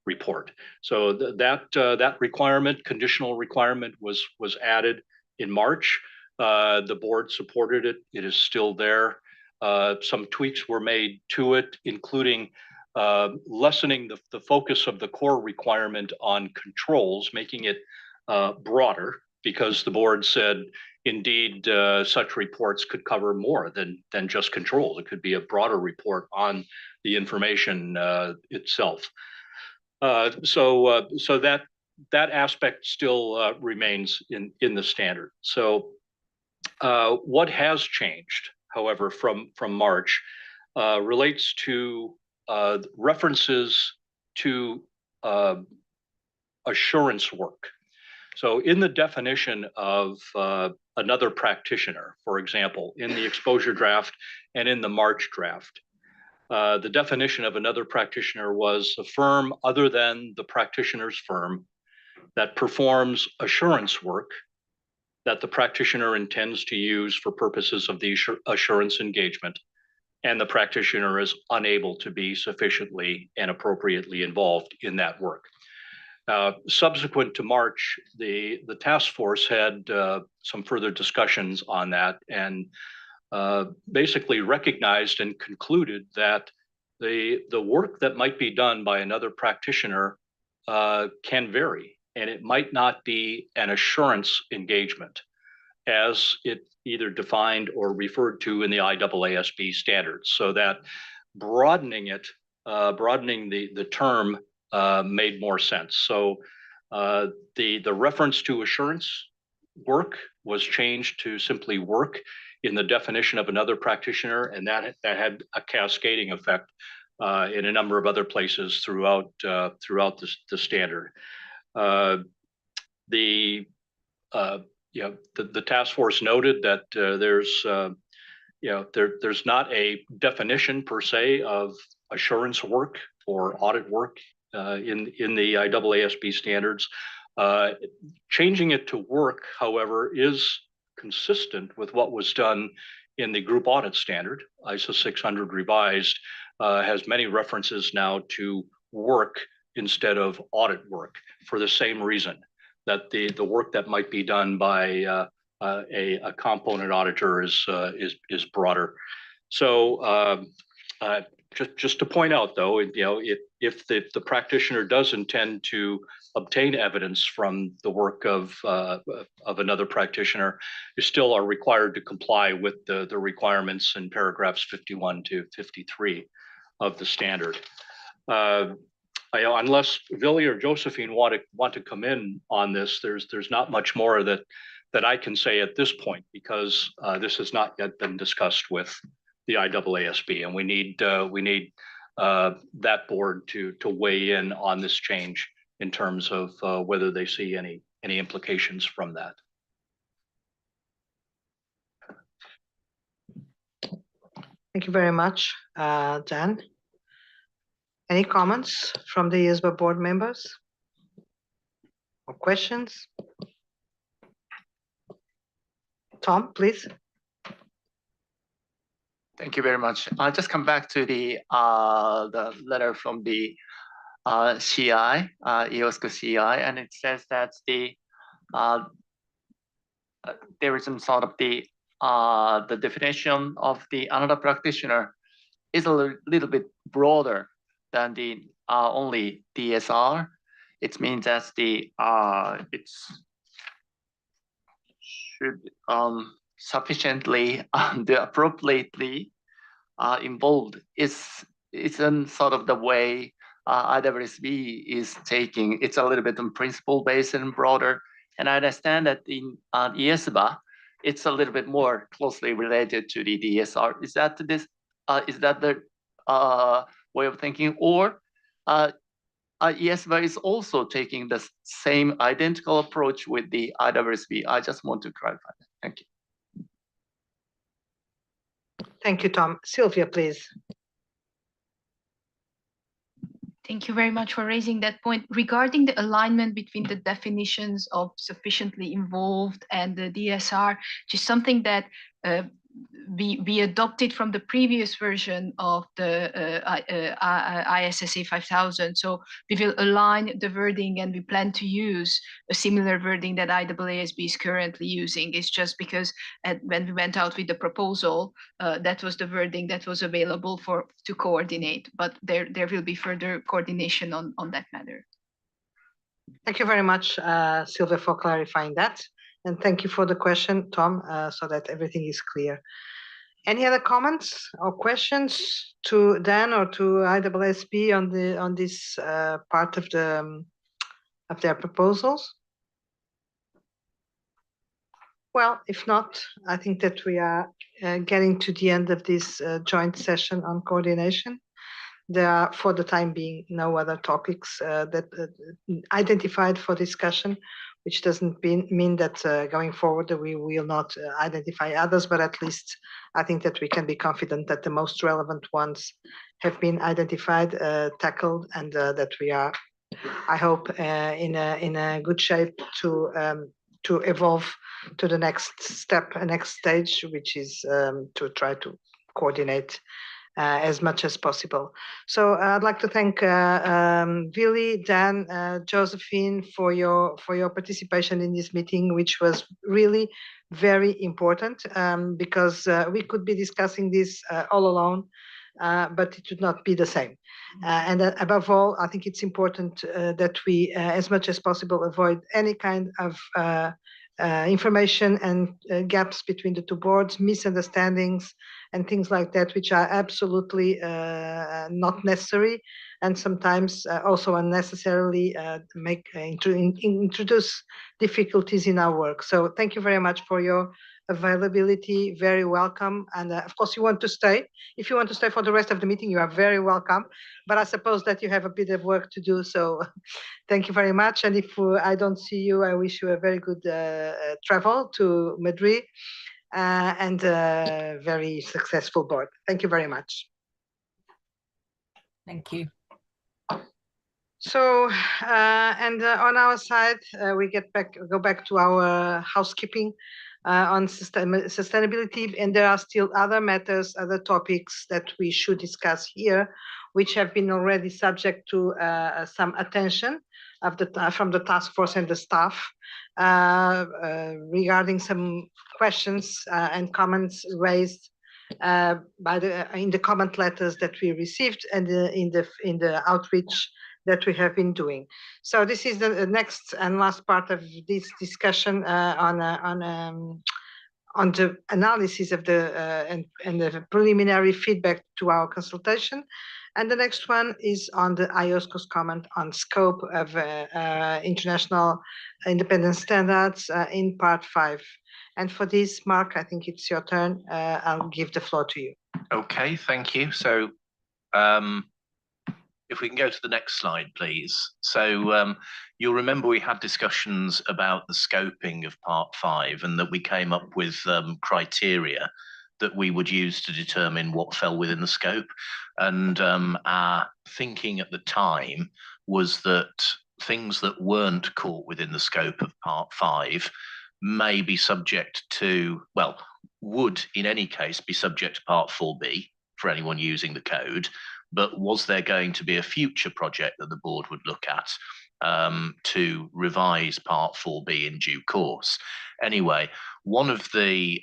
report. So that requirement, conditional requirement, was added in March. The board supported it. It is still there. Some tweaks were made to it, including lessening the focus of the core requirement on controls, making it broader, because the board said, indeed, such reports could cover more than just controls. It could be a broader report on the information itself. So that aspect still remains in the standard. So what has changed, however, from March relates to references to assurance work. So in the definition of another practitioner, for example, in the exposure draft and in the March draft, the definition of another practitioner was a firm other than the practitioner's firm that performs assurance work that the practitioner intends to use for purposes of the assurance engagement, and the practitioner is unable to be sufficiently and appropriately involved in that work. Subsequent to March, the task force had some further discussions on that, and basically recognized and concluded that the work that might be done by another practitioner can vary, and it might not be an assurance engagement. as it either defined or referred to in the IAASB standards, so that broadening it, broadening the term made more sense. So the reference to assurance work was changed to simply work in the definition of another practitioner, and that had a cascading effect in a number of other places throughout the standard. The task force noted that there's not a definition per se of assurance work or audit work in the IAASB standards. Changing it to work, however, is consistent with what was done in the group audit standard. ISO 600 revised has many references now to work instead of audit work for the same reason, that the work that might be done by a component auditor is broader. So just to point out, though, if the practitioner does intend to obtain evidence from the work of another practitioner, you still are required to comply with the requirements in paragraphs 51 to 53 of the standard. Unless Villy or Josephine want to come in on this, there's not much more that I can say at this point, because this has not yet been discussed with the IAASB, and we need that board to weigh in on this change in terms of whether they see any implications from that. Thank you very much, Dan. Any comments from the IESBA board members or questions? Tom, please. Thank you very much. I'll just come back to the letter from the CI, IESBA CI, and it says that there is some sort of the definition of the another practitioner is a little bit broader than the only DSR. It means that it's should sufficiently appropriately involved. It's in sort of the way IWSB is taking. It's a little bit on principle based and broader. And I understand that in IESBA, it's a little bit more closely related to the DSR. Is that the way of thinking, or IESBA is also taking the same identical approach with the IWSB? I just want to clarify that. Thank you. Thank you, Tom. Sylvia, please. Thank you very much for raising that point. Regarding the alignment between the definitions of sufficiently involved and the DSR, which is something that we adopted from the previous version of the ISSA 5000. So we will align the wording, and we plan to use a similar wording that IAASB is currently using. It's just because when we went out with the proposal, that was the wording that was available to coordinate. But there will be further coordination on that matter. Thank you very much, Sylvia, for clarifying that. And thank you for the question, Tom, so that everything is clear. Any other comments or questions to Dan or to IAASB on this part of their proposals? Well, if not, I think that we are getting to the end of this joint session on coordination. There are, for the time being, no other topics that identified for discussion, which doesn't mean that going forward we will not identify others, but at least I think that we can be confident that the most relevant ones have been identified, tackled, and that we are, I hope, in a good shape to evolve to the next step, next stage, which is to try to coordinate as much as possible. So I'd like to thank Villy, Dan, Josephine for your participation in this meeting, which was really very important because we could be discussing this all alone, but it would not be the same. And above all, I think it's important that we, as much as possible, avoid any kind of information and gaps between the two boards, misunderstandings, and things like that, which are absolutely not necessary, and sometimes also unnecessarily introduce difficulties in our work. So thank you very much for your availability. Very welcome. And of course, you want to stay. If you want to stay for the rest of the meeting, you are very welcome. But I suppose that you have a bit of work to do. So thank you very much. And if I don't see you, I wish you a very good travel to Madrid and a very successful board. Thank you very much. Thank you. So, on our side, we go back to our housekeeping on sustainability, and there are still other matters, other topics that we should discuss here, which have been already subject to some attention from the task force and the staff regarding some questions and comments raised in the comment letters that we received and in the outreach that we have been doing. So this is the next and last part of this discussion on the analysis of and the preliminary feedback to our consultation. And the next one is on the IOSCO's comment on scope of international independent standards in part 5. And for this, Mark, I think it's your turn. I'll give the floor to you. Okay, thank you. So if we can go to the next slide, please. So you'll remember we had discussions about the scoping of part 5 and that we came up with criteria that we would use to determine what fell within the scope. And our thinking at the time was that things that weren't caught within the scope of part 5 may be subject to, well, would in any case be subject to part 4B for anyone using the code. But was there going to be a future project that the board would look at to revise part 4B in due course? Anyway, one of the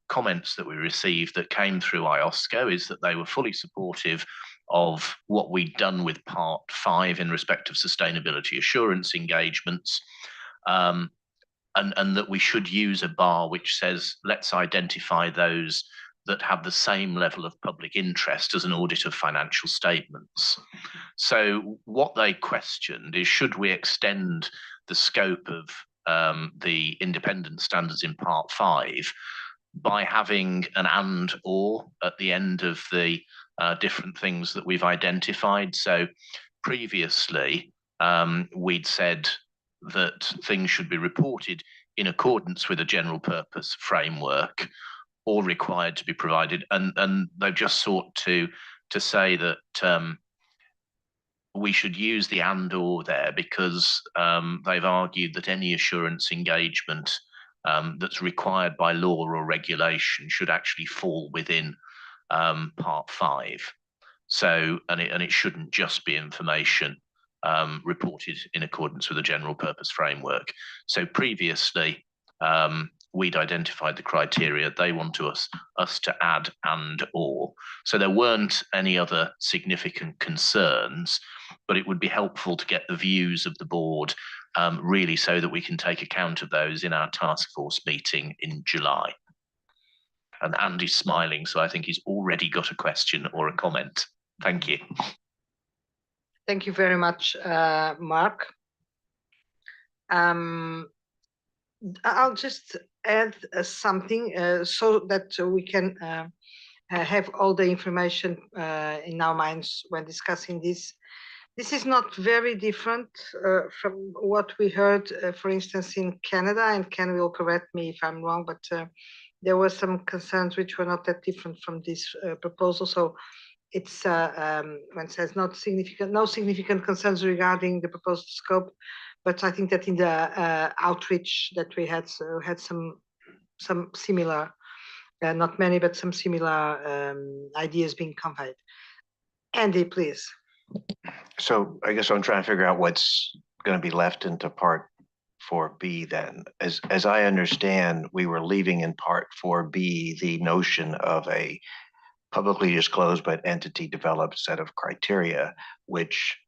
comments that we received that came through IOSCO is that they were fully supportive of what we'd done with part 5 in respect of sustainability assurance engagements, and that we should use a bar which says, let's identify those that have the same level of public interest as an audit of financial statements. So what they questioned is, should we extend the scope of the independent standards in part 5 by having an and or at the end of the different things that we've identified? So previously, we'd said that things should be reported in accordance with a general purpose framework or required to be provided, and they've just sought to say that we should use the and or there because they've argued that any assurance engagement that's required by law or regulation should actually fall within part 5. So, and it shouldn't just be information reported in accordance with a general purpose framework. So previously, we'd identified the criteria. They want us to add and or. So there weren't any other significant concerns, but it would be helpful to get the views of the board really so that we can take account of those in our task force meeting in July. And Andy's smiling, so I think he's already got a question or a comment. Thank you. Thank you very much, Mark. I'll just add something so that we can have all the information in our minds when discussing this. This is not very different from what we heard, for instance, in Canada, and Ken will correct me if I'm wrong, but there were some concerns which were not that different from this proposal. So it's when it says no significant concerns regarding the proposed scope, but I think that in the outreach that we had some similar, not many, but some similar ideas being conveyed. Andy, please. So I guess I'm trying to figure out what's going to be left into part 4B then. As I understand, we were leaving in part 4B the notion of a publicly disclosed but entity developed set of criteria, which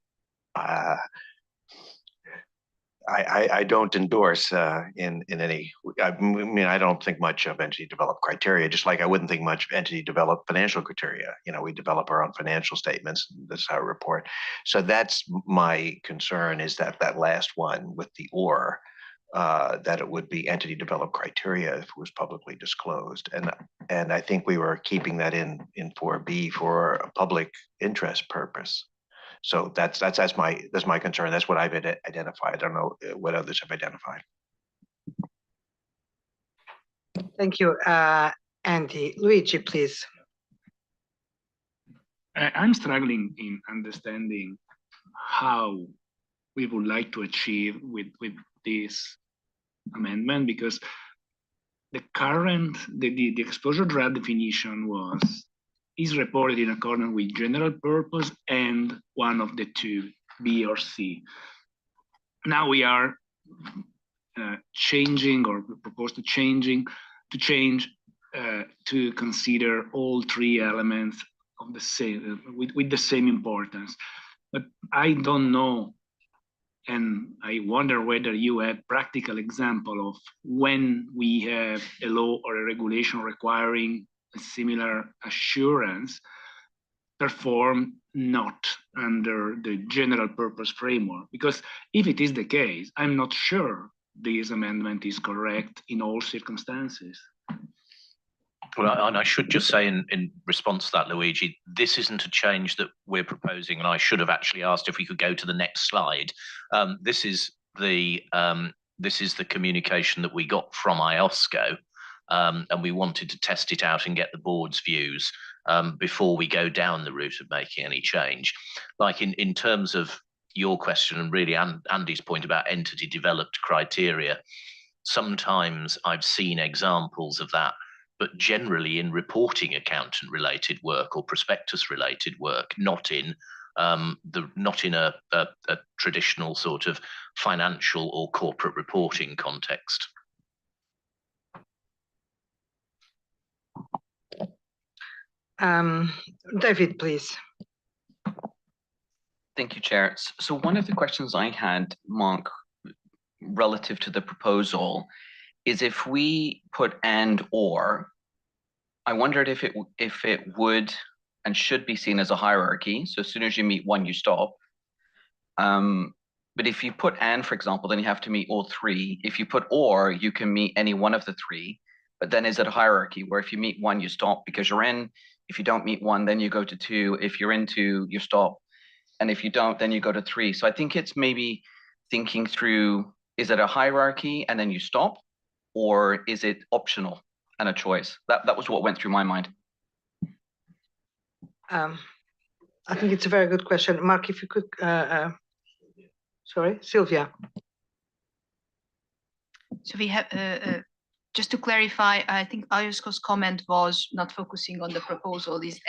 I don't endorse in any, I mean, I don't think much of entity developed criteria, just like I wouldn't think much of entity developed financial criteria. You know, we develop our own financial statements. That's how we report. So that's my concern, is that that last one with the or, that it would be entity developed criteria if it was publicly disclosed. And I think we were keeping that in 4B for a public interest purpose. So that's my concern. That's what I've identified. I don't know what others have identified. Thank you, Andy. Luigi, please. I'm struggling in understanding how we would like to achieve with this amendment, because the current the exposure draft definition is reported in accordance with general purpose and one of the two, B or C. Now we are changing, or propose to change to consider all three elements of the same with the same importance. But I don't know, and I wonder whether you have practical example of when we have a law or a regulation requiring a similar assurance performed not under the general purpose framework. Because if it is the case, I'm not sure this amendment is correct in all circumstances. Well, and I should just say in response to that, Luigi, this isn't a change that we're proposing, and I should have actually asked if we could go to the next slide. This is the communication that we got from IOSCO, and we wanted to test it out and get the board's views before we go down the route of making any change. Like in terms of your question, and really Andy's point about entity developed criteria, sometimes I've seen examples of that, but generally in reporting accountant related work or prospectus related work, not in a traditional sort of financial or corporate reporting context. David, please. Thank you, Chair. So one of the questions I had, Mark, relative to the proposal, is if we put and or, I wondered if it would and should be seen as a hierarchy. So as soon as you meet one, you stop. But if you put and, for example, then you have to meet all three. If you put or, you can meet any one of the three. But then is it a hierarchy where if you meet one, you stop because you're in? If you don't meet one, then you go to two. If you're in two, you stop. And if you don't, then you go to three. So I think it's maybe thinking through, is it a hierarchy and then you stop? Or is it optional and a choice? That was what went through my mind. I think it's a very good question. Mark, if you could, sorry, Sylvia. So we have, just to clarify, I think IOSCO's comment was not focusing on the proposal, is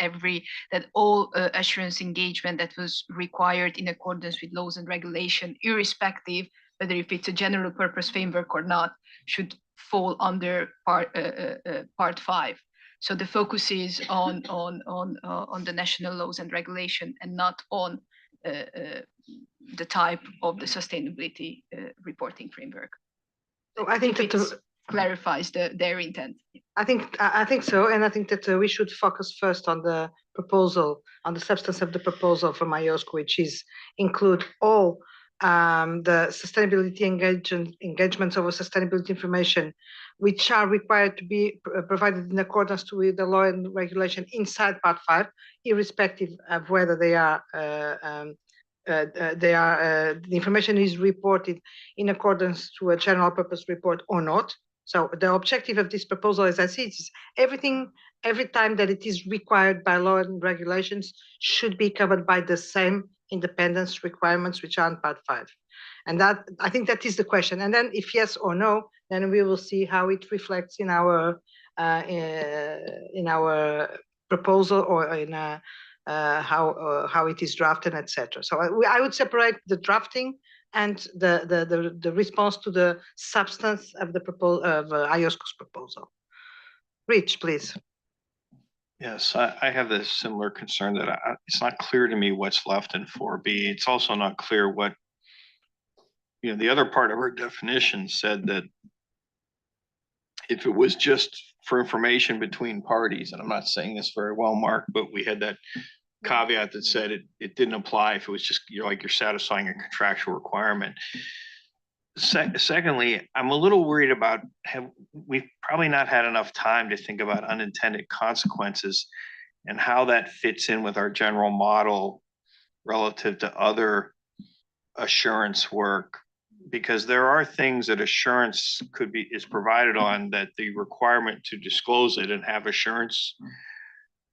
that all assurance engagement that was required in accordance with laws and regulation, irrespective whether if it's a general purpose framework or not, should fall under part 5. So the focus is on the national laws and regulation and not on the type of the sustainability reporting framework. So I think that clarifies their intent. I think so, and I think that we should focus first on the proposal, on the substance of the proposal from IOSCO, which is include all the sustainability engagements over sustainability information, which are required to be provided in accordance with the law and regulation inside Part 5, irrespective of whether the information is reported in accordance to a general purpose report or not. So the objective of this proposal, as I see it, is every time that it is required by law and regulations should be covered by the same independence requirements which are in Part 5. And that, I think that is the question. And then if yes or no, then we will see how it reflects in our proposal or in how it is drafted, etc. So I would separate the drafting and the response to the substance of the proposal of IOSCO's proposal. Rich, please. Yes, I have a similar concern that it's not clear to me what's left in 4B. It's also not clear what the other part of our definition said that if it was just for information between parties, and I'm not saying this very well, Mark, but we had that caveat that said it didn't apply if it was just, you're satisfying a contractual requirement. Secondly, I'm a little worried about, we've probably not had enough time to think about unintended consequences and how that fits in with our general model relative to other assurance work, because there are things that assurance is provided on that the requirement to disclose it and have assurance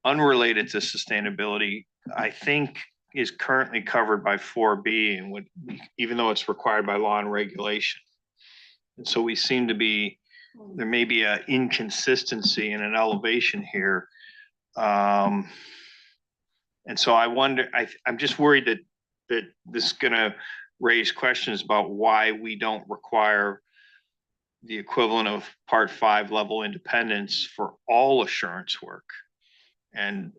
unrelated to sustainability, I think is currently covered by 4B, and even though it's required by law and regulation. And so we seem to be, there may be an inconsistency and an elevation here. And so I wonder, I'm just worried that this is gonna raise questions about why we don't require the equivalent of Part 5 level independence for all assurance work. And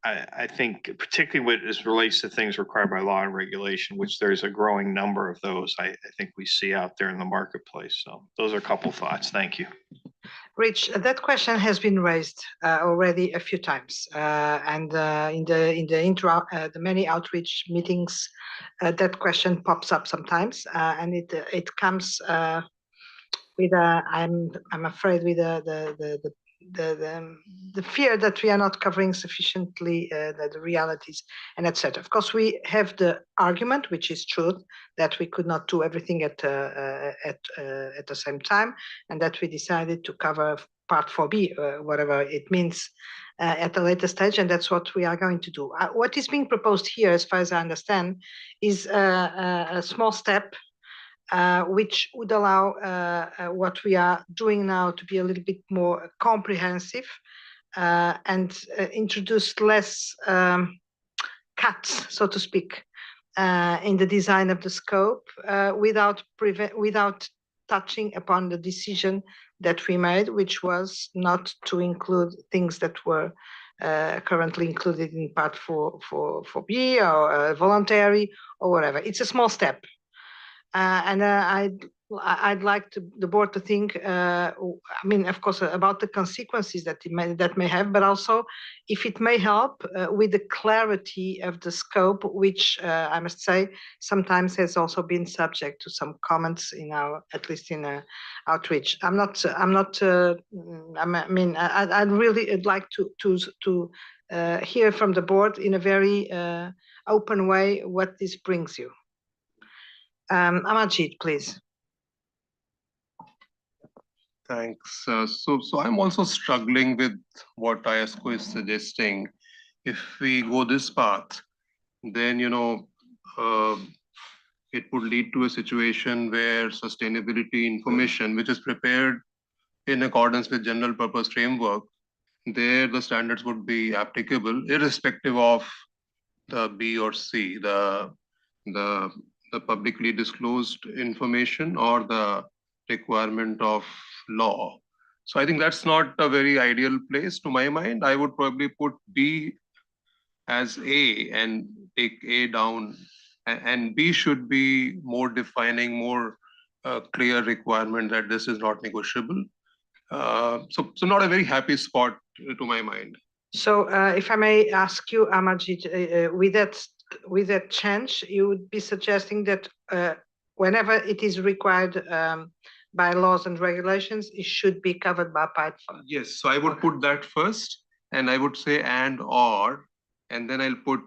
I think particularly what is relates to things required by law and regulation, which there's a growing number of those I think we see out there in the marketplace. So those are a couple thoughts. Thank you. Rich, that question has been raised already a few times, and in the many outreach meetings, that question pops up sometimes, and it comes with I'm afraid with the fear that we are not covering sufficiently the realities and etc. Of course, we have the argument, which is true, that we could not do everything at the same time, and that we decided to cover Part 4B, whatever it means, at a later stage, and that's what we are going to do. What is being proposed here, as far as I understand, is a small step which would allow what we are doing now to be a little bit more comprehensive and introduce less cuts, so to speak, in the design of the scope without touching upon the decision that we made, which was not to include things that were currently included in Part 4B or voluntary or whatever. It's a small step. And I'd like the board to think, I mean, of course, about the consequences that that may have, but also if it may help with the clarity of the scope, which I must say sometimes has also been subject to some comments in at least in outreach. I'd really like to hear from the board in a very open way what this brings you. Amarjeet, please. Thanks. So I'm also struggling with what IESBA is suggesting. If we go this path, then it would lead to a situation where sustainability information, which is prepared in accordance with general purpose framework, there the standards would be applicable irrespective of the B or C, the publicly disclosed information or the requirement of law. So I think that's not a very ideal place to my mind. I would probably put B as A and take A down, and B should be more defining, more clear requirement that this is not negotiable. So not a very happy spot to my mind. So if I may ask you, Amarjeet, with that change, you would be suggesting that whenever it is required by laws and regulations, it should be covered by Part 5? Yes, so I would put that first, and I would say or, and then I'll put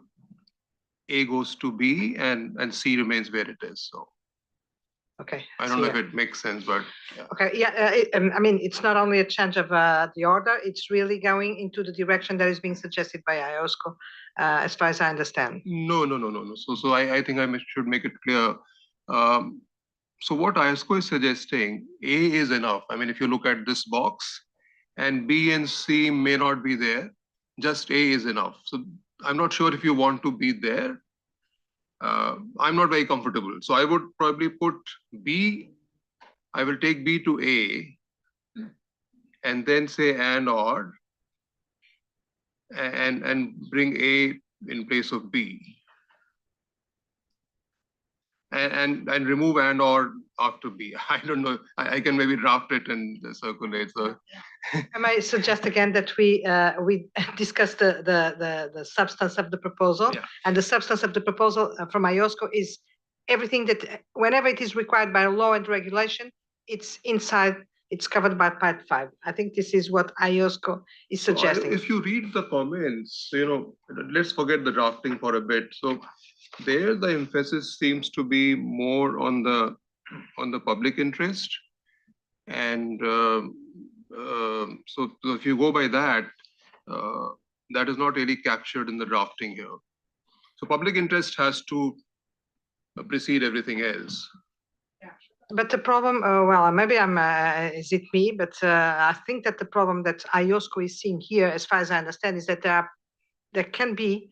A goes to B and C remains where it is. So okay, I don't know if it makes sense, but yeah. Okay, yeah, I mean, it's not only a change of the order, it's really going into the direction that is being suggested by IOSCO, as far as I understand. No. So I think I should make it clear. So what IESBA is suggesting, A is enough. I mean, if you look at this box, and B and C may not be there, just A is enough. So I'm not sure if you want to be there. I'm not very comfortable. So I would probably put B, I will take B to A, and then say or, and bring A in place of B. and remove and or after B. I don't know. I can maybe draft it and circulate. So I might suggest again that we discuss the substance of the proposal, and the substance of the proposal from IOSCO is everything that whenever it is required by law and regulation, it's inside. It's covered by Part 5. I think this is what IOSCO is suggesting. If you read the comments, let's forget the drafting for a bit. So there, the emphasis seems to be more on the public interest, and so if you go by that, that is not really captured in the drafting here. So public interest has to precede everything else. But the problem, well, maybe is it me? But I think that the problem that IOSCO is seeing here, as far as I understand, is that there can be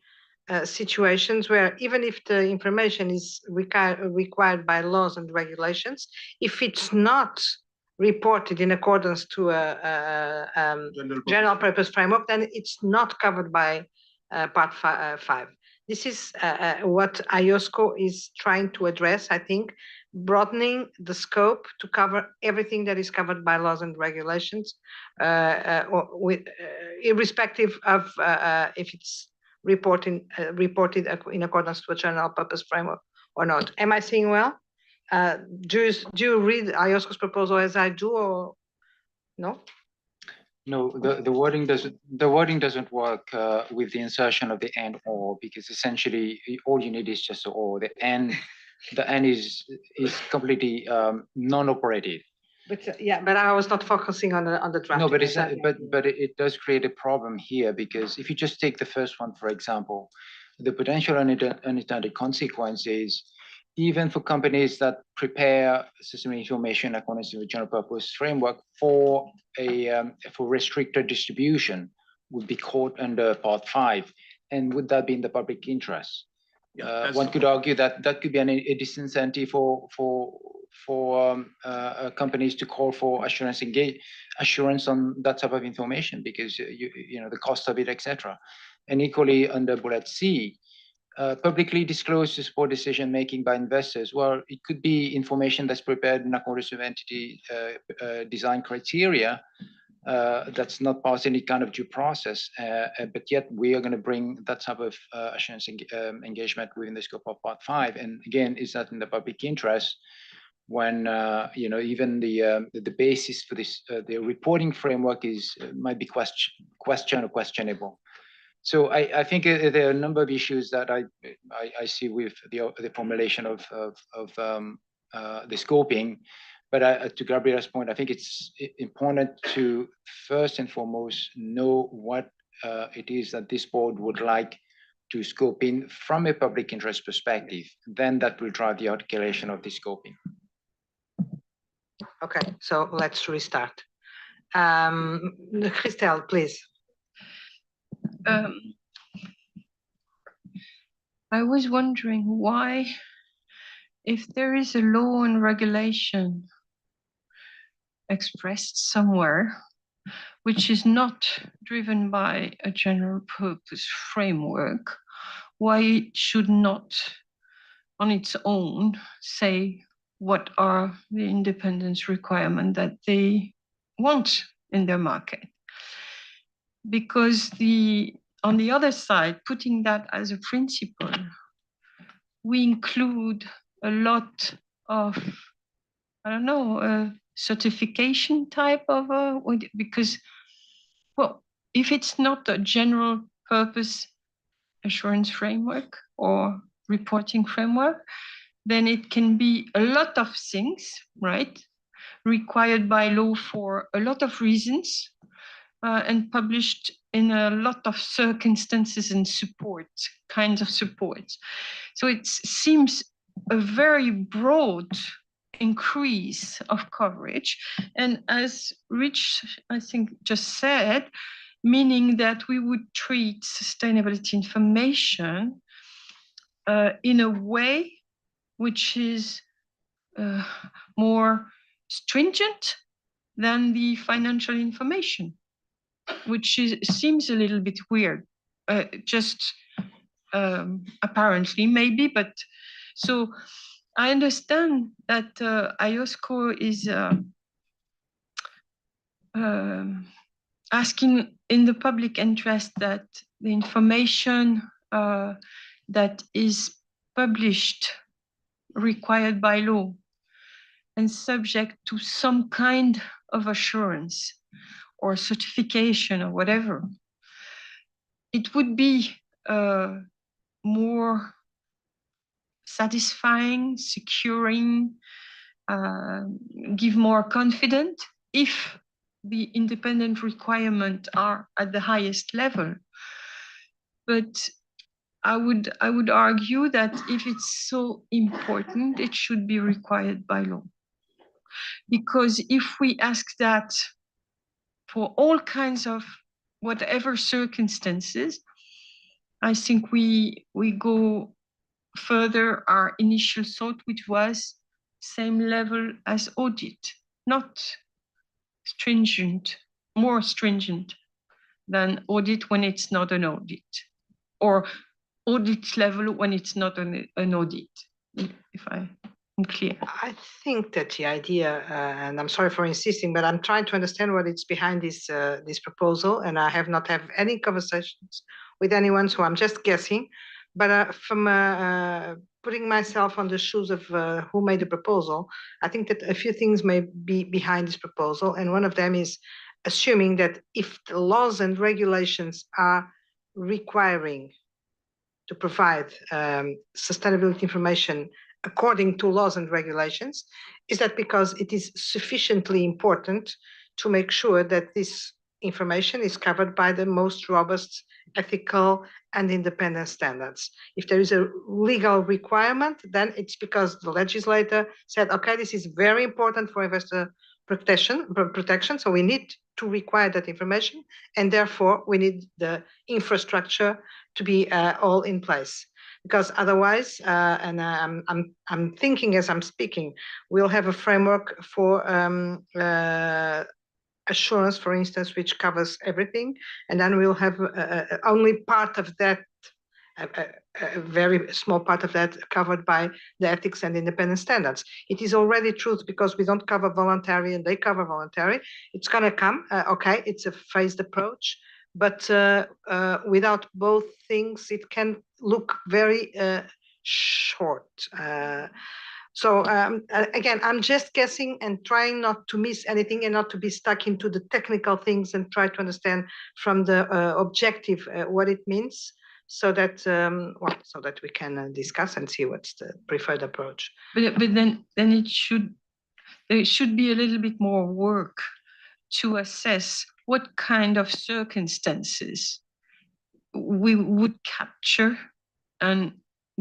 situations where even if the information is required by laws and regulations, if it's not reported in accordance to a general purpose framework, then it's not covered by Part 5. This is what IOSCO is trying to address, I think, broadening the scope to cover everything that is covered by laws and regulations, irrespective of if it's reported in accordance to a general purpose framework or not. Am I seeing well? Do you read IOSCO's proposal as I do, or no? No, the wording doesn't work with the insertion of the and or, because essentially all you need is just or. The and is completely non-operative. But but I was not focusing on the draft. No, but it does create a problem here, because if you just take the first one, for example, the potential unintended consequences, even for companies that prepare system information according to the general purpose framework for restricted distribution, would be caught under Part 5. And would that be in the public interest? One could argue that that could be a disincentive for companies to call for assurance on that type of information, because the cost of it, etc. And equally under bullet C, publicly disclosed to support decision making by investors. Well, it could be information that's prepared in accordance with entity design criteria. That's not part of any kind of due process, but yet we are going to bring that type of assurance engagement within the scope of Part 5. And again, is that in the public interest when even the basis for this the reporting framework might be questionable. So I think there are a number of issues that I see with the formulation of the scoping. But to Gabriela's point, I think it's important to first and foremost know what it is that this board would like to scope in from a public interest perspective. Then that will drive the articulation of the scoping. Okay, so let's restart. Christelle, please. I was wondering why, if there is a law and regulation expressed somewhere, which is not driven by a general purpose framework, why it should not on its own say what are the independence requirements that they want in their market. Because on the other side, putting that as a principle, we include a lot of, I don't know, certification type of, because, well, if it's not a general purpose assurance framework or reporting framework, then it can be a lot of things, right? Required by law for a lot of reasons, and published in a lot of circumstances and kinds of support. So it seems a very broad increase of coverage. And as Rich, I think, just said, meaning that we would treat sustainability information in a way which is more stringent than the financial information, which seems a little bit weird, just apparently maybe, but so I understand that IOSCO is asking in the public interest that the information that is published required by law and subject to some kind of assurance or certification or whatever, it would be more satisfying, securing, give more confident if the independent requirements are at the highest level. But I would argue that if it's so important, it should be required by law. Because if we ask that for all kinds of whatever circumstances, I think we go further our initial thought, which was same level as audit, not stringent, more stringent than audit when it's not an audit, or audit level when it's not an audit, if I'm clear. I think that the idea, and I'm sorry for insisting, but I'm trying to understand what is behind this proposal, and I have not had any conversations with anyone, so I'm just guessing. But from putting myself on the shoes of who made the proposal, I think that a few things may be behind this proposal, and one of them is assuming that if the laws and regulations are requiring to provide sustainability information according to laws and regulations, is that because it is sufficiently important to make sure that this information is covered by the most robust ethical and independent standards. If there is a legal requirement, then it's because the legislator said, okay, this is very important for investor protection, so we need to require that information, and therefore we need the infrastructure to be all in place. Because otherwise, and I'm thinking as I'm speaking, we'll have a framework for assurance, for instance, which covers everything, and then we'll have only part of that, a very small part of that covered by the ethics and independent standards. It is already true because we don't cover voluntary and they cover voluntary. It's going to come, okay, it's a phased approach, but without both things, it can look very short. So again, I'm just guessing and trying not to miss anything and not to be stuck into the technical things and try to understand from the objective what it means, so that so that we can discuss and see what's the preferred approach. But then there should be a little bit more work to assess what kind of circumstances we would capture, and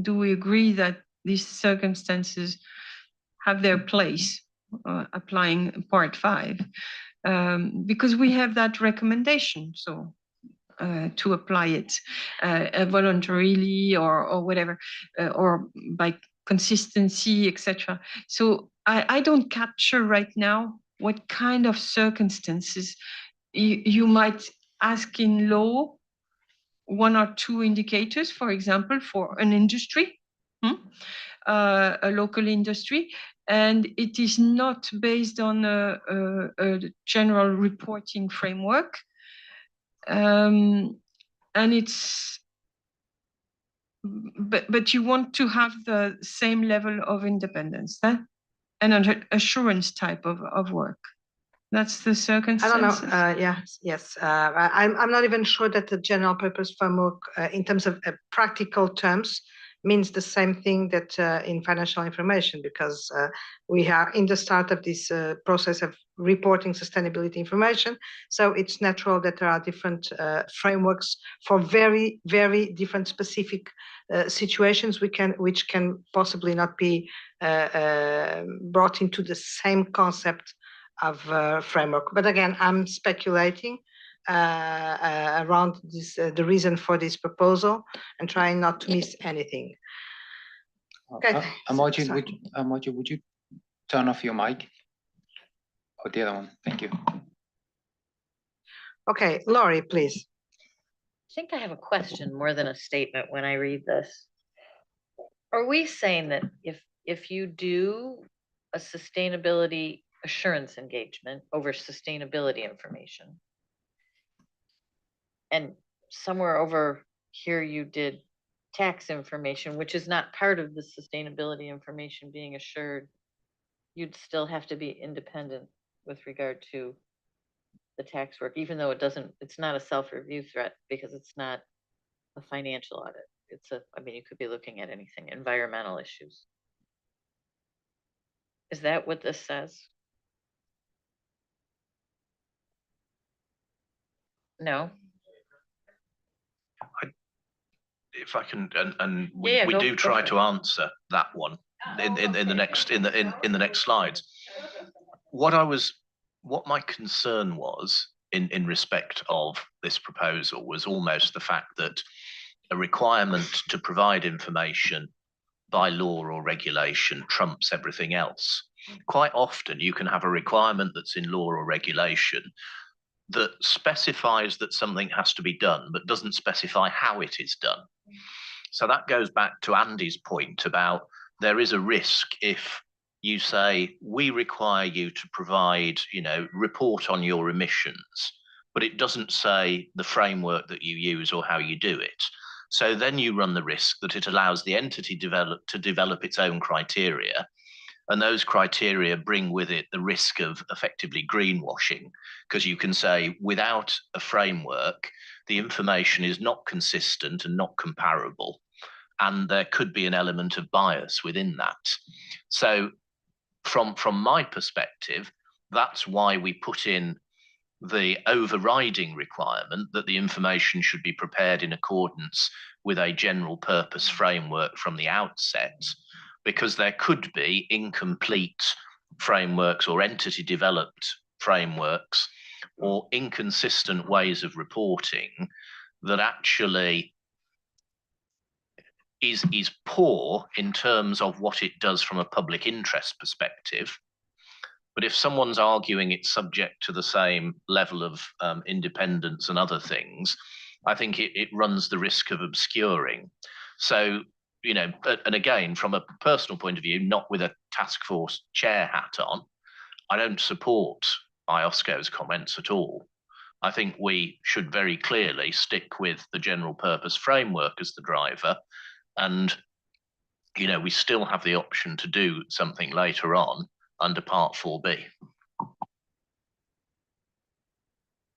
do we agree that these circumstances have their place applying Part 5? Because we have that recommendation, so to apply it voluntarily or whatever, or by consistency, etc. So I don't capture right now what kind of circumstances you might ask in law, one or two indicators, for example, for an industry, a local industry, and it is not based on a general reporting framework. And it's, but you want to have the same level of independence, and an assurance type of work. That's the circumstances. I don't know. Yes. I'm not even sure that the general purpose framework, in terms of practical terms, means the same thing that in financial information, because we are in the start of this process of reporting sustainability information. So it's natural that there are different frameworks for very, very different specific situations which can possibly not be brought into the same concept of framework. But again, I'm speculating around this, the reason for this proposal, and trying not to miss anything. Okay. Emoji, would you turn off your mic? Or the other one? Thank you. Okay, Laurie, please. I think I have a question more than a statement when I read this. Are we saying that if if you do a sustainability assurance engagement over sustainability information, and somewhere over here you did tax information, which is not part of the sustainability information being assured, you'd still have to be independent with regard to the tax work, even though it's not a self-review threat because it's not a financial audit. I mean, you could be looking at anything, environmental issues. Is that what this says? No? If I can, and we, Yeah, we go do try for to answer that one in the next slides. What my concern was in respect of this proposal was almost the fact that a requirement to provide information by law or regulation trumps everything else. Quite often you can have a requirement that's in law or regulation that specifies that something has to be done, but doesn't specify how it is done. So that goes back to Andy's point about there is a risk if you say, we require you to provide, report on your emissions, but it doesn't say the framework that you use or how you do it. So then you run the risk that it allows the entity to develop its own criteria. And those criteria bring with it the risk of effectively greenwashing, because you can say without a framework, the information is not consistent and not comparable. And there could be an element of bias within that. So from my perspective, that's why we put in the overriding requirement that the information should be prepared in accordance with a general purpose framework from the outset, because there could be incomplete frameworks or entity developed frameworks or inconsistent ways of reporting that actually is poor in terms of what it does from a public interest perspective. But if someone's arguing it's subject to the same level of independence and other things, I think it runs the risk of obscuring. So, and again, from a personal point of view, not with a task force chair hat on, I don't support IOSCO's comments at all. I think we should very clearly stick with the general purpose framework as the driver. And, we still have the option to do something later on under Part 4B.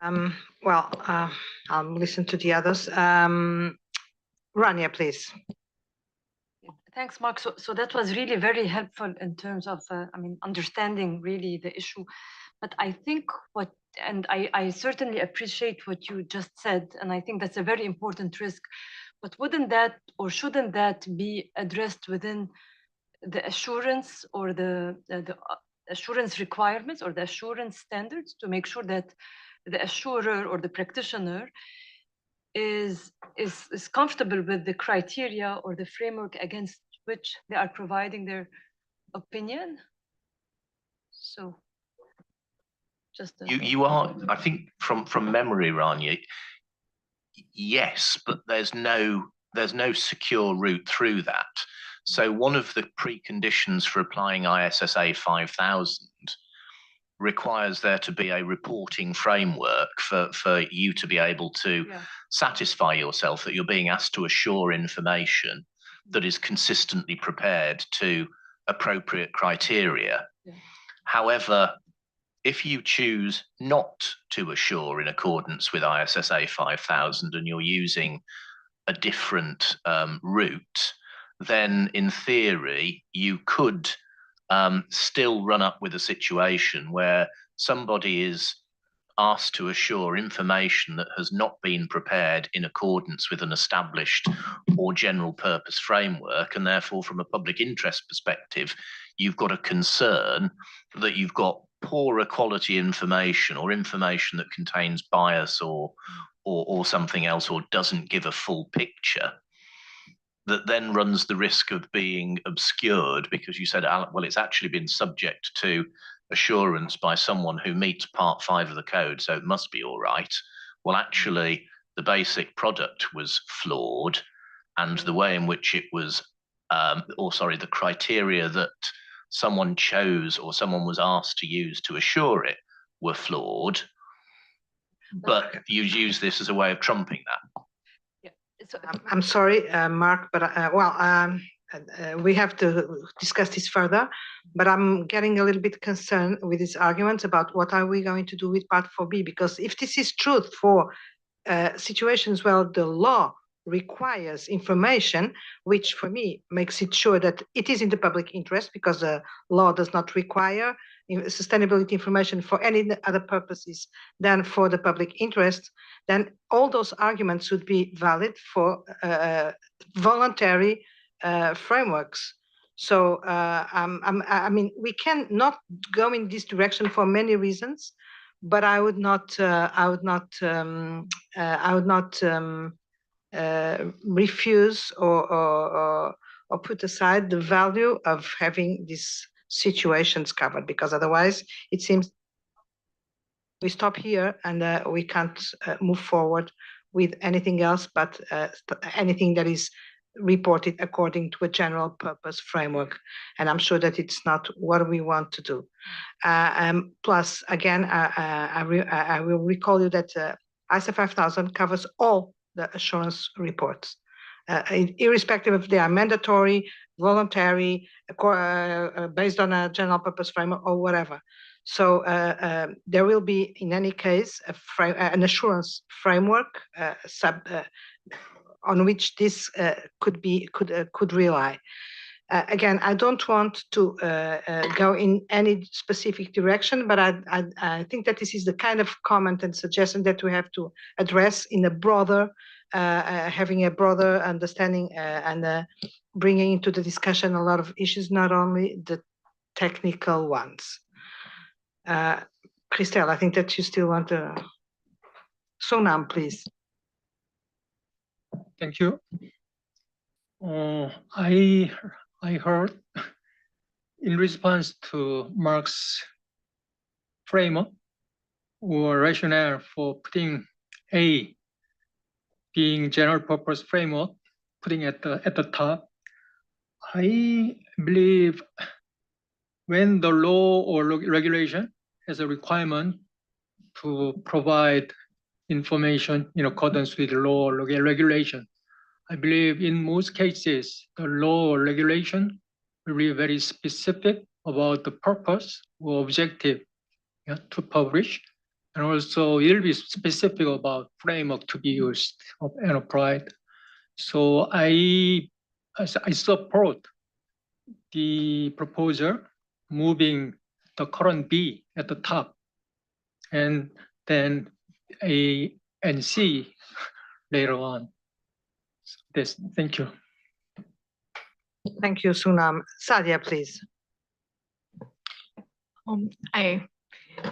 I'll listen to the others. Rania, please. Thanks, Mark. So that was really very helpful in terms of, understanding really the issue. But I think I certainly appreciate what you just said, and I think that's a very important risk. But wouldn't that or shouldn't that be addressed within the assurance or the assurance requirements or the assurance standards to make sure that the assurer or the practitioner is comfortable with the criteria or the framework against which they are providing their opinion? So just you are, I think from memory, Rania, yes, but there's no secure route through that. So one of the preconditions for applying ISSA 5000 requires there to be a reporting framework for you to be able to satisfy yourself that you're being asked to assure information that is consistently prepared to appropriate criteria. However, if you choose not to assure in accordance with ISSA 5000 and you're using a different route, then in theory, you could still run up with a situation where somebody is asked to assure information that has not been prepared in accordance with an established or general purpose framework. And therefore, from a public interest perspective, you've got a concern that you've got poorer quality information or information that contains bias or something else or doesn't give a full picture, that then runs the risk of being obscured because you said, well, it's actually been subject to assurance by someone who meets Part 5 of the code, so it must be all right. Well, actually, the basic product was flawed, and the way in which it was the criteria that someone chose or someone was asked to use to assure it were flawed, but you use this as a way of trumping that. I'm sorry, Mark, but we have to discuss this further, but I'm getting a little bit concerned with these arguments about what are we going to do with Part 4B, because if this is truth for situations where the law requires information, which for me makes it sure that it is in the public interest, because the law does not require sustainability information for any other purposes than for the public interest, then all those arguments would be valid for voluntary frameworks. So I mean, we can not go in this direction for many reasons, but I would not refuse or put aside the value of having these situations covered, because otherwise it seems we stop here and we can't move forward with anything else but anything that is reported according to a general purpose framework. And I'm sure that it's not what we want to do. Plus, again, I will recall you that ISA 5000 covers all the assurance reports, irrespective if they are mandatory, voluntary, based on a general purpose framework or whatever. So there will be, in any case, an assurance framework on which this could rely. Again, I don't want to go in any specific direction, but I think that this is the kind of comment and suggestion that we have to address in a broader, having a broader understanding and bringing into the discussion a lot of issues, not only the technical ones. Christelle, I think that you still want to. Sonam, please. Thank you. I heard in response to Mark's framework or rationale for putting A being general purpose framework, putting at the top. I believe when the law or regulation has a requirement to provide information in accordance with the law or regulation, I believe in most cases, the law or regulation will be very specific about the purpose or objective to publish. And also it will be specific about framework to be used and applied. So I support the proposal moving the current B at the top and then A and C later on. Yes, thank you. Thank you, Sonam. Sadia, please. I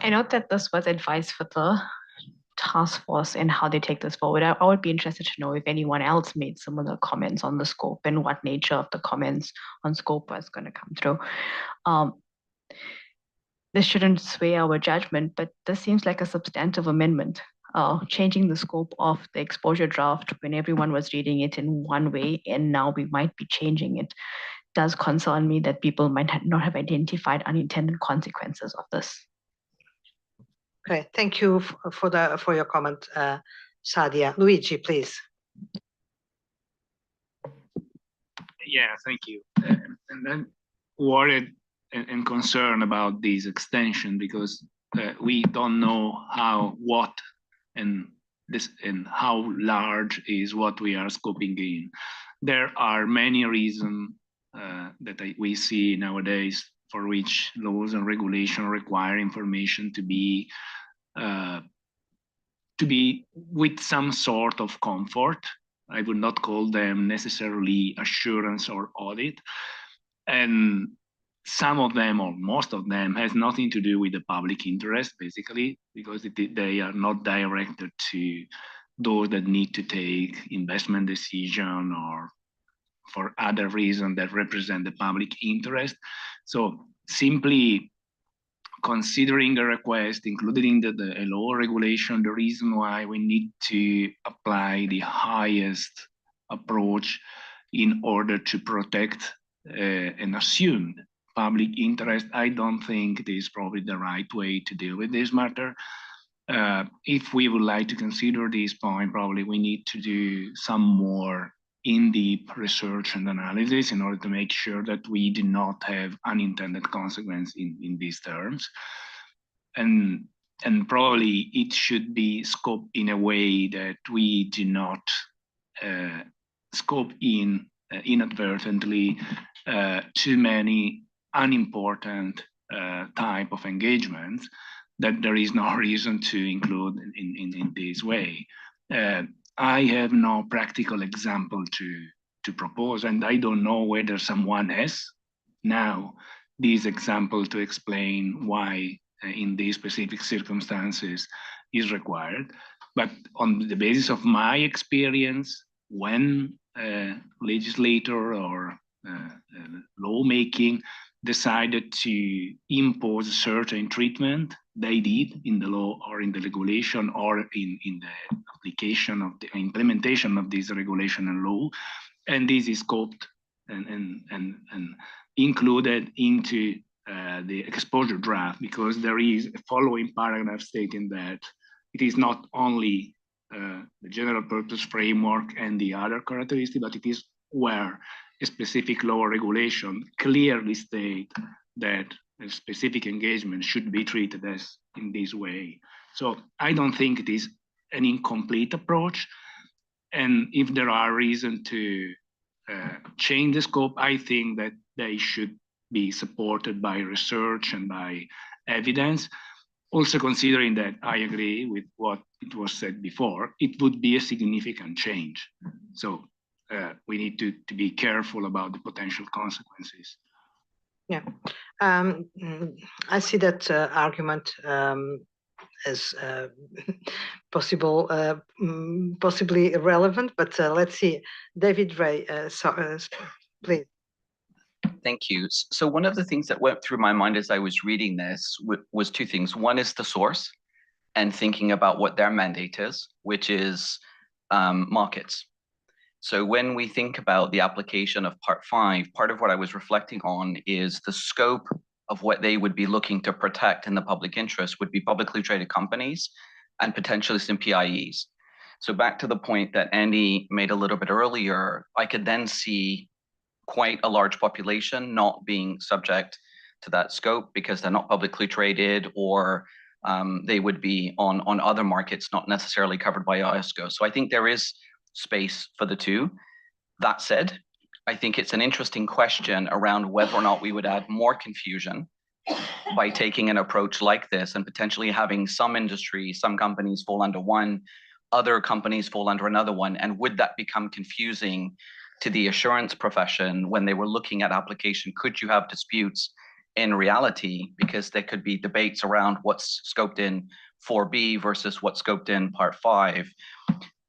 note that this was advice for the task force and how they take this forward. I would be interested to know if anyone else made similar comments on the scope and what nature of the comments on scope was going to come through. This shouldn't sway our judgment, but this seems like a substantive amendment. Changing the scope of the exposure draft when everyone was reading it in one way, and now we might be changing it, does concern me that people might not have identified unintended consequences of this. Okay, thank you for your comment, Sadia. Luigi, please. Yeah, thank you. And then worried and concerned about this extension because we don't know what and how large is what we are scoping in. There are many reasons that we see nowadays for which laws and regulation require information to be with some sort of comfort. I would not call them necessarily assurance or audit. And some of them, or most of them, has nothing to do with the public interest, basically, because they are not directed to those that need to take investment decision or for other reasons that represent the public interest. So simply considering a request, including the law regulation, the reason why we need to apply the highest approach in order to protect an assumed public interest. I don't think it is probably the right way to deal with this matter. If we would like to consider this point, probably we need to do some more in-depth research and analysis in order to make sure that we do not have unintended consequences in these terms. And probably it should be scoped in a way that we do not scope in inadvertently too many unimportant type of engagements that there is no reason to include in this way. I have no practical example to propose, and I don't know whether someone has now this example to explain why in these specific circumstances is required. But on the basis of my experience, when legislator or lawmaking decided to impose a certain treatment, they did in the law or in the regulation or in the application of the implementation of this regulation and law. And this is scoped and included into the exposure draft, because there is a following paragraph stating that it is not only the general purpose framework and the other characteristic, but it is where a specific law or regulation clearly state that a specific engagement should be treated as in this way. So I don't think it is an incomplete approach. And if there are reasons to change the scope, I think that they should be supported by research and by evidence. Also considering that I agree with what it was said before, it would be a significant change. So we need to be careful about the potential consequences. Yeah, I see that argument as possibly irrelevant, but let's see. David Ray, please. Thank you. So one of the things that went through my mind as I was reading this was two things. One is the source and thinking about what their mandate is, which is markets. So when we think about the application of Part 5, part of what I was reflecting on is the scope of what they would be looking to protect in the public interest would be publicly traded companies and potentially some PIEs. So back to the point that Andy made a little bit earlier, I could then see quite a large population not being subject to that scope because they're not publicly traded, or they would be on other markets not necessarily covered by IESBA. So I think there is space for the two. That said, I think it's an interesting question around whether or not we would add more confusion by taking an approach like this and potentially having some industry, some companies fall under one, other companies fall under another one. And would that become confusing to the assurance profession when they were looking at application? Could you have disputes in reality? Because there could be debates around what's scoped in 4B versus what's scoped in Part 5.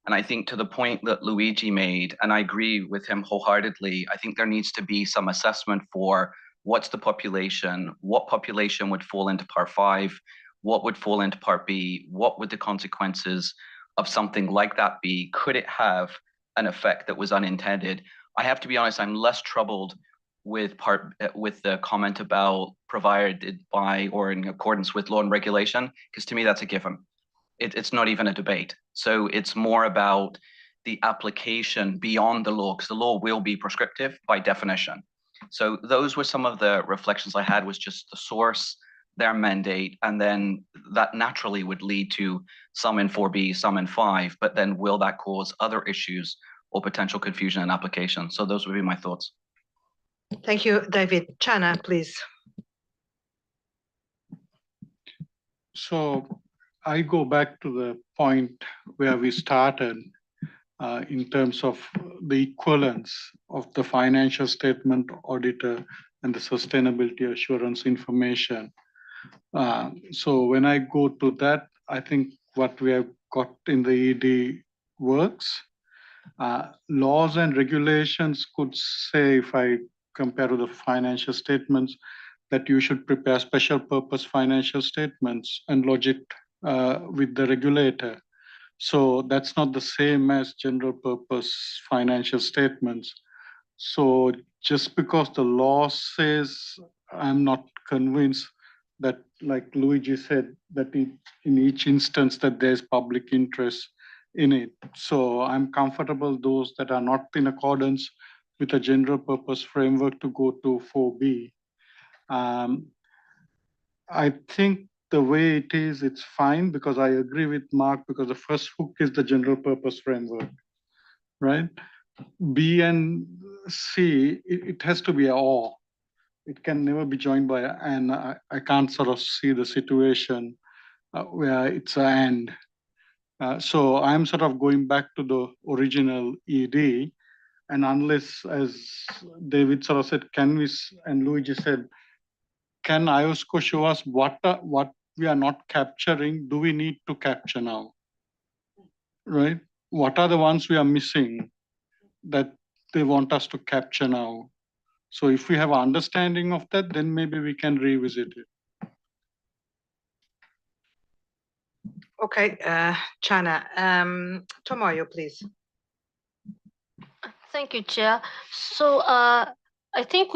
And I think to the point that Luigi made, and I agree with him wholeheartedly, I think there needs to be some assessment for what's the population, what population would fall into Part 5, what would fall into Part B, what would the consequences of something like that be? Could it have an effect that was unintended? I have to be honest, I'm less troubled with the comment about provided by or in accordance with law and regulation, because to me that's a given. It's not even a debate. So it's more about the application beyond the law, because the law will be prescriptive by definition. So those were some of the reflections I had, was just the source, their mandate, and then that naturally would lead to some in 4B, some in 5, but then will that cause other issues or potential confusion in application? So those would be my thoughts. Thank you, David. Chana, please. So I go back to the point where we started in terms of the equivalence of the financial statement auditor and the sustainability assurance information. So when I go to that, I think what we have got in the ED works. Laws and regulations could say, if I compare to the financial statements, that you should prepare special purpose financial statements and lodge it with the regulator. So that's not the same as general purpose financial statements. So just because the law says, I'm not convinced that, like Luigi said, that in each instance that there's public interest in it. So I'm comfortable those that are not in accordance with a general purpose framework to go to 4B. I think the way it is, it's fine because I agree with Mark because the first hook is the general purpose framework, right? B and C, it has to be a or. It can never be joined by a and. I can't sort of see the situation where it's an and. So I'm sort of going back to the original ED, and unless, as David sort of said, can we, and Luigi said, can IOSCO show us what we are not capturing, do we need to capture now, right? What are the ones we are missing that they want us to capture now? So if we have an understanding of that, then maybe we can revisit it. Okay, Chana. Tomoyo, please. Thank you, Chair. So I think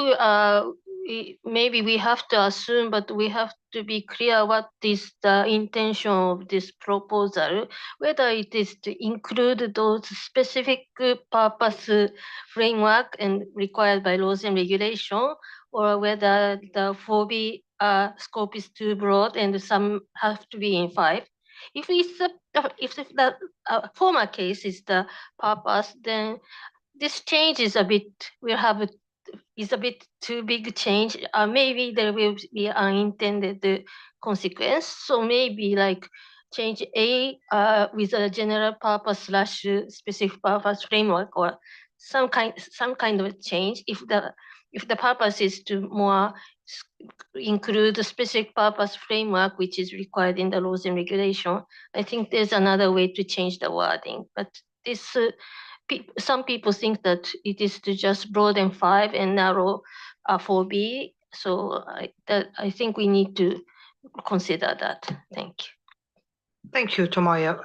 maybe we have to assume, but we have to be clear what is the intention of this proposal, whether it is to include those specific purpose framework and required by laws and regulation, or whether the 4B scope is too broad and some have to be in 5. If the former case is the purpose, then this change is a bit is a bit too big change. Maybe there will be unintended consequence. So maybe like change A with a general purpose / specific purpose framework or some kind of change if the purpose is to more include the specific purpose framework which is required in the laws and regulation. I think there's another way to change the wording, but this some people think that it is to just broaden 5 and narrow 4B. So I think we need to consider that. Thank you. Thank you, Tomoyo.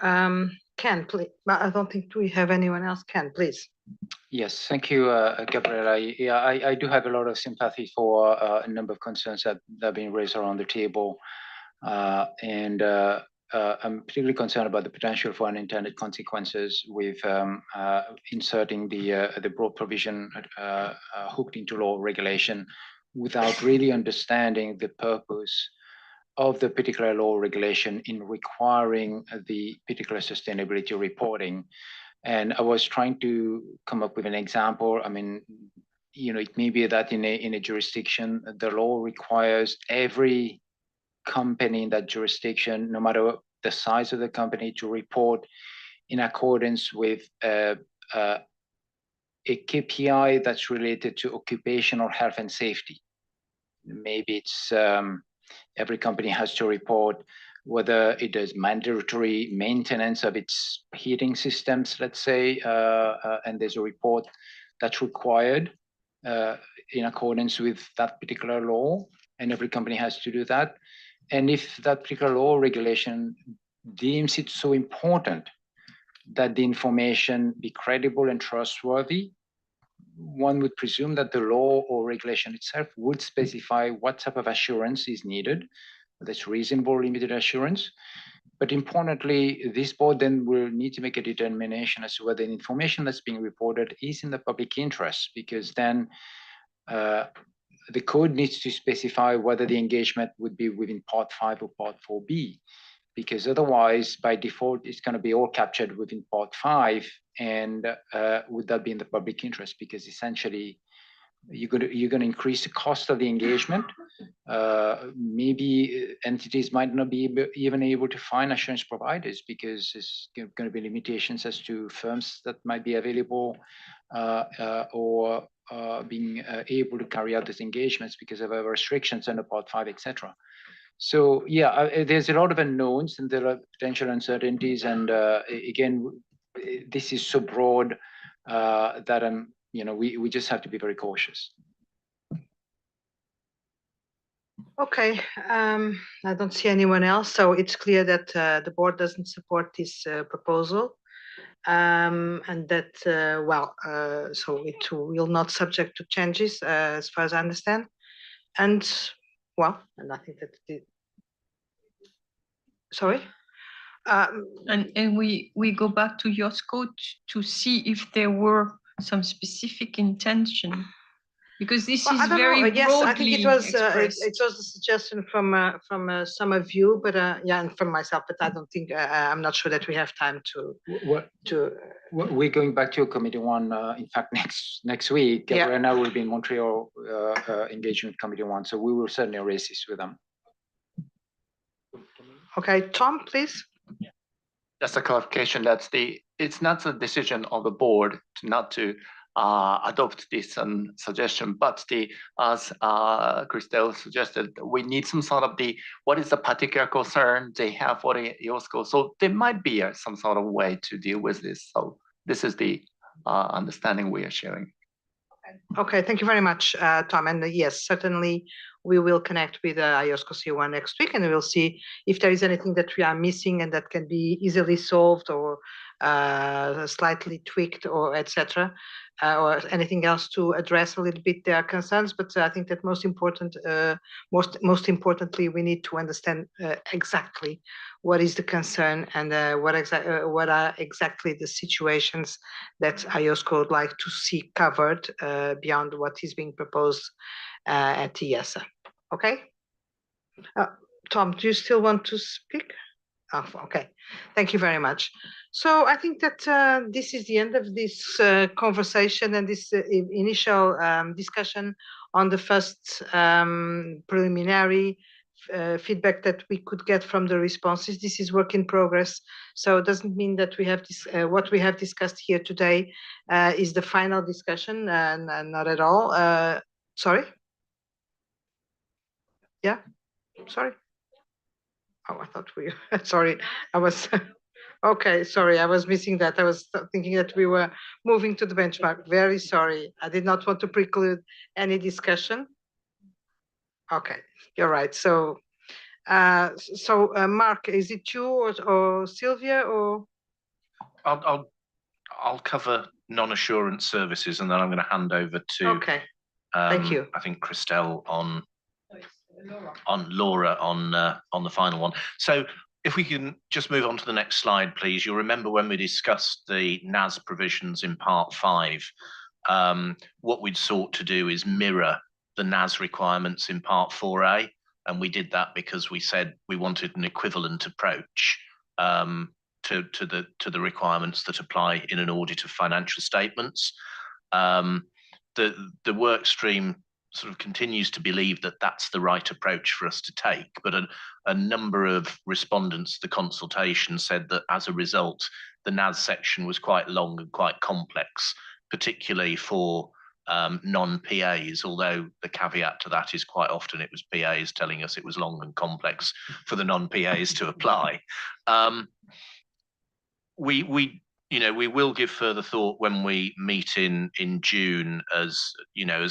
Ken, please. I don't think we have anyone else. Ken, please. Yes, thank you, Gabriela. Yeah, I do have a lot of sympathy for a number of concerns that have been raised around the table. I'm particularly concerned about the potential for unintended consequences with inserting the broad provision hooked into law regulation without really understanding the purpose of the particular law regulation in requiring the particular sustainability reporting. And I was trying to come up with an example. I mean, it may be that in a jurisdiction, the law requires every company in that jurisdiction, no matter the size of the company, to report in accordance with a KPI that's related to occupational health and safety. Maybe it's every company has to report whether it does mandatory maintenance of its heating systems, let's say, and there's a report that's required in accordance with that particular law, and every company has to do that. And if that particular law regulation deems it so important that the information be credible and trustworthy, one would presume that the law or regulation itself would specify what type of assurance is needed. That's reasonable limited assurance. But importantly, this board then will need to make a determination as to whether the information that's being reported is in the public interest, because then the code needs to specify whether the engagement would be within Part 5 or Part 4B, because otherwise, by default, it's going to be all captured within Part 5, and would that be in the public interest? Because essentially, you're going to increase the cost of the engagement. Maybe entities might not be even able to find assurance providers because there's going to be limitations as to firms that might be available or being able to carry out these engagements because of restrictions under Part 5, etc. So yeah, there's a lot of unknowns and there are potential uncertainties. And again, this is so broad that we just have to be very cautious. Okay, I don't see anyone else. So it's clear that the board doesn't support this proposal. and that, so it will not subject to changes, as far as I understand. And, and I think that sorry? And we go back to your scope to see if there were some specific intention, because this is very broadly yes, I think it was expressed. it was a suggestion from some of you, but and from myself. But I don't think I'm not sure that we have time to. We're going back to Committee One. In fact, next week, Yeah. Gabriela will be in Montreal engaging with Committee One, so we will certainly raise this with them. Okay, Tom, please. Just a clarification, it's not a decision of the board not to adopt this suggestion, but as Christelle suggested, we need some sort of what is the particular concern they have for the IOSCO. So there might be some sort of way to deal with this. So this is the understanding we are sharing. Okay, thank you very much, Tom. And yes, certainly we will connect with IOSCO C1 next week, and we'll see if there is anything that we are missing and that can be easily solved or slightly tweaked, or etc., or anything else to address a little bit their concerns. But I think that most importantly, we need to understand exactly what is the concern and what are exactly the situations that IOSCO would like to see covered beyond what is being proposed at IESA. Okay. Tom, do you still want to speak? Oh, okay, thank you very much. So I think that this is the end of this conversation and this initial discussion on the first preliminary feedback that we could get from the responses. This is work in progress, so it doesn't mean that we have this, what we have discussed here today is the final discussion, and not at all. Sorry? Yeah, sorry. Oh, I thought we, sorry, I was, okay, sorry, I was missing that. I was thinking that we were moving to the benchmark. Very sorry. I did not want to preclude any discussion. Okay, you're right. So, Mark, is it you or Sylvia or? I'll cover non-assurance services, and then I'm going to hand over to. Okay, thank you. I think Christelle on Laura on the final one. So if we can just move on to the next slide, please. You'll remember when we discussed the NAS provisions in part 5, what we'd sought to do is mirror the NAS requirements in part 4A. And we did that because we said we wanted an equivalent approach to the requirements that apply in an audit of financial statements. The work stream sort of continues to believe that that's the right approach for us to take, but a number of respondents to the consultation said that as a result, the NAS section was quite long and quite complex, particularly for non-PAs, although the caveat to that is quite often it was PAs telling us it was long and complex for the non-PAs to apply. We will give further thought when we meet in June as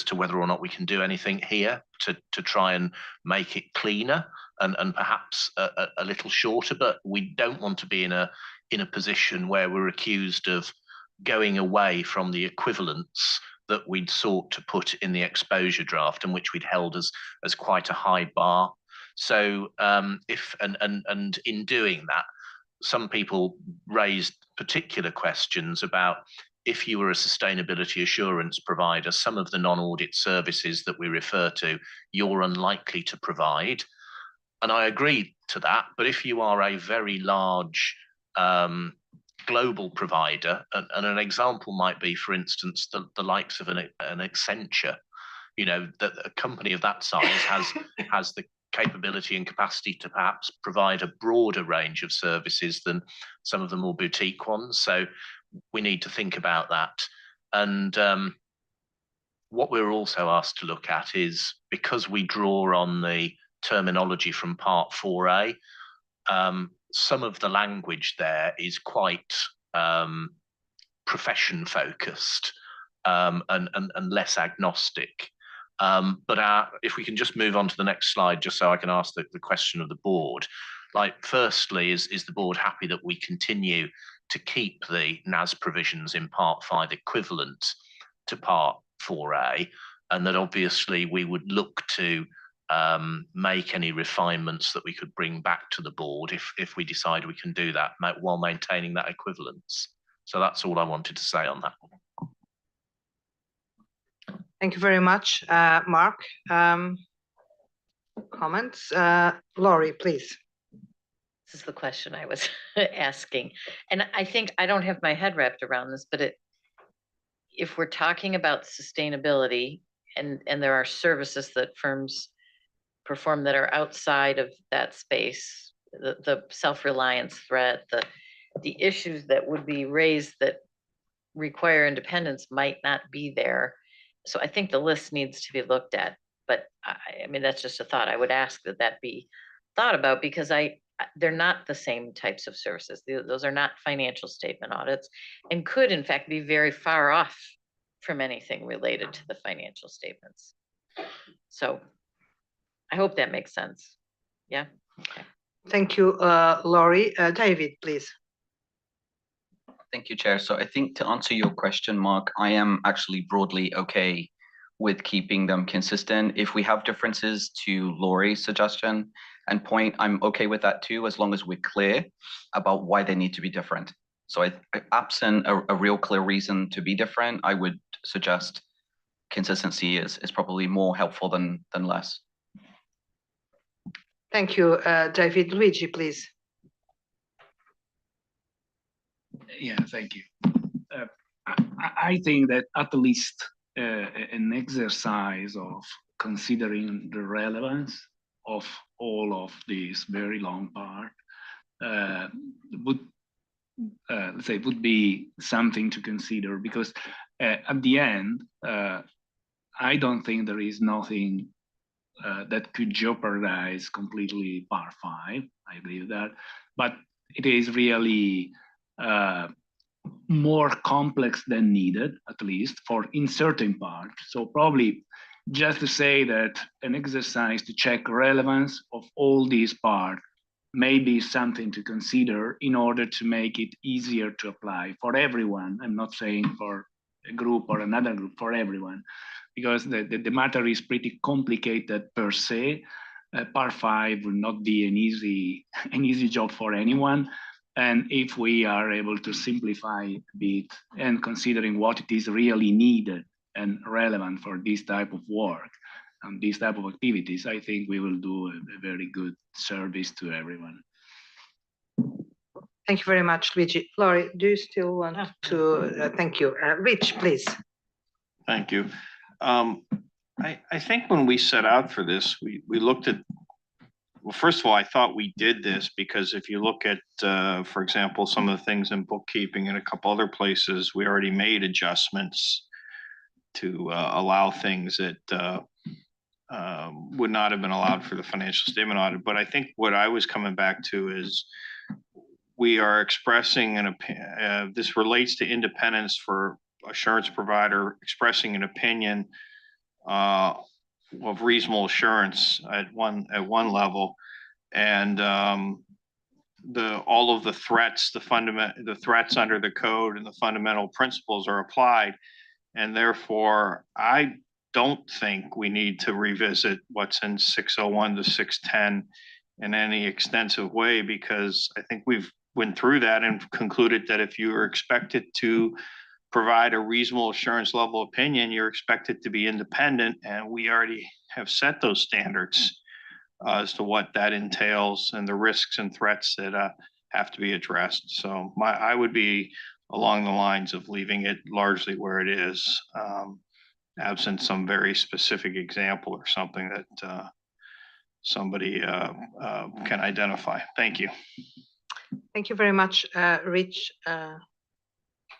to whether or not we can do anything here to try and make it cleaner and perhaps a little shorter. But we don't want to be in a position where we're accused of going away from the equivalence that we'd sought to put in the exposure draft, and which we'd held as quite a high bar. So if in doing that, some people raised particular questions about if you were a sustainability assurance provider, some of the non-audit services that we refer to, you're unlikely to provide. And I agree to that. But if you are a very large global provider, and an example might be, for instance, the likes of an Accenture, that a company of that size has the capability and capacity to perhaps provide a broader range of services than some of the more boutique ones. So we need to think about that. And what we're also asked to look at is, because we draw on the terminology from part 4A, some of the language there is quite profession focused and less agnostic. But if we can just move on to the next slide, just so I can ask the question of the board. Like, firstly, is the board happy that we continue to keep the NAS provisions in Part 5 equivalent to Part 4A, and that obviously we would look to make any refinements that we could bring back to the board if we decide we can do that while maintaining that equivalence. So that's all I wanted to say on that. Thank you very much, Mark. Comments? Laurie, please. This is the question I was asking. And I think I don't have my head wrapped around this, but if we're talking about sustainability and there are services that firms perform that are outside of that space, the self-reliance threat, the issues that would be raised that require independence might not be there. So I think the list needs to be looked at. But I mean, that's just a thought. I would ask that be thought about, because they're not the same types of services. Those are not financial statement audits, and could in fact be very far off from anything related to the financial statements. So I hope that makes sense. Yeah. Okay. Thank you, Laurie. David, please. Thank you, Chair. So I think to answer your question, Mark, I am actually broadly okay with keeping them consistent. If we have differences to Laurie's suggestion and point, I'm okay with that too, as long as we're clear about why they need to be different. So absent a real clear reason to be different, I would suggest consistency is probably more helpful than less. Thank you, David. Luigi, please. Yeah, thank you. I think that at least an exercise of considering the relevance of all of this very long part would, let's say, would be something to consider, because at the end, I don't think there is nothing that could jeopardize completely Part 5. I agree with that, but it is really more complex than needed, at least for in certain parts. So probably just to say that an exercise to check relevance of all these parts may be something to consider in order to make it easier to apply for everyone. I'm not saying for a group or another group, for everyone, because the matter is pretty complicated per se. Part 5 will not be an easy job for anyone. And if we are able to simplify it a bit and considering what it is really needed and relevant for this type of work and this type of activities, I think we will do a very good service to everyone. Thank you very much, Luigi. Laurie, do you still want to? Thank you. Rich, please. Thank you. I think when we set out for this, we looked at, well, first of all, I thought we did this because if you look at, for example, some of the things in bookkeeping and a couple other places, we already made adjustments to allow things that would not have been allowed for the financial statement audit. But I think what I was coming back to is we are expressing an opinion, this relates to independence for assurance provider, expressing an opinion of reasonable assurance at one level, and all of the threats, the threats under the code and the fundamental principles are applied, and therefore I don't think we need to revisit what's in 601 to 610 in any extensive way, because I think we've went through that and concluded that if you are expected to provide a reasonable assurance level opinion, you're expected to be independent, and we already have set those standards as to what that entails and the risks and threats that have to be addressed. So I would be along the lines of leaving it largely where it is, absent some very specific example or something that somebody can identify. Thank you. Thank you very much, Rich.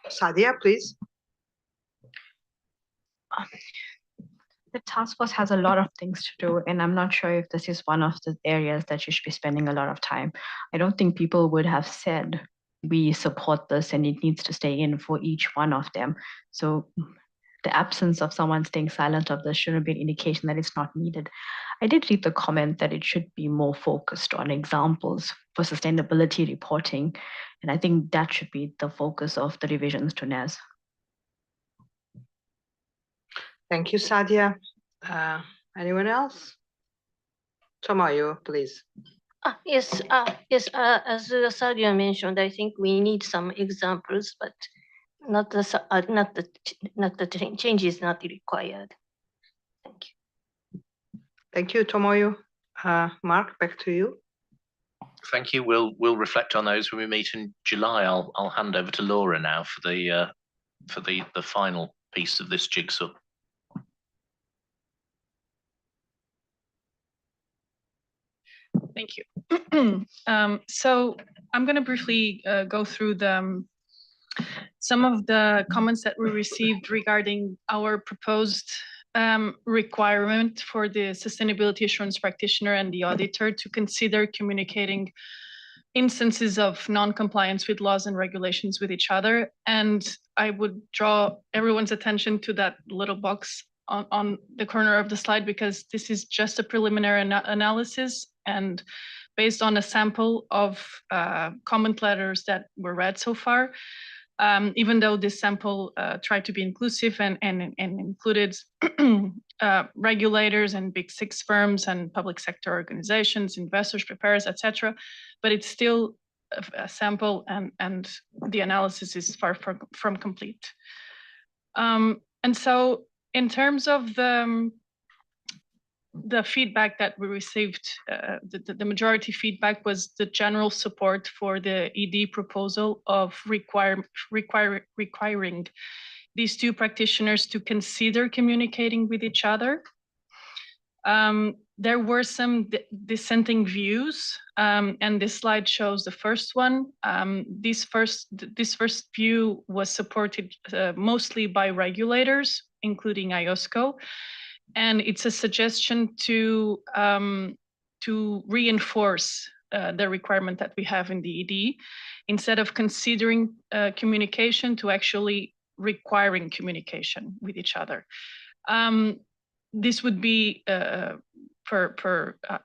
Sadia, please. The task force has a lot of things to do, and I'm not sure if this is one of the areas that you should be spending a lot of time. I don't think people would have said, we support this and it needs to stay in for each one of them. So the absence of someone staying silent of this shouldn't be an indication that it's not needed. I did read the comment that it should be more focused on examples for sustainability reporting, and I think that should be the focus of the revisions to NES. Thank you, Sadia. Anyone else? Tomoyo, please. Yes, as Sadia mentioned, I think we need some examples, but not the change is not required. Thank you. Thank you, Tomoyo. Mark, back to you. Thank you. We'll reflect on those when we meet in July. I'll hand over to Laura now for the final piece of this jigsaw. Thank you. So I'm going to briefly go through some of the comments that we received regarding our proposed requirement for the sustainability assurance practitioner and the auditor to consider communicating instances of non-compliance with laws and regulations with each other. And I would draw everyone's attention to that little box on the corner of the slide, because this is just a preliminary analysis and based on a sample of comment letters that were read so far. Even though this sample tried to be inclusive and included regulators and big six firms and public sector organizations, investors, preparers, etc., but it's still a sample, and the analysis is far from complete. And so in terms of the feedback that we received, the majority feedback was the general support for the ED proposal of requiring these two practitioners to consider communicating with each other. There were some dissenting views, and this slide shows the first one. This first view was supported mostly by regulators, including IOSCO. And it's a suggestion to reinforce the requirement that we have in the ED, instead of considering communication, to actually requiring communication with each other. This would be, per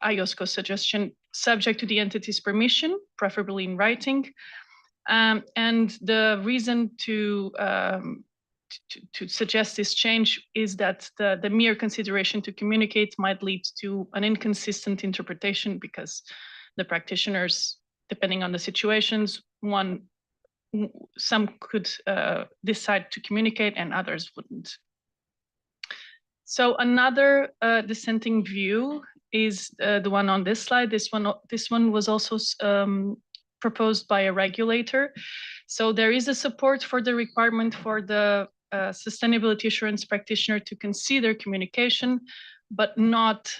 IOSCO suggestion, subject to the entity's permission, preferably in writing. And the reason to suggest this change is that the mere consideration to communicate might lead to an inconsistent interpretation, because the practitioners, depending on the situations, some could decide to communicate and others wouldn't. So another dissenting view is the one on this slide. This one was also proposed by a regulator. So there is a support for the requirement for the sustainability assurance practitioner to consider communication, but not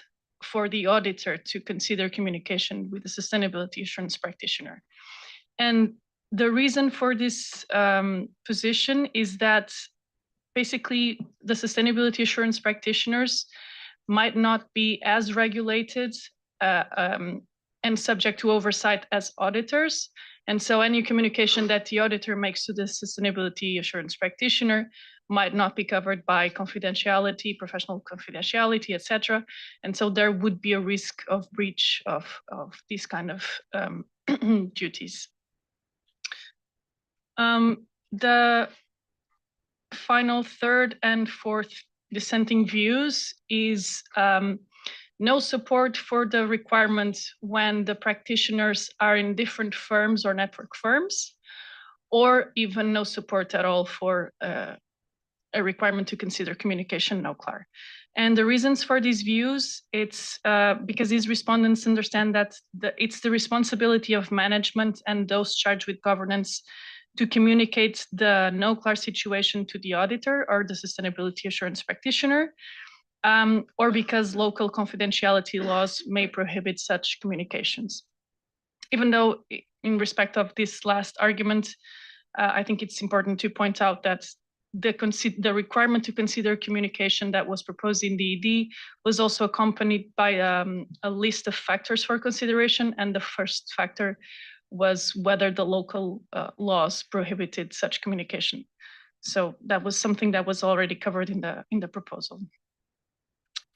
for the auditor to consider communication with the sustainability assurance practitioner. And the reason for this position is that basically the sustainability assurance practitioners might not be as regulated and subject to oversight as auditors. And so any communication that the auditor makes to the sustainability assurance practitioner might not be covered by confidentiality, professional confidentiality, etc. And so there would be a risk of breach of these kind of duties. The final third and fourth dissenting views is no support for the requirement when the practitioners are in different firms or network firms, or even no support at all for a requirement to consider communication no-clear. And the reasons for these views, it's because these respondents understand that it's the responsibility of management and those charged with governance to communicate the no-clear situation to the auditor or the sustainability assurance practitioner, or because local confidentiality laws may prohibit such communications. Even though in respect of this last argument, I think it's important to point out that the requirement to consider communication that was proposed in the ED was also accompanied by a list of factors for consideration. And the first factor was whether the local laws prohibited such communication. So that was something that was already covered in the proposal.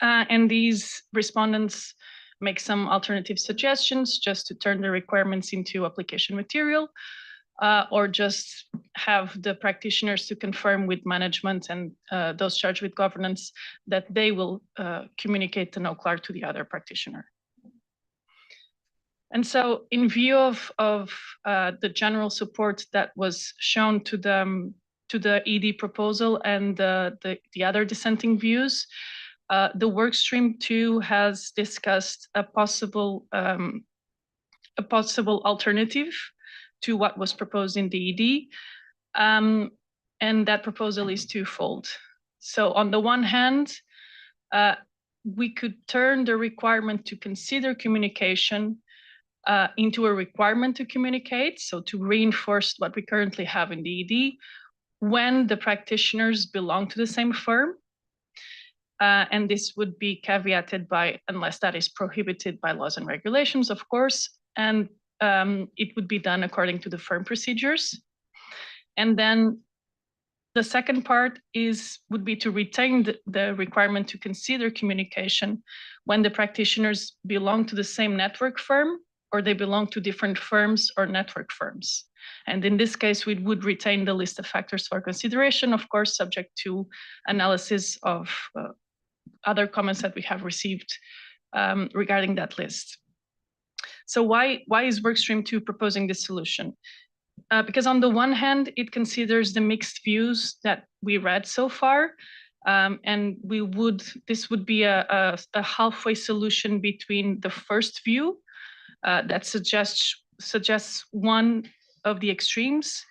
And these respondents make some alternative suggestions just to turn the requirements into application material, or just have the practitioners to confirm with management and those charged with governance that they will communicate the NOCLAR to the other practitioner. And so in view of the general support that was shown to the ED proposal and the other dissenting views, the workstream 2 has discussed a possible alternative to what was proposed in the ED, and that proposal is twofold. So on the one hand, we could turn the requirement to consider communication into a requirement to communicate, so to reinforce what we currently have in the ED, when the practitioners belong to the same firm. And this would be caveated by, unless that is prohibited by laws and regulations, of course, and it would be done according to the firm procedures. And then the second part would be to retain the requirement to consider communication when the practitioners belong to the same network firm, or they belong to different firms or network firms. And in this case, we would retain the list of factors for consideration, of course, subject to analysis of other comments that we have received regarding that list. So why is Workstream 2 proposing this solution? Because on the one hand, it considers the mixed views that we read so far, and this would be a halfway solution between the first view that suggests one of the extremes,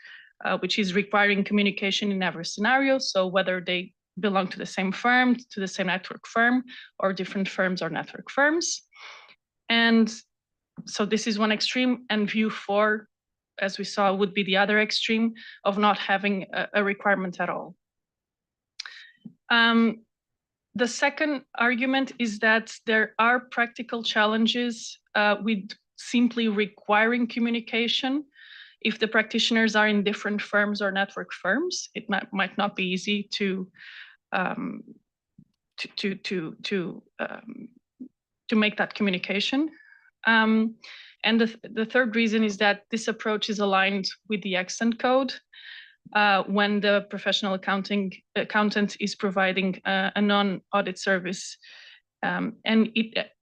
which is requiring communication in every scenario. So whether they belong to the same firm, to the same network firm, or different firms or network firms. And so this is one extreme, and view 4, as we saw, would be the other extreme of not having a requirement at all. The second argument is that there are practical challenges with simply requiring communication. If the practitioners are in different firms or network firms, it might not be easy to make that communication. And the third reason is that this approach is aligned with the extant code when the professional accountant is providing a non-audit service, and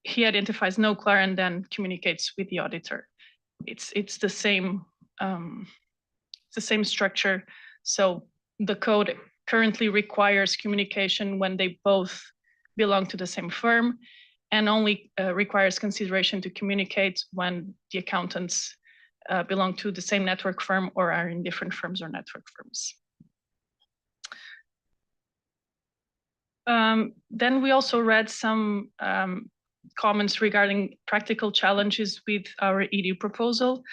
he identifies NOCLAR and then communicates with the auditor. It's the same structure. So the code currently requires communication when they both belong to the same firm, and only requires consideration to communicate when the accountants belong to the same network firm or are in different firms or network firms. Then we also read some comments regarding practical challenges with our EDU proposal.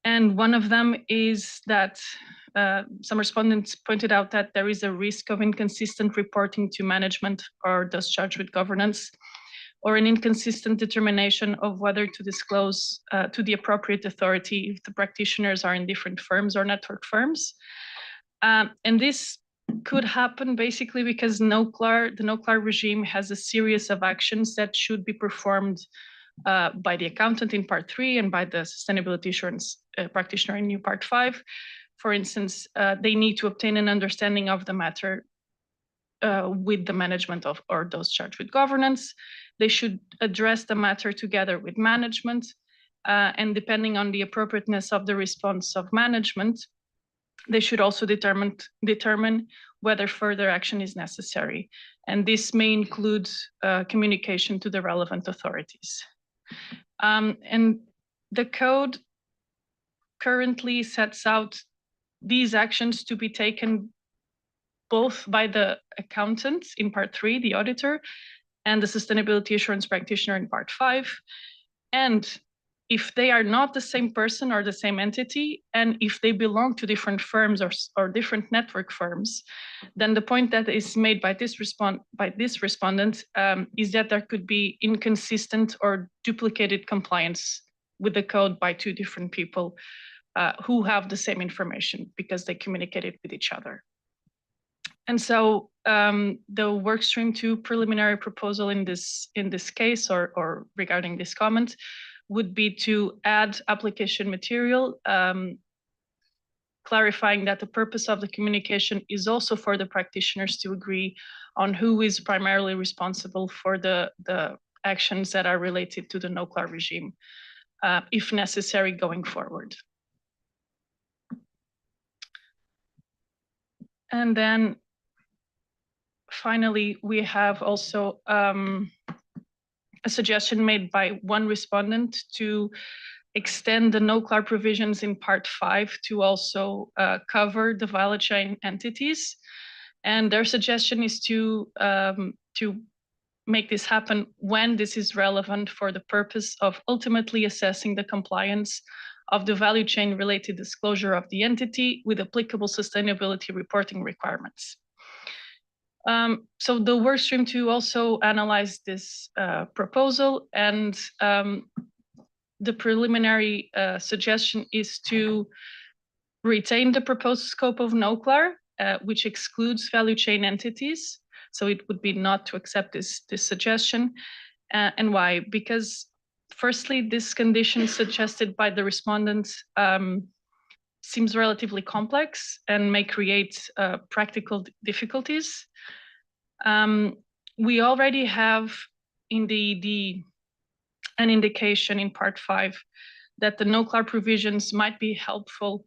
And one of them is that some respondents pointed out that there is a risk of inconsistent reporting to management or those charged with governance, or an inconsistent determination of whether to disclose to the appropriate authority if the practitioners are in different firms or network firms. And this could happen basically because the NOCLAR regime has a series of actions that should be performed by the accountant in part 3 and by the sustainability assurance practitioner in new part 5. For instance, they need to obtain an understanding of the matter with the management of or those charged with governance. They should address the matter together with management, and depending on the appropriateness of the response of management, they should also determine whether further action is necessary. And this may include communication to the relevant authorities. And the code currently sets out these actions to be taken both by the accountant in part 3, the auditor, and the sustainability assurance practitioner in part 5. And if they are not the same person or the same entity, and if they belong to different firms or different network firms, then the point that is made by this respondent is that there could be inconsistent or duplicated compliance with the code by two different people who have the same information because they communicated with each other. And so the work stream 2 preliminary proposal in this case or regarding this comment would be to add application material clarifying that the purpose of the communication is also for the practitioners to agree on who is primarily responsible for the actions that are related to the no-CLAR regime, if necessary going forward. And then finally, we have also a suggestion made by one respondent to extend the no-CLAR provisions in Part 5 to also cover the value chain entities. And their suggestion is to make this happen when this is relevant for the purpose of ultimately assessing the compliance of the value chain related disclosure of the entity with applicable sustainability reporting requirements. So the workstream 2 also analyzed this proposal, and the preliminary suggestion is to retain the proposed scope of no-CLAR, which excludes value chain entities. So it would be not to accept this suggestion. And why? Because firstly, this condition suggested by the respondents seems relatively complex and may create practical difficulties. We already have in the an indication in Part 5 that the no-CLAR provisions might be helpful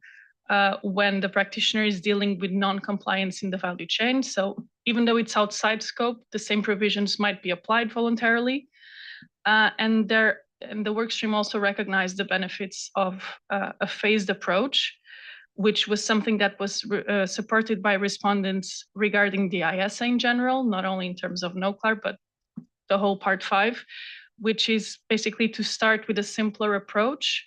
when the practitioner is dealing with non-compliance in the value chain. So even though it's outside scope, the same provisions might be applied voluntarily. And the workstream also recognized the benefits of a phased approach, which was something that was supported by respondents regarding the IESBA in general, not only in terms of no-CLAR, but the whole Part 5, which is basically to start with a simpler approach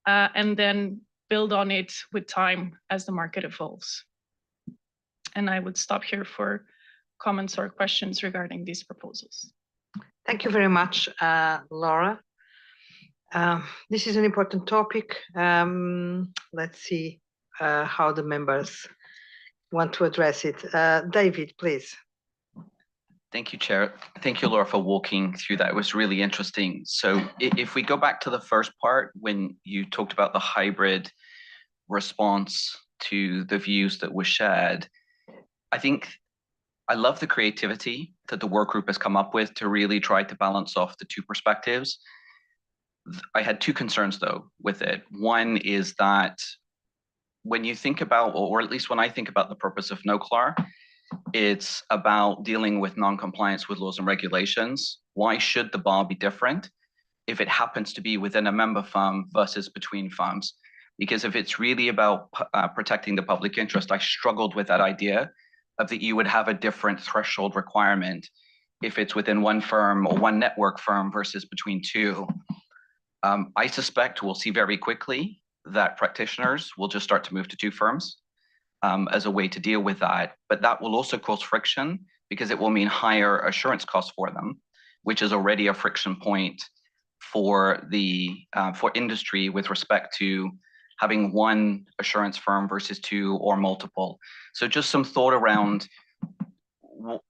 and then build on it with time as the market evolves. And I would stop here for comments or questions regarding these proposals. Thank you very much, Laura. This is an important topic. Let's see how the members want to address it. David, please. Thank you, Chair. Thank you, Laura, for walking through that. It was really interesting. So if we go back to the first part, when you talked about the hybrid response to the views that were shared, I love the creativity that the work group has come up with to really try to balance off the two perspectives. I had two concerns, though, with it. One is that when you think about, or at least when I think about the purpose of no-CLAR, it's about dealing with non-compliance with laws and regulations. Why should the bar be different if it happens to be within a member firm versus between firms? Because if it's really about protecting the public interest, I struggled with that idea of that you would have a different threshold requirement if it's within one firm or one network firm versus between two. I suspect we'll see very quickly that practitioners will just start to move to two firms as a way to deal with that. But that will also cause friction because it will mean higher assurance costs for them, which is already a friction point for the for industry with respect to having one assurance firm versus two or multiple. So just some thought around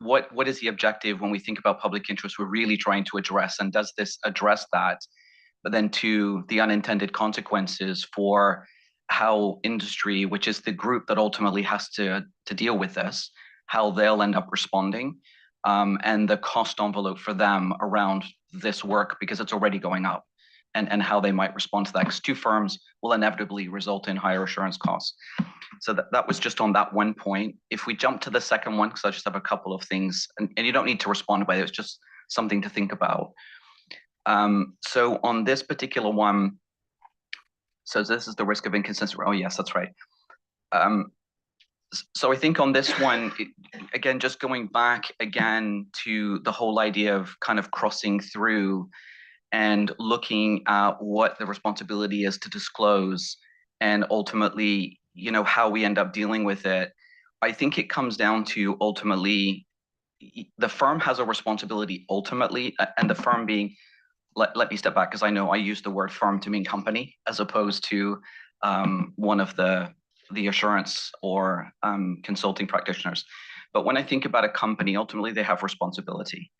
what is the objective when we think about public interest we're really trying to address, and does this address that? But then to the unintended consequences for how industry, which is the group that ultimately has to deal with this, how they'll end up responding, and the cost envelope for them around this work, because it's already going up, and how they might respond to that, because two firms will inevitably result in higher assurance costs. So that was just on that one point. If we jump to the second one, because I just have a couple of things, and you don't need to respond by it, it's just something to think about. So on this particular one, so this is the risk of inconsistency. Oh, yes, that's right. So I think on this one, again, just going back again to the whole idea of kind of crossing through and looking at what the responsibility is to disclose and ultimately, you know, how we end up dealing with it. I think it comes down to ultimately, the firm has a responsibility ultimately, and the firm being, let me step back because I know I use the word firm to mean company as opposed to one of the assurance or consulting practitioners. But when I think about a company, ultimately they have responsibility.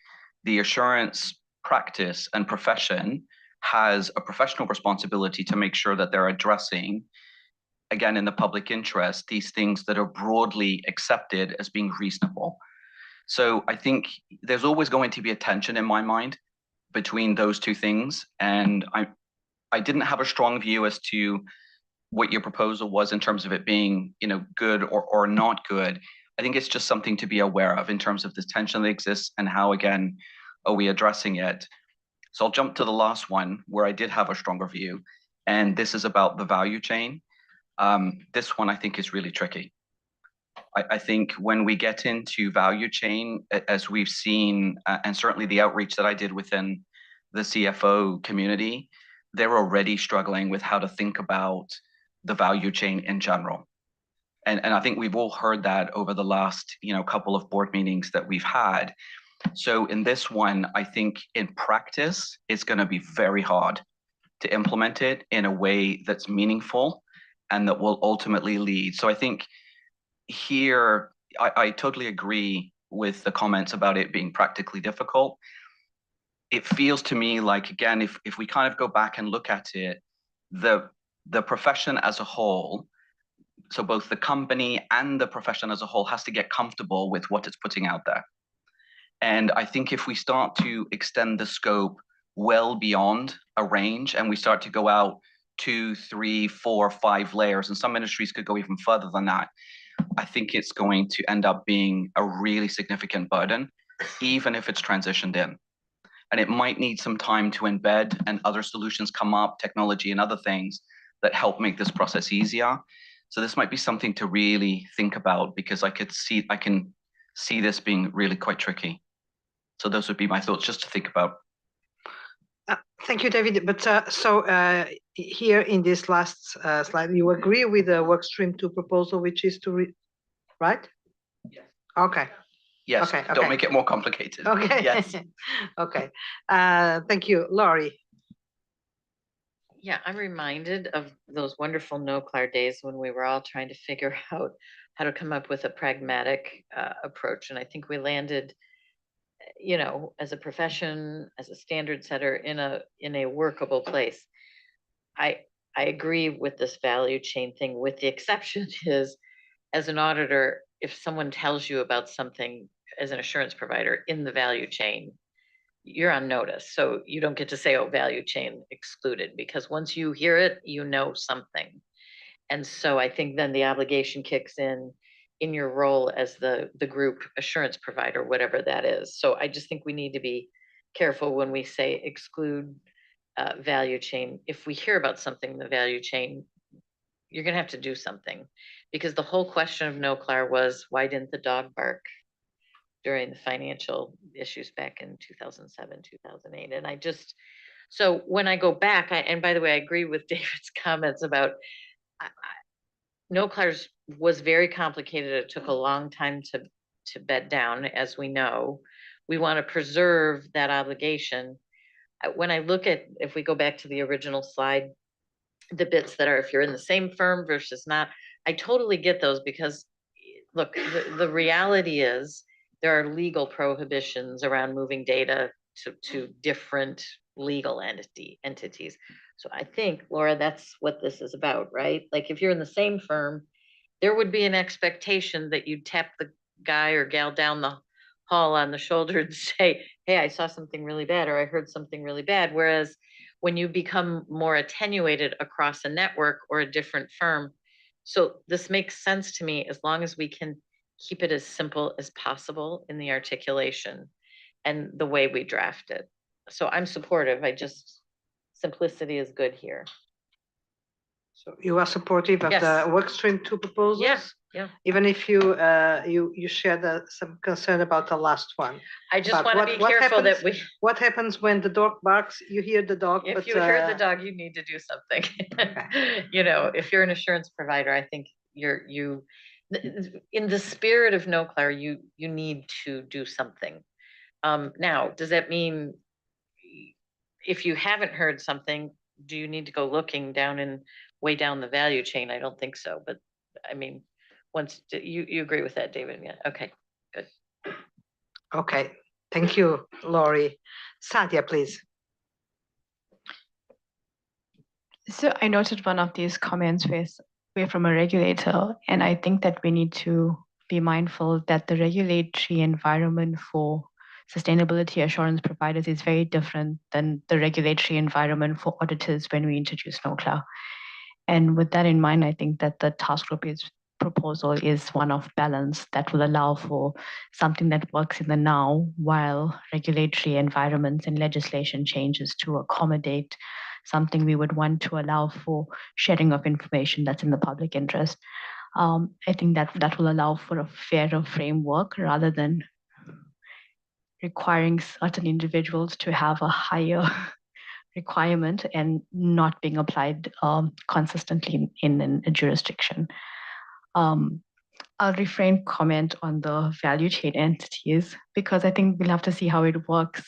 The assurance practice and profession has a professional responsibility to make sure that they're addressing, again, in the public interest, these things that are broadly accepted as being reasonable. So I think there's always going to be a tension in my mind between those two things. And I didn't have a strong view as to what your proposal was in terms of it being, good or not good. I think it's just something to be aware of in terms of this tension that exists and how, again, are we addressing it. So I'll jump to the last one where I did have a stronger view, and this is about the value chain. This one I think is really tricky. I think when we get into value chain, as we've seen, and certainly the outreach that I did within the CFO community, they're already struggling with how to think about the value chain in general. And I think we've all heard that over the last, couple of board meetings that we've had. So in this one, I think in practice, it's going to be very hard to implement it in a way that's meaningful and that will ultimately lead. So I think here, I totally agree with the comments about it being practically difficult. It feels to me like, again, if we kind of go back and look at it, the profession as a whole, so both the company and the profession as a whole has to get comfortable with what it's putting out there. And I think if we start to extend the scope well beyond a range and we start to go out 2, 3, 4, 5 layers, and some industries could go even further than that, I think it's going to end up being a really significant burden, even if it's transitioned in. And it might need some time to embed and other solutions come up, technology and other things that help make this process easier. So this might be something to really think about, because I can see this being really quite tricky. So those would be my thoughts just to think about. Thank you, David. But here in this last slide, you agree with the workstream 2 proposal, which is to right? Yes. Okay. Yes. Okay. Don't make it more complicated. Okay. Yes. Okay. Thank you, Laurie. Yeah, I'm reminded of those wonderful NoCLAR days when we were all trying to figure out how to come up with a pragmatic approach. And I think we landed, as a profession, as a standard setter, in a workable place. I agree with this value chain thing, with the exception is, as an auditor, if someone tells you about something as an assurance provider in the value chain, you're on notice. So you don't get to say, oh, value chain excluded, because once you hear it, you know something. And so I think then the obligation kicks in your role as the group assurance provider, whatever that is. So I just think we need to be careful when we say exclude value chain. If we hear about something in the value chain, you're going to have to do something, because the whole question of NoCLAR was, why didn't the dog bark during the financial issues back in 2007, 2008? And so when I go back, and by the way, I agree with David's comments about NoCLAR's was very complicated. It took a long time to bed down, as we know. We want to preserve that obligation. When I look at, if we go back to the original slide, the bits that are, if you're in the same firm versus not, I totally get those, because look, the reality is there are legal prohibitions around moving data to different legal entities. So I think, Laura, that's what this is about, right? Like if you're in the same firm, there would be an expectation that you'd tap the guy or gal down the hall on the shoulder and say, hey, I saw something really bad, or I heard something really bad. Whereas when you become more attenuated across a network or a different firm, so this makes sense to me, as long as we can keep it as simple as possible in the articulation and the way we draft it. So I'm supportive. Simplicity is good here. So you are supportive of Yes. the workstream 2 proposals? Yeah. Even if you share some concern about the last one. I just want to be careful that we. What happens when the dog barks? You hear the dog. If you hear the dog, you need to do something. If you're an assurance provider, I think you, in the spirit of NoCLAR, you need to do something. Now, does that mean if you haven't heard something, do you need to go looking way down the value chain? I don't think so, but I mean, once you agree with that, David? Yeah. Okay. Good. Okay, thank you, Laurie. Sadia, please. So I noted one of these comments were from a regulator, and I think that we need to be mindful that the regulatory environment for sustainability assurance providers is very different than the regulatory environment for auditors when we introduce NOCLA. And with that in mind, I think that the task group proposal is one of balance that will allow for something that works in the now while regulatory environments and legislation changes to accommodate something we would want to allow for sharing of information that's in the public interest. I think that will allow for a fairer framework rather than requiring certain individuals to have a higher requirement and not being applied consistently in a jurisdiction. I'll refrain comment on the value chain entities because I think we'll have to see how it works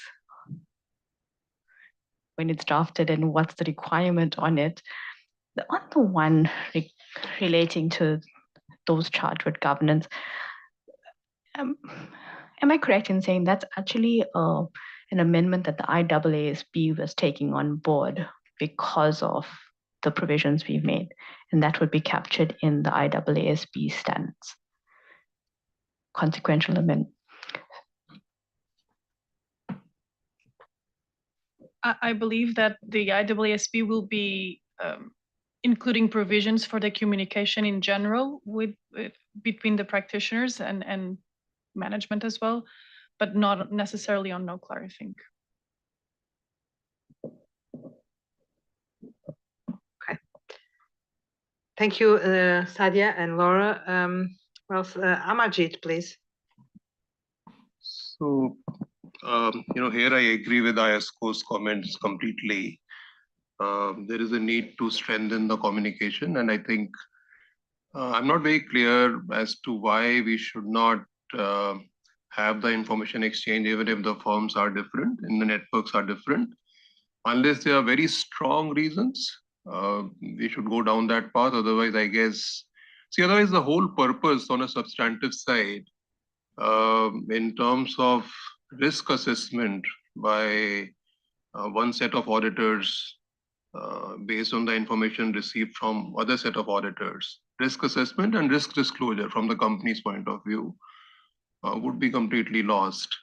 when it's drafted and what's the requirement on it. The other one relating to those charged with governance, am I correct in saying that's actually an amendment that the IAASB was taking on board because of the provisions we've made, and that would be captured in the IAASB standards? Consequential amendment. I believe that the IAASB will be including provisions for the communication in general with between the practitioners and management as well, but not necessarily on NOCLAR, I think. Okay. Thank you, Sadia and Laura. Amarjit, please. So, here I agree with IESCO's comments completely. There is a need to strengthen the communication, and I think I'm not very clear as to why we should not have the information exchange, even if the firms are different and the networks are different. Unless there are very strong reasons, we should go down that path. Otherwise, I guess, otherwise the whole purpose on a substantive side, in terms of risk assessment by one set of auditors based on the information received from other set of auditors, risk assessment and risk disclosure from the company's point of view would be completely lost.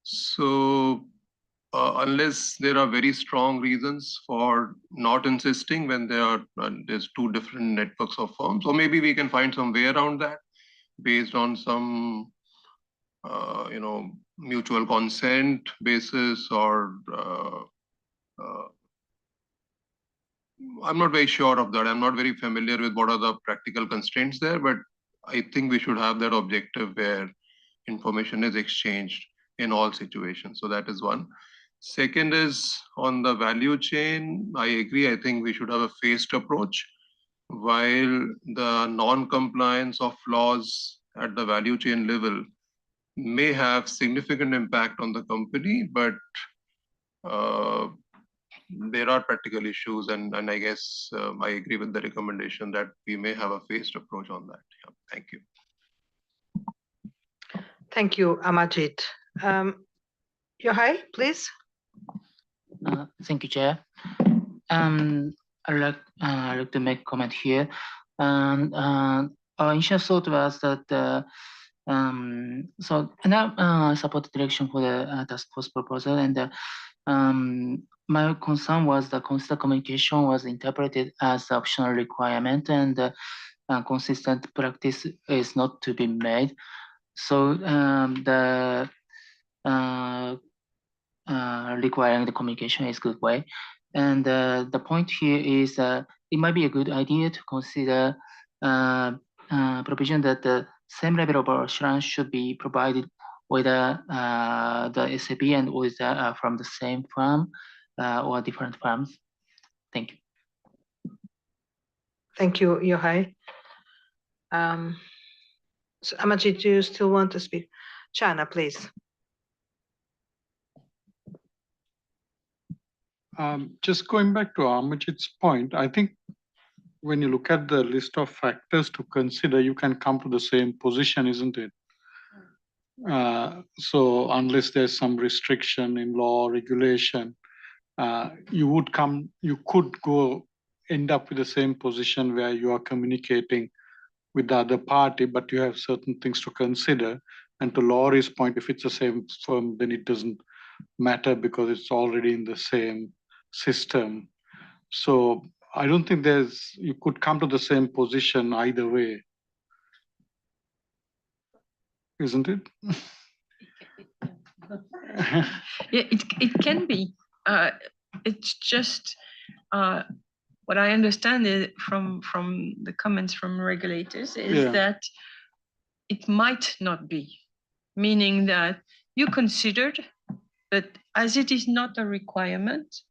So unless there are very strong reasons for not insisting when there's two different networks of firms, or maybe we can find some way around that based on some mutual consent basis, or I'm not very sure of that. I'm not very familiar with what are the practical constraints there, but I think we should have that objective where information is exchanged in all situations. So that is one. Second is on the value chain. I agree. I think we should have a phased approach. While the non-compliance of laws at the value chain level may have significant impact on the company, but there are practical issues, and I guess I agree with the recommendation that we may have a phased approach on that. Yeah, thank you. Thank you, Amarjit. Yohai, please. Thank you, Chair. I'd like to make a comment here. And our initial thought was that I support the direction for the task force proposal, and my concern was the constant communication was interpreted as optional requirement, and consistent practice is not to be made. So requiring the communication is a good way. And the point here is it might be a good idea to consider provision that the same level of assurance should be provided whether the SAP and whether from the same firm or different firms. Thank you. Thank you, Yohai. So Amarjit, do you still want to speak? Chana, please. Just going back to Amarjit's point, I think when you look at the list of factors to consider, you can come to the same position, isn't it? So unless there's some restriction in law or regulation, you could end up with the same position where you are communicating with the other party, but you have certain things to consider. And to Laurie's point, if it's the same firm, then it doesn't matter because it's already in the same system. So I don't think you could come to the same position either way, isn't it? Yeah, it can be. It's just what I understand from the comments from regulators is that it might not be, meaning that you considered, but as it is not a requirement,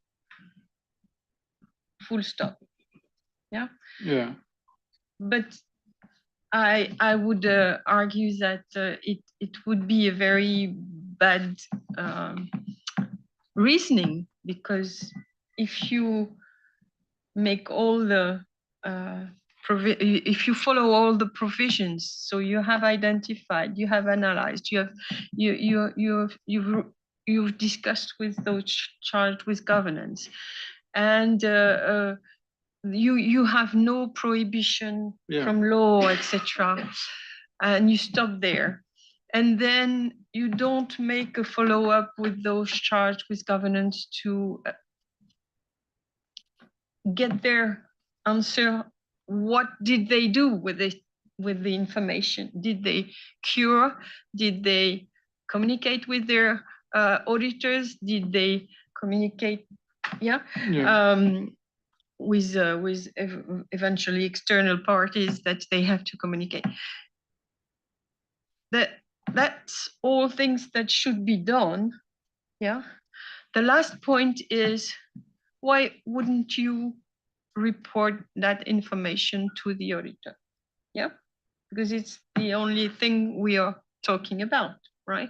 full stop. Yeah. Yeah. But I would argue that it would be a very bad reasoning, because if you make all the if you follow all the provisions, so you have identified, you have analyzed, you've discussed with those charged with governance, and you have no prohibition from law, etc., and you stop there, and then you don't make a follow-up with those charged with governance to get their answer. What did they do with the information? Did they cure? Did they communicate with their auditors? Did they communicate? With eventually external parties that they have to communicate. That's all things that should be done. Yeah. The last point is, why wouldn't you report that information to the auditor? Yeah, because it's the only thing we are talking about, right?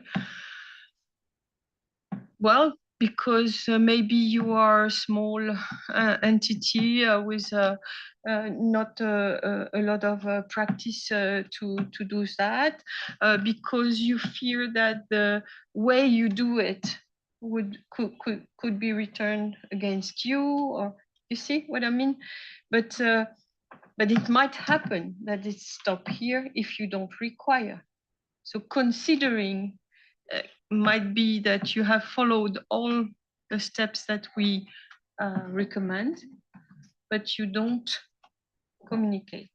Well, because maybe you are a small entity with not a lot of practice to do that, because you fear that the way you do it could be returned against you, or you see what I mean? But it might happen that it stops here if you don't require. So considering might be that you have followed all the steps that we recommend, but you don't communicate.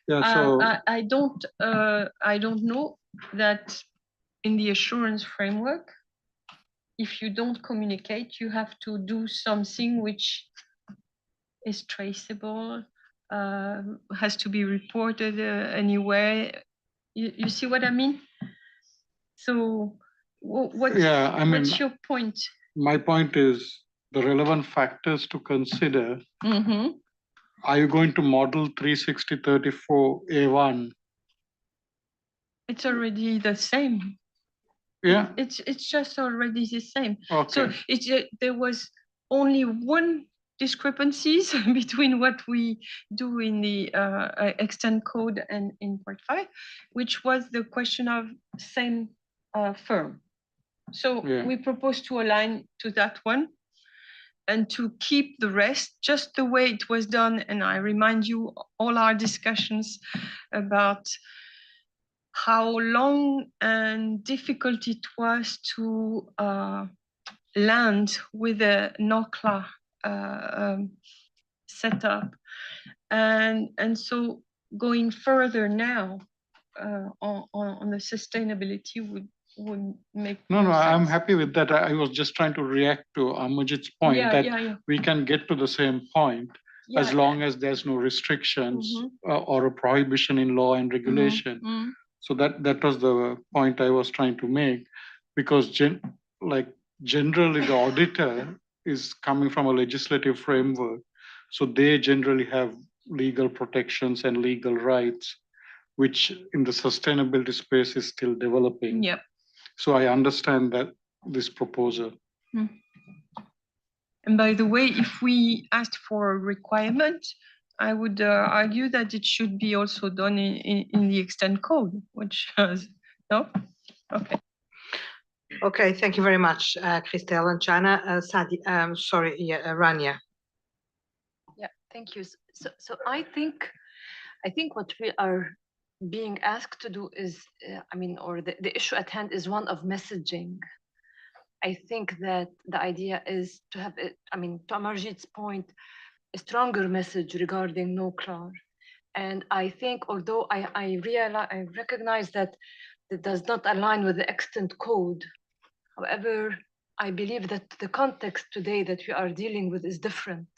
Yeah, so I don't know that in the assurance framework, if you don't communicate, you have to do something which is traceable, has to be reported anywhere. You see what I mean? So what's your point? My point is the relevant factors to consider. Are you going to model 36034A1? It's already the same. Yeah. It's just already the same. Okay. So there was only one discrepancies between what we do in the extant code and in part 5, which was the question of same firm. So we propose to align to that one and to keep the rest just the way it was done. And I remind you all our discussions about how long and difficult it was to land with a NOCLA setup. And so going further now on the sustainability would make No, more I'm sense. happy with that. I was just trying to react to Amajit's point that we can get to the same point as long as there's no restrictions or a prohibition in law and regulation. So that was the point I was trying to make, because generally the auditor is coming from a legislative framework, so they generally have legal protections and legal rights, which in the sustainability space is still developing. Yep. So I understand that this proposal. And by the way, if we asked for a requirement, I would argue that it should be also done in the extant code, which has No? Okay. Okay, thank you very much, Christelle and Chana. Sadi, sorry, Rania. Yeah, thank you. So I think what we are being asked to do is, or the issue at hand is one of messaging. I think that the idea is to have, to Amarjit's point, a stronger message regarding nuclear. And I think, although I recognize that it does not align with the extant code, however, I believe that the context today that we are dealing with is different.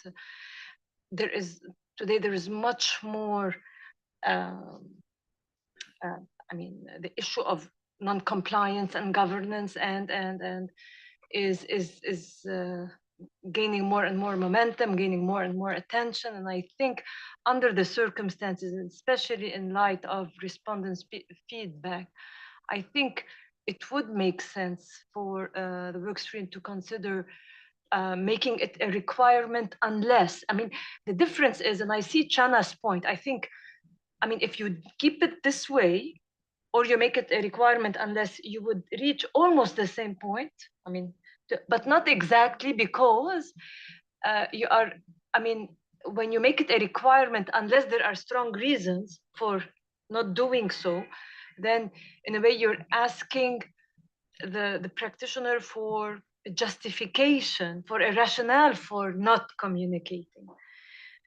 There is much more, the issue of non-compliance and governance and is gaining more and more momentum, gaining more and more attention. And I think under the circumstances, especially in light of respondents' feedback, I think it would make sense for the workstream to consider making it a requirement unless, the difference is, and I see Chana's point, I think, if you keep it this way, or you make it a requirement unless, you would reach almost the same point. But not exactly, because you are, when you make it a requirement, unless there are strong reasons for not doing so, then in a way you're asking the practitioner for justification, for a rationale for not communicating.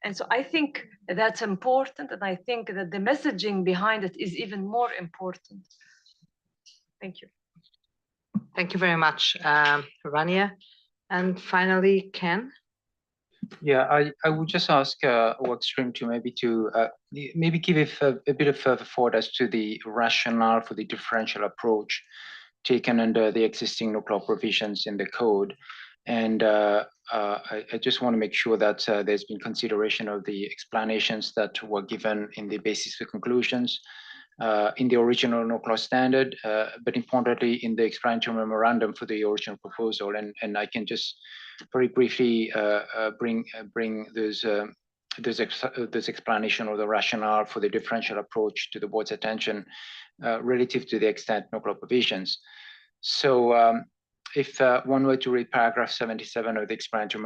And so I think that's important, and I think that the messaging behind it is even more important. Thank you. Thank you very much, Rania. And finally, Ken. Yeah, I would just ask Workstream to maybe give a bit of further thought as to the rationale for the differential approach taken under the existing nuclear provisions in the code. And I just want to make sure that there's been consideration of the explanations that were given in the basis for conclusions in the original nuclear standard, but importantly in the explanatory memorandum for the original proposal. And I can just very briefly bring those explanation of the rationale for the differential approach to the board's attention relative to the extent nuclear provisions. So if one were to read paragraph 77 of the explanatory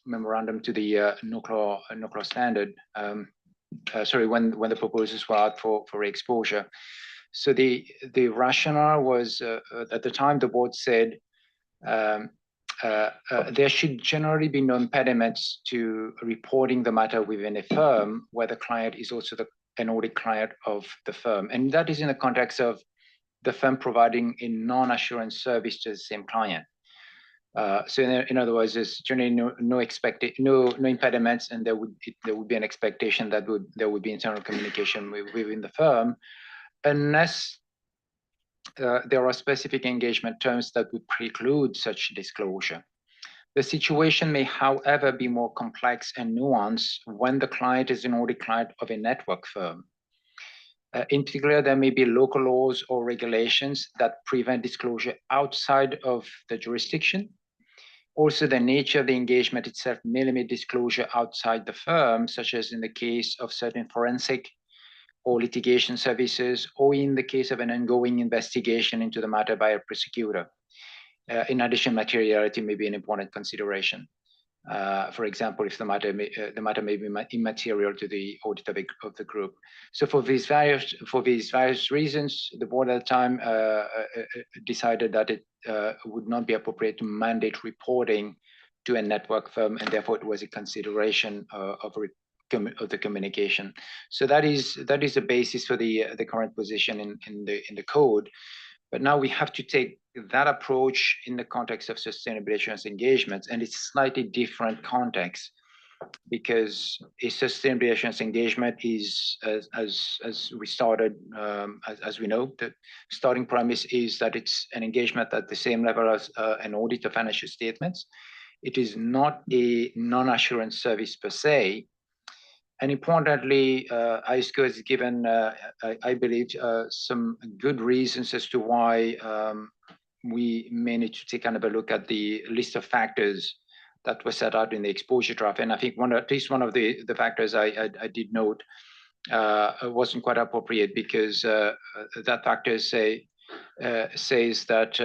memorandum to the nuclear standard, when the proposals were out for re-exposure. So the rationale was at the time the board said there should generally be no impediments to reporting the matter within a firm where the client is also an audit client of the firm, and that is in the context of the firm providing a non-assurance service to the same client. So in other words, there's generally no impediments, and there would be an expectation that there would be internal communication within the firm, unless there are specific engagement terms that would preclude such disclosure. The situation may, however, be more complex and nuanced when the client is an audit client of a network firm. In particular, there may be local laws or regulations that prevent disclosure outside of the jurisdiction. Also, the nature of the engagement itself may limit disclosure outside the firm, such as in the case of certain forensic or litigation services, or in the case of an ongoing investigation into the matter by a prosecutor. In addition, materiality may be an important consideration. For example, if the matter may be immaterial to the audit of the group. So for these various reasons, the board at the time decided that it would not be appropriate to mandate reporting to a network firm, and therefore it was a consideration of the communication. So that is the basis for the current position in the code. But now we have to take that approach in the context of sustainability assurance engagements, and it's a slightly different context, because a sustainability assurance engagement is, as we started, as we know, the starting premise is that it's an engagement at the same level as an audit of financial statements. It is not a non-assurance service per se. And importantly, IESBA has given, I believe, some good reasons as to why we may need to take another look at the list of factors that were set out in the exposure draft. And I think at least one of the factors I did note wasn't quite appropriate because that factor says that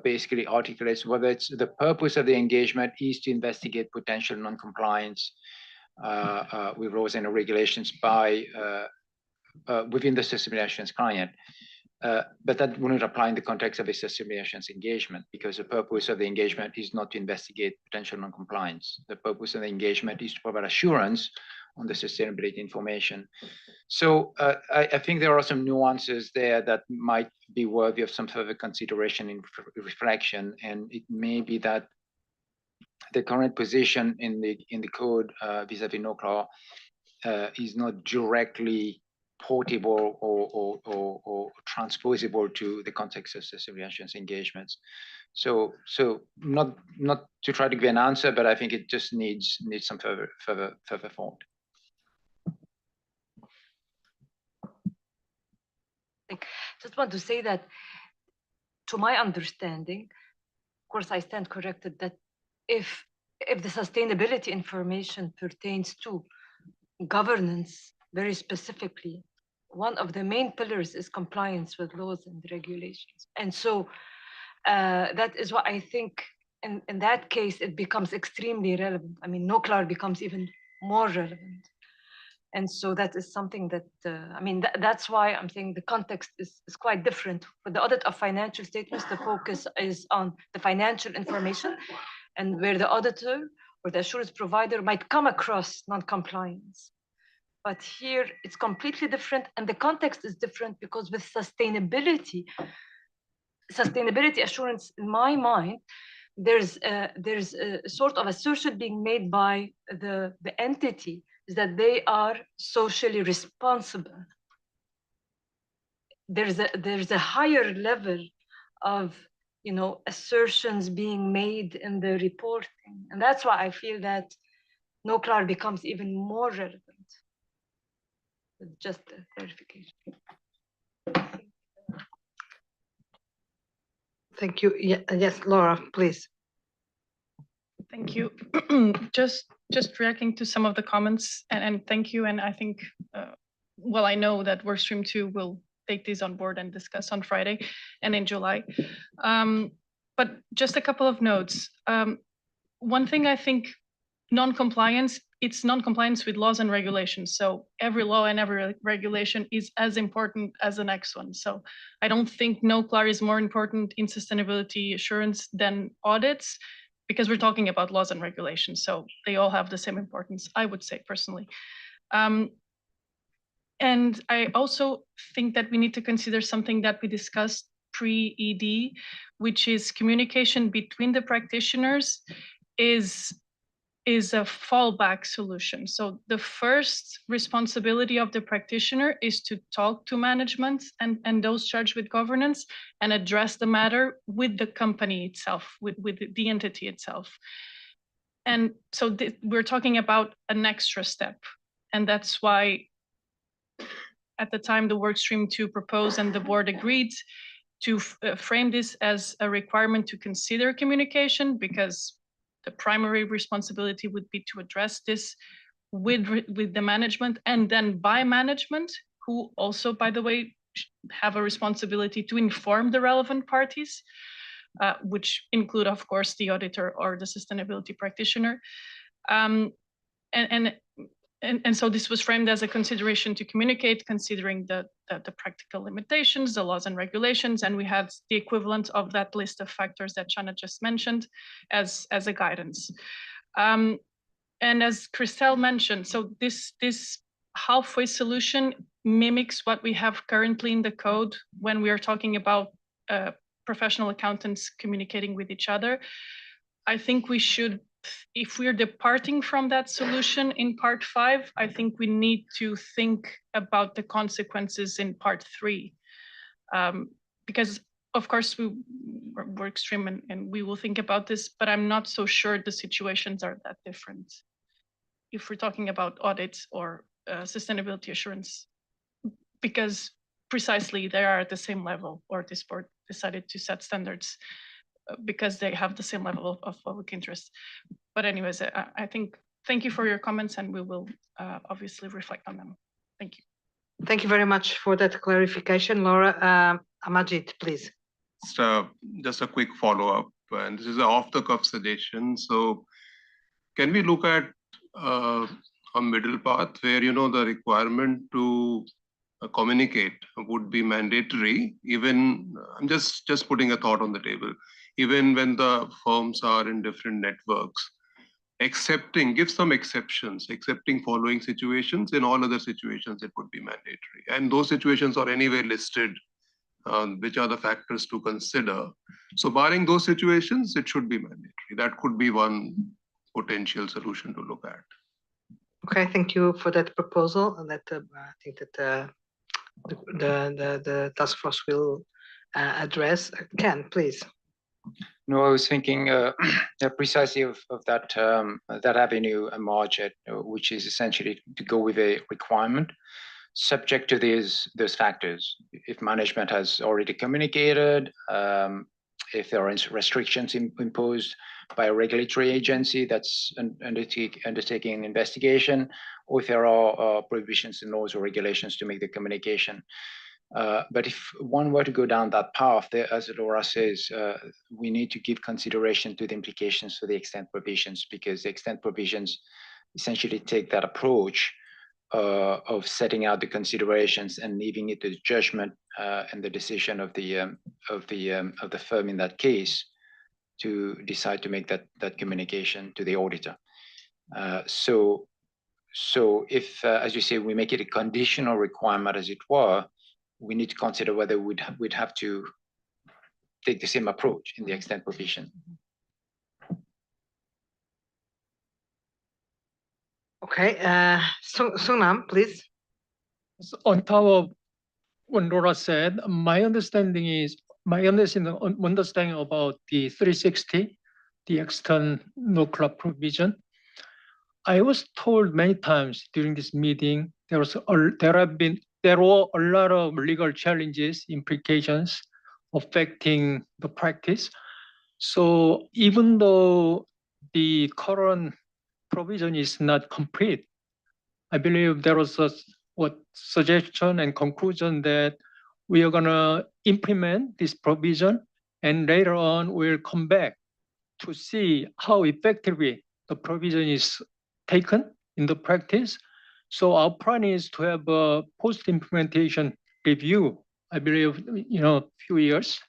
basically articulates whether it's the purpose of the engagement is to investigate potential non-compliance with laws and regulations by within the system relations client. But that wouldn't apply in the context of a system relations engagement because the purpose of the engagement is not to investigate potential non-compliance. The purpose of the engagement is to provide assurance on the sustainability information. So I think there are some nuances there that might be worthy of some further consideration and reflection. And it may be that the current position in the code vis-a-vis NOCLAR is not directly portable or transposable to the context of system relations engagements. So not to try to give an answer, but I think it just needs some further thought. Just want to say that, to my understanding, of course, I stand corrected that if the sustainability information pertains to governance very specifically, one of the main pillars is compliance with laws and regulations. And so that is what I think in that case, it becomes extremely relevant. I mean, NOCLAR becomes even more relevant. And so that is something that, I mean, that's why I'm saying the context is quite different. For the audit of financial statements, the focus is on the financial information and where the auditor or the assurance provider might come across non-compliance. But here it's completely different and the context is different because with sustainability assurance, in my mind, there's a sort of assertion being made by the entity is that they are socially responsible. There's a higher level of assertions being made in the reporting, and that's why I feel that NOCLAR becomes even more relevant. Just a clarification. Thank you. Yes, Laura, please. Thank you. Just reacting to some of the comments and thank you. And I think, well, I know that Workstream 2 will take these on board and discuss on Friday and in July. But just a couple of notes. One thing I think non-compliance, it's non-compliance with laws and regulations. So every law and every regulation is as important as the next one. So I don't think NOCLAR is more important in sustainability assurance than audits, because we're talking about laws and regulations. So they all have the same importance, I would say personally. And I also think that we need to consider something that we discussed pre-ED, which is communication between the practitioners is a fallback solution. So the first responsibility of the practitioner is to talk to management and those charged with governance and address the matter with the company itself, with the entity itself. And so we're talking about an extra step. And that's why at the time the Workstream 2 proposed and the board agreed to frame this as a requirement to consider communication, because the primary responsibility would be to address this with the management and then by management, who also, by the way, have a responsibility to inform the relevant parties, which include, of course, the auditor or the sustainability practitioner. And so this was framed as a consideration to communicate, considering the practical limitations, the laws and regulations, and we had the equivalent of that list of factors that Shana just mentioned as a guidance. And as Christelle mentioned, so this halfway solution mimics what we have currently in the code when we are talking about professional accountants communicating with each other. I think we should, if we're departing from that solution in part 5, I think we need to think about the consequences in part 3. Because of course we Workstream and we will think about this, but I'm not so sure the situations are that different. If we're talking about audits or sustainability assurance, because precisely they are at the same level, or this board decided to set standards because they have the same level of public interest. But anyways, I think thank you for your comments, and we will obviously reflect on them. Thank you. Thank you very much for that clarification, Laura. Amajit, please. Just a quick follow-up, and this is an off-the-cuff suggestion. So can we look at a middle path where, the requirement to communicate would be mandatory, even, I'm just putting a thought on the table, even when the firms are in different networks, give some exceptions, excepting following situations. In all other situations, it would be mandatory. And those situations are anyway listed, which are the factors to consider. So barring those situations, it should be mandatory. That could be one potential solution to look at. Okay, thank you for that proposal. And that I think that the task force will address. Ken, please. No, I was thinking precisely of that avenue, Margit, which is essentially to go with a requirement subject to those factors. If management has already communicated, if there are restrictions imposed by a regulatory agency that's undertaking an investigation, or if there are prohibitions in laws or regulations to make the communication. But if one were to go down that path, as Laura says, we need to give consideration to the implications for the extent provisions, because the extent provisions essentially take that approach of setting out the considerations and leaving it to the judgment and the decision of the firm in that case to decide to make that communication to the auditor. So if, as you say, we make it a conditional requirement, as it were, we need to consider whether we'd have to take the same approach in the extent provision. Okay, Sungnam, please. On top of what Laura said, my understanding about the 360, the external nuclear provision. I was told many times during this meeting there were a lot of legal challenges, implications affecting the practice. So even though the current provision is not complete, I believe there was a suggestion and conclusion that we are gonna implement this provision, and later on we'll come back to see how effectively the provision is taken in the practice. So our plan is to have a post-implementation review, I believe, a few years.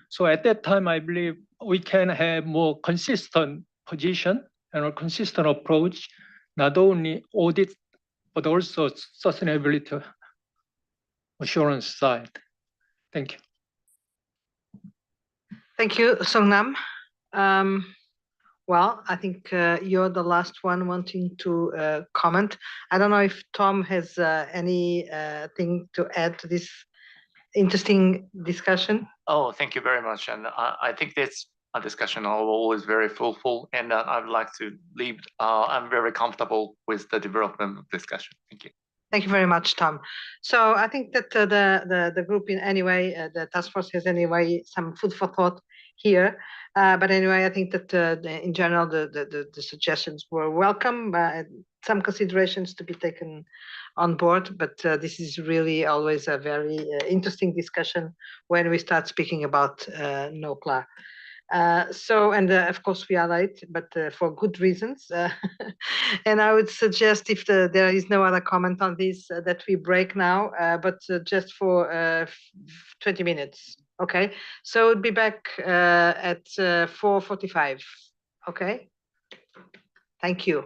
So at that time, I believe we can have more consistent position and a consistent approach, not only audit, but also sustainability assurance side. Thank you. Thank you, Songnam. Well, I think you're the last one wanting to comment. I don't know if Tom has anything to add to this interesting discussion. Oh, thank you very much. And I think this discussion overall is very fruitful, and I would like to leave. I'm very comfortable with the development of discussion. Thank you. Thank you very much, Tom. So I think that the group in any way, the task force has anyway some food for thought here. But anyway, I think that in general, the suggestions were welcome. Some considerations to be taken on board, but this is really always a very interesting discussion when we start speaking about NOCLA. And of course we are late, but for good reasons. And I would suggest, if there is no other comment on this, that we break now, but just for 20 minutes. Okay, so we'll be back at 4:45. Okay, thank you.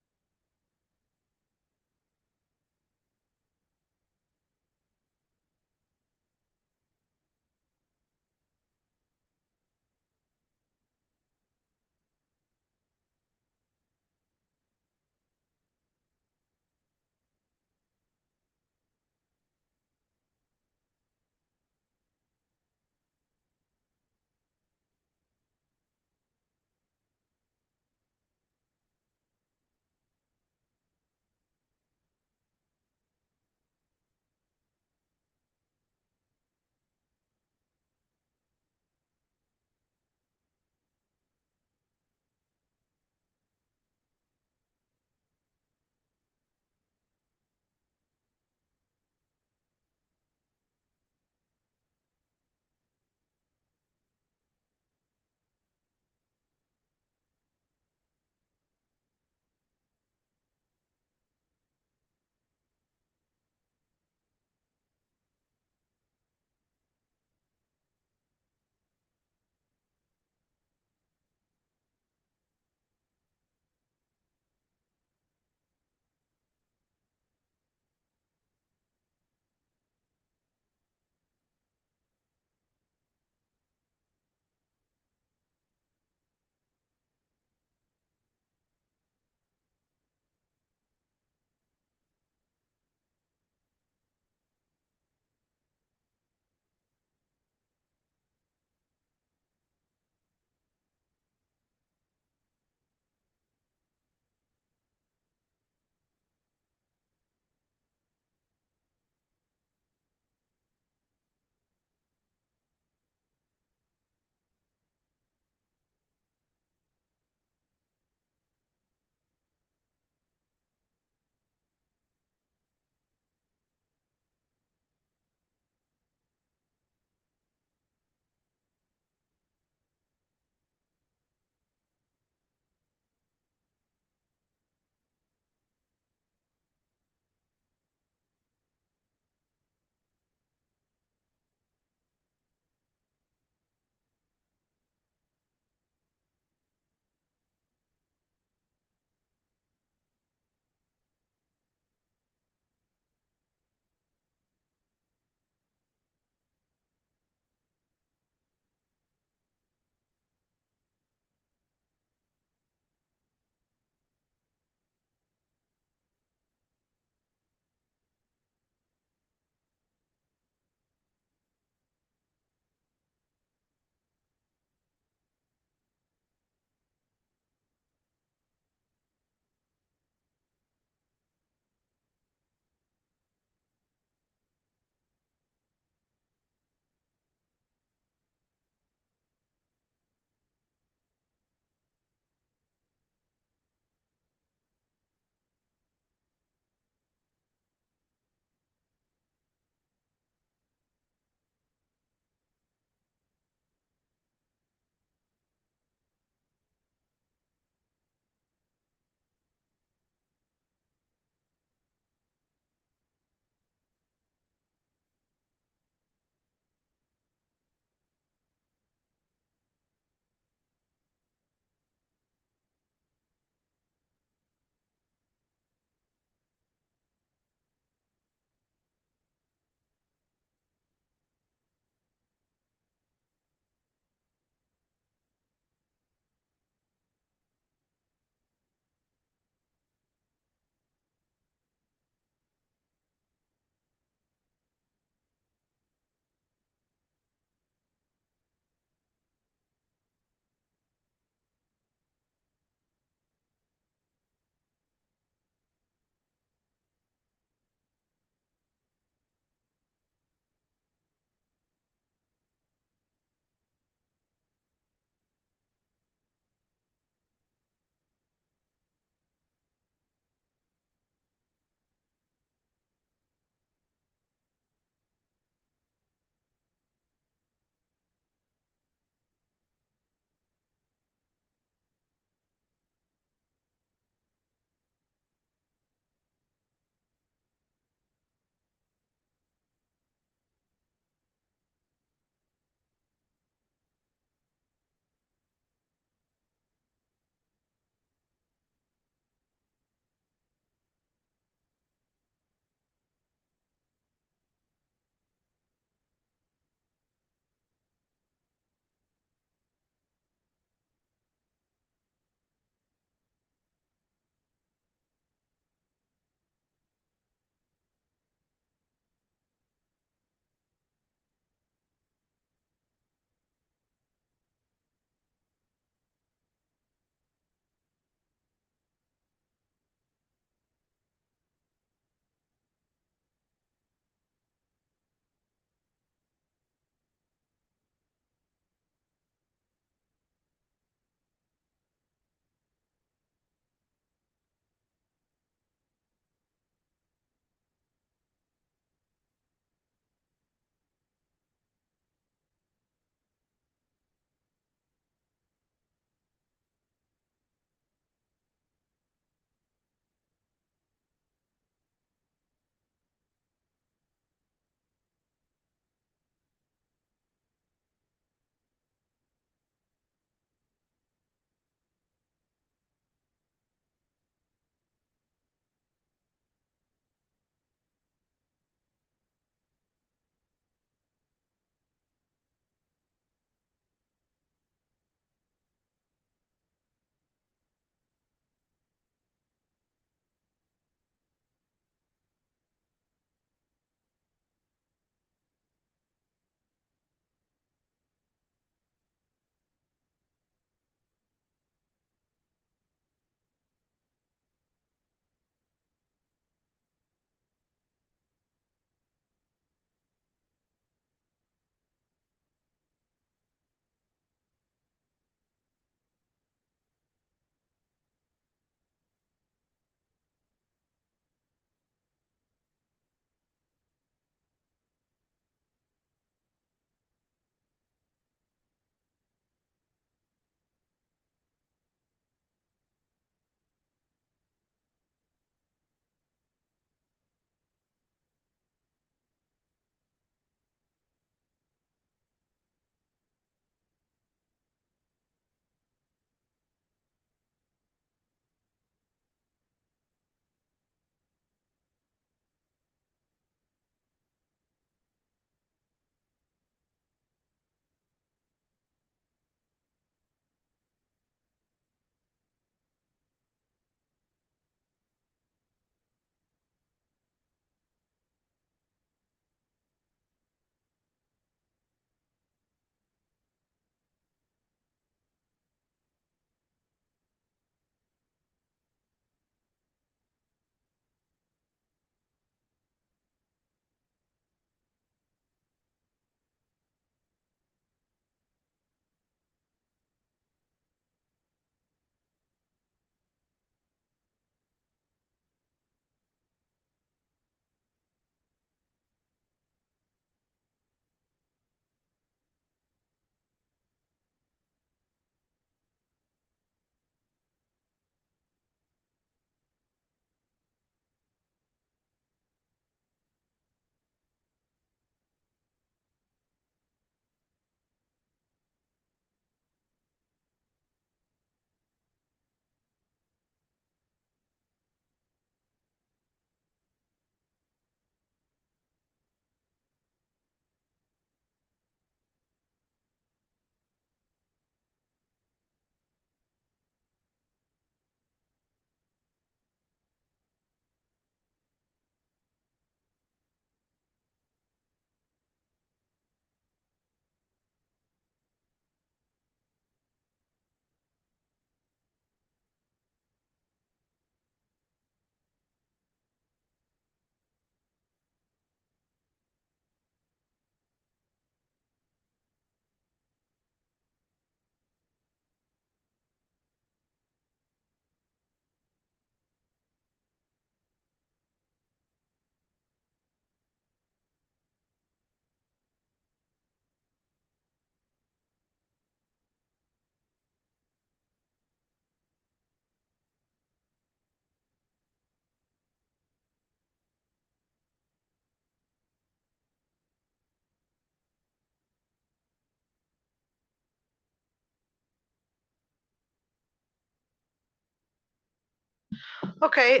Okay,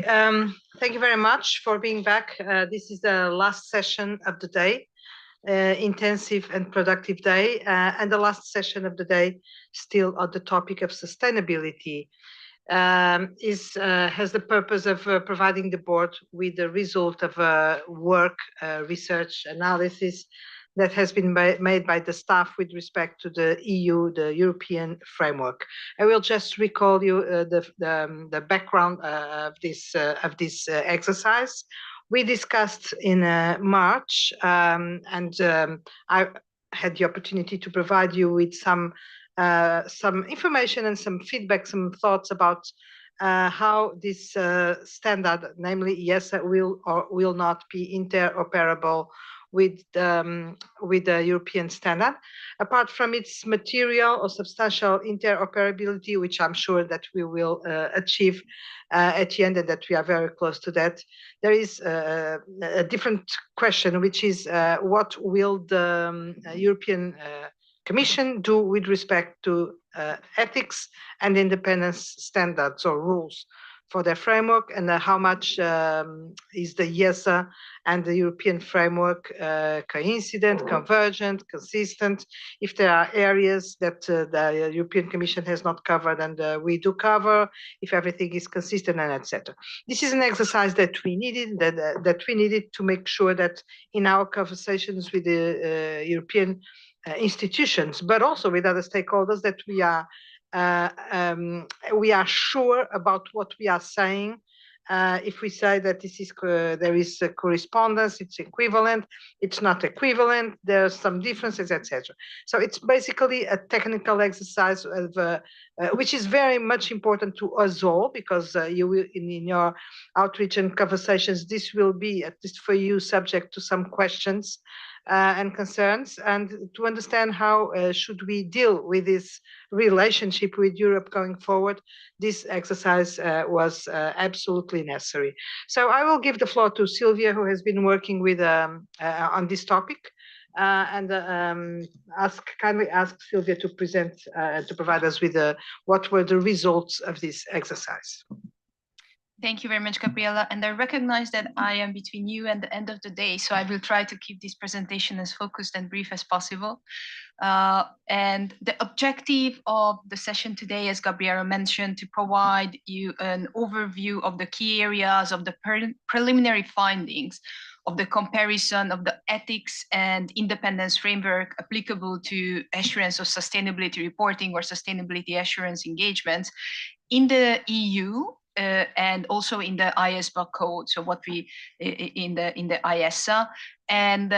thank you very much for being back. This is the last session of the day, intensive and productive day, and the last session of the day still on the topic of sustainability. Has the purpose of providing the board with the result of work, research, analysis that has been made by the staff with respect to the EU, the European framework. I will just recall you the background of this exercise. We discussed in March, and I had the opportunity to provide you with some information and some feedback, some thoughts about how this standard, namely IESA, will or will not be interoperable with the European standard. Apart from its material or substantial interoperability, which I'm sure that we will achieve at the end and that we are very close to that, there is a different question, which is what will the European Commission do with respect to ethics and independence standards or rules for their framework, and how much is the IESA and the European framework coincident, convergent, consistent, if there are areas that the European Commission has not covered and we do cover, if everything is consistent, and etc. This is an exercise that we needed, that we needed to make sure that in our conversations with the European institutions, but also with other stakeholders, that we are sure about what we are saying. If we say that this is there is a correspondence, it's equivalent, it's not equivalent, there's some differences, etc. So it's basically a technical exercise of which is very much important to us all, because you will in your outreach and conversations, this will be, at least for you, subject to some questions and concerns, and to understand how should we deal with this relationship with Europe going forward. This exercise was absolutely necessary. So I will give the floor to Sylvia, who has been working with on this topic, and kindly ask Sylvia to present to provide us with what were the results of this exercise. Thank you very much, Gabriela. And I recognize that I am between you and the end of the day, so I will try to keep this presentation as focused and brief as possible. And the objective of the session today, as Gabriela mentioned, to provide you an overview of the key areas of the preliminary findings of the comparison of the ethics and independence framework applicable to assurance of sustainability reporting or sustainability assurance engagements in the EU, and also in the IESBA code, so what we in the IESA, and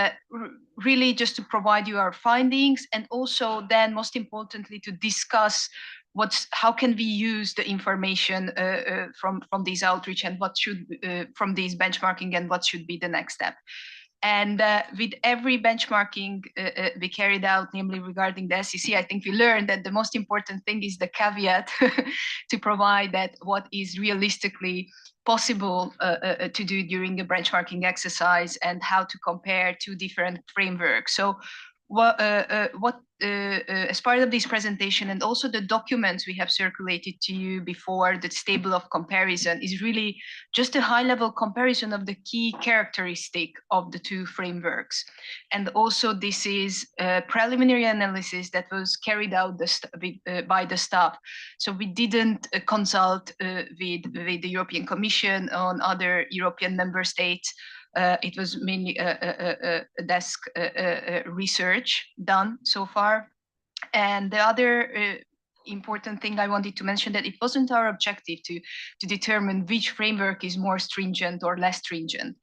really just to provide you our findings, and also then most importantly to discuss how can we use the information from these outreach, and what should from these benchmarking, and what should be the next step. And with every benchmarking we carried out, namely regarding the SEC, I think we learned that the most important thing is the caveat to provide that what is realistically possible to do during a benchmarking exercise, and how to compare two different frameworks. So as part of this presentation, and also the documents we have circulated to you before, the table of comparison is really just a high-level comparison of the key characteristic of the two frameworks. And also this is a preliminary analysis that was carried out by the staff. So we didn't consult with the European Commission on other European member states. It was mainly a desk research done so far. And the other important thing I wanted to mention, that it wasn't our objective to determine which framework is more stringent or less stringent.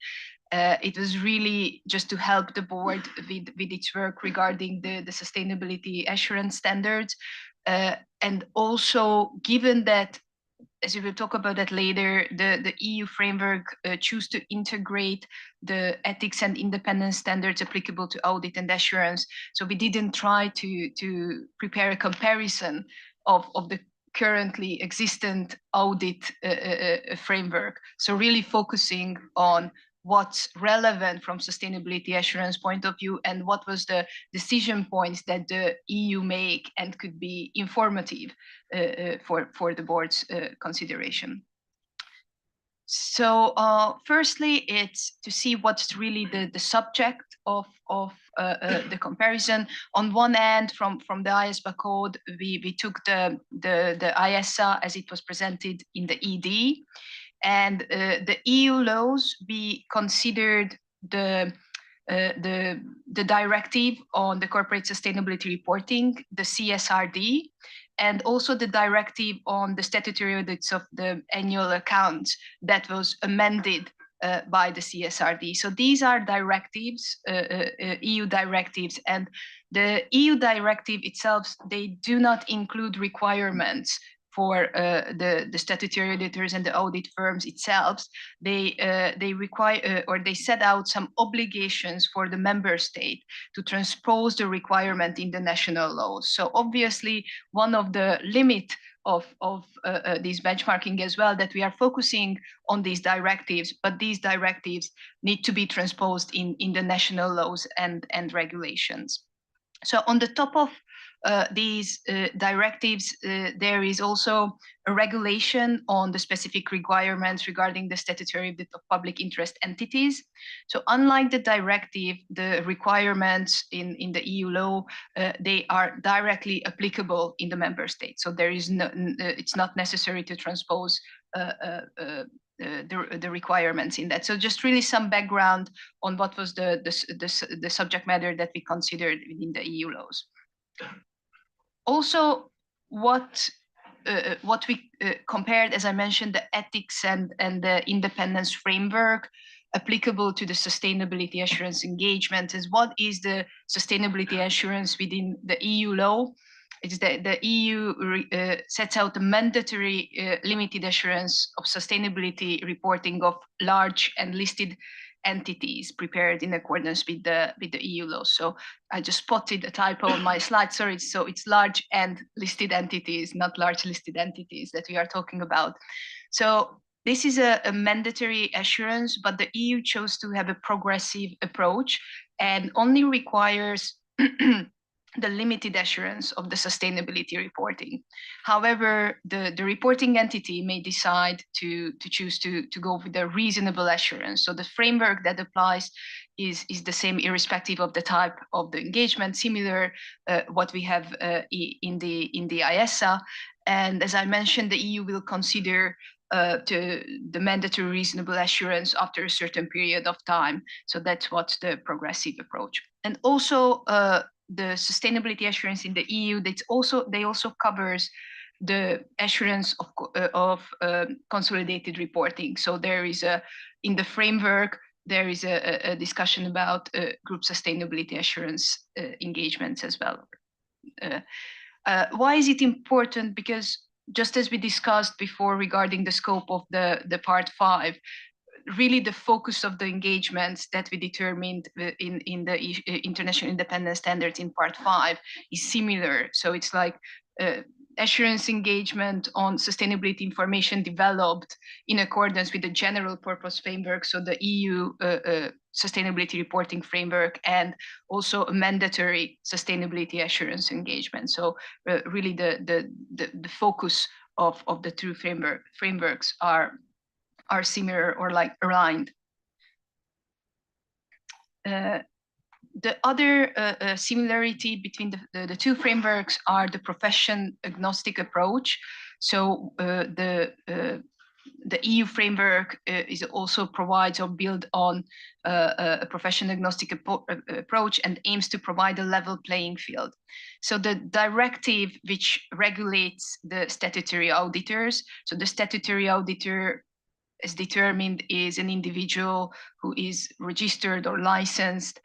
It was really just to help the board with its work regarding the sustainability assurance standards. And also, given that, as we will talk about that later, the EU framework choose to integrate the ethics and independence standards applicable to audit and assurance. So we didn't try to prepare a comparison of the currently existent audit framework. So really focusing on what's relevant from sustainability assurance point of view, and what was the decision points that the EU make and could be informative for the board's consideration. So firstly, it's to see what's really the subject of the comparison. On one end, from the IESBA code, we took the IESA as it was presented in the ED, and the EU laws, we considered the directive on the corporate sustainability reporting, the CSRD, and also the directive on the statutory audits of the annual accounts that was amended by the CSRD. So these are directives, EU directives, and the EU directive itself, they do not include requirements for the statutory auditors and the audit firms itself. They require or they set out some obligations for the member state to transpose the requirement in the national laws. So obviously, one of the limit of this benchmarking as well, that we are focusing on these directives, but these directives need to be transposed in the national laws and regulations. So on the top of these directives, there is also a regulation on the specific requirements regarding the statutory audit of public interest entities. So unlike the directive, the requirements in the EU law, they are directly applicable in the member state. So there is no, it's not necessary to transpose the requirements in that. So just really some background on what was the subject matter that we considered within the EU laws. Also, what we compared, as I mentioned, the ethics and the independence framework applicable to the sustainability assurance engagement is what is the sustainability assurance within the EU law. It's the EU sets out the mandatory limited assurance of sustainability reporting of large and listed entities prepared in accordance with the EU law. So I just spotted a typo on my slide. Sorry, so it's large and listed entities, not large listed entities that we are talking about. So this is a mandatory assurance, but the EU chose to have a progressive approach and only requires the limited assurance of the sustainability reporting. However, the reporting entity may decide to choose to go with a reasonable assurance. So the framework that applies is the same irrespective of the type of the engagement, similar what we have in the IESA. And as I mentioned, the EU will consider the mandatory reasonable assurance after a certain period of time. So that's what's the progressive approach. And also the sustainability assurance in the EU, they also covers the assurance of consolidated reporting. So there is in the framework, there is a discussion about group sustainability assurance engagements as well. Why is it important? Because just as we discussed before regarding the scope of the part 5, really the focus of the engagements that we determined in the international independence standards in part 5 is similar. So it's like assurance engagement on sustainability information developed in accordance with the general purpose framework, so the EU sustainability reporting framework, and also a mandatory sustainability assurance engagement. So really the focus of the two frameworks are similar or like aligned. The other similarity between the two frameworks are the profession agnostic approach. So the EU framework is also provides or build on a profession agnostic approach and aims to provide a level playing field. So the directive which regulates the statutory auditors, so the statutory auditor is determined is an individual who is registered or licensed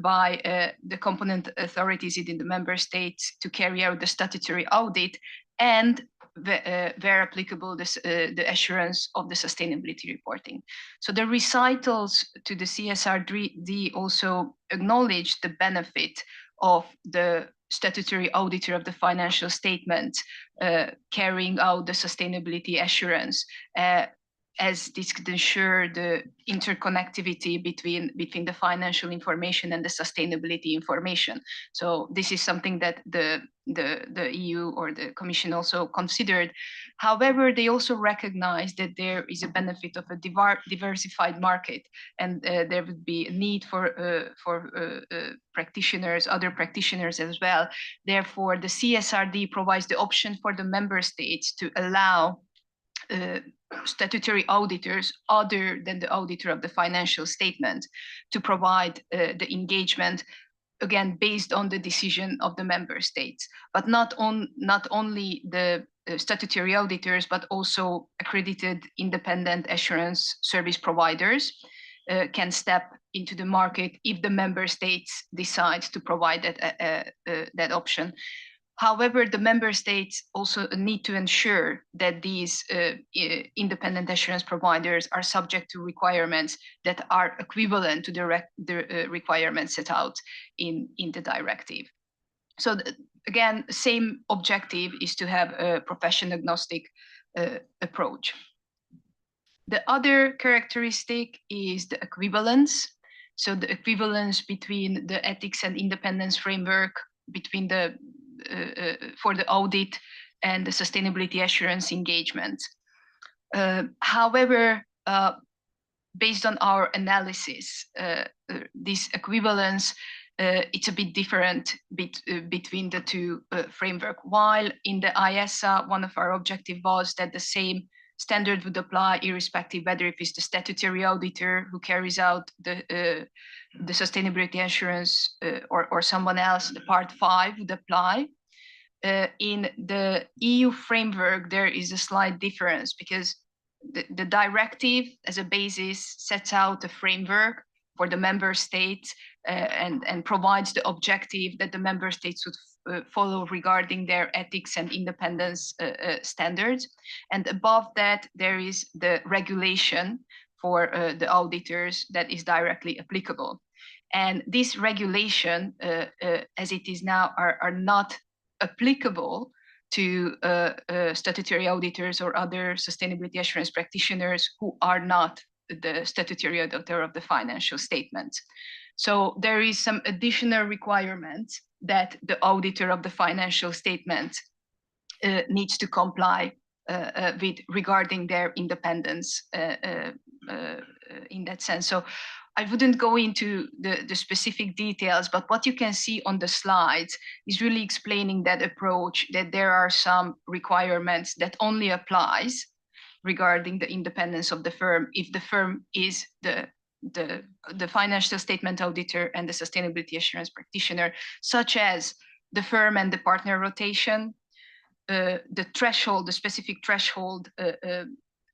by the component authorities in the member states to carry out the statutory audit, and where applicable, the assurance of the sustainability reporting. So the recitals to the CSRD also acknowledge the benefit of the statutory auditor of the financial statement carrying out the sustainability assurance. as this could ensure the interconnectivity between the financial information and the sustainability information. So this is something that the EU or the Commission also considered. However, they also recognize that there is a benefit of a diversified market, and there would be a need for practitioners, other practitioners as well. Therefore, the CSRD provides the option for the member states to allow statutory auditors other than the auditor of the financial statement to provide the engagement, again based on the decision of the member states, but not only the statutory auditors, but also accredited independent assurance service providers can step into the market if the member states decide to provide that option. However, the member states also need to ensure that these independent assurance providers are subject to requirements that are equivalent to the requirements set out in the directive. So again, same objective is to have a profession agnostic approach. The other characteristic is the equivalence. So the equivalence between the ethics and independence framework between the for the audit and the sustainability assurance engagement. However, based on our analysis, this equivalence, it's a bit different between the two framework. While in the IESBA, one of our objectives was that the same standard would apply irrespective whether if it's the statutory auditor who carries out the sustainability assurance or someone else, the part 5 would apply. In the EU framework, there is a slight difference because the directive as a basis sets out a framework for the member states and provides the objective that the member states would follow regarding their ethics and independence standards. And above that, there is the regulation for the auditors that is directly applicable. And this regulation, as it is now, are not applicable to statutory auditors or other sustainability assurance practitioners who are not the statutory auditor of the financial statements. So there is some additional requirements that the auditor of the financial statement needs to comply with regarding their independence in that sense. So I wouldn't go into the specific details, but what you can see on the slides is really explaining that approach, that there are some requirements that only applies regarding the independence of the firm if the firm is the financial statement auditor and the sustainability assurance practitioner, such as the firm and the partner rotation, the threshold, the specific threshold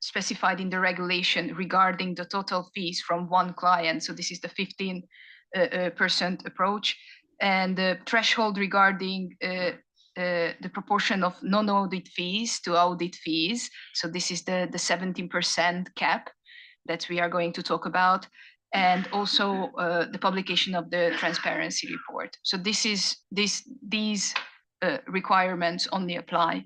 specified in the regulation regarding the total fees from one client. So this is the 15% approach, and the threshold regarding the proportion of non-audit fees to audit fees. So this is the 17% cap that we are going to talk about, and also the publication of the transparency report. So these requirements only apply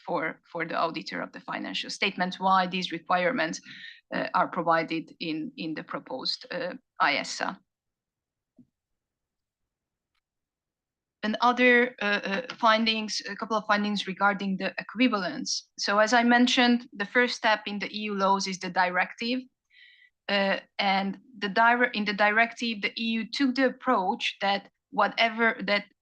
for the auditor of the financial statements. Why these requirements are provided in the proposed IESBA. And other findings, a couple of findings regarding the equivalence. So as I mentioned, the first step in the EU laws is the directive. And in the directive, the EU took the approach that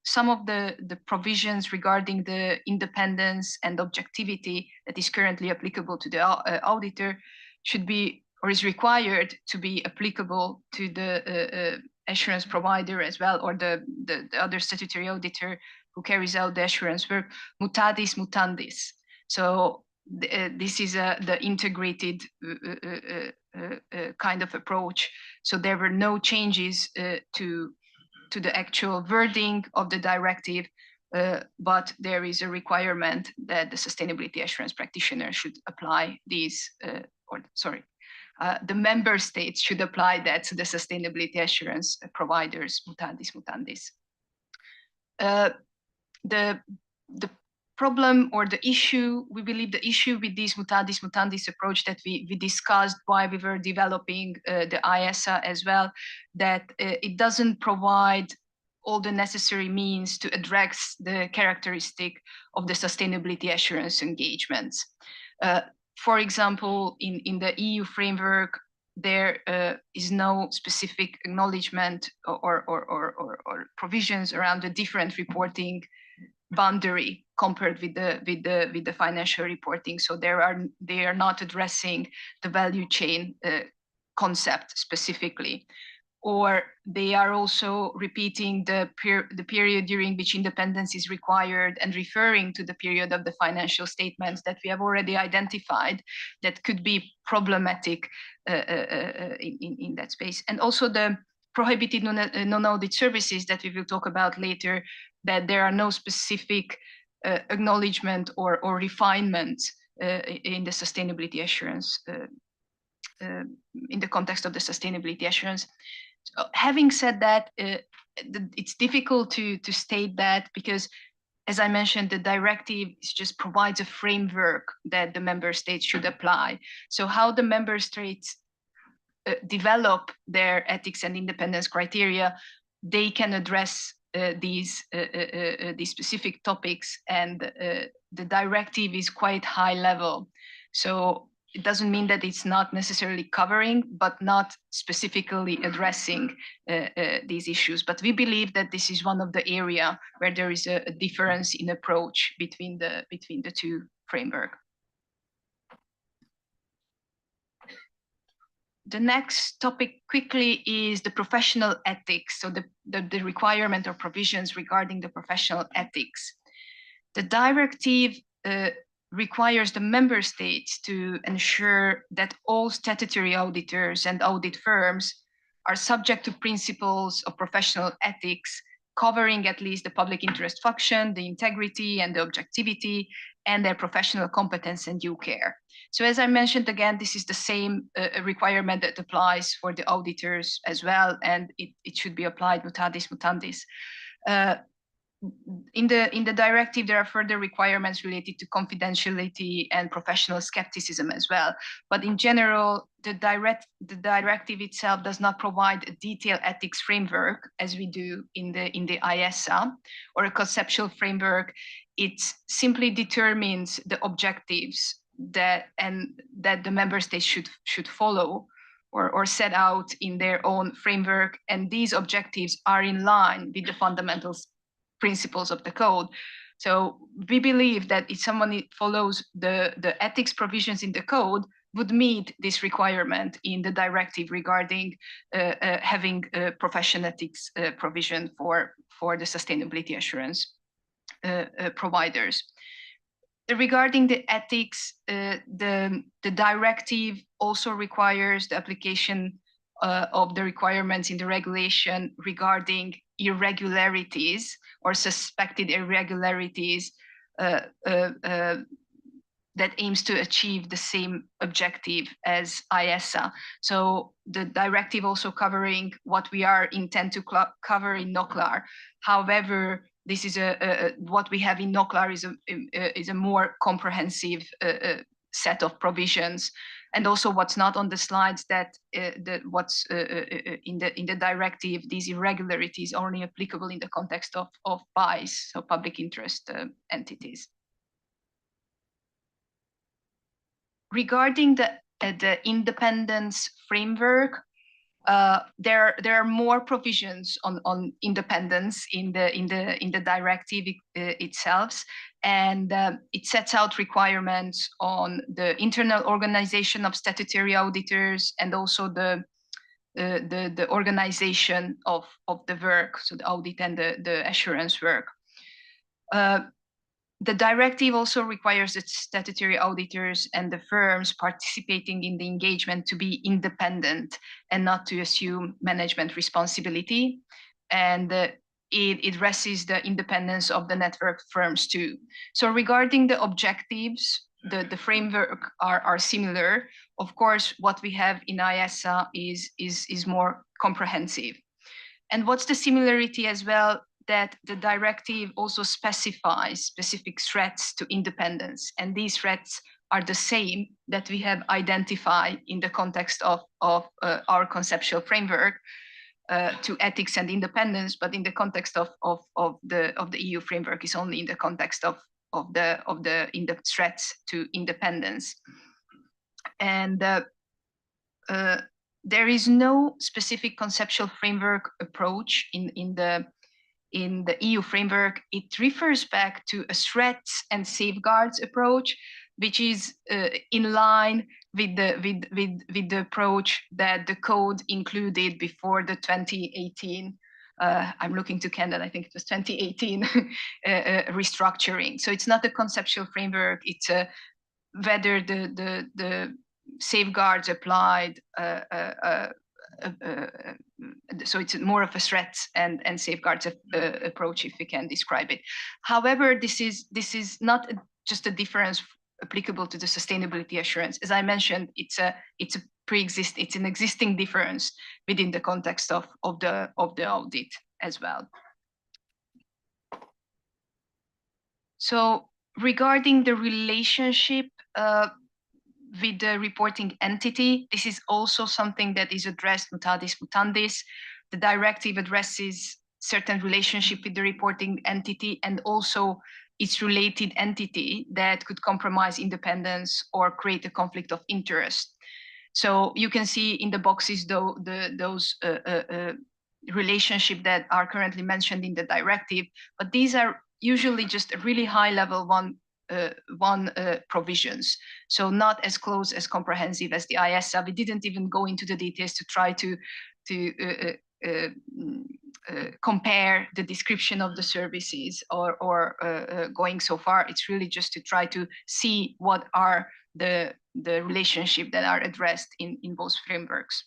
some of the provisions regarding the independence and objectivity that is currently applicable to the auditor should be, or is required to be applicable to the assurance provider as well, or the other statutory auditor who carries out the assurance work, mutatis mutandis. So this is the integrated kind of approach. So there were no changes to the actual wording of the directive, but there is a requirement that the sustainability assurance practitioner should apply these, the member states should apply that to the sustainability assurance providers, mutatis mutandis. The problem or the issue, we believe the issue with this mutatis mutandis approach that we discussed while we were developing the IESA as well, that it doesn't provide all the necessary means to address the characteristic of the sustainability assurance engagements. For example, in the EU framework, there is no specific acknowledgement or provisions around the different reporting boundary compared with the financial reporting. So they are not addressing the value chain concept specifically, or they are also repeating the period during which independence is required and referring to the period of the financial statements that we have already identified that could be problematic in that space. And also the prohibited non-audit services that we will talk about later, that there are no specific acknowledgement or refinement in the sustainability assurance, in the context of the sustainability assurance. So having said that, it's difficult to state that because, as I mentioned, the directive just provides a framework that the member states should apply. So how the member states develop their ethics and independence criteria, they can address these specific topics, and the directive is quite high level. So it doesn't mean that it's not necessarily covering, but not specifically addressing these issues. But we believe that this is one of the area where there is a difference in approach between the two framework. The next topic quickly is the professional ethics. So the requirement or provisions regarding the professional ethics. The directive requires the member states to ensure that all statutory auditors and audit firms are subject to principles of professional ethics, covering at least the public interest function, the integrity and the objectivity, and their professional competence and due care. So as I mentioned, again, this is the same requirement that applies for the auditors as well, and it should be applied mutatis mutandis. In the directive, there are further requirements related to confidentiality and professional skepticism as well. But in general, the directive itself does not provide a detailed ethics framework as we do in the IESA, or a conceptual framework. It simply determines the objectives that the member states should follow or set out in their own framework, and these objectives are in line with the fundamental principles of the code. So we believe that if someone follows the ethics provisions in the code, would meet this requirement in the directive regarding having a professional ethics provision for the sustainability assurance providers. Regarding the ethics, the directive also requires the application of the requirements in the regulation regarding irregularities or suspected irregularities that aims to achieve the same objective as IESA. So the directive also covering what we are intent to cover in NOCLAR. However, this is what we have in NOCLAR is a more comprehensive set of provisions. And also what's not on the slides, that what's in the directive, these irregularities are only applicable in the context of PIEs, so public interest entities. Regarding the independence framework, there are more provisions on independence in the directive itself, and it sets out requirements on the internal organization of statutory auditors and also the organization of the work, so the audit and the assurance work. The directive also requires the statutory auditors and the firms participating in the engagement to be independent and not to assume management responsibility. And it addresses the independence of the network firms too. So regarding the objectives, the framework are similar. Of course, what we have in IESA is more comprehensive. And what's the similarity as well? that the directive also specifies specific threats to independence, and these threats are the same that we have identified in the context of our conceptual framework to ethics and independence, but in the context of the EU framework is only in the context of the threats to independence. And there is no specific conceptual framework approach in the EU framework. It refers back to a threats and safeguards approach, which is in line with the approach that the code included before the 2018. I'm looking to Ken, I think it was 2018 restructuring. So it's not a conceptual framework. It's whether the safeguards applied. So it's more of a threats and safeguards approach, if we can describe it. However, this is not just a difference applicable to the sustainability assurance. As I mentioned, it's an existing difference within the context of the audit as well. So regarding the relationship with the reporting entity, this is also something that is addressed mutatis mutandis. The directive addresses certain relationship with the reporting entity and also its related entity that could compromise independence or create a conflict of interest. So you can see in the boxes those relationships that are currently mentioned in the directive, but these are usually just a really high level provisions. So not as close as comprehensive as the IESBA. We didn't even go into the details to try to compare the description of the services or going so far. It's really just to try to see what are the relationship that are addressed in both frameworks.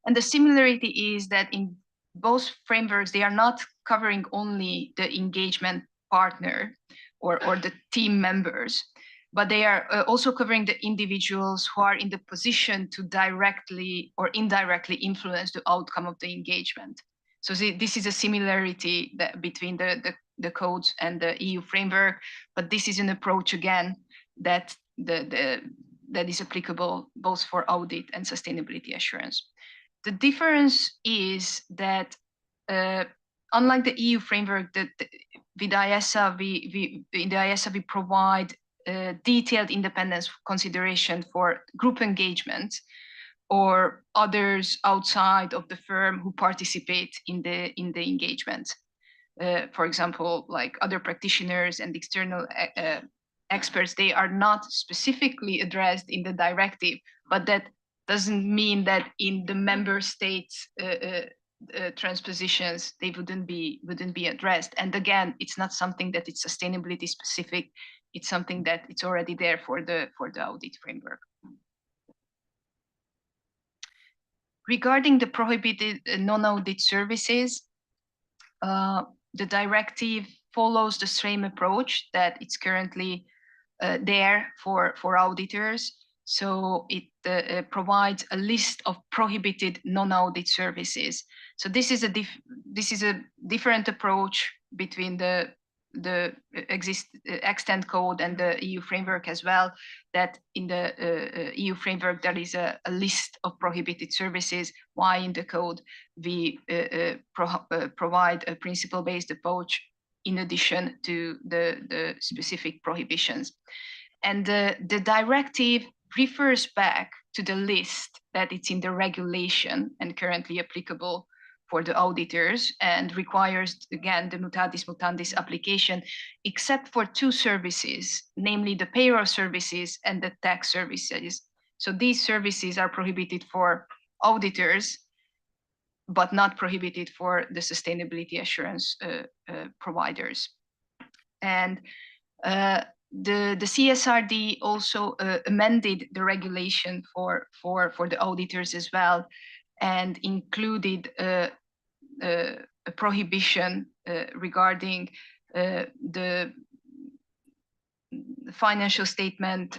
And the similarity is that in both frameworks, they are not covering only the engagement partner or the team members, but they are also covering the individuals who are in the position to directly or indirectly influence the outcome of the engagement. So this is a similarity between the codes and the EU framework, but this is an approach again that is applicable both for audit and sustainability assurance. The difference is that unlike the EU framework, with IESBA, in the IESBA we provide detailed independence consideration for group engagement or others outside of the firm who participate in the engagement. For example, like other practitioners and external experts, they are not specifically addressed in the directive, but that doesn't mean that in the member states transpositions they wouldn't be addressed. And again, it's not something that it's sustainability specific. It's something that it's already there for the audit framework. Regarding the prohibited non-audit services, the directive follows the same approach that it's currently there for auditors. So it provides a list of prohibited non-audit services. So this is a different approach between the extant code and the EU framework as well, that in the EU framework there is a list of prohibited services, while in the code we provide a principle-based approach in addition to the specific prohibitions. And the directive refers back to the list that it's in the regulation and currently applicable for the auditors, and requires, again, the mutatis mutandis application, except for two services, namely the payroll services and the tax services. So these services are prohibited for auditors, but not prohibited for the sustainability assurance providers. And the CSRD also amended the regulation for the auditors as well, and included a prohibition regarding the financial statement,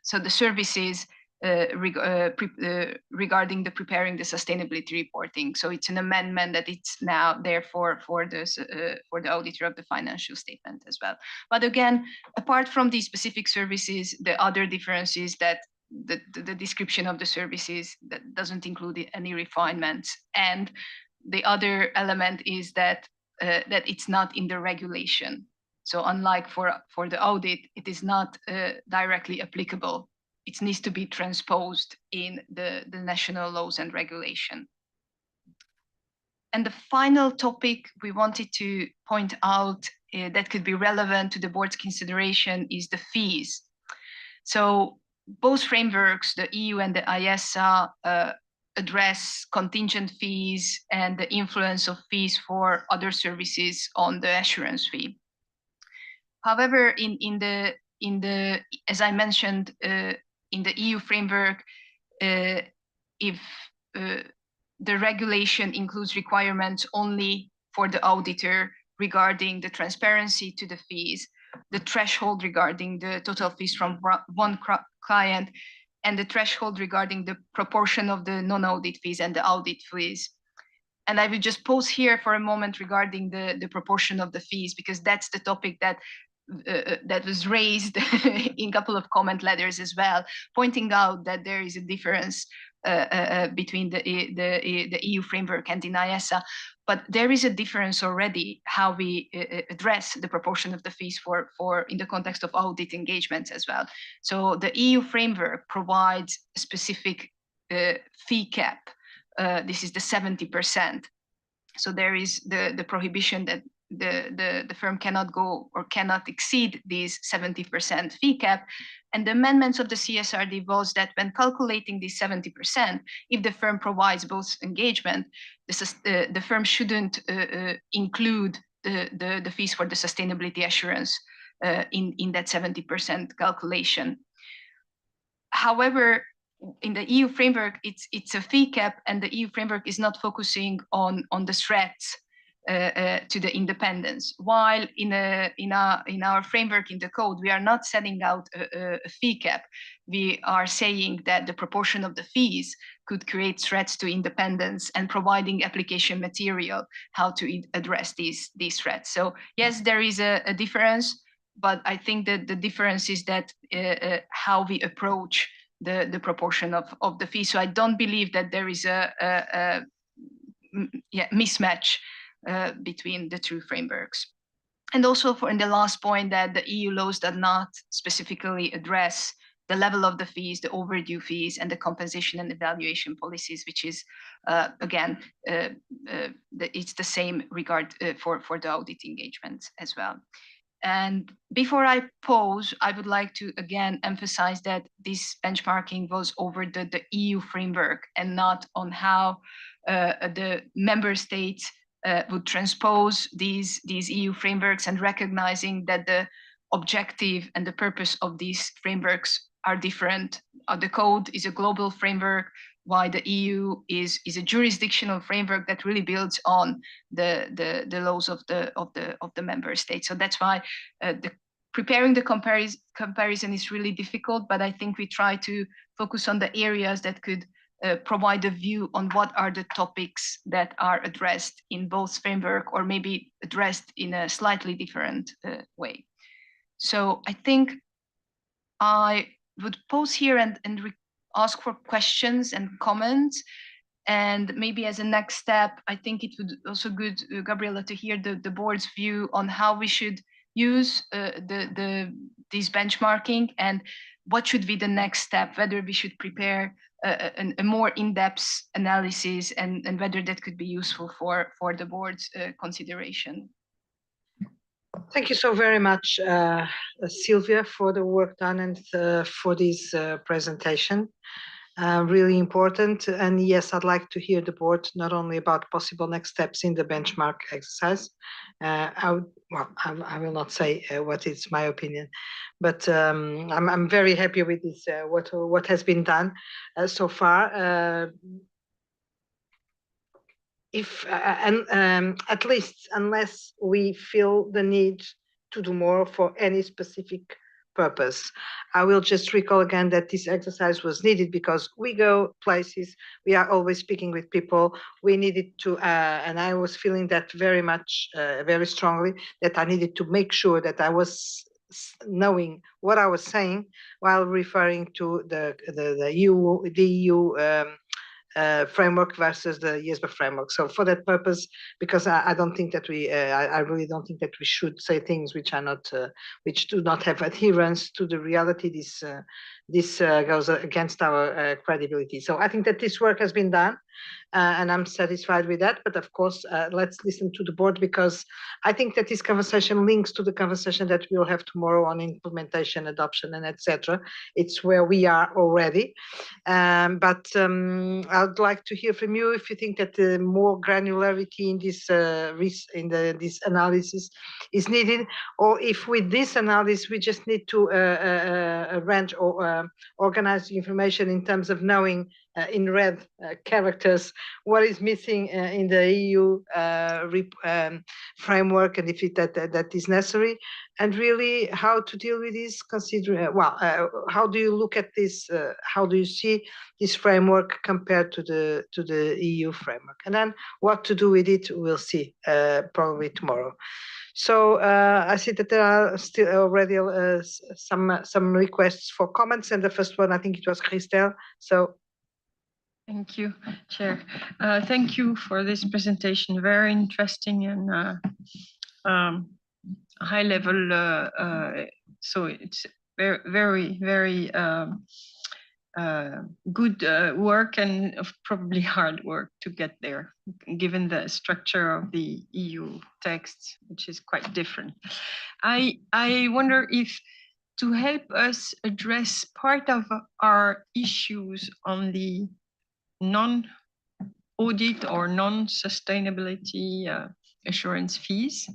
so the services regarding the preparing the sustainability reporting. So it's an amendment that it's now therefore for the auditor of the financial statement as well. But again, apart from these specific services, the other difference is that the description of the services that doesn't include any refinements, and the other element is that that it's not in the regulation. So unlike for the audit, it is not directly applicable. It needs to be transposed in the national laws and regulation. And the final topic we wanted to point out that could be relevant to the board's consideration is the fees. So both frameworks, the EU and the IESA, address contingent fees and the influence of fees for other services on the assurance fee. However, in the as I mentioned, in the EU framework, if the regulation includes requirements only for the auditor regarding the transparency to the fees, the threshold regarding the total fees from one client, and the threshold regarding the proportion of the non-audit fees and the audit fees. And I will just pause here for a moment regarding the proportion of the fees, because that's the topic that that was raised in a couple of comment letters as well, pointing out that there is a difference between the EU framework and in IESA. But there is a difference already how we address the proportion of the fees for in the context of audit engagements as well. So the EU framework provides a specific fee cap. This is the 70%. So there is the prohibition that the firm cannot go or cannot exceed these 70% fee cap. And the amendments of the CSRD was that when calculating this 70%, if the firm provides both engagement, the firm shouldn't include the fees for the sustainability assurance in that 70% calculation. However, in the EU framework, it's a fee cap, and the EU framework is not focusing on the threats to the independence. While in our framework in the code, we are not setting out a fee cap. We are saying that the proportion of the fees could create threats to independence and providing application material how to address these threats. So yes, there is a difference, but I think that the difference is that how we approach the proportion of the fee. So I don't believe that there is a mismatch between the two frameworks. And also in the last point, that the EU laws do not specifically address the level of the fees, the overdue fees, and the compensation and evaluation policies, which is, again, it's the same regard for the audit engagement as well. And before I pause, I would like to again emphasize that this benchmarking was over the EU framework and not on how the member states would transpose these EU frameworks, and recognizing that the objective and the purpose of these frameworks are different. The code is a global framework, while the EU is a jurisdictional framework that really builds on the laws of the member states. So that's why preparing the comparison is really difficult. But I think we try to focus on the areas that could provide a view on what are the topics that are addressed in both framework, or maybe addressed in a slightly different way. So I think I would pause here and ask for questions and comments. And maybe as a next step, I think it would also good, Gabriela, to hear the board's view on how we should use this benchmarking, and what should be the next step, whether we should prepare a more in-depth analysis, and whether that could be useful for the board's consideration. Thank you so very much, Sylvia, for the work done and for this presentation. Really important. And yes, I'd like to hear the board not only about possible next steps in the benchmark exercise. I will not say what is my opinion, but I'm very happy with this, what has been done so far. At least unless we feel the need to do more for any specific purpose. I will just recall again that this exercise was needed because we go places, we are always speaking with people, we needed to, and I was feeling that very much, very strongly, that I needed to make sure that I was knowing what I was saying while referring to the EU framework versus the IESBA framework. So for that purpose, because I don't think that I really don't think that we should say things which are not, which do not have adherence to the reality. This goes against our credibility. So I think that this work has been done. And I'm satisfied with that. But of course, let's listen to the board, because I think that this conversation links to the conversation that we'll have tomorrow on implementation, adoption, and etc. It's where we are already. But I'd like to hear from you if you think that more granularity in this this analysis is needed, or if with this analysis we just need to arrange or organize the information in terms of knowing in red characters what is missing in the EU framework, and if that is necessary, and really how to deal with this, considering how do you look at this, how do you see this framework compared to the EU framework, and then what to do with it we'll see probably tomorrow. So I see that there are still already some requests for comments, and the first one, I think it was Christelle. So thank you, Chair. Thank you for this presentation. Very interesting and high level. So it's very good work, and probably hard work to get there, given the structure of the EU text, which is quite different. I wonder if, to help us address part of our issues on the non-audit or non-sustainability assurance fees,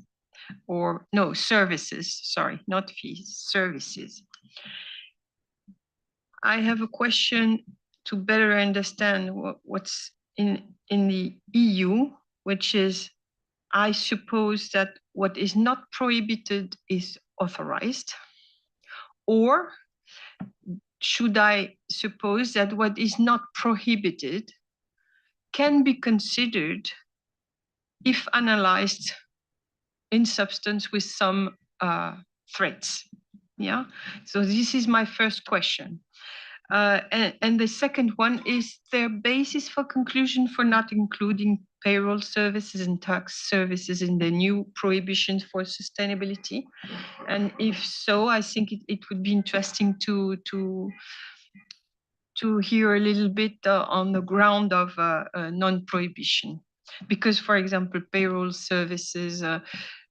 or no, services, sorry, not fees, services. I have a question to better understand what's in the EU, which is, I suppose that what is not prohibited is authorized, or should I suppose that what is not prohibited can be considered if analyzed in substance with some threats? Yeah, so this is my first question. And the second one is, their basis for conclusion for not including payroll services and tax services in the new prohibitions for sustainability? And if so, I think it would be interesting to hear a little bit on the ground of non-prohibition. Because, for example, payroll services,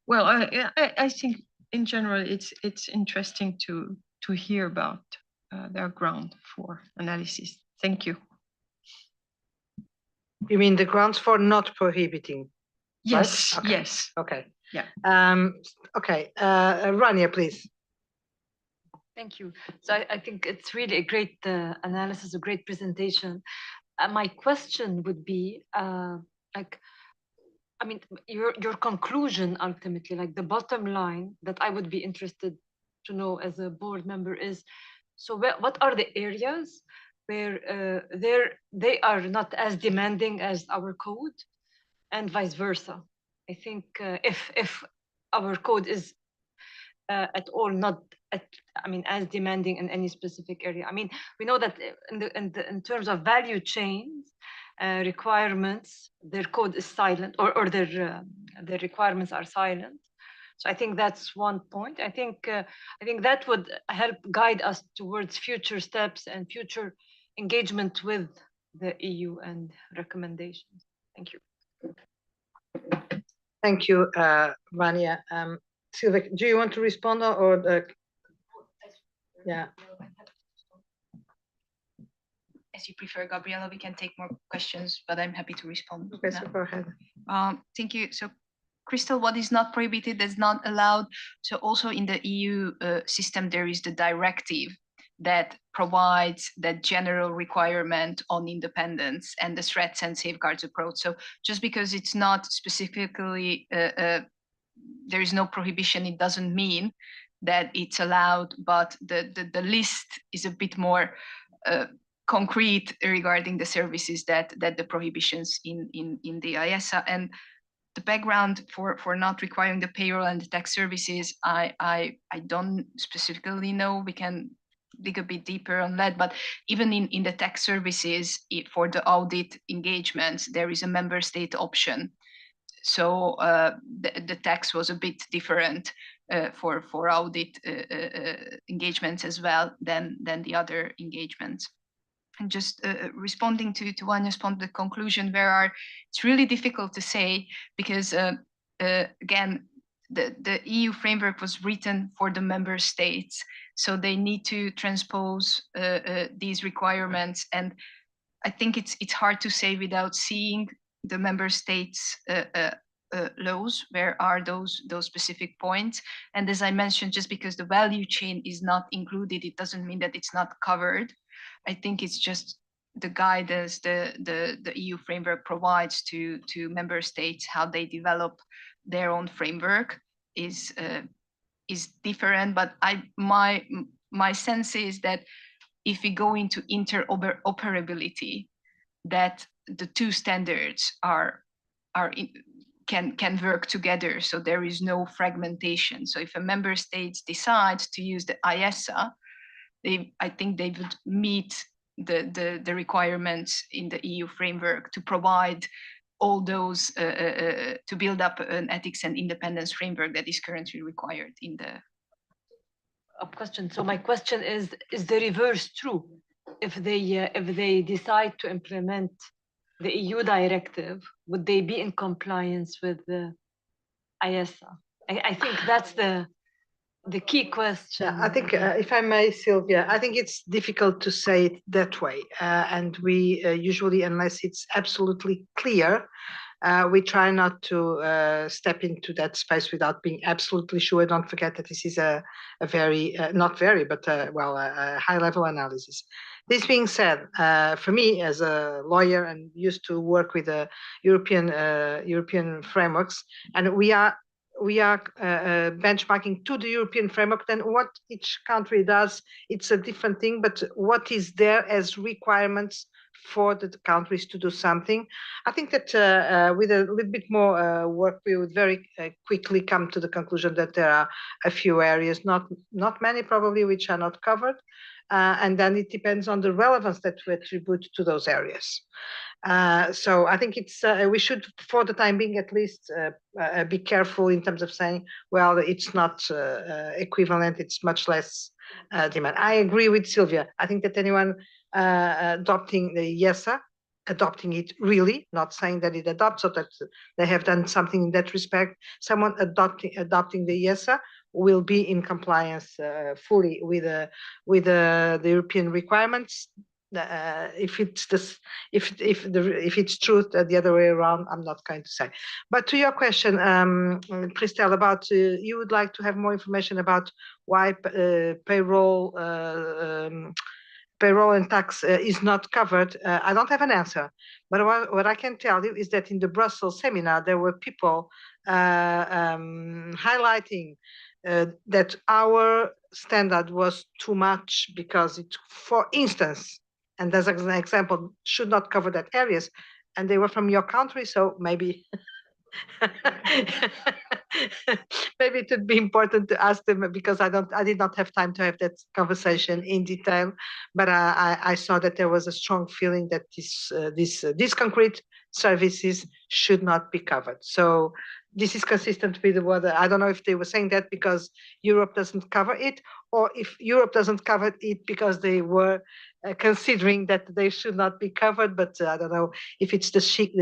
well, I think in general, it's interesting to hear about their ground for analysis. Thank you. You mean the grounds for not prohibiting? Yes, right? Okay. Yes. Okay. Yeah. Okay, Rania, please. Thank you. So I think it's really a great analysis, a great presentation. My question would be, like, I mean, your conclusion ultimately, like the bottom line that I would be interested to know as a board member is, so what are the areas where they are not as demanding as our code, and vice versa? I think if our code is at all not as demanding in any specific area. I mean, we know that in terms of value chains requirements, their code is silent, or their requirements are silent. So I think that's one point. I think that would help guide us towards future steps and future engagement with the EU and recommendations. Thank you. Thank you, Vania. Silvia, do you want to respond, or yeah? As you prefer, Gabriela, we can take more questions, but I'm happy to respond. Okay, so go ahead. Thank you. So, Crystal, what is not prohibited is not allowed. So also in the EU system, there is the directive that provides that general requirement on independence and the threats and safeguards approach. So just because it's not specifically, there is no prohibition, it doesn't mean that it's allowed, but the list is a bit more concrete regarding the services that the prohibitions in the IESA. And the background for not requiring the payroll and the tax services, I don't specifically know. We can dig a bit deeper on that, but even in the tax services, for the audit engagements, there is a member state option. So the tax was a bit different for audit engagements as well than the other engagements. And just responding to Wanya's point, the conclusion, it's really difficult to say because again, the EU framework was written for the member states, so they need to transpose these requirements. And I think it's hard to say without seeing the member states' laws, where are those specific points. And as I mentioned, just because the value chain is not included, it doesn't mean that it's not covered. I think it's just the guidance the EU framework provides to member states, how they develop their own framework is different. But my sense is that if we go into interoperability, that the two standards can work together, so there is no fragmentation. So if a member state decides to use the IESA, I think they would meet the requirements in the EU framework to provide all those to build up an ethics and independence framework that is currently required in the question. So my question is the reverse true? If they decide to implement the EU directive, would they be in compliance with the IESA? I think that's the key question. I think, if I may, Sylvia, I think it's difficult to say it that way. And we usually, unless it's absolutely clear, we try not to step into that space without being absolutely sure. Don't forget that this is a very, not very, but a high-level analysis. This being said, for me as a lawyer and used to work with the European frameworks, and we are benchmarking to the European framework, then what each country does, it's a different thing, but what is there as requirements for the countries to do something. I think that with a little bit more work, we would very quickly come to the conclusion that there are a few areas, not many probably, which are not covered. And then it depends on the relevance that we attribute to those areas. So I think it's we should, for the time being at least, be careful in terms of saying, well, it's not equivalent, it's much less demand. I agree with Sylvia. I think that anyone adopting the IESA, adopting it really, not saying that it adopts, so that they have done something in that respect. Someone adopting the IESA will be in compliance fully with the European requirements. If it's true the other way around, I'm not going to say. But to your question, Christelle, about you would like to have more information about why payroll and tax is not covered. I don't have an answer, but what I can tell you is that in the Brussels seminar, there were people highlighting that our standard was too much because it, for instance, and as an example, should not cover that areas, and they were from your country, so maybe maybe it would be important to ask them, because I did not have time to have that conversation in detail, but I saw that there was a strong feeling that these concrete services should not be covered. So this is consistent with what, I don't know if they were saying that because Europe doesn't cover it, or if Europe doesn't cover it because they were considering that they should not be covered. But I don't know if it's the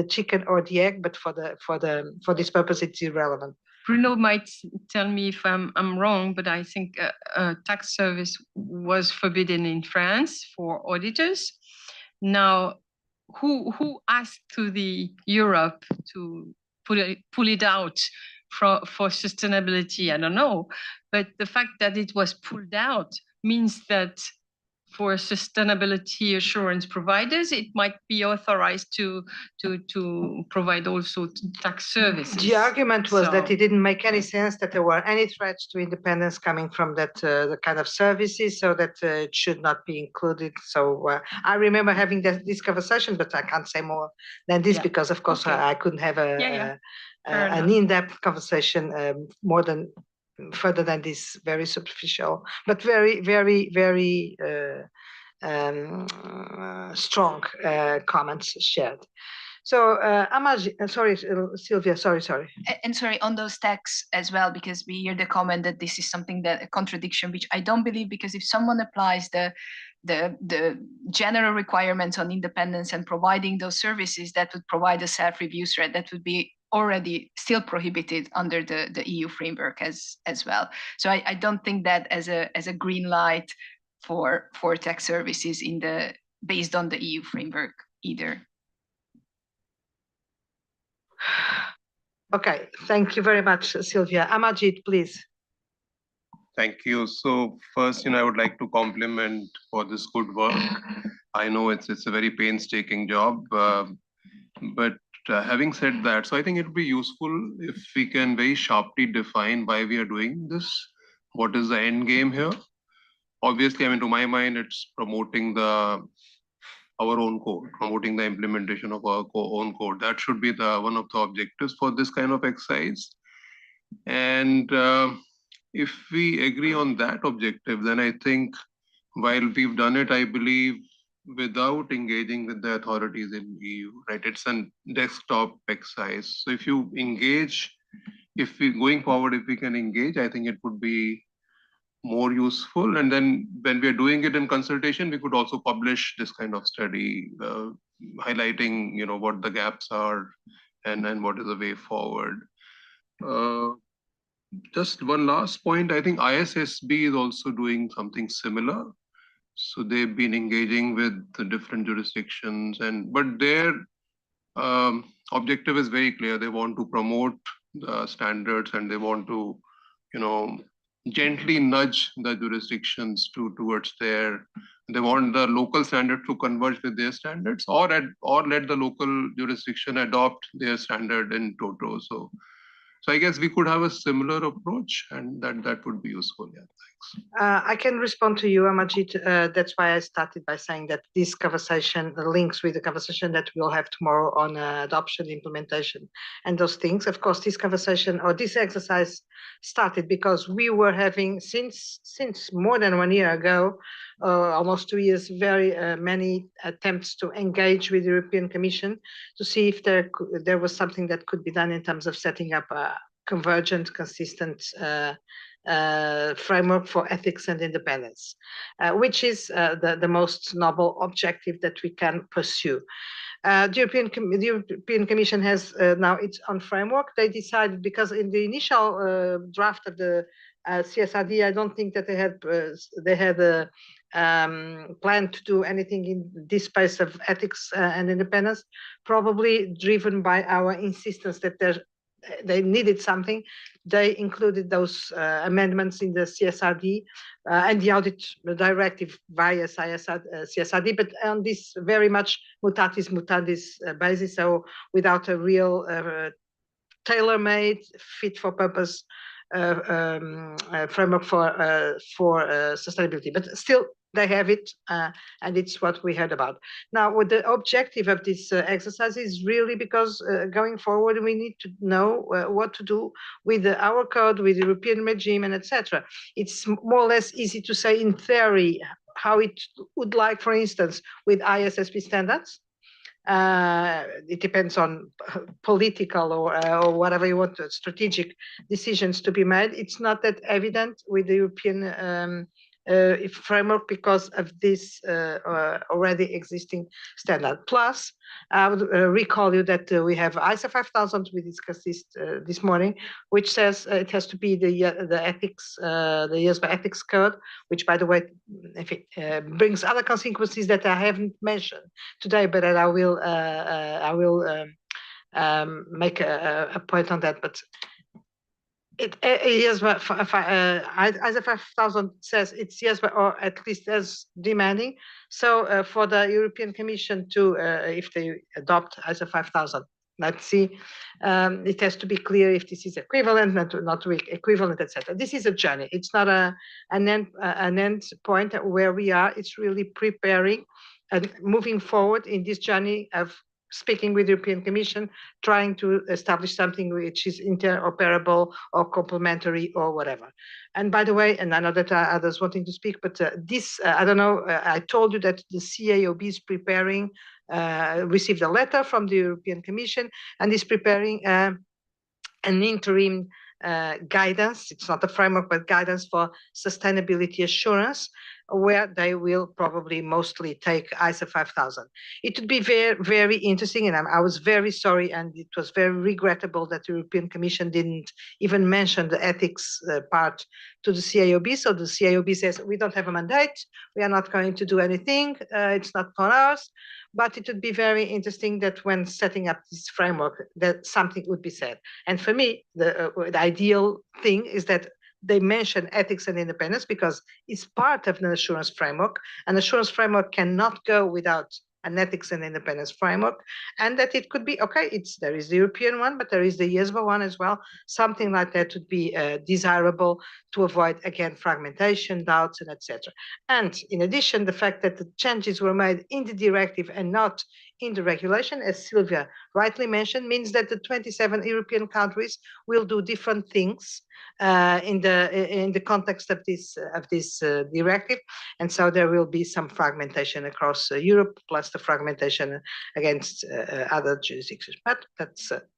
chicken or the egg, but for this purpose, it's irrelevant. Bruno might tell me if I'm wrong, but I think a tax service was forbidden in France for auditors. Now, who asked to the Europe to pull it out for sustainability? I don't know, but the fact that it was pulled out means that for sustainability assurance providers, it might be authorized to provide also tax services. The argument was that So- it didn't make any sense that there were any threats to independence coming from that the kind of services, so that it should not be included. So I remember having this conversation, but I can't say more than this because, of course, Okay. I couldn't have Fair an enough. in-depth conversation further than this very superficial, but very, very, very strong comments shared. So, sorry, Sylvia, sorry. And sorry, on those tax as well, because we hear the comment that this is something that a contradiction, which I don't believe, because if someone applies the general requirements on independence and providing those services, that would provide a self-review threat that would be already still prohibited under the EU framework as well. So I don't think that as a green light for tax services based on the EU framework either. Okay, thank you very much, Sylvia. Amajit, please. Thank you. So first, I would like to compliment for this good work. I know it's a very painstaking job, but having said that, so I think it would be useful if we can very sharply define why we are doing this. What is the end game here? Obviously, to my mind, it's promoting our own code, promoting the implementation of our own code. That should be one of the objectives for this kind of exercise. And if we agree on that objective, then I think while we've done it, I believe, without engaging with the authorities in EU, right? It's a desktop exercise. So if you engage, going forward, if we can engage, I think it would be more useful. And then when we are doing it in consultation, we could also publish this kind of study, highlighting, what the gaps are and what is the way forward. Just one last point, I think IESBA is also doing something similar. So they've been engaging with the different jurisdictions, but their objective is very clear. They want to promote the standards, and they want to, gently nudge the jurisdictions towards they want the local standard to converge with their standards, or let the local jurisdiction adopt their standard in toto. So I guess we could have a similar approach, and that would be useful. Yeah, thanks. I can respond to you, Amajit. That's why I started by saying that this conversation links with the conversation that we'll have tomorrow on adoption, implementation, and those things. Of course, this conversation or this exercise started because we were having since more than 1 year ago, almost 2 years, very many attempts to engage with the European Commission to see if there was something that could be done in terms of setting up a convergent, consistent framework for ethics and independence, which is the most noble objective that we can pursue. The European Commission has now its own framework. They decided, because in the initial draft of the CSRD, I don't think that they had a plan to do anything in this space of ethics and independence, probably driven by our insistence that they needed something. They included those amendments in the CSRD and the audit directive via CSRD, but on this very much mutatis mutandis basis, so without a real tailor-made, fit-for-purpose framework for sustainability. But still, they have it, and it's what we heard about. Now, what the objective of this exercise is really because going forward, we need to know what to do with our code, with the European regime, and etc. It's more or less easy to say in theory how it would like, for instance, with IESBA standards. It depends on political or whatever you want, strategic decisions to be made. It's not that evident with the European framework because of this already existing standard. Plus, I would recall you that we have ISA 5000, we discussed this morning, which says it has to be the ethics, the IESBA ethics code, which, by the way, if it brings other consequences that I haven't mentioned today, but that I will make a point on that. But IESBA, ISA 5000 says it's IESBA or at least as demanding. So for the European Commission to, if they adopt ISA 5000, let's see, it has to be clear if this is equivalent, not equivalent, etc. This is a journey. It's not an end point where we are. It's really preparing and moving forward in this journey of speaking with the European Commission, trying to establish something which is interoperable or complementary or whatever. And by the way, and I know that others wanting to speak, but this, I don't know, I told you that the CAOB is preparing, received a letter from the European Commission and is preparing an interim guidance. It's not a framework, but guidance for sustainability assurance, where they will probably mostly take ISA 5000. It would be very, very interesting, and I was very sorry, and it was very regrettable that the European Commission didn't even mention the ethics part to the CAOB. So the CAOB says, we don't have a mandate, we are not going to do anything, it's not for us, but it would be very interesting that when setting up this framework, that something would be said. And for me, the ideal thing is that they mention ethics and independence because it's part of an assurance framework. An assurance framework cannot go without an ethics and independence framework, and that it could be, okay, there is the European one, but there is the IESBA one as well. Something like that would be desirable to avoid, again, fragmentation, doubts, and etc. And in addition, the fact that the changes were made in the directive and not in the regulation, as Sylvia rightly mentioned, means that the 27 European countries will do different things in the context of this directive, and so there will be some fragmentation across Europe, plus the fragmentation against other jurisdictions. But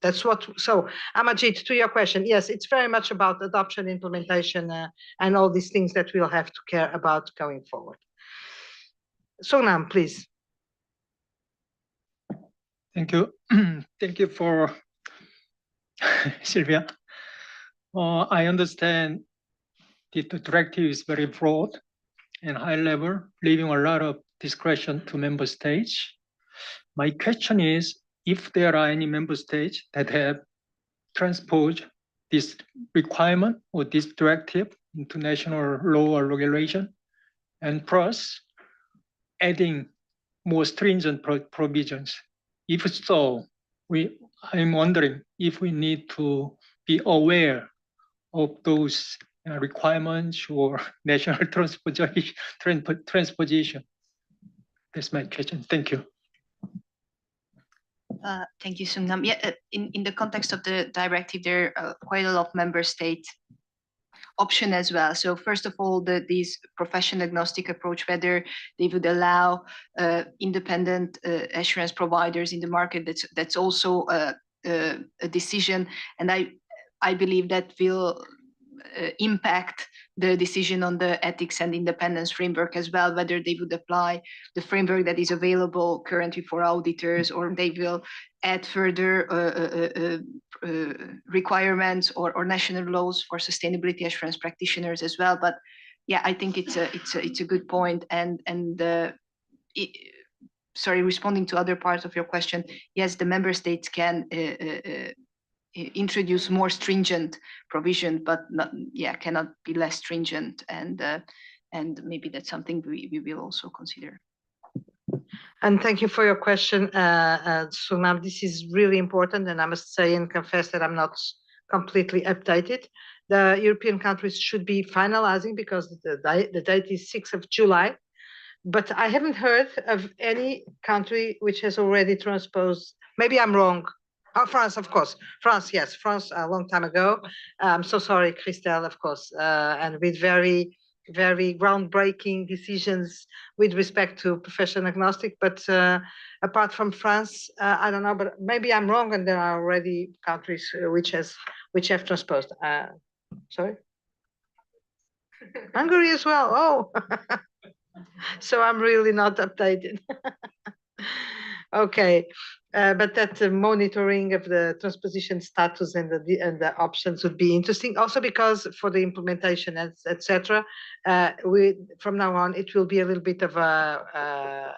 that's what. So, Amajit, to your question, yes, it's very much about adoption, implementation, and all these things that we'll have to care about going forward. Sonam, please. Thank you. Thank you for Sylvia. I understand the directive is very broad and high level, leaving a lot of discretion to member states. My question is, if there are any member states that have transposed this requirement or this directive into national law or regulation, and plus adding more stringent provisions. If so, I'm wondering if we need to be aware of those requirements or national transposition. That's my question. Thank you. Thank you, Sungnam. Yeah, in the context of the directive, there are quite a lot of member state option as well. So first of all, this profession agnostic approach, whether they would allow independent assurance providers in the market, that's also a decision, and I believe that will impact the decision on the ethics and independence framework as well, whether they would apply the framework that is available currently for auditors, or they will add further requirements or national laws for sustainability assurance practitioners as well. But yeah, I think it's a good point. And sorry, responding to other parts of your question, yes, the member states can introduce more stringent provision, but cannot be less stringent, and maybe that's something we will also consider. And thank you for your question, Sunam. This is really important, and I must say and confess that I'm not completely updated. The European countries should be finalizing because the date is 6th of July, but I haven't heard of any country which has already transposed. Maybe I'm wrong. Oh, France, of course. France, yes, France a long time ago. I'm so sorry, Christelle, of course, and with very, very groundbreaking decisions with respect to profession agnostic. But apart from France, I don't know, but maybe I'm wrong, and there are already countries which have transposed. Sorry, Hungary as well. Oh, so I'm really not updated. Okay. But that monitoring of the transposition status and the options would be interesting. Also because for the implementation, etc. From now on it will be a little bit of a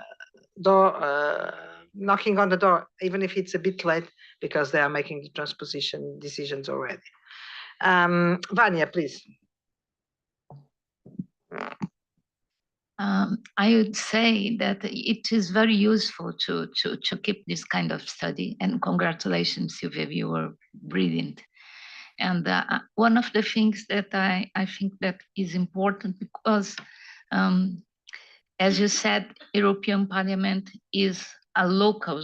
door knocking on the door, even if it's a bit late, because they are making the transposition decisions already. Vanya, please. I would say that it is very useful to keep this kind of study, and congratulations, Sylvia, you were brilliant. And one of the things that I think that is important, because as you said, European Parliament is a local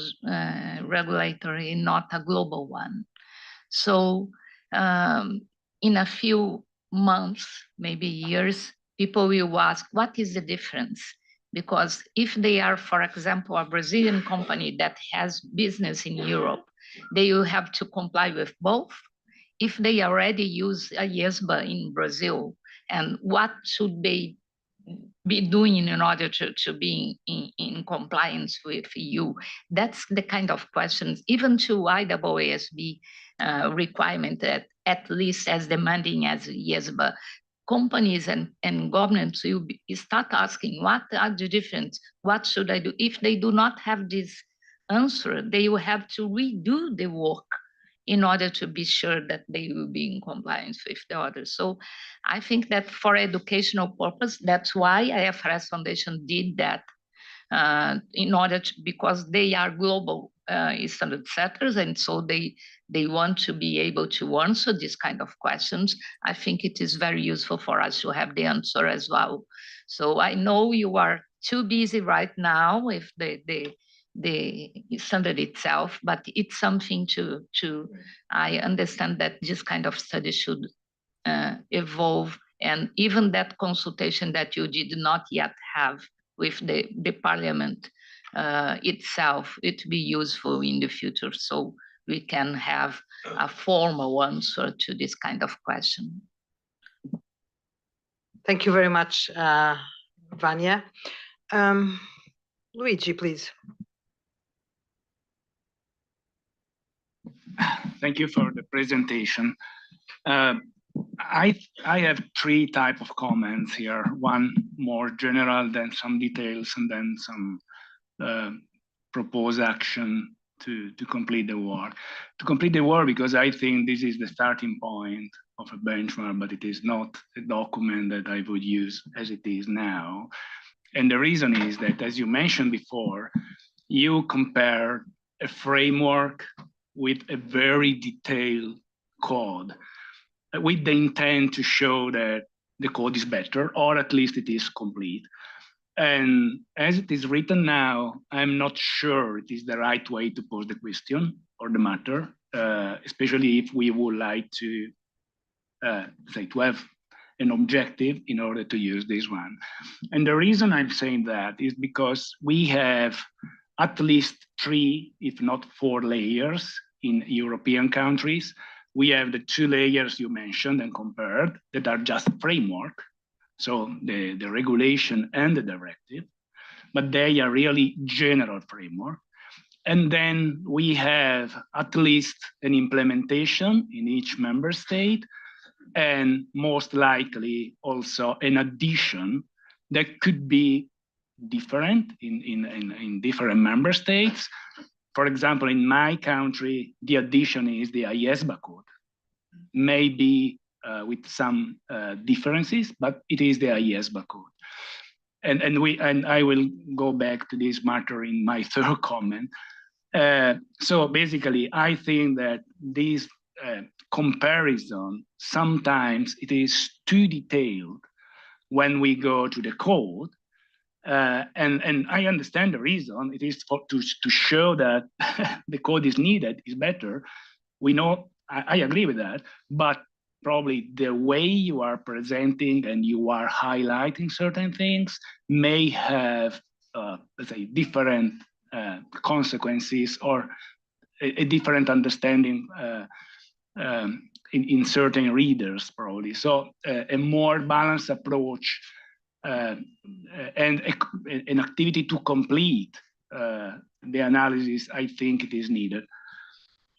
regulatory, not a global one. So in a few months, maybe years, people will ask, what is the difference? Because if they are, for example, a Brazilian company that has business in Europe, they will have to comply with both. If they already use a IESBA in Brazil, and what should they be doing in order to be in compliance with EU? That's the kind of questions, even to IEESB requirement that at least as demanding as IESBA, companies and governments will start asking, what are the difference? What should I do? If they do not have this answer, they will have to redo the work in order to be sure that they will be in compliance with the others. So I think that for educational purpose, that's why IFRS Foundation did that, in order to, because they are global standard setters, and so they want to be able to answer this kind of questions. I think it is very useful for us to have the answer as well. So I know you are too busy right now with the standard itself, but it's something I understand that this kind of study should evolve, and even that consultation that you did not yet have with the parliament itself, it be useful in the future, so we can have a formal answer to this kind of question. Thank you very much, Vanya. Luigi, please. Thank you for the presentation. I have three type of comments here. One more general, then some details, and then some proposed action to complete the work. To complete the work, because I think this is the starting point of a benchmark, but it is not a document that I would use as it is now. And the reason is that, as you mentioned before, you compare a framework with a very detailed code, with the intent to show that the code is better, or at least it is complete. And as it is written now, I'm not sure it is the right way to pose the question or the matter, especially if we would like to say to have an objective in order to use this one. And the reason I'm saying that is because we have at least 3, if not 4 layers in European countries. We have the 2 layers you mentioned and compared that are just framework, so the regulation and the directive, but they are really general framework. And then we have at least an implementation in each member state, and most likely also an addition that could be different in different member states. For example, in my country, the addition is the IESBA code, maybe with some differences, but it is the IESBA code. And I will go back to this matter in my third comment. So basically, I think that this comparison, sometimes it is too detailed when we go to the code. And I understand the reason. It is to show that the code is needed, is better. We know, I agree with that, but probably the way you are presenting and you are highlighting certain things may have, let's say, different consequences or a different understanding in certain readers, probably. So a more balanced approach and an activity to complete the analysis, I think it is needed.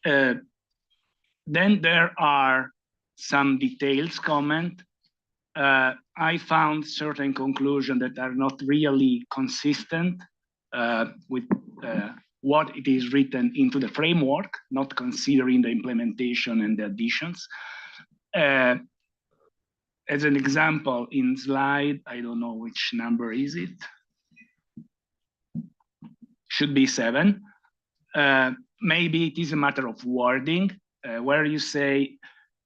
Then there are some details comment. I found certain conclusions that are not really consistent with what it is written into the framework, not considering the implementation and the additions. As an example, in slide, I don't know which number is it. Should be 7. Maybe it is a matter of wording, where you say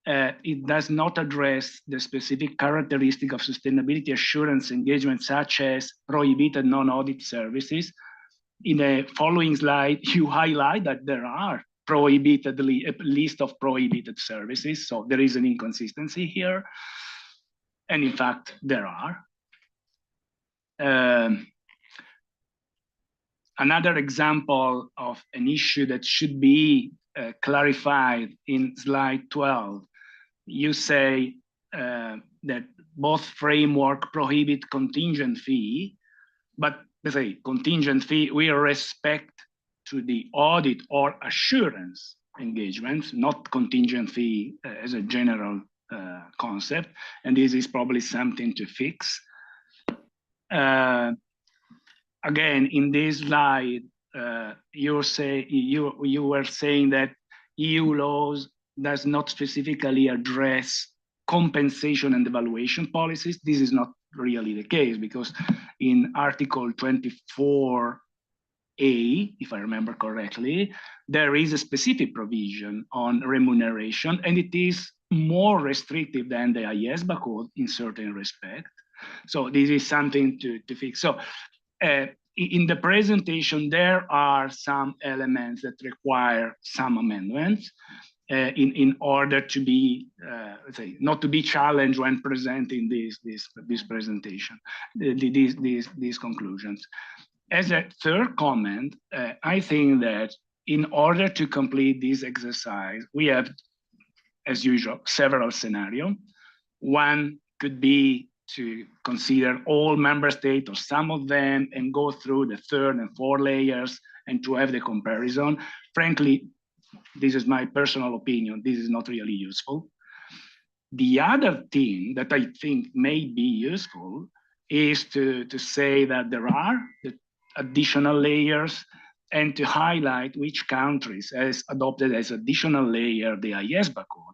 it does not address the specific characteristic of sustainability assurance engagement, such as prohibited non-audit services. In the following slide, you highlight that there are a list of prohibited services. So there is an inconsistency here. And in fact, there are. Another example of an issue that should be clarified in slide 12, you say that both framework prohibit contingent fee, but let's say contingent fee with respect to the audit or assurance engagements, not contingent fee as a general concept. And this is probably something to fix. Again, in this slide, you were saying that EU laws does not specifically address compensation and evaluation policies. This is not really the case, because in Article 24A, if I remember correctly, there is a specific provision on remuneration, and it is more restrictive than the IESBA code in certain respect. So this is something to fix. So in the presentation, there are some elements that require some amendments in order to be, let's say, not to be challenged when presenting this presentation, these conclusions. As a third comment, I think that in order to complete this exercise, we have, as usual, several scenarios. One could be to consider all member states or some of them and go through the 3rd and 4th layers and to have the comparison. Frankly, this is my personal opinion, this is not really useful. The other thing that I think may be useful is to say that there are the additional layers and to highlight which countries has adopted as additional layer the IESBA code.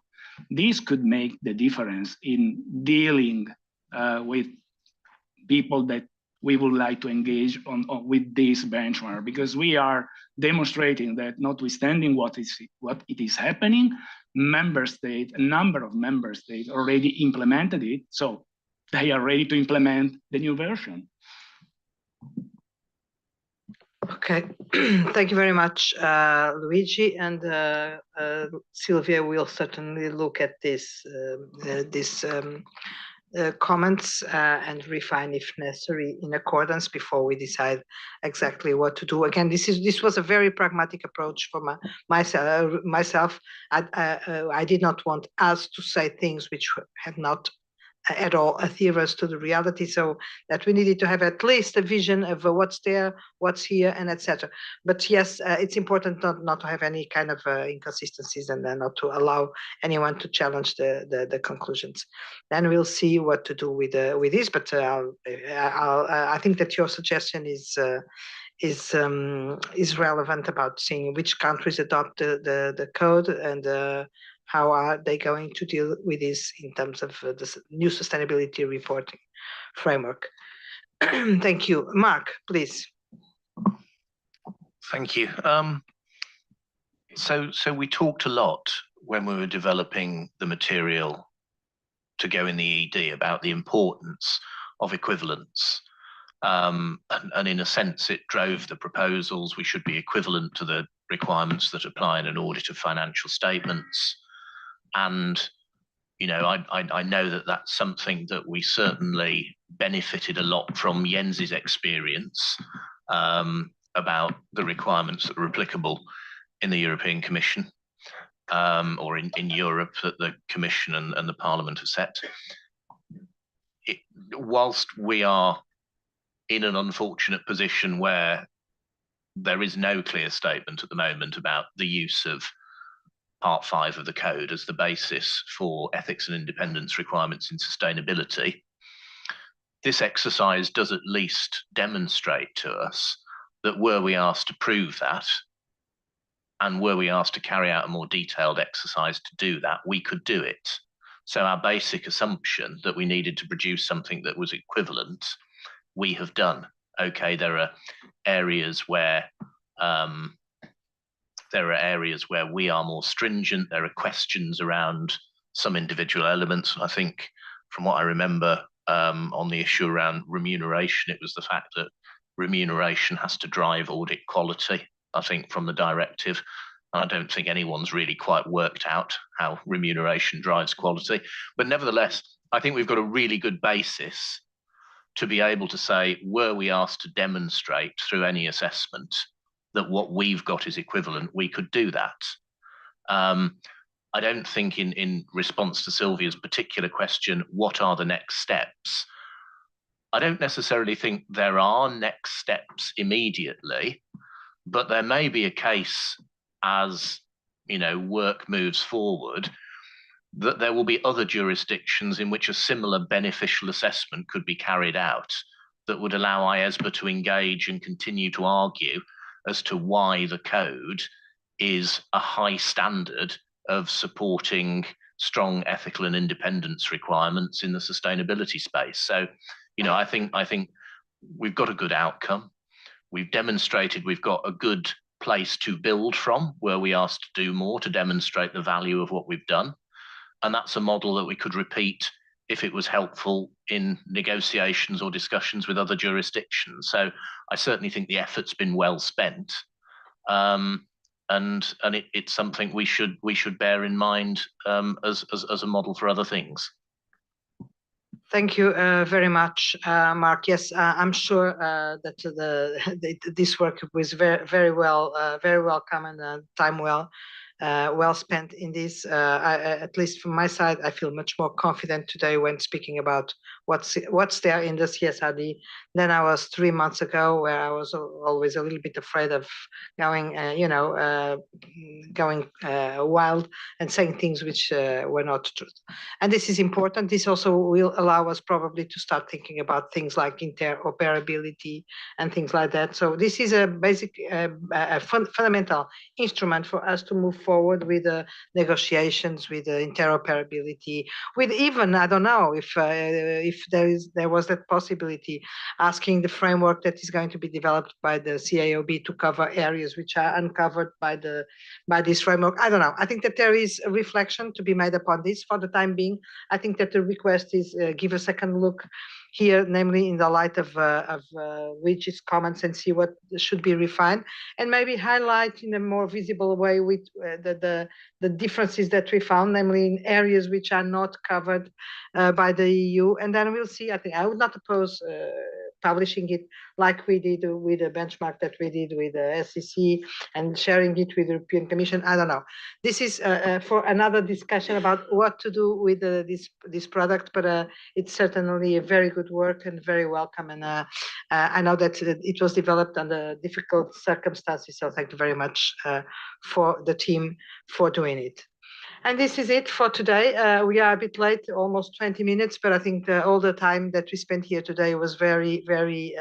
This could make the difference in dealing with people that we would like to engage with this benchmark, because we are demonstrating that notwithstanding what it is happening, a number of member states already implemented it, so they are ready to implement the new version. Okay, thank you very much, Luigi, and Sylvia will certainly look at this comments and refine if necessary in accordance before we decide exactly what to do. Again, this was a very pragmatic approach for myself. I did not want us to say things which had not at all adherence to the reality, so that we needed to have at least a vision of what's there, what's here, and etc. But yes, it's important not to have any kind of inconsistencies, and then not to allow anyone to challenge the conclusions. Then we'll see what to do with this. But I think that your suggestion is relevant about seeing which countries adopt the code and how are they going to deal with this in terms of the new sustainability reporting framework. Thank you. Mark, please. Thank you. So we talked a lot when we were developing the material to go in the ED about the importance of equivalence. And in a sense, it drove the proposals. We should be equivalent to the requirements that apply in an audit of financial statements. And, you know, I know that that's something that we certainly benefited a lot from Jens's experience about the requirements that were applicable in the European Commission or in Europe that the Commission and the Parliament have set. Whilst we are in an unfortunate position where there is no clear statement at the moment about the use of Part 5 of the code as the basis for ethics and independence requirements in sustainability, this exercise does at least demonstrate to us that were we asked to prove that, and were we asked to carry out a more detailed exercise to do that, we could do it. So our basic assumption that we needed to produce something that was equivalent, we have done. Okay, there are areas where we are more stringent. There are questions around some individual elements. I think from what I remember on the issue around remuneration, it was the fact that remuneration has to drive audit quality, I think, from the directive. I don't think anyone's really quite worked out how remuneration drives quality. But nevertheless, I think we've got a really good basis to be able to say, were we asked to demonstrate through any assessment that what we've got is equivalent, we could do that. I don't think in response to Sylvia's particular question, what are the next steps? I don't necessarily think there are next steps immediately, but there may be a case as work moves forward that there will be other jurisdictions in which a similar beneficial assessment could be carried out that would allow IESBA to engage and continue to argue as to why the code is a high standard of supporting strong ethical and independence requirements in the sustainability space. So, I think we've got a good outcome. We've demonstrated we've got a good place to build from, where we asked to do more to demonstrate the value of what we've done. And that's a model that we could repeat if it was helpful in negotiations or discussions with other jurisdictions. So I certainly think the effort's been well spent. And it's something we should bear in mind as a model for other things. Thank you very much, Mark. Yes, I'm sure that this work was very welcome and time well spent in this. At least from my side, I feel much more confident today when speaking about what's there in the CSRD than I was 3 months ago, where I was always a little bit afraid of going wild and saying things which were not true. And this is important. This also will allow us probably to start thinking about things like interoperability and things like that. So this is a basic, fundamental instrument for us to move forward with the negotiations, with the interoperability, with even, I don't know, if there was that possibility, asking the framework that is going to be developed by the CAOB to cover areas which are uncovered by this framework. I don't know. I think that there is a reflection to be made upon this for the time being. I think that the request is give a second look here, namely in the light of Luigi's comments, and see what should be refined, and maybe highlight in a more visible way with the differences that we found, namely in areas which are not covered by the EU. And then we'll see. I think I would not oppose publishing it like we did with the benchmark that we did with the SEC and sharing it with the European Commission. I don't know. This is for another discussion about what to do with this product, but it's certainly a very good work and very welcome. And I know that it was developed under difficult circumstances, so thank you very much for the team for doing it. And this is it for today. We are a bit late, almost 20 minutes, but I think all the time that we spent here today was very, very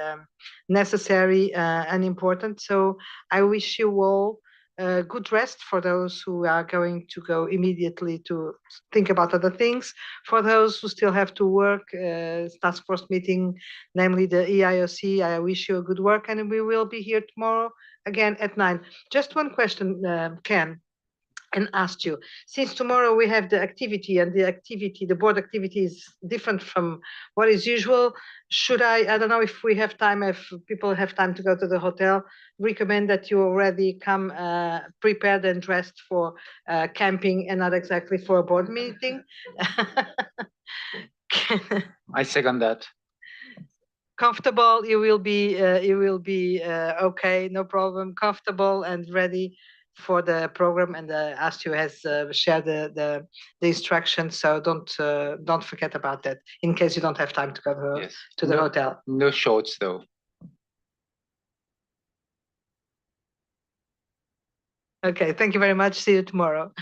necessary and important. So I wish you all good rest for those who are going to go immediately to think about other things. For those who still have to work, task force meeting, namely the EIOC, I wish you a good work, and we will be here tomorrow again at 9. Just one question, Ken, and asked you, since tomorrow we have the activity, and the board activity is different from what is usual, should I don't know if we have time, if people have time to go to the hotel, recommend that you already come prepared and dressed for camping and not exactly for a board meeting? I second that. Comfortable, you will be okay, no problem, comfortable and ready for the program, and Astio has shared the instructions, so don't forget about that in case you don't have time to go to the hotel. No shorts though. Okay, thank you very much. See you tomorrow.